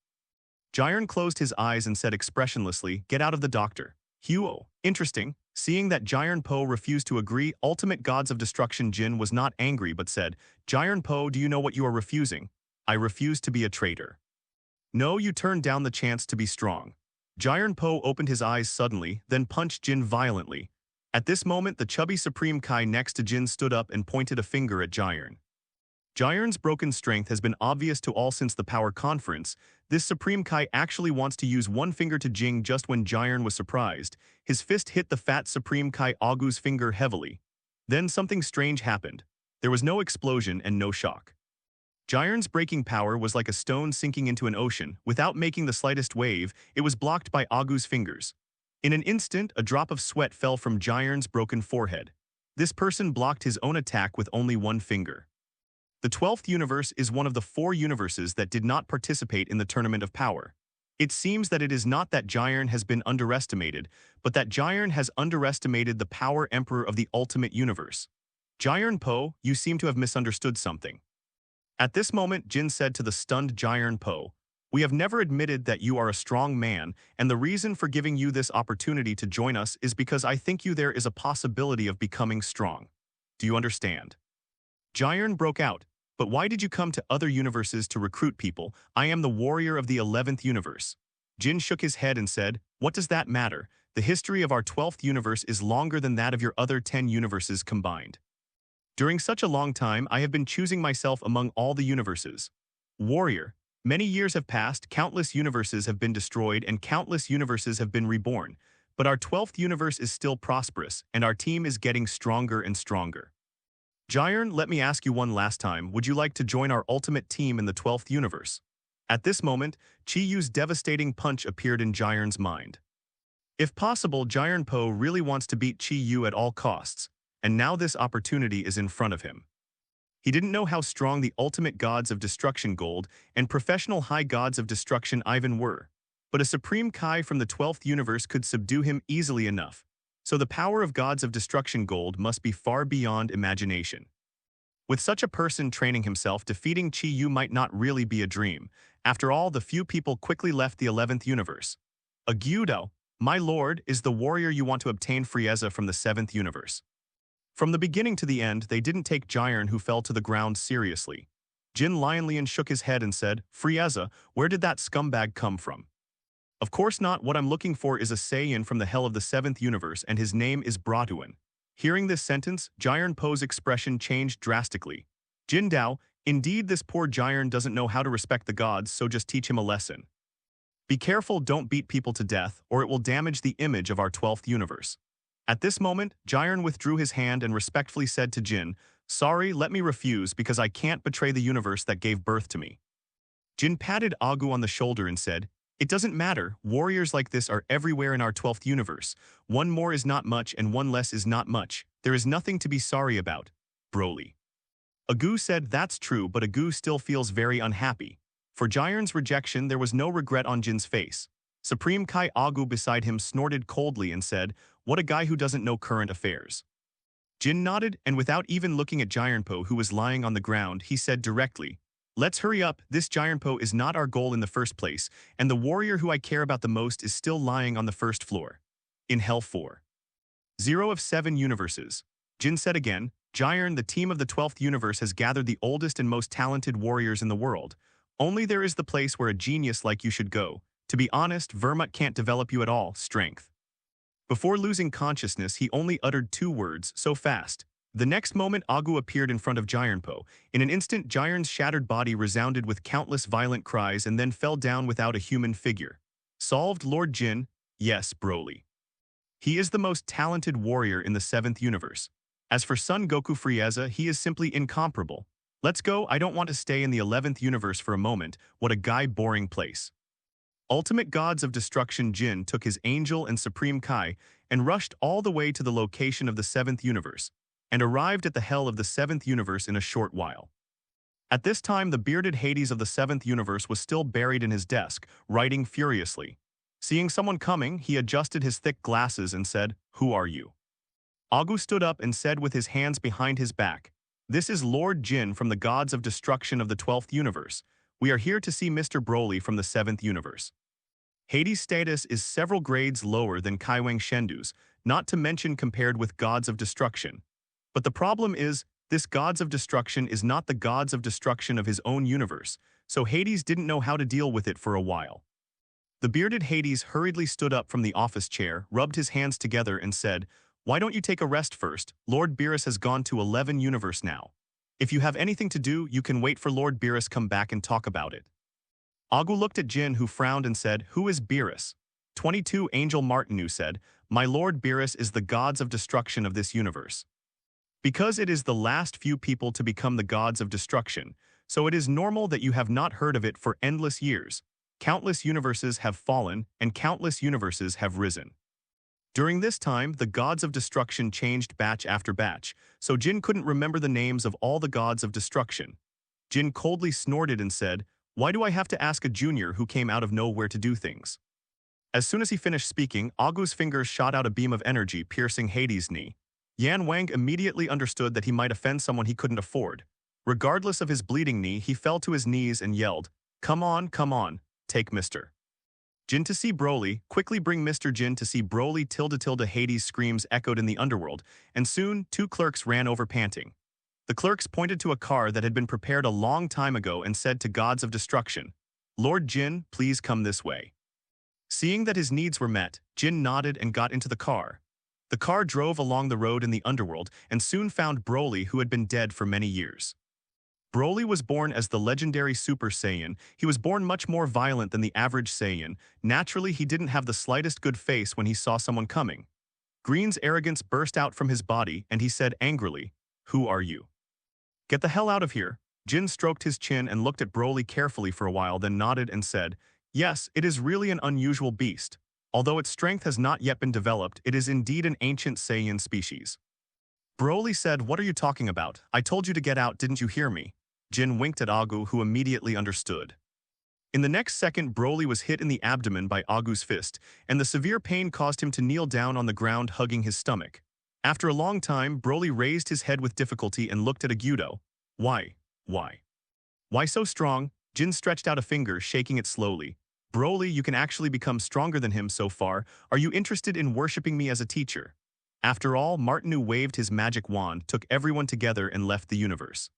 Jiren closed his eyes and said expressionlessly, "Get out of the doctor." Huo. Interesting. Seeing that Jiren Po refused to agree, Ultimate Gods of Destruction Jin was not angry but said, "Jiren Po, do you know what you are refusing?" "I refuse to be a traitor." "No, you turned down the chance to be strong." Jiren Po opened his eyes suddenly, then punched Jin violently. At this moment, the chubby Supreme Kai next to Jin stood up and pointed a finger at Jiren. Jiren's broken strength has been obvious to all since the power conference. This Supreme Kai actually wants to use one finger to Jing just when Jiren was surprised. His fist hit the fat Supreme Kai Agu's finger heavily. Then something strange happened. There was no explosion and no shock. Jiren's breaking power was like a stone sinking into an ocean. Without making the slightest wave, it was blocked by Agu's fingers. In an instant, a drop of sweat fell from Jiren's broken forehead. This person blocked his own attack with only one finger. The 12th universe is one of the 4 universes that did not participate in the Tournament of Power. It seems that it is not that Jiren has been underestimated, but that Jiren has underestimated the Power Emperor of the Ultimate Universe. "Jiren Po, you seem to have misunderstood something." At this moment, Jin said to the stunned Jiren Po, "We have never admitted that you are a strong man, and the reason for giving you this opportunity to join us is because I think there is a possibility of becoming strong. Do you understand?" Jiren broke out, But why did you come to other universes to recruit people? I am the warrior of the 11th universe. Jin shook his head and said, what does that matter? The history of our 12th universe is longer than that of your other 10 universes combined. During such a long time, I have been choosing myself among all the universes. Warrior, many years have passed, countless universes have been destroyed, and countless universes have been reborn. But our 12th universe is still prosperous, and our team is getting stronger and stronger. Jiren, let me ask you one last time, would you like to join our ultimate team in the 12th universe? At this moment, Chi-Yu's devastating punch appeared in Jiren's mind. If possible, Jiren Po really wants to beat Chi-Yu at all costs, and now this opportunity is in front of him. He didn't know how strong the ultimate gods of destruction Gold and professional high gods of destruction Ivan were, but a supreme Kai from the 12th universe could subdue him easily enough. So the power of gods of destruction Gold must be far beyond imagination. With such a person training himself, defeating Chi-Yu might not really be a dream. After all, the few people quickly left the 11th universe. A Gyudo, my lord, is the warrior you want to obtain Frieza from the 7th universe. From the beginning to the end, they didn't take Jiren, who fell to the ground, seriously. Jin Lionlian shook his head and said, Frieza, where did that scumbag come from? Of course not. What I'm looking for is a Saiyan from the hell of the 7th universe, and his name is Bratuan. Hearing this sentence, Jiren Po's expression changed drastically. Jin Dao, indeed this poor Jiren doesn't know how to respect the gods, so just teach him a lesson. Be careful, don't beat people to death, or it will damage the image of our 12th universe. At this moment, Jiren withdrew his hand and respectfully said to Jin, sorry, let me refuse because I can't betray the universe that gave birth to me. Jin patted Agu on the shoulder and said, it doesn't matter, warriors like this are everywhere in our 12th universe. One more is not much and one less is not much. There is nothing to be sorry about. Broly. Agu said that's true, but Agu still feels very unhappy. For Jiren's rejection, there was no regret on Jin's face. Supreme Kai Agu beside him snorted coldly and said, what a guy who doesn't know current affairs. Jin nodded, and without even looking at Jirenpo, who was lying on the ground, he said directly, let's hurry up, this Jirenpo is not our goal in the first place, and the warrior who I care about the most is still lying on the first floor. In Hell 4. 0 of 7 universes. Jin said again, Jiren, the team of the 12th universe has gathered the oldest and most talented warriors in the world. Only there is the place where a genius like you should go. To be honest, Vermut can't develop you at all, strength. Before losing consciousness, he only uttered 2 words, so fast. The next moment, Agu appeared in front of Jirenpo. In an instant, Jiren's shattered body resounded with countless violent cries and then fell down without a human figure. Solved, Lord Jin? Yes, Broly. He is the most talented warrior in the 7th universe. As for Son Goku Frieza, he is simply incomparable. Let's go, I don't want to stay in the 11th universe for a moment. What a boring place. Ultimate Gods of Destruction Jin took his Angel and Supreme Kai and rushed all the way to the location of the 7th universe, and arrived at the hell of the 7th universe in a short while. At this time, the bearded Hades of the 7th universe was still buried in his desk, writing furiously. Seeing someone coming, he adjusted his thick glasses and said, who are you? Agu stood up and said with his hands behind his back, this is Lord Jin from the Gods of Destruction of the 12th universe. We are here to see Mr. Broly from the 7th universe. Hades' status is several grades lower than Kaiwang Shendu's, not to mention compared with Gods of Destruction. But the problem is, this Gods of Destruction is not the Gods of Destruction of his own universe, so Hades didn't know how to deal with it for a while. The bearded Hades hurriedly stood up from the office chair, rubbed his hands together and said, why don't you take a rest first? Lord Beerus has gone to 11 universe now. If you have anything to do, you can wait for Lord Beerus come back and talk about it. Agu looked at Jin, who frowned and said, who is Beerus? 22 Angel Martinu said, my Lord Beerus is the Gods of Destruction of this universe. Because it is the last few people to become the Gods of Destruction, so it is normal that you have not heard of it for endless years. Countless universes have fallen, and countless universes have risen. During this time, the Gods of Destruction changed batch after batch, so Jin couldn't remember the names of all the Gods of Destruction. Jin coldly snorted and said, why do I have to ask a junior who came out of nowhere to do things? As soon as he finished speaking, Agu's fingers shot out a beam of energy, piercing Hades' knee. Yan Wang immediately understood that he might offend someone he couldn't afford. Regardless of his bleeding knee, he fell to his knees and yelled, come on, take Mr. Jin to see Broly, quickly bring Mr. Jin to see Broly ~. Hades' screams echoed in the underworld, and soon 2 clerks ran over panting. The clerks pointed to a car that had been prepared a long time ago and said to gods of destruction, "Lord Jin, please come this way." Seeing that his needs were met, Jin nodded and got into the car. The car drove along the road in the underworld and soon found Broly, who had been dead for many years. Broly was born as the legendary Super Saiyan. He was born much more violent than the average Saiyan. Naturally, he didn't have the slightest good face when he saw someone coming. Green's arrogance burst out from his body, and he said angrily, "Who are you?" "Get the hell out of here." Jin stroked his chin and looked at Broly carefully for a while, then nodded and said, "Yes, it is really an unusual beast. Although its strength has not yet been developed, it is indeed an ancient Saiyan species." Broly said, "What are you talking about? I told you to get out, didn't you hear me?" Jin winked at Agu, who immediately understood. In the next second, Broly was hit in the abdomen by Agu's fist, and the severe pain caused him to kneel down on the ground, hugging his stomach. After a long time, Broly raised his head with difficulty and looked at Agudo. Why? Why so strong?" Jin stretched out a finger, shaking it slowly. "Broly, you can actually become stronger than him so far. Are you interested in worshipping me as a teacher?" After all, Martinu waved his magic wand, took everyone together, and left the universe.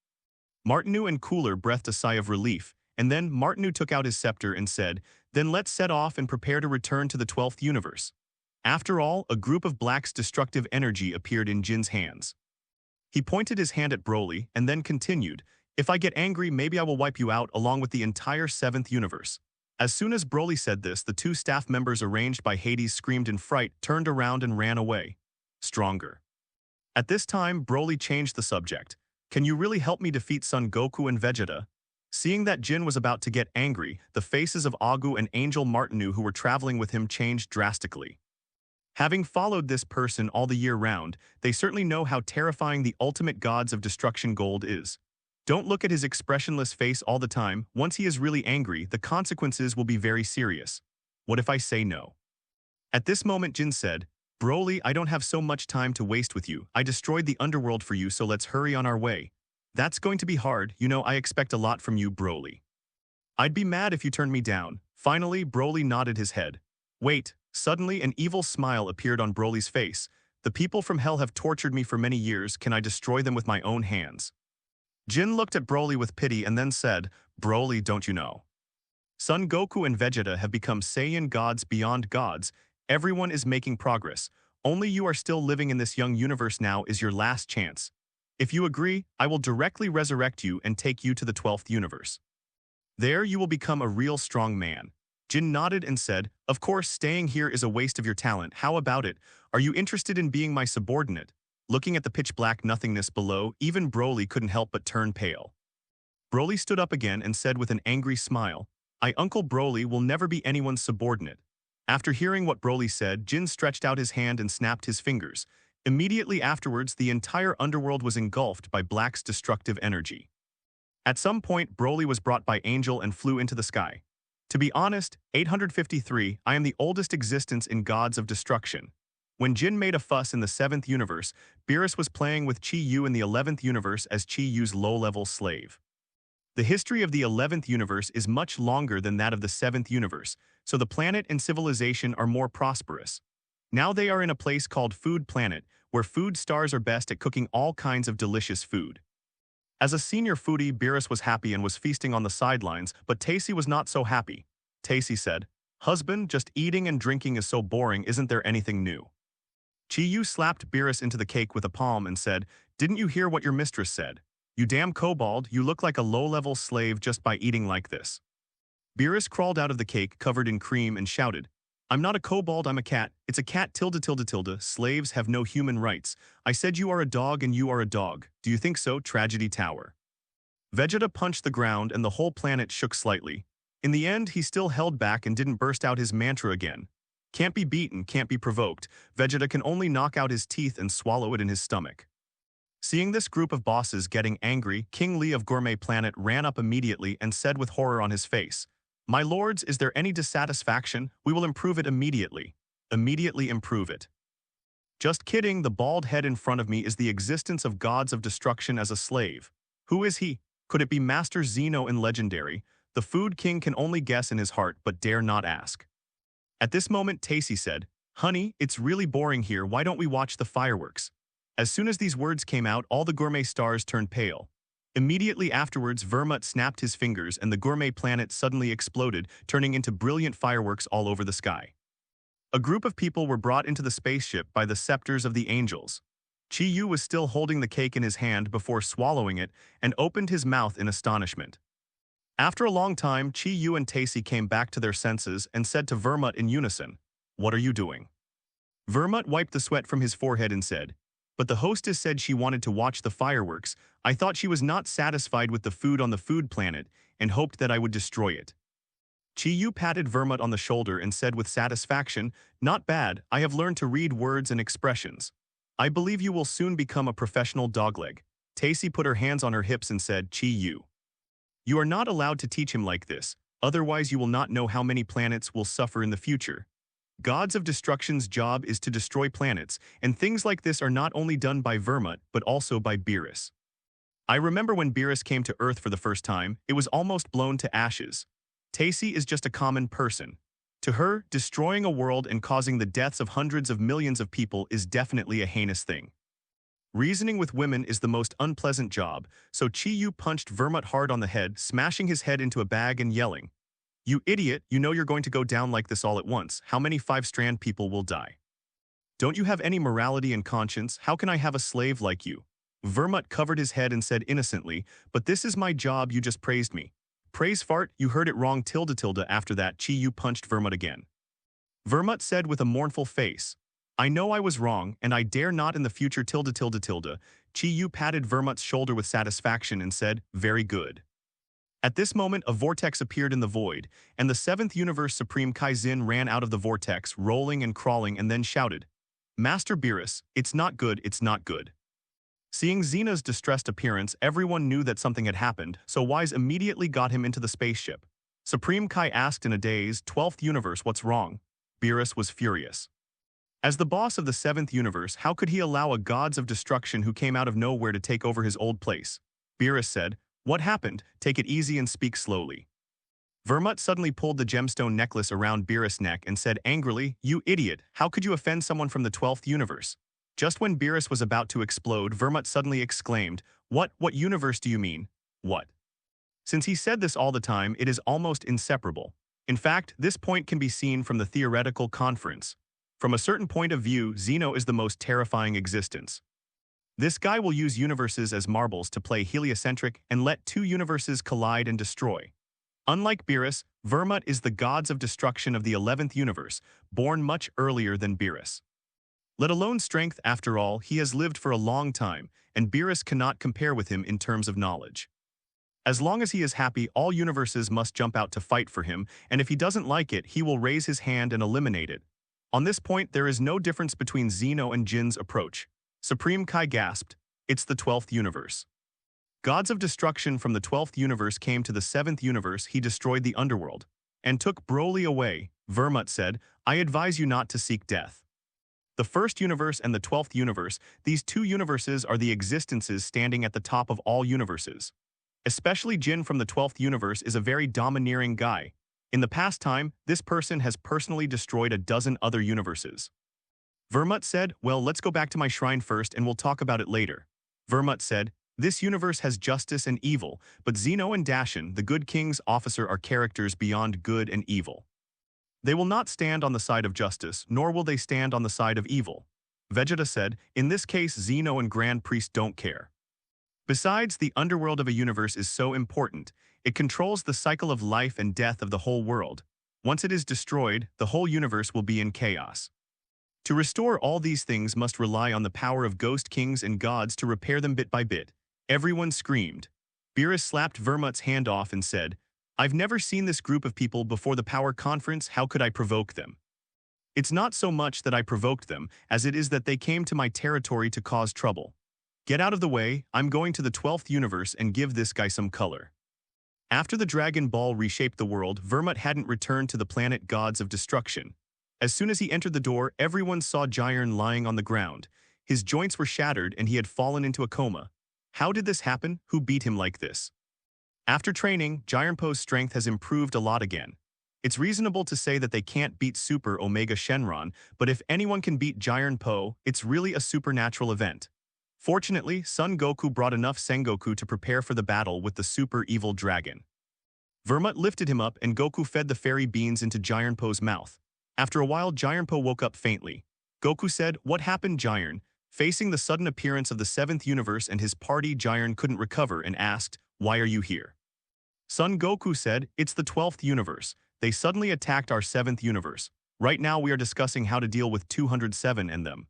Martinu and Cooler breathed a sigh of relief, and then Martinu took out his scepter and said, "Then let's set off and prepare to return to the 12th universe." After all, a group of Black's destructive energy appeared in Jin's hands. He pointed his hand at Broly and then continued, "If I get angry, maybe I will wipe you out along with the entire 7th universe." As soon as Broly said this, the two staff members arranged by Hades screamed in fright, turned around and ran away. Stronger. At this time, Broly changed the subject. "Can you really help me defeat Son Goku and Vegeta?" Seeing that Jin was about to get angry, the faces of Agu and Angel Martinu, who were traveling with him, changed drastically. Having followed this person all the year round, they certainly know how terrifying the ultimate gods of destruction Gold is. Don't look at his expressionless face all the time. Once he is really angry, the consequences will be very serious. What if I say no? At this moment, Jin said, "Broly, I don't have so much time to waste with you. I destroyed the underworld for you, so let's hurry on our way." "That's going to be hard. You know, I expect a lot from you, Broly." "I'd be mad if you turned me down." Finally, Broly nodded his head. "Wait." Suddenly, an evil smile appeared on Broly's face. "The people from Hell have tortured me for many years. Can I destroy them with my own hands?" Jin looked at Broly with pity and then said, "Broly, don't you know? Son Goku and Vegeta have become Saiyan gods beyond gods. Everyone is making progress. Only you are still living in this young universe. Now is your last chance. If you agree, I will directly resurrect you and take you to the 12th universe. There you will become a real strong man." Jin nodded and said, "Of course, staying here is a waste of your talent. How about it? Are you interested in being my subordinate?" Looking at the pitch-black nothingness below, even Broly couldn't help but turn pale. Broly stood up again and said with an angry smile, Uncle Broly will never be anyone's subordinate." After hearing what Broly said, Jin stretched out his hand and snapped his fingers. Immediately afterwards, the entire underworld was engulfed by Black's destructive energy. At some point, Broly was brought by Angel and flew into the sky. To be honest, 853, I am the oldest existence in gods of destruction. When Jin made a fuss in the 7th universe, Beerus was playing with Chi Yu in the 11th universe as Chi Yu's low-level slave. The history of the 11th universe is much longer than that of the 7th universe, so the planet and civilization are more prosperous. Now they are in a place called Food Planet, where food stars are best at cooking all kinds of delicious food. As a senior foodie, Beerus was happy and was feasting on the sidelines, but Tacy was not so happy. Tacy said, "Husband, just eating and drinking is so boring, isn't there anything new?" Chi Yu slapped Beerus into the cake with a palm and said, "Didn't you hear what your mistress said? You damn kobold, you look like a low-level slave just by eating like this." Beerus crawled out of the cake covered in cream and shouted, "I'm not a kobold, I'm a cat. It's a cat tilde tilde tilde. Slaves have no human rights. I said you are a dog and you are a dog. Do you think so, Tragedy Tower?" Vegeta punched the ground and the whole planet shook slightly. In the end, he still held back and didn't burst out his mantra again. Can't be beaten, can't be provoked. Vegeta can only knock out his teeth and swallow it in his stomach. Seeing this group of bosses getting angry, King Lee of Gourmet Planet ran up immediately and said with horror on his face, "My lords, is there any dissatisfaction? We will improve it immediately. Immediately improve it." "Just kidding, the bald head in front of me is the existence of gods of destruction as a slave. Who is he? Could it be Master Zeno in Legendary? The Food King can only guess in his heart but dare not ask." At this moment, Tacy said, "Honey, it's really boring here. Why don't we watch the fireworks?" As soon as these words came out, all the gourmet stars turned pale. Immediately afterwards, Vermut snapped his fingers and the gourmet planet suddenly exploded, turning into brilliant fireworks all over the sky. A group of people were brought into the spaceship by the scepters of the angels. Chi Yu was still holding the cake in his hand before swallowing it and opened his mouth in astonishment. After a long time, Chi Yu and Tacy came back to their senses and said to Vermut in unison, "What are you doing?" Vermut wiped the sweat from his forehead and said, "But the hostess said she wanted to watch the fireworks. I thought she was not satisfied with the food on the food planet and hoped that I would destroy it." Chi Yu patted Vermut on the shoulder and said with satisfaction, "Not bad, I have learned to read words and expressions. I believe you will soon become a professional dogleg." Tacy put her hands on her hips and said, "Chi Yu, you are not allowed to teach him like this, otherwise you will not know how many planets will suffer in the future. Gods of Destruction's job is to destroy planets, and things like this are not only done by Vermut, but also by Beerus. I remember when Beerus came to Earth for the first time, it was almost blown to ashes. Tacy is just a common person. To her, destroying a world and causing the deaths of hundreds of millions of people is definitely a heinous thing. Reasoning with women is the most unpleasant job, so Chi Yu punched Vermut hard on the head, smashing his head into a bag and yelling, "You idiot, you know you're going to go down like this all at once. How many five-strand people will die? Don't you have any morality and conscience? How can I have a slave like you?" Vermut covered his head and said innocently, "But this is my job, you just praised me." "Praise fart, you heard it wrong tilde tilde." After that, Chi Yu punched Vermut again. Vermut said with a mournful face, "I know I was wrong, and I dare not in the future tilde tilde tilde." Chi Yu patted Vermut's shoulder with satisfaction and said, "Very good." At this moment, a vortex appeared in the void, and the 7th Universe Supreme Kaizen ran out of the vortex, rolling and crawling, and then shouted, "Master Beerus, it's not good, it's not good." Seeing Zeno's distressed appearance, everyone knew that something had happened, so Whis immediately got him into the spaceship. Supreme Kai asked in a daze, "12th Universe, what's wrong?" Beerus was furious. As the boss of the 7th Universe, how could he allow a gods of destruction who came out of nowhere to take over his old place? Beerus said, "What happened? Take it easy and speak slowly." Vermut suddenly pulled the gemstone necklace around Beerus' neck and said angrily, "You idiot, how could you offend someone from the 12th universe?" Just when Beerus was about to explode, Vermut suddenly exclaimed, What universe do you mean? What?" Since he said this all the time, it is almost inseparable. In fact, this point can be seen from the theoretical conference. From a certain point of view, Zeno is the most terrifying existence. This guy will use universes as marbles to play heliocentric and let two universes collide and destroy. Unlike Beerus, Vermut is the gods of destruction of the 11th universe, born much earlier than Beerus. Let alone strength, after all, he has lived for a long time, and Beerus cannot compare with him in terms of knowledge. As long as he is happy, all universes must jump out to fight for him, and if he doesn't like it, he will raise his hand and eliminate it. On this point, there is no difference between Zeno and Jin's approach. Supreme Kai gasped, "It's the 12th universe." Gods of destruction from the 12th universe came to the 7th universe. He destroyed the underworld and took Broly away. Vermut said, "I advise you not to seek death." The 1st universe and the 12th universe, these two universes are the existences standing at the top of all universes. Especially Jin from the 12th universe is a very domineering guy. In the past time, this person has personally destroyed a dozen other universes. Vermut said, "Well, let's go back to my shrine first and we'll talk about it later." Vermut said, "This universe has justice and evil, but Zeno and Dashin, the good king's officer, are characters beyond good and evil. They will not stand on the side of justice, nor will they stand on the side of evil." Vegeta said, "In this case, Zeno and Grand Priest don't care. Besides, the underworld of a universe is so important. It controls the cycle of life and death of the whole world. Once it is destroyed, the whole universe will be in chaos. To restore all these things must rely on the power of ghost kings and gods to repair them bit by bit." Everyone screamed. Beerus slapped Vermut's hand off and said, "I've never seen this group of people before the power conference. How could I provoke them? It's not so much that I provoked them, as it is that they came to my territory to cause trouble. Get out of the way, I'm going to the 12th universe and give this guy some color." After the Dragon Ball reshaped the world, Vermut hadn't returned to the planet Gods of Destruction. As soon as he entered the door, everyone saw Jiren lying on the ground. His joints were shattered and he had fallen into a coma. How did this happen? Who beat him like this? After training, Jirenpo's strength has improved a lot again. It's reasonable to say that they can't beat Super Omega Shenron, but if anyone can beat Jirenpo, it's really a supernatural event. Fortunately, Son Goku brought enough Sengoku to prepare for the battle with the super evil dragon. Vermut lifted him up and Goku fed the fairy beans into Gironpo's mouth. After a while, Gironpo woke up faintly. Goku said, "What happened, Giron?" Facing the sudden appearance of the 7th universe and his party, Giron couldn't recover and asked, "Why are you here?" Son Goku said, "It's the 12th universe. They suddenly attacked our 7th universe. Right now we are discussing how to deal with 207 and them."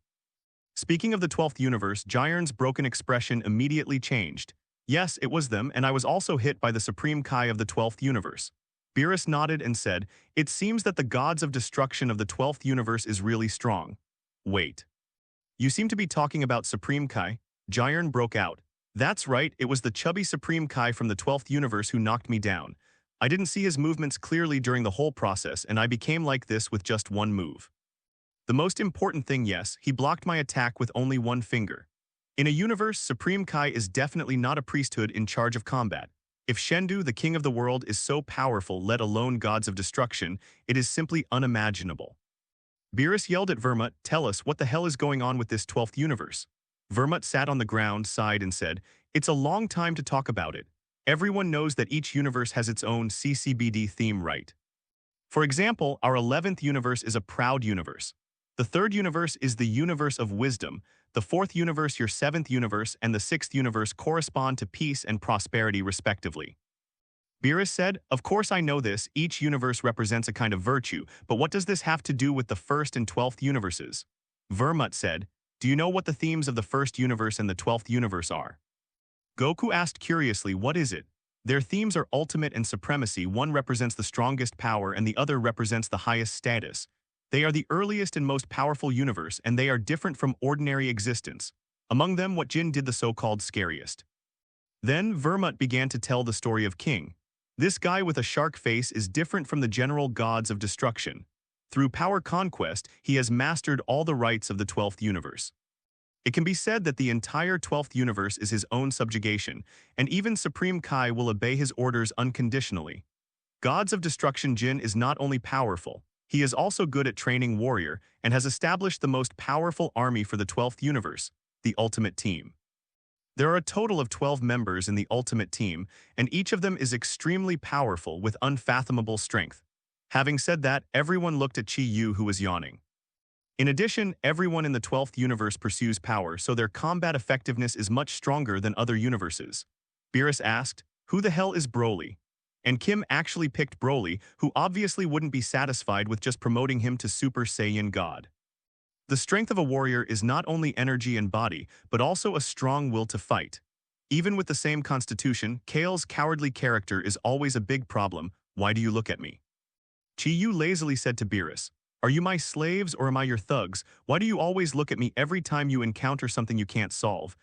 Speaking of the 12th universe, Giron's broken expression immediately changed. "Yes, it was them, and I was also hit by the Supreme Kai of the 12th universe." Beerus nodded and said, "It seems that the gods of destruction of the 12th universe is really strong." "Wait. You seem to be talking about Supreme Kai?" Giron broke out. "That's right, it was the chubby Supreme Kai from the 12th universe who knocked me down. I didn't see his movements clearly during the whole process, and I became like this with just one move. The most important thing, yes, he blocked my attack with only one finger. In a universe, Supreme Kai is definitely not a priesthood in charge of combat. If Shendu, the king of the world, is so powerful, let alone gods of destruction, it is simply unimaginable." Beerus yelled at Vermut, "Tell us, what the hell is going on with this 12th universe?" Vermut sat on the ground, sighed and said, "It's a long time to talk about it. Everyone knows that each universe has its own CCBD theme, right? For example, our 11th universe is a proud universe. The 3rd universe is the universe of wisdom, the 4th universe your 7th universe, and the 6th universe correspond to peace and prosperity respectively." Beerus said, "Of course I know this, each universe represents a kind of virtue, but what does this have to do with the 1st and 12th universes?" Vermut said, "Do you know what the themes of the 1st universe and the 12th universe are?" Goku asked curiously, "What is it?" "Their themes are ultimate and supremacy, one represents the strongest power and the other represents the highest status. They are the earliest and most powerful universe, and they are different from ordinary existence. Among them, what Jin did the so-called scariest." Then Vermut began to tell the story of King. This guy with a shark face is different from the general gods of destruction. Through power conquest, he has mastered all the rights of the 12th universe. It can be said that the entire 12th universe is his own subjugation, and even Supreme Kai will obey his orders unconditionally. Gods of destruction Jin is not only powerful, he is also good at training warrior and has established the most powerful army for the 12th universe, the Ultimate Team. There are a total of 12 members in the Ultimate Team, and each of them is extremely powerful with unfathomable strength. Having said that, everyone looked at Chi Yu, who was yawning. In addition, everyone in the 12th universe pursues power, so their combat effectiveness is much stronger than other universes. Beerus asked, "Who the hell is Broly?" And Kim actually picked Broly, who obviously wouldn't be satisfied with just promoting him to Super Saiyan God. The strength of a warrior is not only energy and body, but also a strong will to fight. Even with the same constitution, Kale's cowardly character is always a big problem. "Why do you look at me?" Chi Yu lazily said to Beerus, "Are you my slaves or am I your thugs? Why do you always look at me every time you encounter something you can't solve?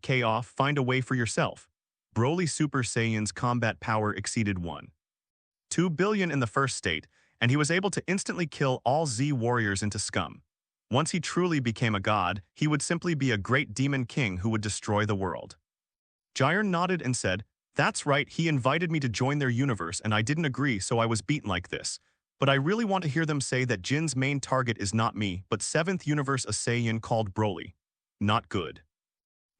K off, find a way for yourself." Broly Super Saiyan's combat power exceeded 1.2 billion in the first state, and he was able to instantly kill all Z warriors into scum. Once he truly became a god, he would simply be a great demon king who would destroy the world. Jiren nodded and said, "That's right, he invited me to join their universe and I didn't agree, so I was beaten like this. But I really want to hear them say that Jin's main target is not me, but 7th universe a Saiyan called Broly. Not good."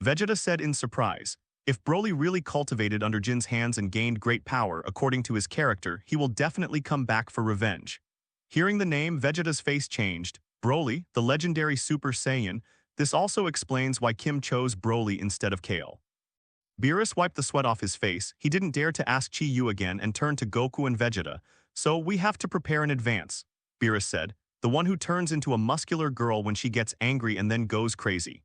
Vegeta said in surprise, "If Broly really cultivated under Jin's hands and gained great power according to his character, he will definitely come back for revenge." Hearing the name, Vegeta's face changed. Broly, the legendary Super Saiyan. This also explains why Kim chose Broly instead of Kale. Beerus wiped the sweat off his face. He didn't dare to ask Chi Yu again and turned to Goku and Vegeta. "So we have to prepare in advance," Beerus said, "the one who turns into a muscular girl when she gets angry and then goes crazy."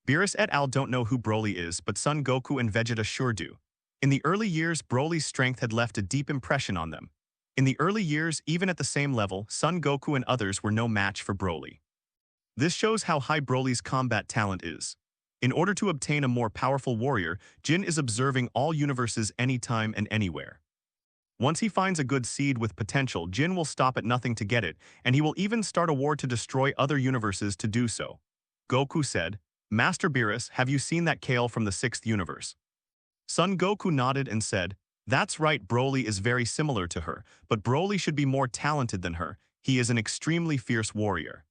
Beerus et al. Don't know who Broly is, but Son Goku and Vegeta sure do. In the early years, Broly's strength had left a deep impression on them. In the early years, even at the same level, Son Goku and others were no match for Broly. This shows how high Broly's combat talent is. In order to obtain a more powerful warrior, Jin is observing all universes anytime and anywhere. Once he finds a good seed with potential, Jin will stop at nothing to get it, and he will even start a war to destroy other universes to do so. Goku said, "Master Beerus, have you seen that Kale from the 6th universe?" Son Goku nodded and said, "That's right, Broly is very similar to her, but Broly should be more talented than her. He is an extremely fierce warrior."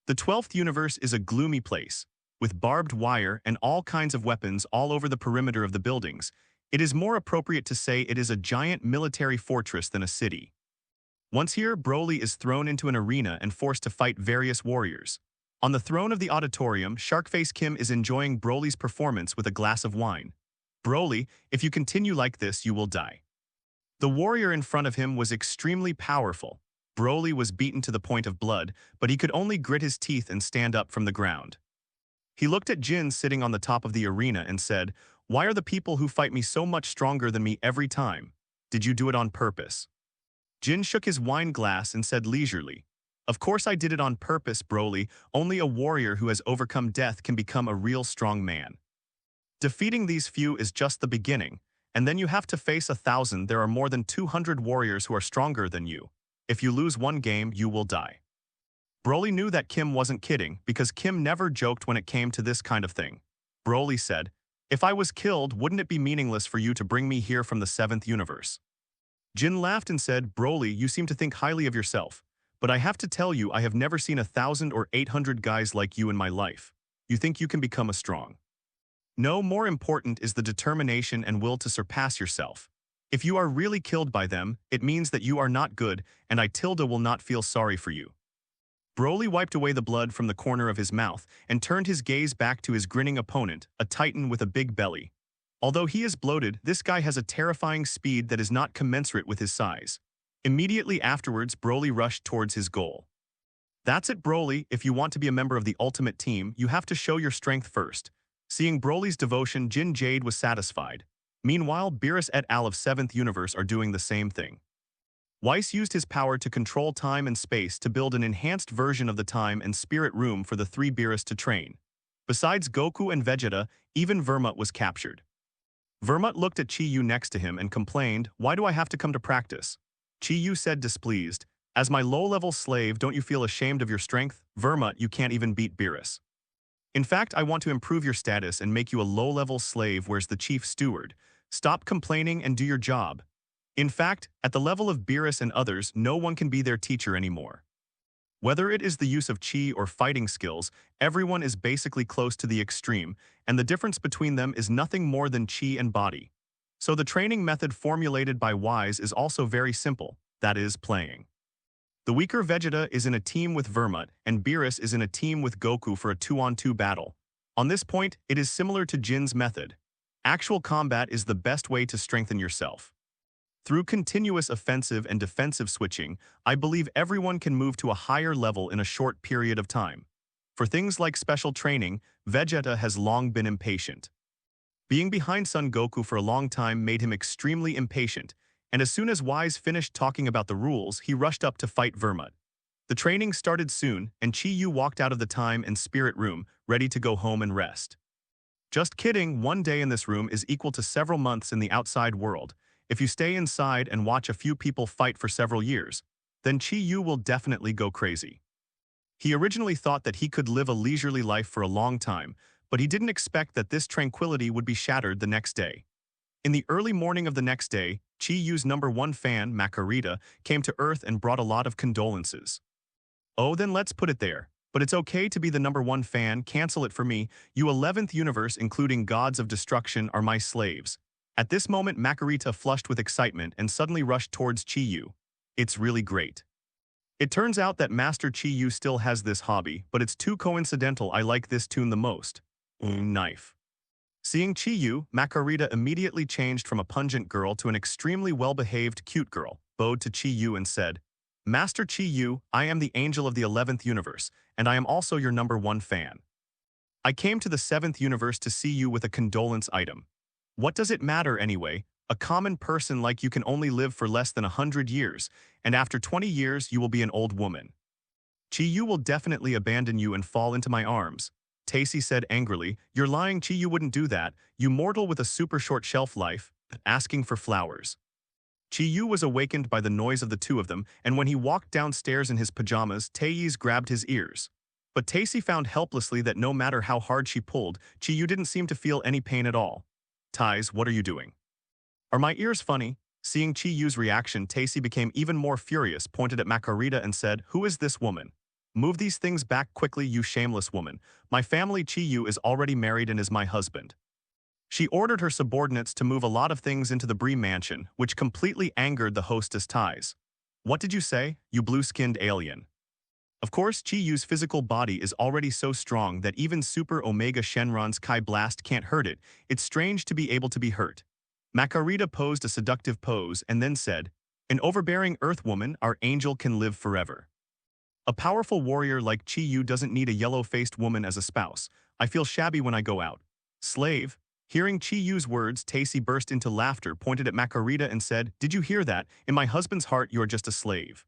The 12th universe is a gloomy place. with barbed wire and all kinds of weapons all over the perimeter of the buildings. It is more appropriate to say it is a giant military fortress than a city. Once here, Broly is thrown into an arena and forced to fight various warriors. On the throne of the auditorium, Sharkface Kim is enjoying Broly's performance with a glass of wine. Broly, if you continue like this, you will die. The warrior in front of him was extremely powerful. Broly was beaten to the point of blood, but he could only grit his teeth and stand up from the ground. He looked at Jin sitting on the top of the arena and said, "Why are the people who fight me so much stronger than me every time? Did you do it on purpose?" Jin shook his wine glass and said leisurely, "Of course I did it on purpose, Broly. Only a warrior who has overcome death can become a real strong man. Defeating these few is just the beginning, and then you have to face 1,000. There are more than 200 warriors who are stronger than you. If you lose one game, you will die." Broly knew that Kim wasn't kidding because Kim never joked when it came to this kind of thing. Broly said, "If I was killed, wouldn't it be meaningless for you to bring me here from the 7th universe?" Jin laughed and said, "Broly, you seem to think highly of yourself, but I have to tell you I have never seen 1,000 or 800 guys like you in my life. You think you can become a strong? No, more important is the determination and will to surpass yourself. If you are really killed by them, it means that you are not good, and I will not feel sorry for you." Broly wiped away the blood from the corner of his mouth and turned his gaze back to his grinning opponent, a titan with a big belly. Although he is bloated, this guy has a terrifying speed that is not commensurate with his size. Immediately afterwards, Broly rushed towards his goal. "That's it, Broly. If you want to be a member of the Ultimate Team, you have to show your strength first." Seeing Broly's devotion, Jin Jade was satisfied. Meanwhile, Beerus et al. Of 7th Universe are doing the same thing. Whis used his power to control time and space to build an enhanced version of the time and spirit room for the 3 Beerus to train. Besides Goku and Vegeta, even Vermut was captured. Vermut looked at Chi Yu next to him and complained, "Why do I have to come to practice?" Chi Yu said displeased, "As my low-level slave, don't you feel ashamed of your strength? Vermut, you can't even beat Beerus. In fact, I want to improve your status and make you a low-level slave. Where's the chief steward? Stop complaining and do your job." In fact, at the level of Beerus and others, no one can be their teacher anymore. Whether it is the use of chi or fighting skills, everyone is basically close to the extreme, and the difference between them is nothing more than chi and body. So the training method formulated by Whis is also very simple, that is, playing. The weaker Vegeta is in a team with Vermut, and Beerus is in a team with Goku for a 2-on-2 battle. On this point, it is similar to Jin's method. Actual combat is the best way to strengthen yourself. Through continuous offensive and defensive switching, I believe everyone can move to a higher level in a short period of time. For things like special training, Vegeta has long been impatient. Being behind Son Goku for a long time made him extremely impatient, and as soon as Whis finished talking about the rules, he rushed up to fight Vermut. The training started soon, and Chi Yu walked out of the time and spirit room, ready to go home and rest. Just kidding, one day in this room is equal to several months in the outside world. If you stay inside and watch a few people fight for several years, then Chi Yu will definitely go crazy. He originally thought that he could live a leisurely life for a long time, but he didn't expect that this tranquility would be shattered the next day. In the early morning of the next day, Chi Yu's #1 fan, Makarita, came to Earth and brought a lot of condolences. "Oh, then let's put it there. But it's okay to be the #1 fan, cancel it for me. You 11th universe, including gods of destruction, are my slaves." At this moment, Makarita flushed with excitement and suddenly rushed towards Chi Yu. "It's really great. It turns out that Master Chi Yu still has this hobby, but it's too coincidental. I like this tune the most. Knife." Seeing Chi Yu, Makarita immediately changed from a pungent girl to an extremely well-behaved, cute girl, bowed to Chi Yu and said, "Master Chi Yu, I am the angel of the 11th universe, and I am also your #1 fan. I came to the 7th universe to see you with a condolence item. What does it matter anyway? A common person like you can only live for less than 100 years, and after 20 years you will be an old woman. Chi Yu will definitely abandon you and fall into my arms." Tacy said angrily, "You're lying, Chi Yu wouldn't do that, you mortal with a super short shelf life, asking for flowers." Chi Yu was awakened by the noise of the two of them, and when he walked downstairs in his pajamas, Taey's grabbed his ears. But Tacy found helplessly that no matter how hard she pulled, Chi Yu didn't seem to feel any pain at all. "Tais, what are you doing? Are my ears funny?" Seeing Chi Yu's reaction, Tacy became even more furious, pointed at Makarita and said, "Who is this woman? Move these things back quickly, you shameless woman. My family Chi-Yu is already married and is my husband. She ordered her subordinates to move a lot of things into the Bree mansion, which completely angered the hostess Ties. What did you say, you blue-skinned alien? Of course, Chi-Yu's physical body is already so strong that even Super Omega Shenron's Kai Blast can't hurt it. It's strange to be able to be hurt. Makarita posed a seductive pose and then said, "An overbearing Earth woman, our angel can live forever." A powerful warrior like Chi-Yu doesn't need a yellow-faced woman as a spouse. I feel shabby when I go out. Slave. Hearing Chi-Yu's words, Tacy burst into laughter, pointed at Makarita and said, "Did you hear that? In my husband's heart, you're just a slave."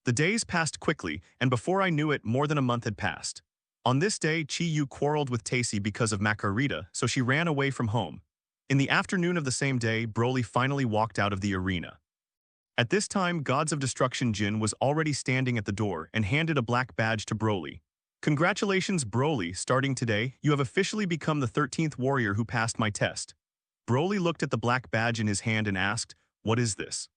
The days passed quickly, and before I knew it, more than a month had passed. On this day, Chi-Yu quarreled with Tacy because of Makarita, so she ran away from home. In the afternoon of the same day, Broly finally walked out of the arena. At this time, Gods of Destruction Jin was already standing at the door and handed a black badge to Broly. "Congratulations, Broly, starting today, you have officially become the 13th warrior who passed my test." Broly looked at the black badge in his hand and asked, "What is this?"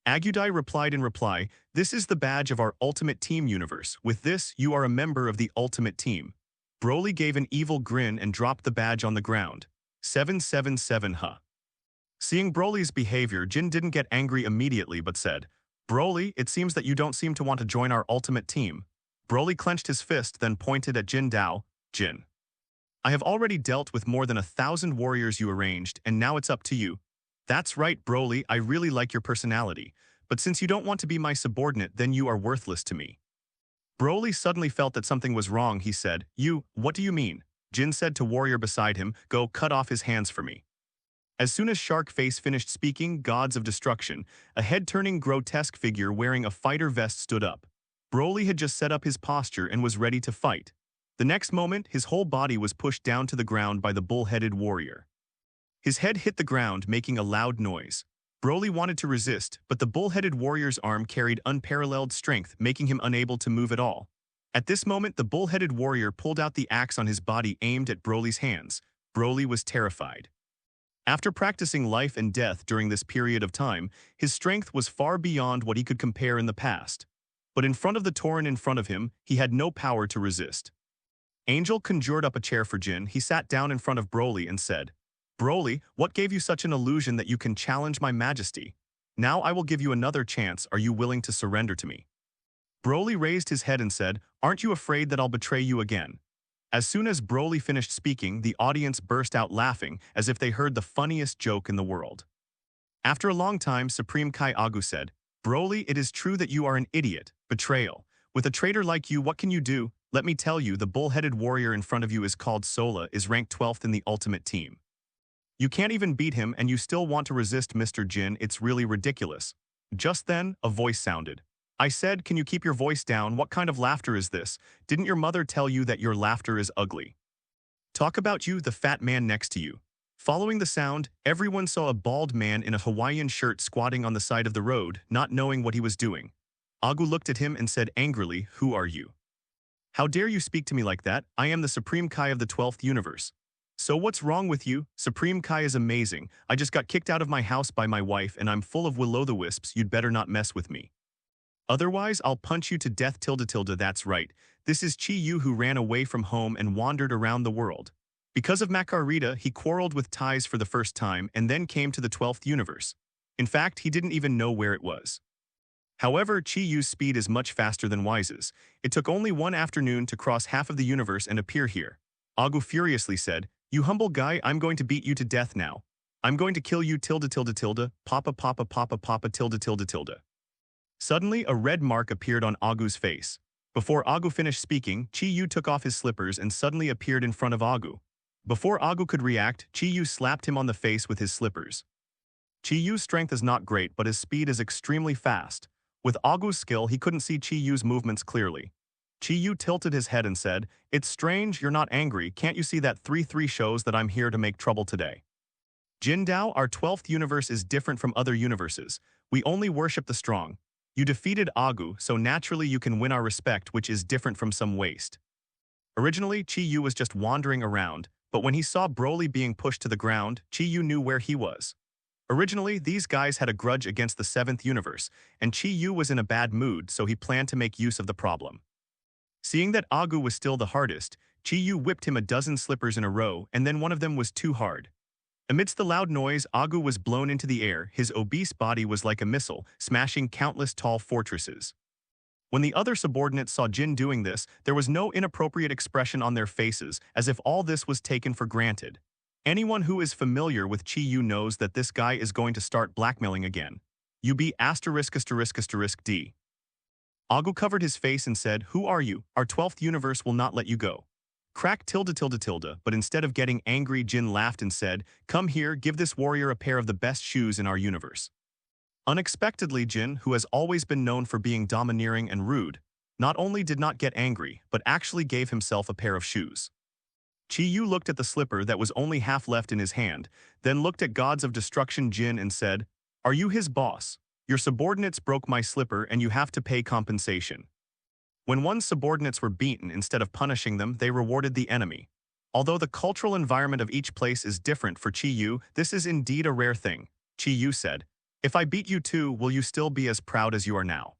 Agudai replied in reply, "This is the badge of our Ultimate Team universe. With this, you are a member of the Ultimate Team." Broly gave an evil grin and dropped the badge on the ground. 777 huh. Seeing Broly's behavior, Jin didn't get angry immediately but said, "Broly, it seems that you don't seem to want to join our Ultimate Team." Broly clenched his fist, then pointed at Jin Dao. "Jin, I have already dealt with more than 1,000 warriors you arranged, and now it's up to you." "That's right, Broly, I really like your personality, but since you don't want to be my subordinate, then you are worthless to me." Broly suddenly felt that something was wrong. He said, What do you mean?" Jin said to warrior beside him, "Go cut off his hands for me." As soon as Shark Face finished speaking, Gods of Destruction, a head-turning grotesque figure wearing a fighter vest stood up. Broly had just set up his posture and was ready to fight. The next moment, his whole body was pushed down to the ground by the bull-headed warrior. His head hit the ground, making a loud noise. Broly wanted to resist, but the bull-headed warrior's arm carried unparalleled strength, making him unable to move at all. At this moment, the bull-headed warrior pulled out the axe on his body aimed at Broly's hands. Broly was terrified. After practicing life and death during this period of time, his strength was far beyond what he could compare in the past. But in front of the Tauren in front of him, he had no power to resist. Angel conjured up a chair for Jin. He sat down in front of Broly and said, "Broly, what gave you such an illusion that you can challenge my majesty? Now I will give you another chance. Are you willing to surrender to me?" Broly raised his head and said, "Aren't you afraid that I'll betray you again?" As soon as Broly finished speaking, the audience burst out laughing as if they heard the funniest joke in the world. After a long time, Supreme Kai Agu said, "Broly, it is true that you are an idiot. Betrayal. With a traitor like you, what can you do? Let me tell you, the bull-headed warrior in front of you is called Sola, is ranked 12th in the Ultimate Team. You can't even beat him and you still want to resist Mr. Jin. It's really ridiculous." Just then, a voice sounded. "I said, can you keep your voice down? What kind of laughter is this? Didn't your mother tell you that your laughter is ugly? Talk about you, the fat man next to you." Following the sound, everyone saw a bald man in a Hawaiian shirt squatting on the side of the road, not knowing what he was doing. Agu looked at him and said angrily, "Who are you? How dare you speak to me like that? I am the Supreme Kai of the 12th universe." "So what's wrong with you? Supreme Kai is amazing. I just got kicked out of my house by my wife and I'm full of will-o'-the-wisps. You'd better not mess with me. Otherwise, I'll punch you to death tilde tilde." That's right. This is Chi-Yu who ran away from home and wandered around the world. Because of Makarita, he quarreled with Ties for the first time and then came to the 12th universe. In fact, he didn't even know where it was. However, Chi-Yu's speed is much faster than Whis'. It took only one afternoon to cross half of the universe and appear here. Agu furiously said, "You humble guy, I'm going to beat you to death now. I'm going to kill you tilde tilde tilde, papa papa papa papa tilde tilde tilde." Suddenly, a red mark appeared on Agu's face. Before Agu finished speaking, Chi-Yu took off his slippers and suddenly appeared in front of Agu. Before Agu could react, Chi-Yu slapped him on the face with his slippers. Chi-Yu's strength is not great, but his speed is extremely fast. With Agu's skill, he couldn't see Chi-Yu's movements clearly. Chi-Yu tilted his head and said, "It's strange, you're not angry. Can't you see that 3-3 shows that I'm here to make trouble today? Jin Dao, our 12th universe is different from other universes. We only worship the strong. You defeated Agu, so naturally you can win our respect, which is different from some waste." Originally, Chi-Yu was just wandering around, but when he saw Broly being pushed to the ground, Chi-Yu knew where he was. Originally, these guys had a grudge against the 7th universe, and Chi-Yu was in a bad mood, so he planned to make use of the problem. Seeing that Agu was still the hardest, Chi-Yu whipped him a dozen slippers in a row and then one of them was too hard. Amidst the loud noise, Agu was blown into the air. His obese body was like a missile, smashing countless tall fortresses. When the other subordinates saw Jin doing this, there was no inappropriate expression on their faces, as if all this was taken for granted. Anyone who is familiar with Chi-Yu knows that this guy is going to start blackmailing again. UB *****D. Agu covered his face and said, "Who are you? Our 12th universe will not let you go." Crack *****, but instead of getting angry, Jin laughed and said, "Come here, give this warrior a pair of the best shoes in our universe." Unexpectedly, Jin, who has always been known for being domineering and rude, not only did not get angry, but actually gave himself a pair of shoes. Chi-Yu looked at the slipper that was only half left in his hand, then looked at Gods of Destruction Jin and said, "Are you his boss? Your subordinates broke my slipper and you have to pay compensation." When one's subordinates were beaten, instead of punishing them, they rewarded the enemy. Although the cultural environment of each place is different for Chi-Yu, this is indeed a rare thing. Chi-Yu said, "If I beat you too, will you still be as proud as you are now?"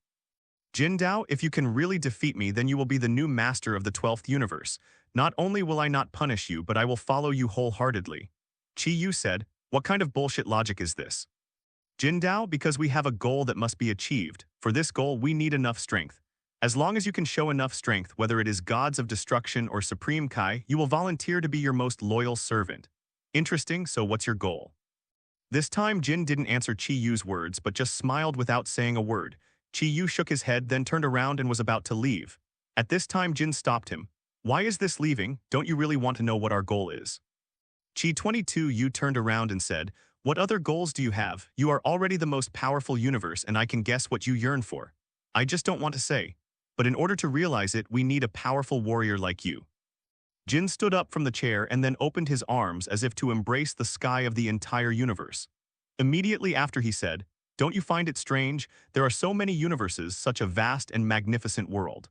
Jin Dao, if you can really defeat me, then you will be the new master of the 12th universe. Not only will I not punish you, but I will follow you wholeheartedly. Chi-Yu said, "What kind of bullshit logic is this?" Jin Dao, because we have a goal that must be achieved. For this goal, we need enough strength. As long as you can show enough strength, whether it is Gods of Destruction or Supreme Kai, you will volunteer to be your most loyal servant. Interesting, so what's your goal? This time, Jin didn't answer Chi-Yu's words, but just smiled without saying a word. Chi-Yu shook his head, then turned around and was about to leave. At this time, Jin stopped him. "Why is this leaving? Don't you really want to know what our goal is?" Chi-22 turned around and said, "What other goals do you have? You are already the most powerful universe and I can guess what you yearn for. I just don't want to say. But in order to realize it, we need a powerful warrior like you." Jin stood up from the chair and then opened his arms as if to embrace the sky of the entire universe. Immediately after he said, "Don't you find it strange? There are so many universes, such a vast and magnificent world.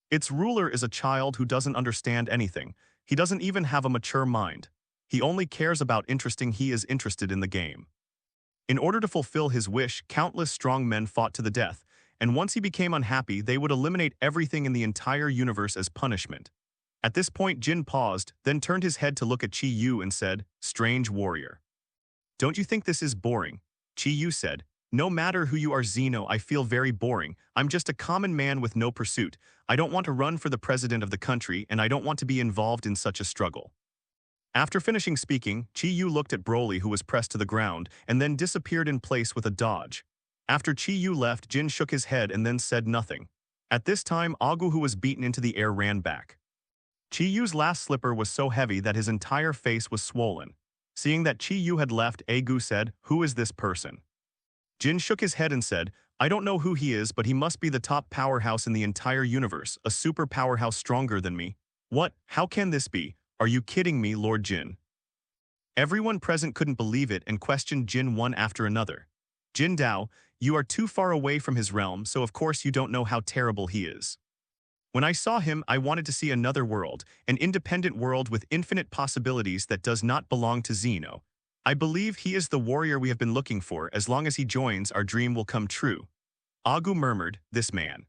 Its ruler is a child who doesn't understand anything. He doesn't even have a mature mind. He only cares about he is interested in the game." In order to fulfill his wish, countless strong men fought to the death, and once he became unhappy, they would eliminate everything in the entire universe as punishment. At this point, Jin paused, then turned his head to look at Chi-Yu and said, "Strange warrior. Don't you think this is boring?" Chi-Yu said, "No matter who you are, Zeno, I feel very boring. I'm just a common man with no pursuit. I don't want to run for the president of the country, and I don't want to be involved in such a struggle." After finishing speaking, Chi-Yu looked at Broly, who was pressed to the ground, and then disappeared in place with a dodge. After Chi-Yu left, Jin shook his head and then said nothing. At this time, Agu, who was beaten into the air, ran back. Chi-Yu's last slipper was so heavy that his entire face was swollen. Seeing that Chi-Yu had left, Agu said, "Who is this person?" Jin shook his head and said, "I don't know who he is, but he must be the top powerhouse in the entire universe, a super powerhouse stronger than me." "What? How can this be? Are you kidding me, Lord Jin?" Everyone present couldn't believe it and questioned Jin one after another. "Jin Dao, you are too far away from his realm, so of course you don't know how terrible he is. When I saw him, I wanted to see another world, an independent world with infinite possibilities that does not belong to Zeno. I believe he is the warrior we have been looking for. As long as he joins, our dream will come true." Agu murmured, "This man.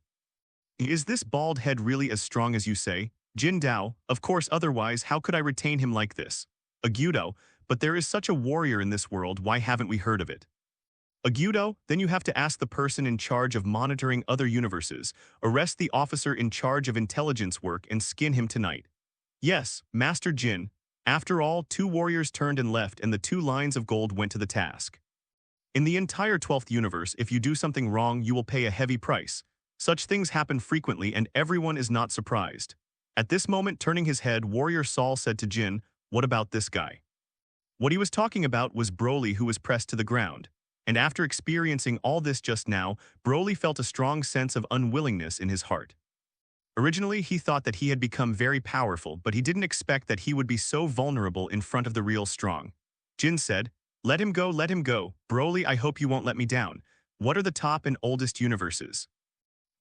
Is this bald head really as strong as you say?" Jin Dao, "Of course, otherwise how could I retain him like this?" Agudo, "But there is such a warrior in this world, why haven't we heard of it?" Agudo, "Then you have to ask the person in charge of monitoring other universes, arrest the officer in charge of intelligence work and skin him tonight." "Yes, Master Jin." After all, 2 warriors turned and left and the 2 lines of gold went to the task. In the entire 12th universe, if you do something wrong, you will pay a heavy price. Such things happen frequently and everyone is not surprised. At this moment, turning his head, Warrior Saul said to Jin, "What about this guy?" What he was talking about was Broly, who was pressed to the ground. And after experiencing all this just now, Broly felt a strong sense of unwillingness in his heart. Originally, he thought that he had become very powerful, but he didn't expect that he would be so vulnerable in front of the real strong. Jin said, let him go, Broly, I hope you won't let me down. What are the top and oldest universes?"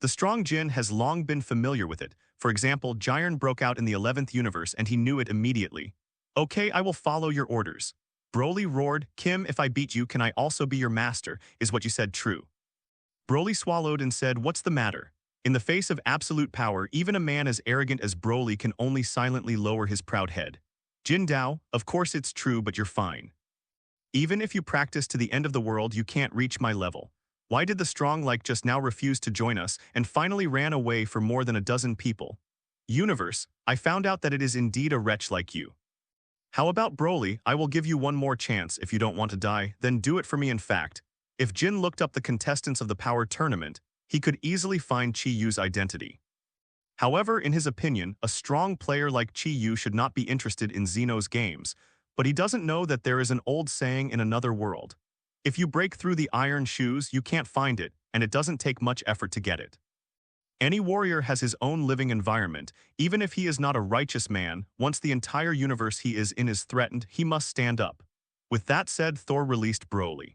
The strong Jin has long been familiar with it. For example, Jiren broke out in the 11th universe and he knew it immediately. "Okay, I will follow your orders." Broly roared, "Kim, if I beat you, can I also be your master? Is what you said true?" Broly swallowed and said, "What's the matter? In the face of absolute power, even a man as arrogant as Broly can only silently lower his proud head. Jin Dao, of course it's true, but you're fine. Even if you practice to the end of the world, you can't reach my level. Why did the strong like just now refuse to join us and finally ran away for more than a dozen people? Universe, I found out that it is indeed a wretch like you. How about Broly? I will give you one more chance. If you don't want to die, then do it for me. In fact, if Jin looked up the contestants of the power tournament, he could easily find Chi Yu's identity. However, in his opinion, a strong player like Chi Yu should not be interested in Zeno's games, but he doesn't know that there is an old saying in another world. If you break through the iron shoes, you can't find it, and it doesn't take much effort to get it. Any warrior has his own living environment. Even if he is not a righteous man, once the entire universe he is in is threatened, he must stand up. With that said, Thor released Broly.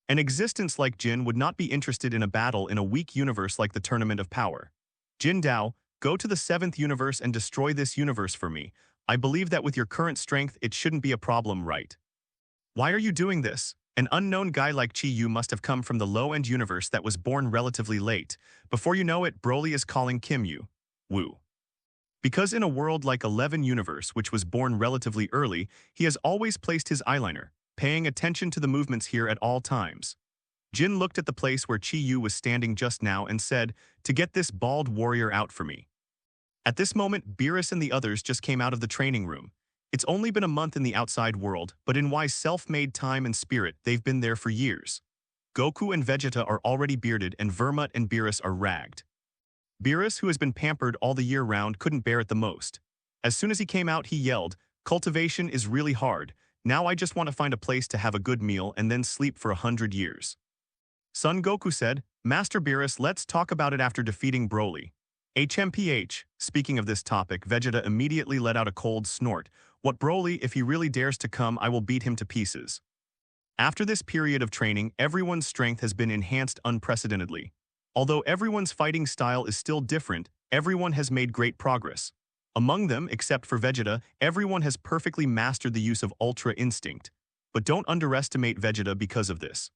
An existence like Jin would not be interested in a battle in a weak universe like the Tournament of Power. Jin Dao, go to the 7th universe and destroy this universe for me. I believe that with your current strength, it shouldn't be a problem, right? Why are you doing this? An unknown guy like Chi Yu must have come from the low-end universe that was born relatively late. Before you know it, Broly is calling Kim Yu. Woo. Because in a world like 11 universe, which was born relatively early, he has always placed his eyeliner, paying attention to the movements here at all times. Jin looked at the place where Chi Yu was standing just now and said, to get this bald warrior out for me. At this moment, Beerus and the others just came out of the training room. It's only been a month in the outside world, but in Whis' self-made time and spirit, they've been there for years. Goku and Vegeta are already bearded and Vermut and Beerus are ragged. Beerus, who has been pampered all the year round, couldn't bear it the most. As soon as he came out, he yelled, cultivation is really hard. Now I just want to find a place to have a good meal and then sleep for 100 years. Son Goku said, Master Beerus, let's talk about it after defeating Broly. HMPH, speaking of this topic, Vegeta immediately let out a cold snort. What Broly, if he really dares to come, I will beat him to pieces. After this period of training, everyone's strength has been enhanced unprecedentedly. Although everyone's fighting style is still different, everyone has made great progress. Among them, except for Vegeta, everyone has perfectly mastered the use of Ultra Instinct. But don't underestimate Vegeta because of this.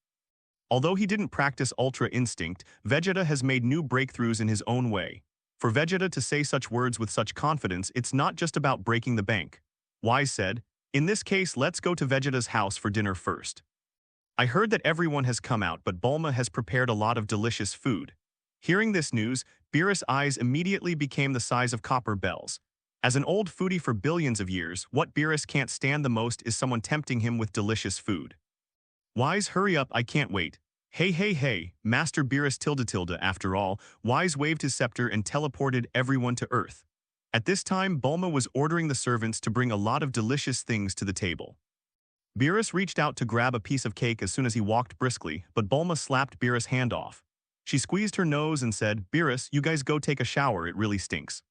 Although he didn't practice Ultra Instinct, Vegeta has made new breakthroughs in his own way. For Vegeta to say such words with such confidence, it's not just about breaking the bank. Whis said, in this case, let's go to Vegeta's house for dinner first. I heard that everyone has come out, but Bulma has prepared a lot of delicious food. Hearing this news, Beerus' eyes immediately became the size of copper bells. As an old foodie for billions of years, what Beerus can't stand the most is someone tempting him with delicious food. Whis, hurry up, I can't wait. Hey, Master Beerus tilde. After all, Whis waved his scepter and teleported everyone to Earth. At this time, Bulma was ordering the servants to bring a lot of delicious things to the table. Beerus reached out to grab a piece of cake as soon as he walked briskly, but Bulma slapped Beerus' hand off. She squeezed her nose and said, Beerus, you guys go take a shower, it really stinks.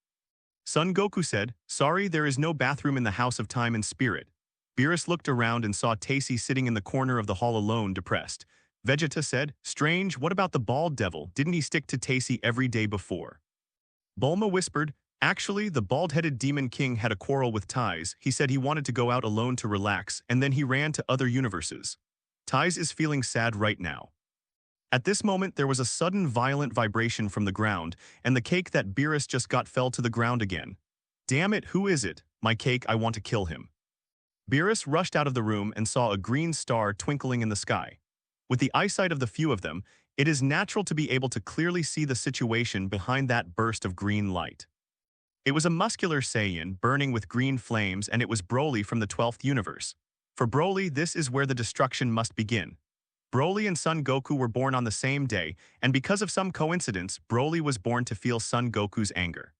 Son Goku said, sorry, there is no bathroom in the House of Time and Spirit. Beerus looked around and saw Tacy sitting in the corner of the hall alone, depressed. Vegeta said, strange, what about the bald devil? Didn't he stick to Tacy every day before? Bulma whispered, actually, the bald-headed Demon King had a quarrel with Ties. He said he wanted to go out alone to relax, and then he ran to other universes. Ties is feeling sad right now. At this moment, there was a sudden violent vibration from the ground, and the cake that Beerus just got fell to the ground again. Damn it, who is it? My cake, I want to kill him. Beerus rushed out of the room and saw a green star twinkling in the sky. With the eyesight of the few of them, it is natural to be able to clearly see the situation behind that burst of green light. It was a muscular Saiyan burning with green flames, and it was Broly from the 12th universe. For Broly, this is where the destruction must begin. Broly and Son Goku were born on the same day, and because of some coincidence, Broly was born to feel Son Goku's anger.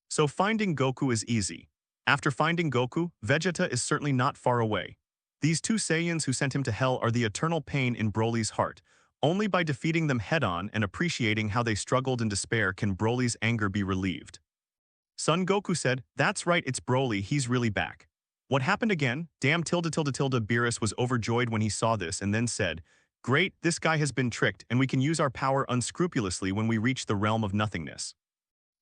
So finding Goku is easy. After finding Goku, Vegeta is certainly not far away. These two Saiyans who sent him to hell are the eternal pain in Broly's heart. Only by defeating them head-on and appreciating how they struggled in despair can Broly's anger be relieved. Son Goku said, that's right, it's Broly, he's really back. What happened again? Damn tilde. Beerus was overjoyed when he saw this and then said, great, this guy has been tricked and we can use our power unscrupulously when we reach the realm of nothingness.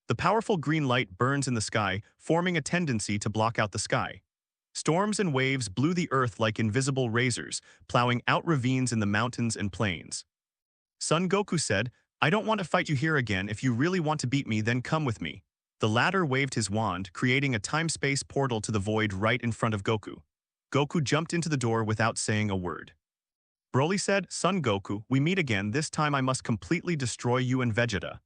The powerful green light burns in the sky, forming a tendency to block out the sky. Storms and waves blew the earth like invisible razors, plowing out ravines in the mountains and plains. Son Goku said, I don't want to fight you here again. If you really want to beat me, then come with me. The latter waved his wand, creating a time-space portal to the void right in front of Goku. Goku jumped into the door without saying a word. Broly said, "Son Goku, we meet again. This time I must completely destroy you and Vegeta."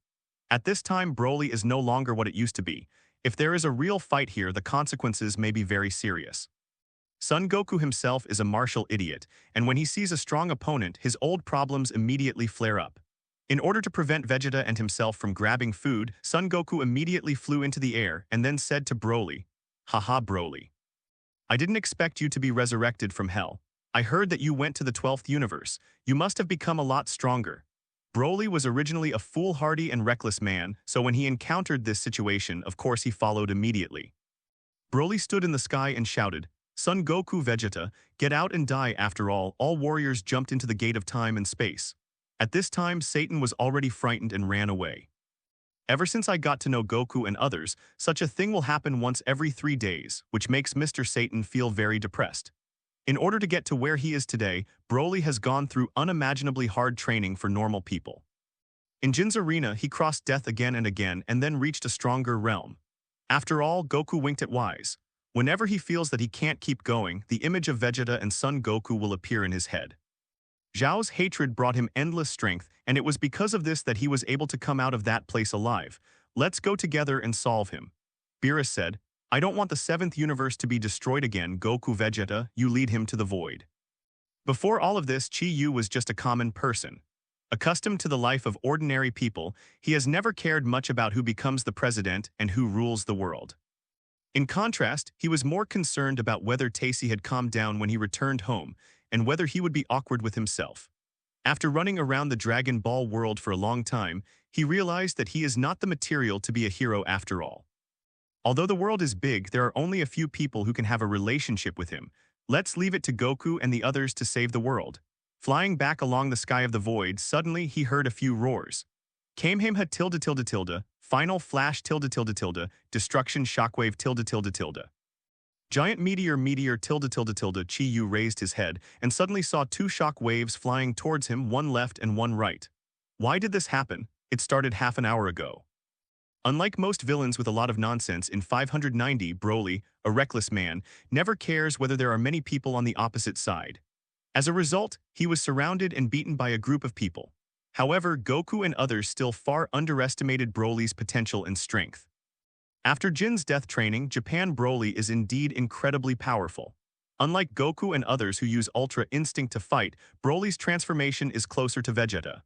At this time, Broly is no longer what it used to be. If there is a real fight here, the consequences may be very serious. Son Goku himself is a martial idiot, and when he sees a strong opponent, his old problems immediately flare up. In order to prevent Vegeta and himself from grabbing food, Son Goku immediately flew into the air and then said to Broly, "Haha, Broly. I didn't expect you to be resurrected from hell. I heard that you went to the 12th universe. You must have become a lot stronger." Broly was originally a foolhardy and reckless man, so when he encountered this situation, of course he followed immediately. Broly stood in the sky and shouted, "Son Goku, Vegeta, get out and die." After all warriors jumped into the gate of time and space. At this time, Satan was already frightened and ran away. Ever since I got to know Goku and others, such a thing will happen once every 3 days, which makes Mr. Satan feel very depressed. In order to get to where he is today, Broly has gone through unimaginably hard training for normal people. In Jin's arena, he crossed death again and again and then reached a stronger realm. After all, Goku winked at Whis. Whenever he feels that he can't keep going, the image of Vegeta and Son Goku will appear in his head. Zhao's hatred brought him endless strength, and it was because of this that he was able to come out of that place alive. "Let's go together and solve him." Beerus said, "I don't want the 7th universe to be destroyed again. Goku, Vegeta, you lead him to the void." Before all of this, Chi Yu was just a common person. Accustomed to the life of ordinary people, he has never cared much about who becomes the president and who rules the world. In contrast, he was more concerned about whether Tacy had calmed down when he returned home, and whether he would be awkward with himself. After running around the Dragon Ball world for a long time, he realized that he is not the material to be a hero after all. Although the world is big, there are only a few people who can have a relationship with him. Let's leave it to Goku and the others to save the world. Flying back along the sky of the void, suddenly he heard a few roars. Kamehameha tilde tilde tilde, final flash tilde tilde tilde, destruction shockwave tilde tilde tilde. Giant meteor tilde tilde tilde. Chi Yu raised his head and suddenly saw 2 shock waves flying towards him, one left and one right. Why did this happen? It started half an hour ago. Unlike most villains with a lot of nonsense, in 590, Broly, a reckless man, never cares whether there are many people on the opposite side. As a result, he was surrounded and beaten by a group of people. However, Goku and others still far underestimated Broly's potential and strength. After Jin's death training, Japan Broly is indeed incredibly powerful. Unlike Goku and others who use Ultra Instinct to fight, Broly's transformation is closer to Vegeta.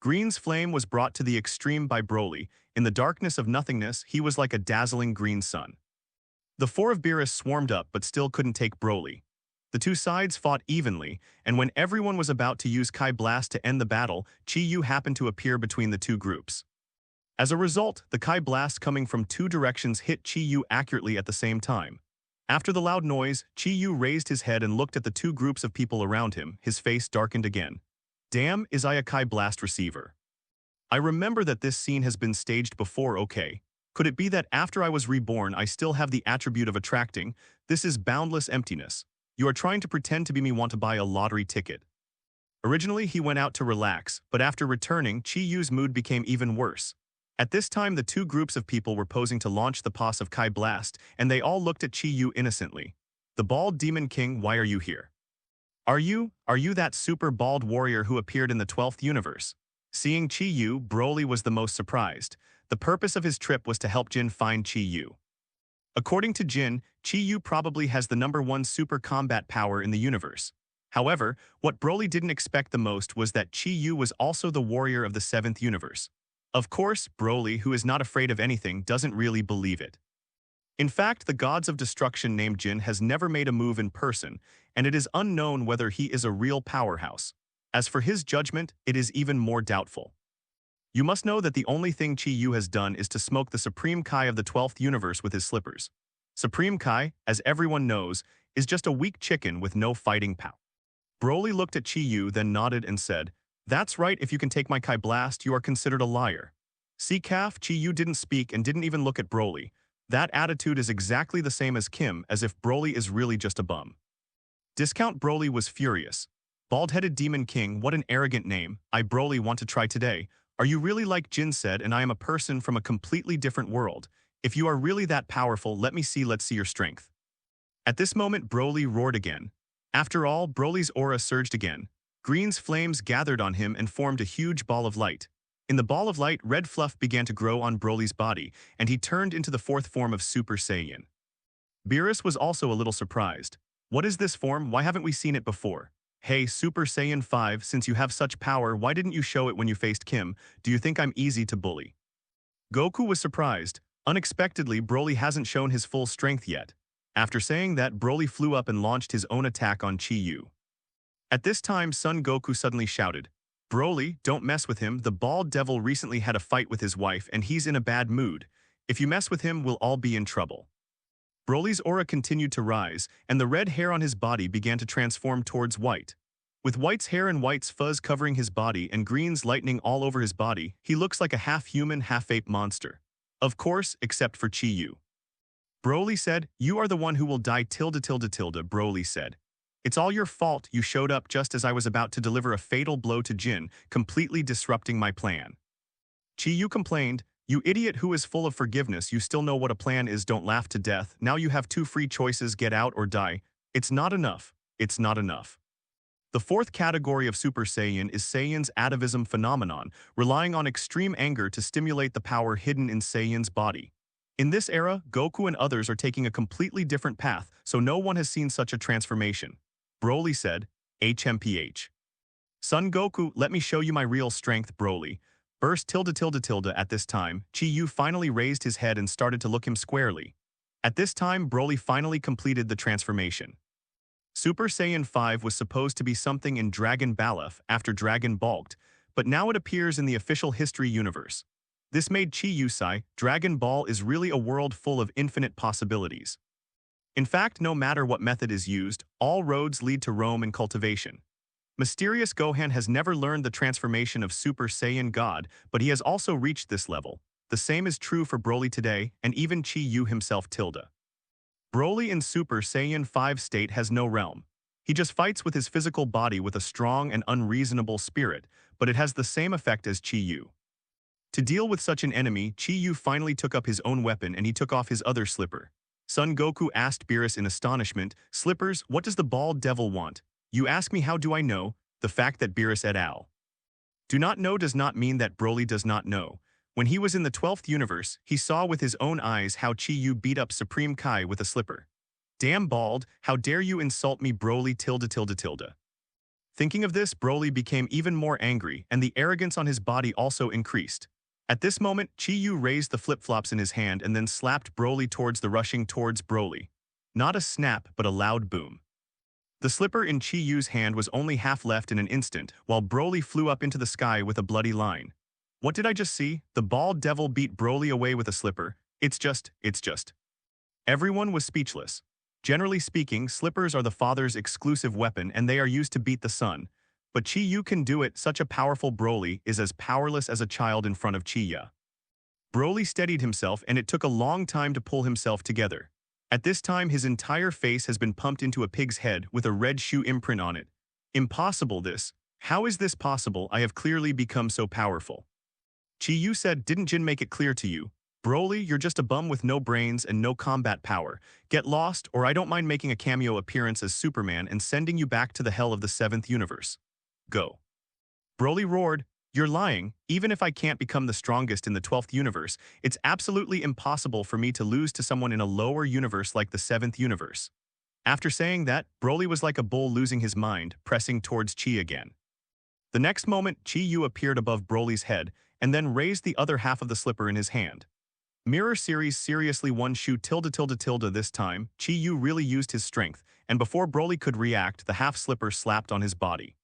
Green's flame was brought to the extreme by Broly. In the darkness of nothingness, he was like a dazzling green sun. The 4 of Beerus swarmed up but still couldn't take Broly. The 2 sides fought evenly, and when everyone was about to use Kai Blast to end the battle, Chi Yu happened to appear between the 2 groups. As a result, the Kai Blast coming from 2 directions hit Chi Yu accurately at the same time. After the loud noise, Chi Yu raised his head and looked at the 2 groups of people around him. His face darkened again. Damn, is I a Kai Blast receiver? I remember that this scene has been staged before, okay. Could it be that after I was reborn I still have the attribute of attracting? This is boundless emptiness. You are trying to pretend to be me, want to buy a lottery ticket. Originally he went out to relax, but after returning, Chi Yu's mood became even worse. At this time the 2 groups of people were posing to launch the pos of Kai Blast, and they all looked at Chi Yu innocently. The Bald Demon King, why are you here? Are you that super bald warrior who appeared in the 12th universe? Seeing Chi Yu, Broly was the most surprised. The purpose of his trip was to help Jin find Chi Yu. According to Jin, Chi Yu probably has the #1 super combat power in the universe. However, what Broly didn't expect the most was that Chi Yu was also the warrior of the 7th universe. Of course, Broly, who is not afraid of anything, doesn't really believe it. In fact, the gods of destruction named Jin has never made a move in person, and it is unknown whether he is a real powerhouse. As for his judgment, it is even more doubtful. You must know that the only thing Chi Yu has done is to smoke the Supreme Kai of the 12th universe with his slippers. Supreme Kai, as everyone knows, is just a weak chicken with no fighting power. Broly looked at Chi Yu, then nodded and said, "That's right, if you can take my Kai Blast, you are considered a liar." See calf, Chi Yu didn't speak and didn't even look at Broly. That attitude is exactly the same as Kim, as if Broly is really just a bum. Discount Broly was furious. Bald-headed Demon King, what an arrogant name. I Broly want to try today. Are you really like Jin said and I am a person from a completely different world? If you are really that powerful, let's see your strength. At this moment, Broly roared again. After all, Broly's aura surged again. Green's flames gathered on him and formed a huge ball of light. In the ball of light, red fluff began to grow on Broly's body, and he turned into the fourth form of Super Saiyan. Beerus was also a little surprised. What is this form? Why haven't we seen it before? Hey, Super Saiyan 5, since you have such power, why didn't you show it when you faced Kim? Do you think I'm easy to bully? Goku was surprised. Unexpectedly, Broly hasn't shown his full strength yet. After saying that, Broly flew up and launched his own attack on Chi-Yu. At this time, Son Goku suddenly shouted, "Broly, don't mess with him. The bald devil recently had a fight with his wife and he's in a bad mood. If you mess with him, we'll all be in trouble." Broly's aura continued to rise, and the red hair on his body began to transform towards white. With White's hair and White's fuzz covering his body and Green's lightning all over his body, he looks like a half-human, half-ape monster. Of course, except for Chi-Yu. Broly said, "You are the one who will die tilde. Broly said, "It's all your fault. You showed up just as I was about to deliver a fatal blow to Jin, completely disrupting my plan." Chi-Yu complained, "You idiot who is full of forgiveness, you still know what a plan is, don't laugh to death. Now you have two free choices, get out or die. It's not enough. It's not enough." The fourth category of Super Saiyan is Saiyan's atavism phenomenon, relying on extreme anger to stimulate the power hidden in Saiyan's body. In this era, Goku and others are taking a completely different path, so no one has seen such a transformation. Broly said, "HMPH. Son Goku, let me show you my real strength, Broly." Burst tilde. At this time, Chi-Yu finally raised his head and started to look him squarely. At this time, Broly finally completed the transformation. Super Saiyan 5 was supposed to be something in Dragon Ball after Dragon bulked, but now it appears in the official history universe. This made Chi-Yu sigh, Dragon Ball is really a world full of infinite possibilities. In fact, no matter what method is used, all roads lead to Rome and cultivation. Mysterious Gohan has never learned the transformation of Super Saiyan God, but he has also reached this level. The same is true for Broly today, and even Chi-Yu himself tilde. Broly in Super Saiyan 5 state has no realm. He just fights with his physical body with a strong and unreasonable spirit, but it has the same effect as Chi-Yu. To deal with such an enemy, Chi-Yu finally took up his own weapon and he took off his other slipper. Son Goku asked Beerus in astonishment, "Slippers, what does the bald devil want?" "You ask me how do I know?" The fact that Beerus et al. Do not know does not mean that Broly does not know. When he was in the 12th universe, he saw with his own eyes how Chi-Yu beat up Supreme Kai with a slipper. "Damn bald, how dare you insult me, Broly tilde. Thinking of this, Broly became even more angry and the arrogance on his body also increased. At this moment, Chi-Yu raised the flip-flops in his hand and then slapped Broly towards Broly. Not a snap, but a loud boom. The slipper in Chi-Yu's hand was only half left in an instant, while Broly flew up into the sky with a bloody line. What did I just see? The bald devil beat Broly away with a slipper. It's just. Everyone was speechless. Generally speaking, slippers are the father's exclusive weapon and they are used to beat the son. But Chi-Yu can do it, such a powerful Broly is as powerless as a child in front of Chi-Ya. Broly steadied himself and it took a long time to pull himself together. At this time his entire face has been pumped into a pig's head with a red shoe imprint on it. Impossible this. How is this possible? I have clearly become so powerful. Chi-Yu said, "Didn't Jin make it clear to you? Broly, you're just a bum with no brains and no combat power. Get lost, or I don't mind making a cameo appearance as Superman and sending you back to the hell of the 7th universe. Go." Broly roared, "You're lying. Even if I can't become the strongest in the 12th universe, it's absolutely impossible for me to lose to someone in a lower universe like the 7th universe." After saying that, Broly was like a bull losing his mind, pressing towards Chi again. The next moment, Chi-Yu appeared above Broly's head and then raised the other half of the slipper in his hand. Mirror series seriously one shoe tilde. This time, Chi-Yu really used his strength, and before Broly could react, the half slipper slapped on his body.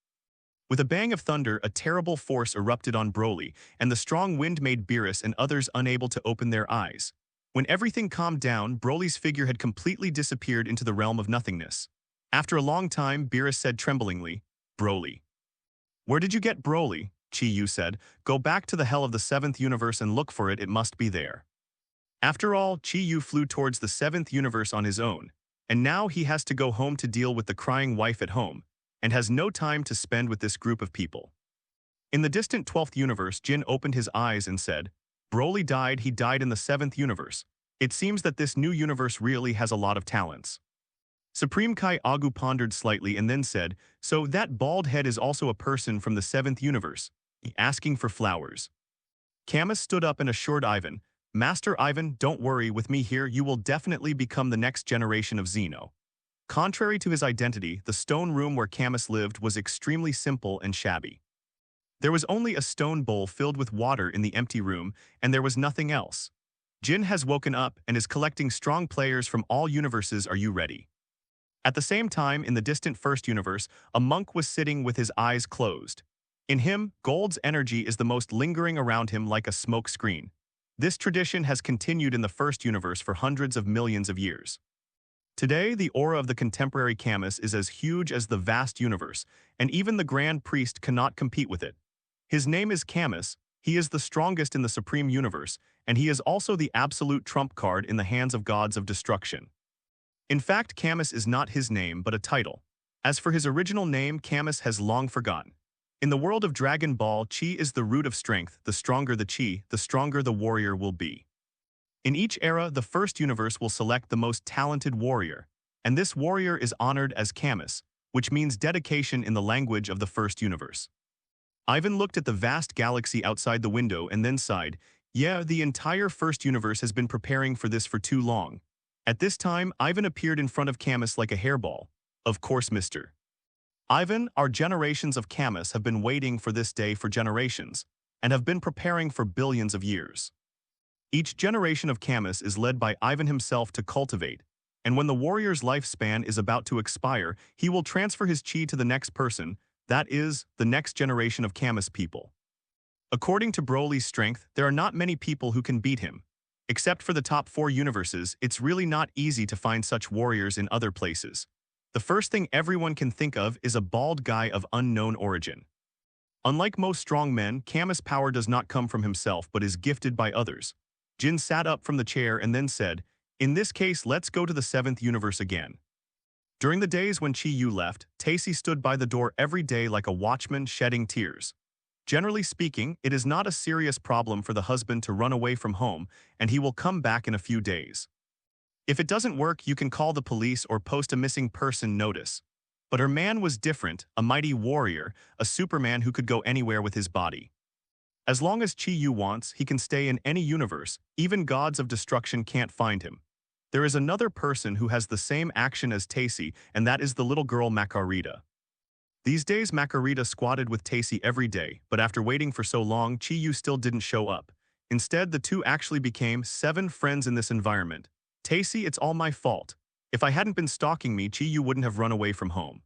With a bang of thunder, a terrible force erupted on Broly, and the strong wind made Beerus and others unable to open their eyes. When everything calmed down, Broly's figure had completely disappeared into the realm of nothingness. After a long time, Beerus said tremblingly, "Broly." "Where did you get Broly?" Chi-Yu said, "Go back to the hell of the 7th universe and look for it, it must be there." After all, Chi-Yu flew towards the 7th universe on his own, and now he has to go home to deal with the crying wife at home, and has no time to spend with this group of people. In the distant 12th universe, Jin opened his eyes and said, Broly died, he died in the 7th universe. It seems that this new universe really has a lot of talents. Supreme Kai Agu pondered slightly and then said, so that bald head is also a person from the 7th universe, asking for flowers. Camus stood up and assured Ivan, Master Ivan, don't worry, with me here you will definitely become the next generation of Zeno. Contrary to his identity, the stone room where Camus lived was extremely simple and shabby. There was only a stone bowl filled with water in the empty room, and there was nothing else. Jin has woken up and is collecting strong players from all universes. Are you ready? At the same time, in the distant first universe, a monk was sitting with his eyes closed. In him, Gold's energy is the most lingering around him like a smoke screen. This tradition has continued in the first universe for hundreds of millions of years. Today, the aura of the contemporary Camus is as huge as the vast universe, and even the Grand Priest cannot compete with it. His name is Camus, he is the strongest in the Supreme Universe, and he is also the absolute trump card in the hands of gods of destruction. In fact, Camus is not his name but a title. As for his original name, Camus has long forgotten. In the world of Dragon Ball, Chi is the root of strength. The stronger the Chi, the stronger the warrior will be. In each era, the first universe will select the most talented warrior, and this warrior is honored as Camus, which means dedication in the language of the first universe. Ivan looked at the vast galaxy outside the window and then sighed, yeah, the entire first universe has been preparing for this for too long. At this time, Ivan appeared in front of Camus like a hairball. Of course, Mr. Ivan, our generations of Camus have been waiting for this day for generations, and have been preparing for billions of years. Each generation of Camus is led by Ivan himself to cultivate, and when the warrior's lifespan is about to expire, he will transfer his chi to the next person, that is, the next generation of Camus people. According to Broly's strength, there are not many people who can beat him. Except for the top 4 universes, it's really not easy to find such warriors in other places. The first thing everyone can think of is a bald guy of unknown origin. Unlike most strong men, Camus' power does not come from himself but is gifted by others. Jin sat up from the chair and then said, in this case, let's go to the 7th universe again. During the days when Chi Yu left, Tacy stood by the door every day like a watchman shedding tears. Generally speaking, it is not a serious problem for the husband to run away from home, and he will come back in a few days. If it doesn't work, you can call the police or post a missing person notice. But her man was different, a mighty warrior, a Superman who could go anywhere with his body. As long as Chi Yu wants, he can stay in any universe, even gods of destruction can't find him. There is another person who has the same action as Tacy, and that is the little girl Macarita. These days Macarita squatted with Tacy every day, but after waiting for so long, Chi Yu still didn't show up. Instead, the two actually became 7 friends in this environment. Tacy, it's all my fault. If I hadn't been stalking me, Chi Yu wouldn't have run away from home.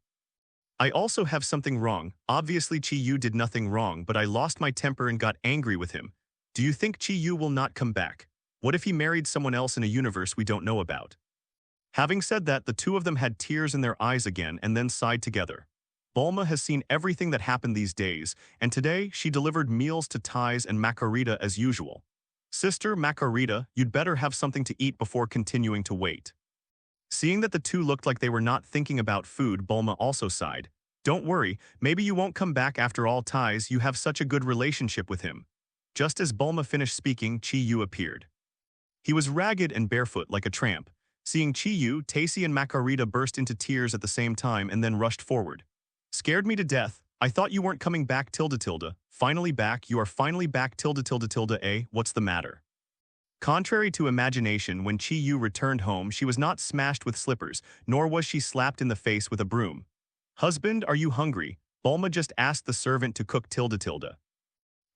I also have something wrong. Obviously Chi Yu did nothing wrong, but I lost my temper and got angry with him. Do you think Chi Yu will not come back? What if he married someone else in a universe we don't know about? Having said that, the two of them had tears in their eyes again and then sighed together. Bulma has seen everything that happened these days, and today she delivered meals to Tais and Macarita as usual. Sister Macarita, you'd better have something to eat before continuing to wait. Seeing that the two looked like they were not thinking about food, Bulma also sighed. Don't worry, maybe you won't come back after all, Tais, you have such a good relationship with him. Just as Bulma finished speaking, Chi Yu appeared. He was ragged and barefoot like a tramp. Seeing Chi Yu, Tacy and Macarita burst into tears at the same time and then rushed forward. Scared me to death. I thought you weren't coming back, tilde tilde. Finally back, you are finally back, tilde tilde tilde, eh? What's the matter? Contrary to imagination, when Chi Yu returned home, she was not smashed with slippers, nor was she slapped in the face with a broom. Husband, are you hungry? Bulma just asked the servant to cook tilde tilde.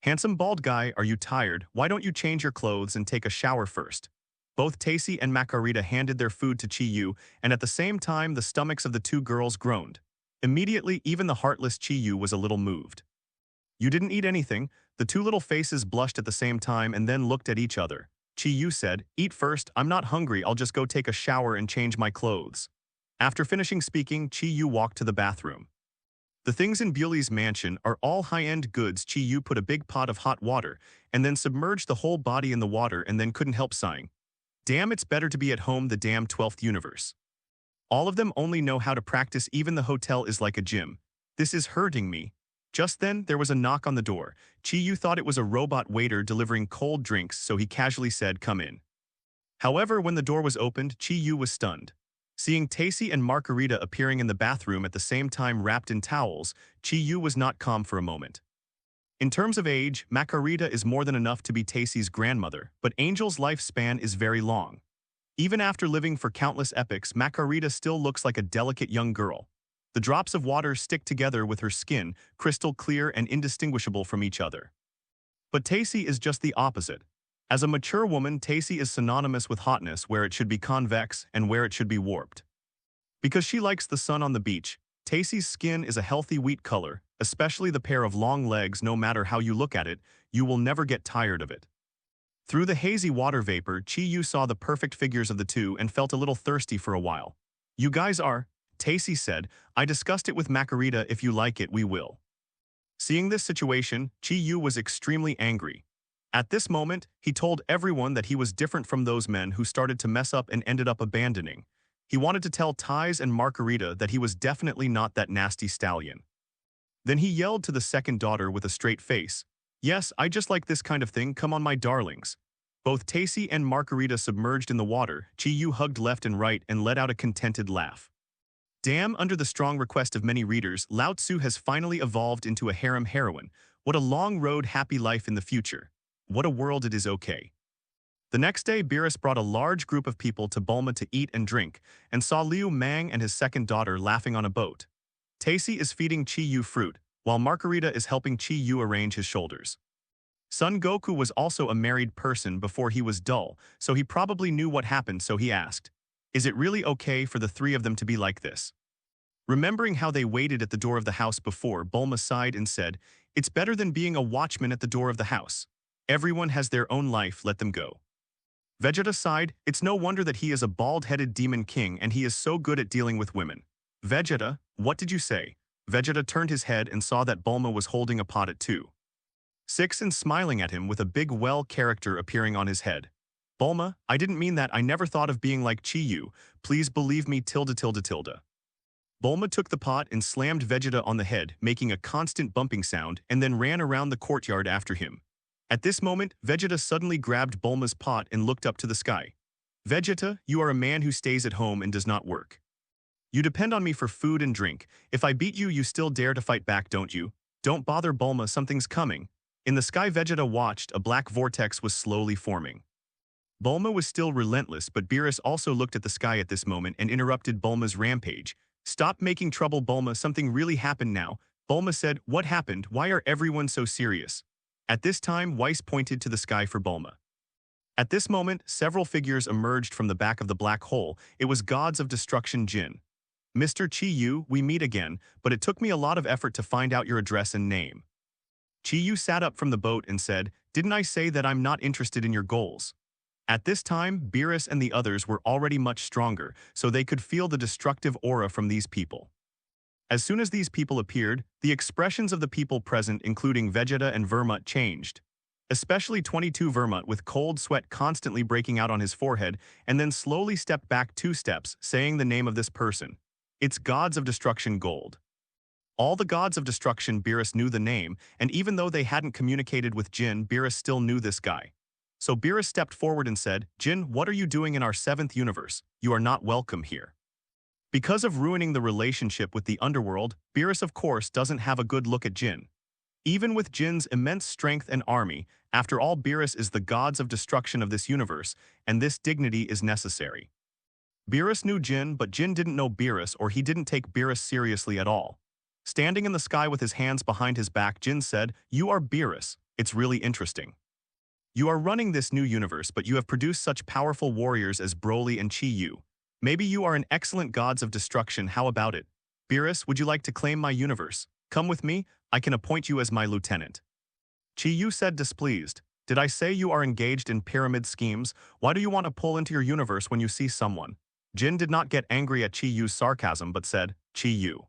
Handsome bald guy, are you tired? Why don't you change your clothes and take a shower first? Both Tacy and Macarita handed their food to Chi Yu, and at the same time the stomachs of the two girls groaned. Immediately, even the heartless Chi Yu was a little moved. You didn't eat anything. The two little faces blushed at the same time and then looked at each other. Chi Yu said, eat first, I'm not hungry, I'll just go take a shower and change my clothes. After finishing speaking, Chi Yu walked to the bathroom. The things in Beerus's mansion are all high-end goods. Chi Yu put a big pot of hot water and then submerged the whole body in the water and then couldn't help sighing. Damn, it's better to be at home, the damn 12th universe. All of them only know how to practice, even the hotel is like a gym. This is hurting me. Just then, there was a knock on the door. Chi-Yu thought it was a robot waiter delivering cold drinks, so he casually said, "Come in." However, when the door was opened, Chi-Yu was stunned. Seeing Tacy and Margarita appearing in the bathroom at the same time wrapped in towels, Chi-Yu was not calm for a moment. In terms of age, Margarita is more than enough to be Tacy's grandmother, but Angel's lifespan is very long. Even after living for countless epochs, Margarita still looks like a delicate young girl. The drops of water stick together with her skin, crystal clear and indistinguishable from each other. But Tacy is just the opposite. As a mature woman, Tacy is synonymous with hotness where it should be convex and where it should be warped. Because she likes the sun on the beach, Tacy's skin is a healthy wheat color, especially the pair of long legs. No matter how you look at it, you will never get tired of it. Through the hazy water vapor, Chi-Yu saw the perfect figures of the two and felt a little thirsty for a while. "You guys are," Tacy said. "I discussed it with Margarita. If you like it, we will." Seeing this situation, Chi-Yu was extremely angry. At this moment, he told everyone that he was different from those men who started to mess up and ended up abandoning. He wanted to tell Ties and Margarita that he was definitely not that nasty stallion. Then he yelled to the second daughter with a straight face, "Yes, I just like this kind of thing, come on my darlings." Both Tacy and Margarita submerged in the water. Chi-Yu hugged left and right and let out a contented laugh. Damn, under the strong request of many readers, Lao Tzu has finally evolved into a harem heroine. What a long road, happy life in the future. What a world it is. Okay. The next day, Beerus brought a large group of people to Bulma to eat and drink, and saw Liu Mang and his second daughter laughing on a boat. Tacy is feeding Chi-Yu fruit, while Margarita is helping Chi-Yu arrange his shoulders. Son Goku was also a married person before he was dull, so he probably knew what happened, so he asked, "Is it really okay for the three of them to be like this?" Remembering how they waited at the door of the house before, Bulma sighed and said, "It's better than being a watchman at the door of the house. Everyone has their own life, let them go." Vegeta sighed. It's no wonder that he is a bald-headed demon king and he is so good at dealing with women. "Vegeta, what did you say?" Vegeta turned his head and saw that Bulma was holding a pot at 2:6 and smiling at him with a big well character appearing on his head. "Bulma, I didn't mean that. I never thought of being like Chi-Yu. Please believe me. Tilde tilde tilde." Bulma took the pot and slammed Vegeta on the head, making a constant bumping sound, and then ran around the courtyard after him. At this moment, Vegeta suddenly grabbed Bulma's pot and looked up to the sky. "Vegeta, you are a man who stays at home and does not work. You depend on me for food and drink. If I beat you, you still dare to fight back, don't you? Don't bother, Bulma, something's coming." In the sky, Vegeta watched. A black vortex was slowly forming. Bulma was still relentless, but Beerus also looked at the sky at this moment and interrupted Bulma's rampage. "Stop making trouble, Bulma, something really happened now." Bulma said, "What happened? Why are everyone so serious?" At this time, Whis pointed to the sky for Bulma. At this moment, several figures emerged from the back of the black hole. It was Gods of Destruction Jin. "Mr. Chi-Yu, we meet again, but it took me a lot of effort to find out your address and name." Chi-Yu sat up from the boat and said, "Didn't I say that I'm not interested in your goals?" At this time, Beerus and the others were already much stronger, so they could feel the destructive aura from these people. As soon as these people appeared, the expressions of the people present, including Vegeta and Vermut, changed. Especially 22 Vermut, with cold sweat constantly breaking out on his forehead, and then slowly stepped back 2 steps, saying the name of this person. "It's Gods of Destruction Gold." All the Gods of Destruction, Beerus knew the name, and even though they hadn't communicated with Jin, Beerus still knew this guy. So Beerus stepped forward and said, "Jin, what are you doing in our 7th universe? You are not welcome here." Because of ruining the relationship with the underworld, Beerus of course doesn't have a good look at Jin. Even with Jin's immense strength and army, after all, Beerus is the Gods of Destruction of this universe, and this dignity is necessary. Beerus knew Jin, but Jin didn't know Beerus, or he didn't take Beerus seriously at all. Standing in the sky with his hands behind his back, Jin said, "You are Beerus. It's really interesting. You are running this new universe, but you have produced such powerful warriors as Broly and Chi-Yu. Maybe you are an excellent Gods of Destruction. How about it? Beerus, would you like to claim my universe? Come with me, I can appoint you as my lieutenant." Chi-Yu said, displeased, "Did I say you are engaged in pyramid schemes? Why do you want to pull into your universe when you see someone?" Jin did not get angry at Chi-Yu's sarcasm but said, "Chi-Yu,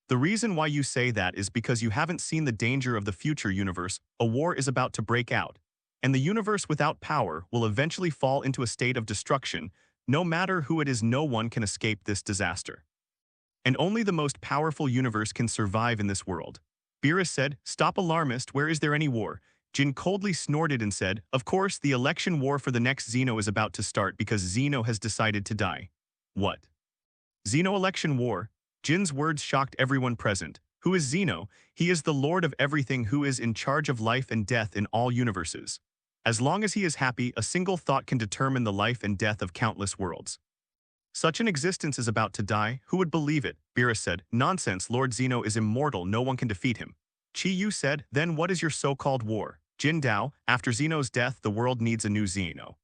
the reason why you say that is because you haven't seen the danger of the future universe. A war is about to break out, and the universe without power will eventually fall into a state of destruction. No matter who it is, no one can escape this disaster. And only the most powerful universe can survive in this world. Beerus said, "Stop alarmist, where is there any war?" Jin coldly snorted and said, "Of course, the election war for the next Zeno is about to start because Zeno has decided to die." What? Zeno election war? Jin's words shocked everyone present. Who is Zeno? He is the lord of everything who is in charge of life and death in all universes. As long as he is happy, a single thought can determine the life and death of countless worlds. Such an existence is about to die? Who would believe it? Beerus said, "Nonsense, Lord Zeno is immortal, no one can defeat him." Chi Yu said, "Then what is your so-called war?" Jin Dao, "After Zeno's death, the world needs a new Zeno.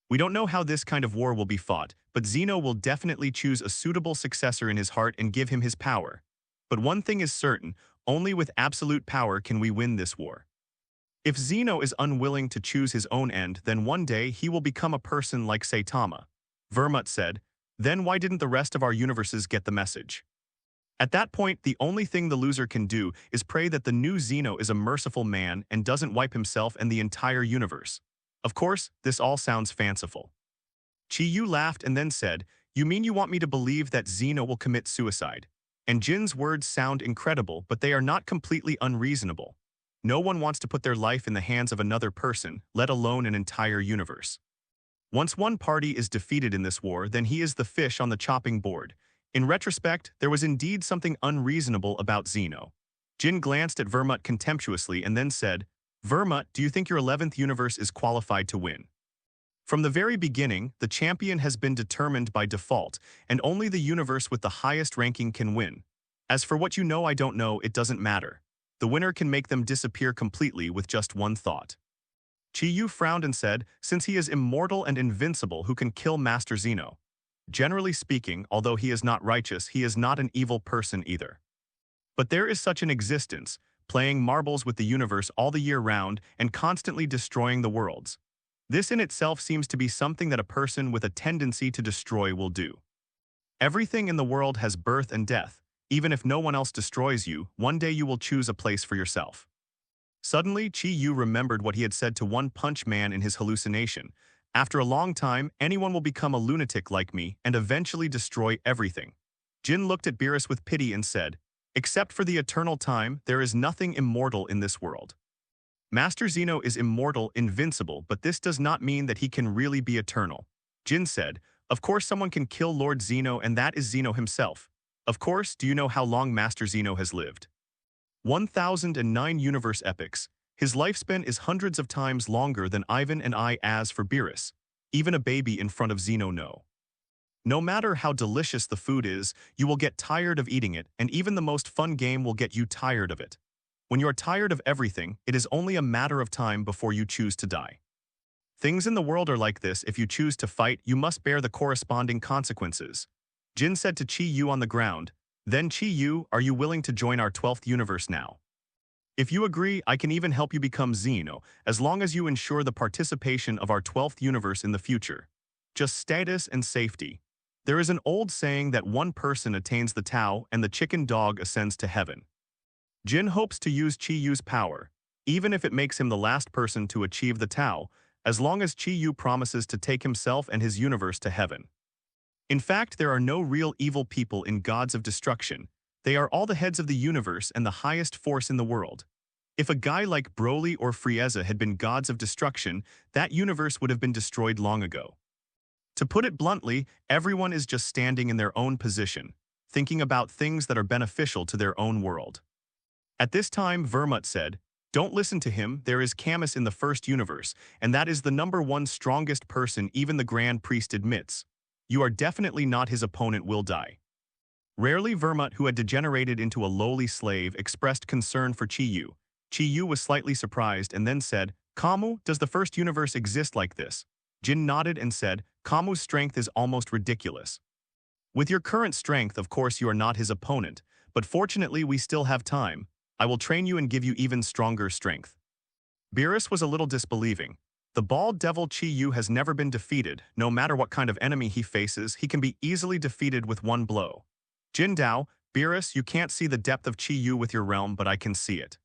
We don't know how this kind of war will be fought, but Zeno will definitely choose a suitable successor in his heart and give him his power. But one thing is certain, only with absolute power can we win this war. If Zeno is unwilling to choose his own end, then one day he will become a person like Saitama." Vermut said, "Then why didn't the rest of our universes get the message?" At that point, the only thing the loser can do is pray that the new Zeno is a merciful man and doesn't wipe himself and the entire universe. Of course, this all sounds fanciful. Chi Yu laughed and then said, "You mean you want me to believe that Zeno will commit suicide?" And Jin's words sound incredible, but they are not completely unreasonable. No one wants to put their life in the hands of another person, let alone an entire universe. Once one party is defeated in this war, then he is the fish on the chopping board. In retrospect, there was indeed something unreasonable about Zeno. Jin glanced at Vermut contemptuously and then said, "Vermut, do you think your 11th universe is qualified to win? From the very beginning, the champion has been determined by default, and only the universe with the highest ranking can win. As for what you know I don't know, it doesn't matter. The winner can make them disappear completely with just one thought." Chi Yu frowned and said, "Since he is immortal and invincible, who can kill Master Zeno? Generally speaking, although he is not righteous, he is not an evil person either. But there is such an existence, playing marbles with the universe all the year round and constantly destroying the worlds. This in itself seems to be something that a person with a tendency to destroy will do. Everything in the world has birth and death. Even if no one else destroys you, one day you will choose a place for yourself." Suddenly, Chi Yu remembered what he had said to One Punch Man in his hallucination. "After a long time, anyone will become a lunatic like me and eventually destroy everything." Jin looked at Beerus with pity and said, "Except for the eternal time, there is nothing immortal in this world. Master Zeno is immortal, invincible, but this does not mean that he can really be eternal." Jin said, "Of course someone can kill Lord Zeno, and that is Zeno himself. Of course, do you know how long Master Zeno has lived? 1009 universe epochs. His lifespan is hundreds of times longer than Ivan and I. As for Beerus, even a baby in front of Zeno know. No matter how delicious the food is, you will get tired of eating it, and even the most fun game will get you tired of it. When you are tired of everything, it is only a matter of time before you choose to die. Things in the world are like this. If you choose to fight, you must bear the corresponding consequences." Jin said to Chi Yu on the ground, "Then Chi Yu, are you willing to join our 12th universe now? If you agree, I can even help you become Zeno, as long as you ensure the participation of our 12th universe in the future. Just status and safety. There is an old saying that one person attains the Tao and the chicken dog ascends to heaven." Jin hopes to use Chi Yu's power, even if it makes him the last person to achieve the Tao, as long as Chi Yu promises to take himself and his universe to heaven. In fact, there are no real evil people in gods of destruction. They are all the heads of the universe and the highest force in the world. If a guy like Broly or Frieza had been gods of destruction, that universe would have been destroyed long ago. To put it bluntly, everyone is just standing in their own position, thinking about things that are beneficial to their own world. At this time, Vermut said, "Don't listen to him. There is Camus in the first universe, and that is the #1 strongest person even the Grand Priest admits. You are definitely not his opponent, will die." Rarely Vermut, who had degenerated into a lowly slave, expressed concern for Chi Yu. Chi Yu was slightly surprised and then said, "Kamu, does the first universe exist like this?" Jin nodded and said, "Kamu's strength is almost ridiculous. With your current strength, of course you are not his opponent, but fortunately we still have time. I will train you and give you even stronger strength." Beerus was a little disbelieving. The bald devil Chi Yu has never been defeated. No matter what kind of enemy he faces, he can be easily defeated with one blow. Jin Dao, "Beerus, you can't see the depth of Chi Yu with your realm, but I can see it.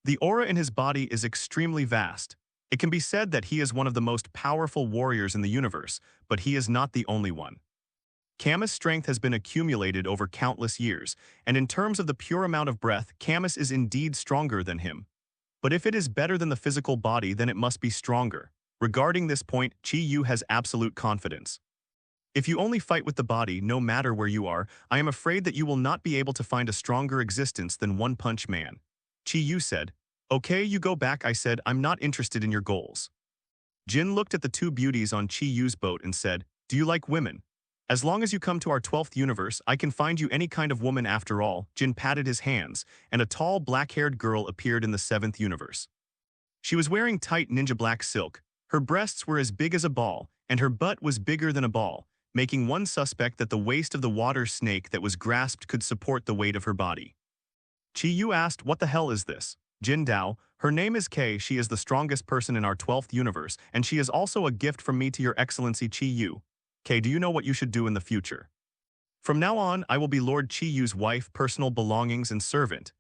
The aura in his body is extremely vast. It can be said that he is one of the most powerful warriors in the universe, but he is not the only one. Camus' strength has been accumulated over countless years, and in terms of the pure amount of breath, Camus is indeed stronger than him. But if it is better than the physical body, then it must be stronger. Regarding this point, Chi Yu has absolute confidence. If you only fight with the body, no matter where you are, I am afraid that you will not be able to find a stronger existence than One Punch Man. Chi Yu said. Okay, you go back, I said, I'm not interested in your goals. Jin looked at the two beauties on Chi Yu's boat and said, do you like women? As long as you come to our 12th universe, I can find you any kind of woman after all. Jin patted his hands, and a tall black-haired girl appeared in the 7th universe. She was wearing tight ninja black silk, her breasts were as big as a ball, and her butt was bigger than a ball, making one suspect that the waist of the water snake that was grasped could support the weight of her body. Chi Yu asked, what the hell is this? Jin Dao, her name is Kei, she is the strongest person in our 12th universe, and she is also a gift from me to your excellency Chi Yu. Kei, do you know what you should do in the future? From now on, I will be Lord Chi Yu's wife, personal belongings, and servant.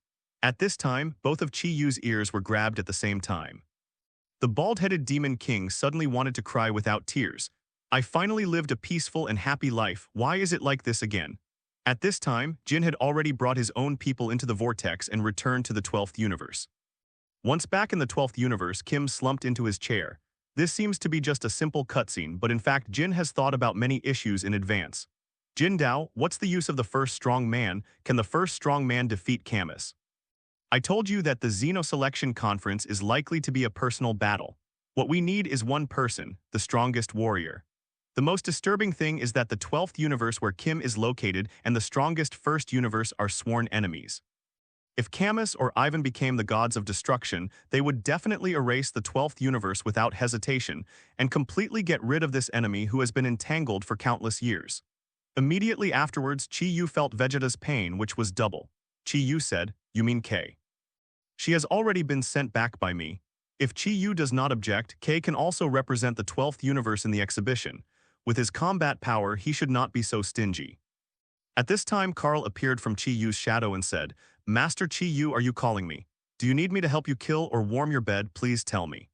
At this time, both of Chi Yu's ears were grabbed at the same time. The bald-headed demon king suddenly wanted to cry without tears. I finally lived a peaceful and happy life, why is it like this again? At this time, Jin had already brought his own people into the vortex and returned to the 12th universe. Once back in the 12th universe, Kim slumped into his chair. This seems to be just a simple cutscene, but in fact Jin has thought about many issues in advance. Jin Dao, what's the use of the first strong man? Can the first strong man defeat Camus? I told you that the Zeno selection conference is likely to be a personal battle. What we need is one person, the strongest warrior. The most disturbing thing is that the 12th universe where Kim is located and the strongest first universe are sworn enemies. If Camus or Ivan became the gods of destruction, they would definitely erase the 12th universe without hesitation and completely get rid of this enemy who has been entangled for countless years. Immediately afterwards, Chi Yu felt Vegeta's pain, which was double. Chi Yu said, you mean Kei? She has already been sent back by me. If Chi Yu does not object, Kei can also represent the 12th universe in the exhibition. With his combat power, he should not be so stingy. At this time, Carl appeared from Chi Yu's shadow and said, Master Chi Yu, are you calling me? Do you need me to help you kill or warm your bed? Please tell me.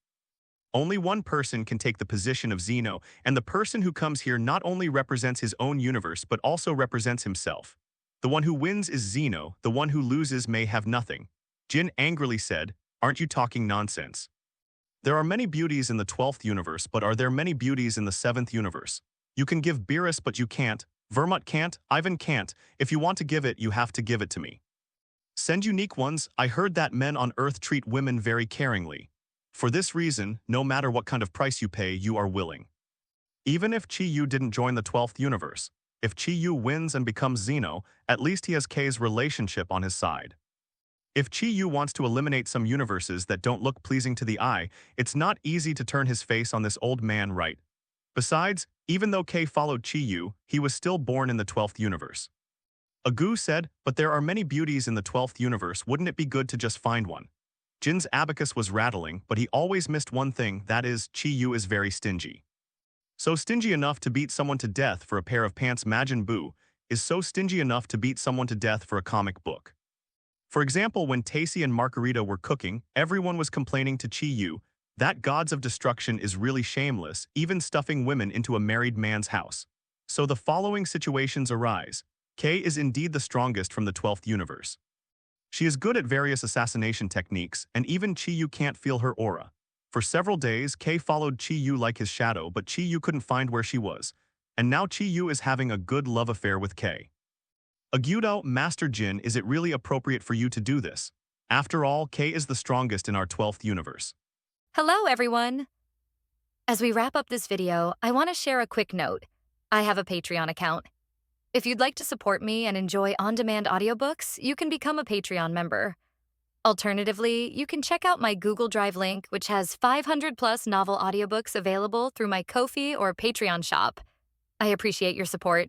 Only one person can take the position of Zeno, and the person who comes here not only represents his own universe but also represents himself. The one who wins is Zeno, the one who loses may have nothing. Jin angrily said, aren't you talking nonsense? There are many beauties in the 12th universe, but are there many beauties in the 7th universe? You can give Beerus, but you can't. Vermont can't, Ivan can't. If you want to give it, you have to give it to me. Send unique ones. I heard that men on Earth treat women very caringly. For this reason, no matter what kind of price you pay, you are willing. Even if Chi Yu didn't join the 12th universe, if Chi Yu wins and becomes Zeno, at least he has Kei's relationship on his side. If Chi Yu wants to eliminate some universes that don't look pleasing to the eye, it's not easy to turn his face on this old man, right? Besides, even though Kei followed Chi Yu, he was still born in the 12th universe. Agu said, but there are many beauties in the 12th universe, wouldn't it be good to just find one? Jin's abacus was rattling, but he always missed one thing, that is, Chi Yu is very stingy. So stingy enough to beat someone to death for a pair of pants. Majin Buu is so stingy enough to beat someone to death for a comic book. For example, when Tacy and Margarita were cooking, everyone was complaining to Chi Yu, that gods of destruction is really shameless, even stuffing women into a married man's house. So the following situations arise. Kei is indeed the strongest from the 12th universe. She is good at various assassination techniques, and even Chi Yu can't feel her aura. For several days, Kei followed Chi Yu like his shadow, but Chi Yu couldn't find where she was. And now Chi Yu is having a good love affair with Kei. Agudo, Master Jin, is it really appropriate for you to do this? After all, Kei is the strongest in our 12th universe. Hello, everyone! As we wrap up this video, I want to share a quick note. I have a Patreon account. If you'd like to support me and enjoy on-demand audiobooks, you can become a Patreon member. Alternatively, you can check out my Google Drive link, which has 500+ novel audiobooks available through my Ko-fi or Patreon shop. I appreciate your support.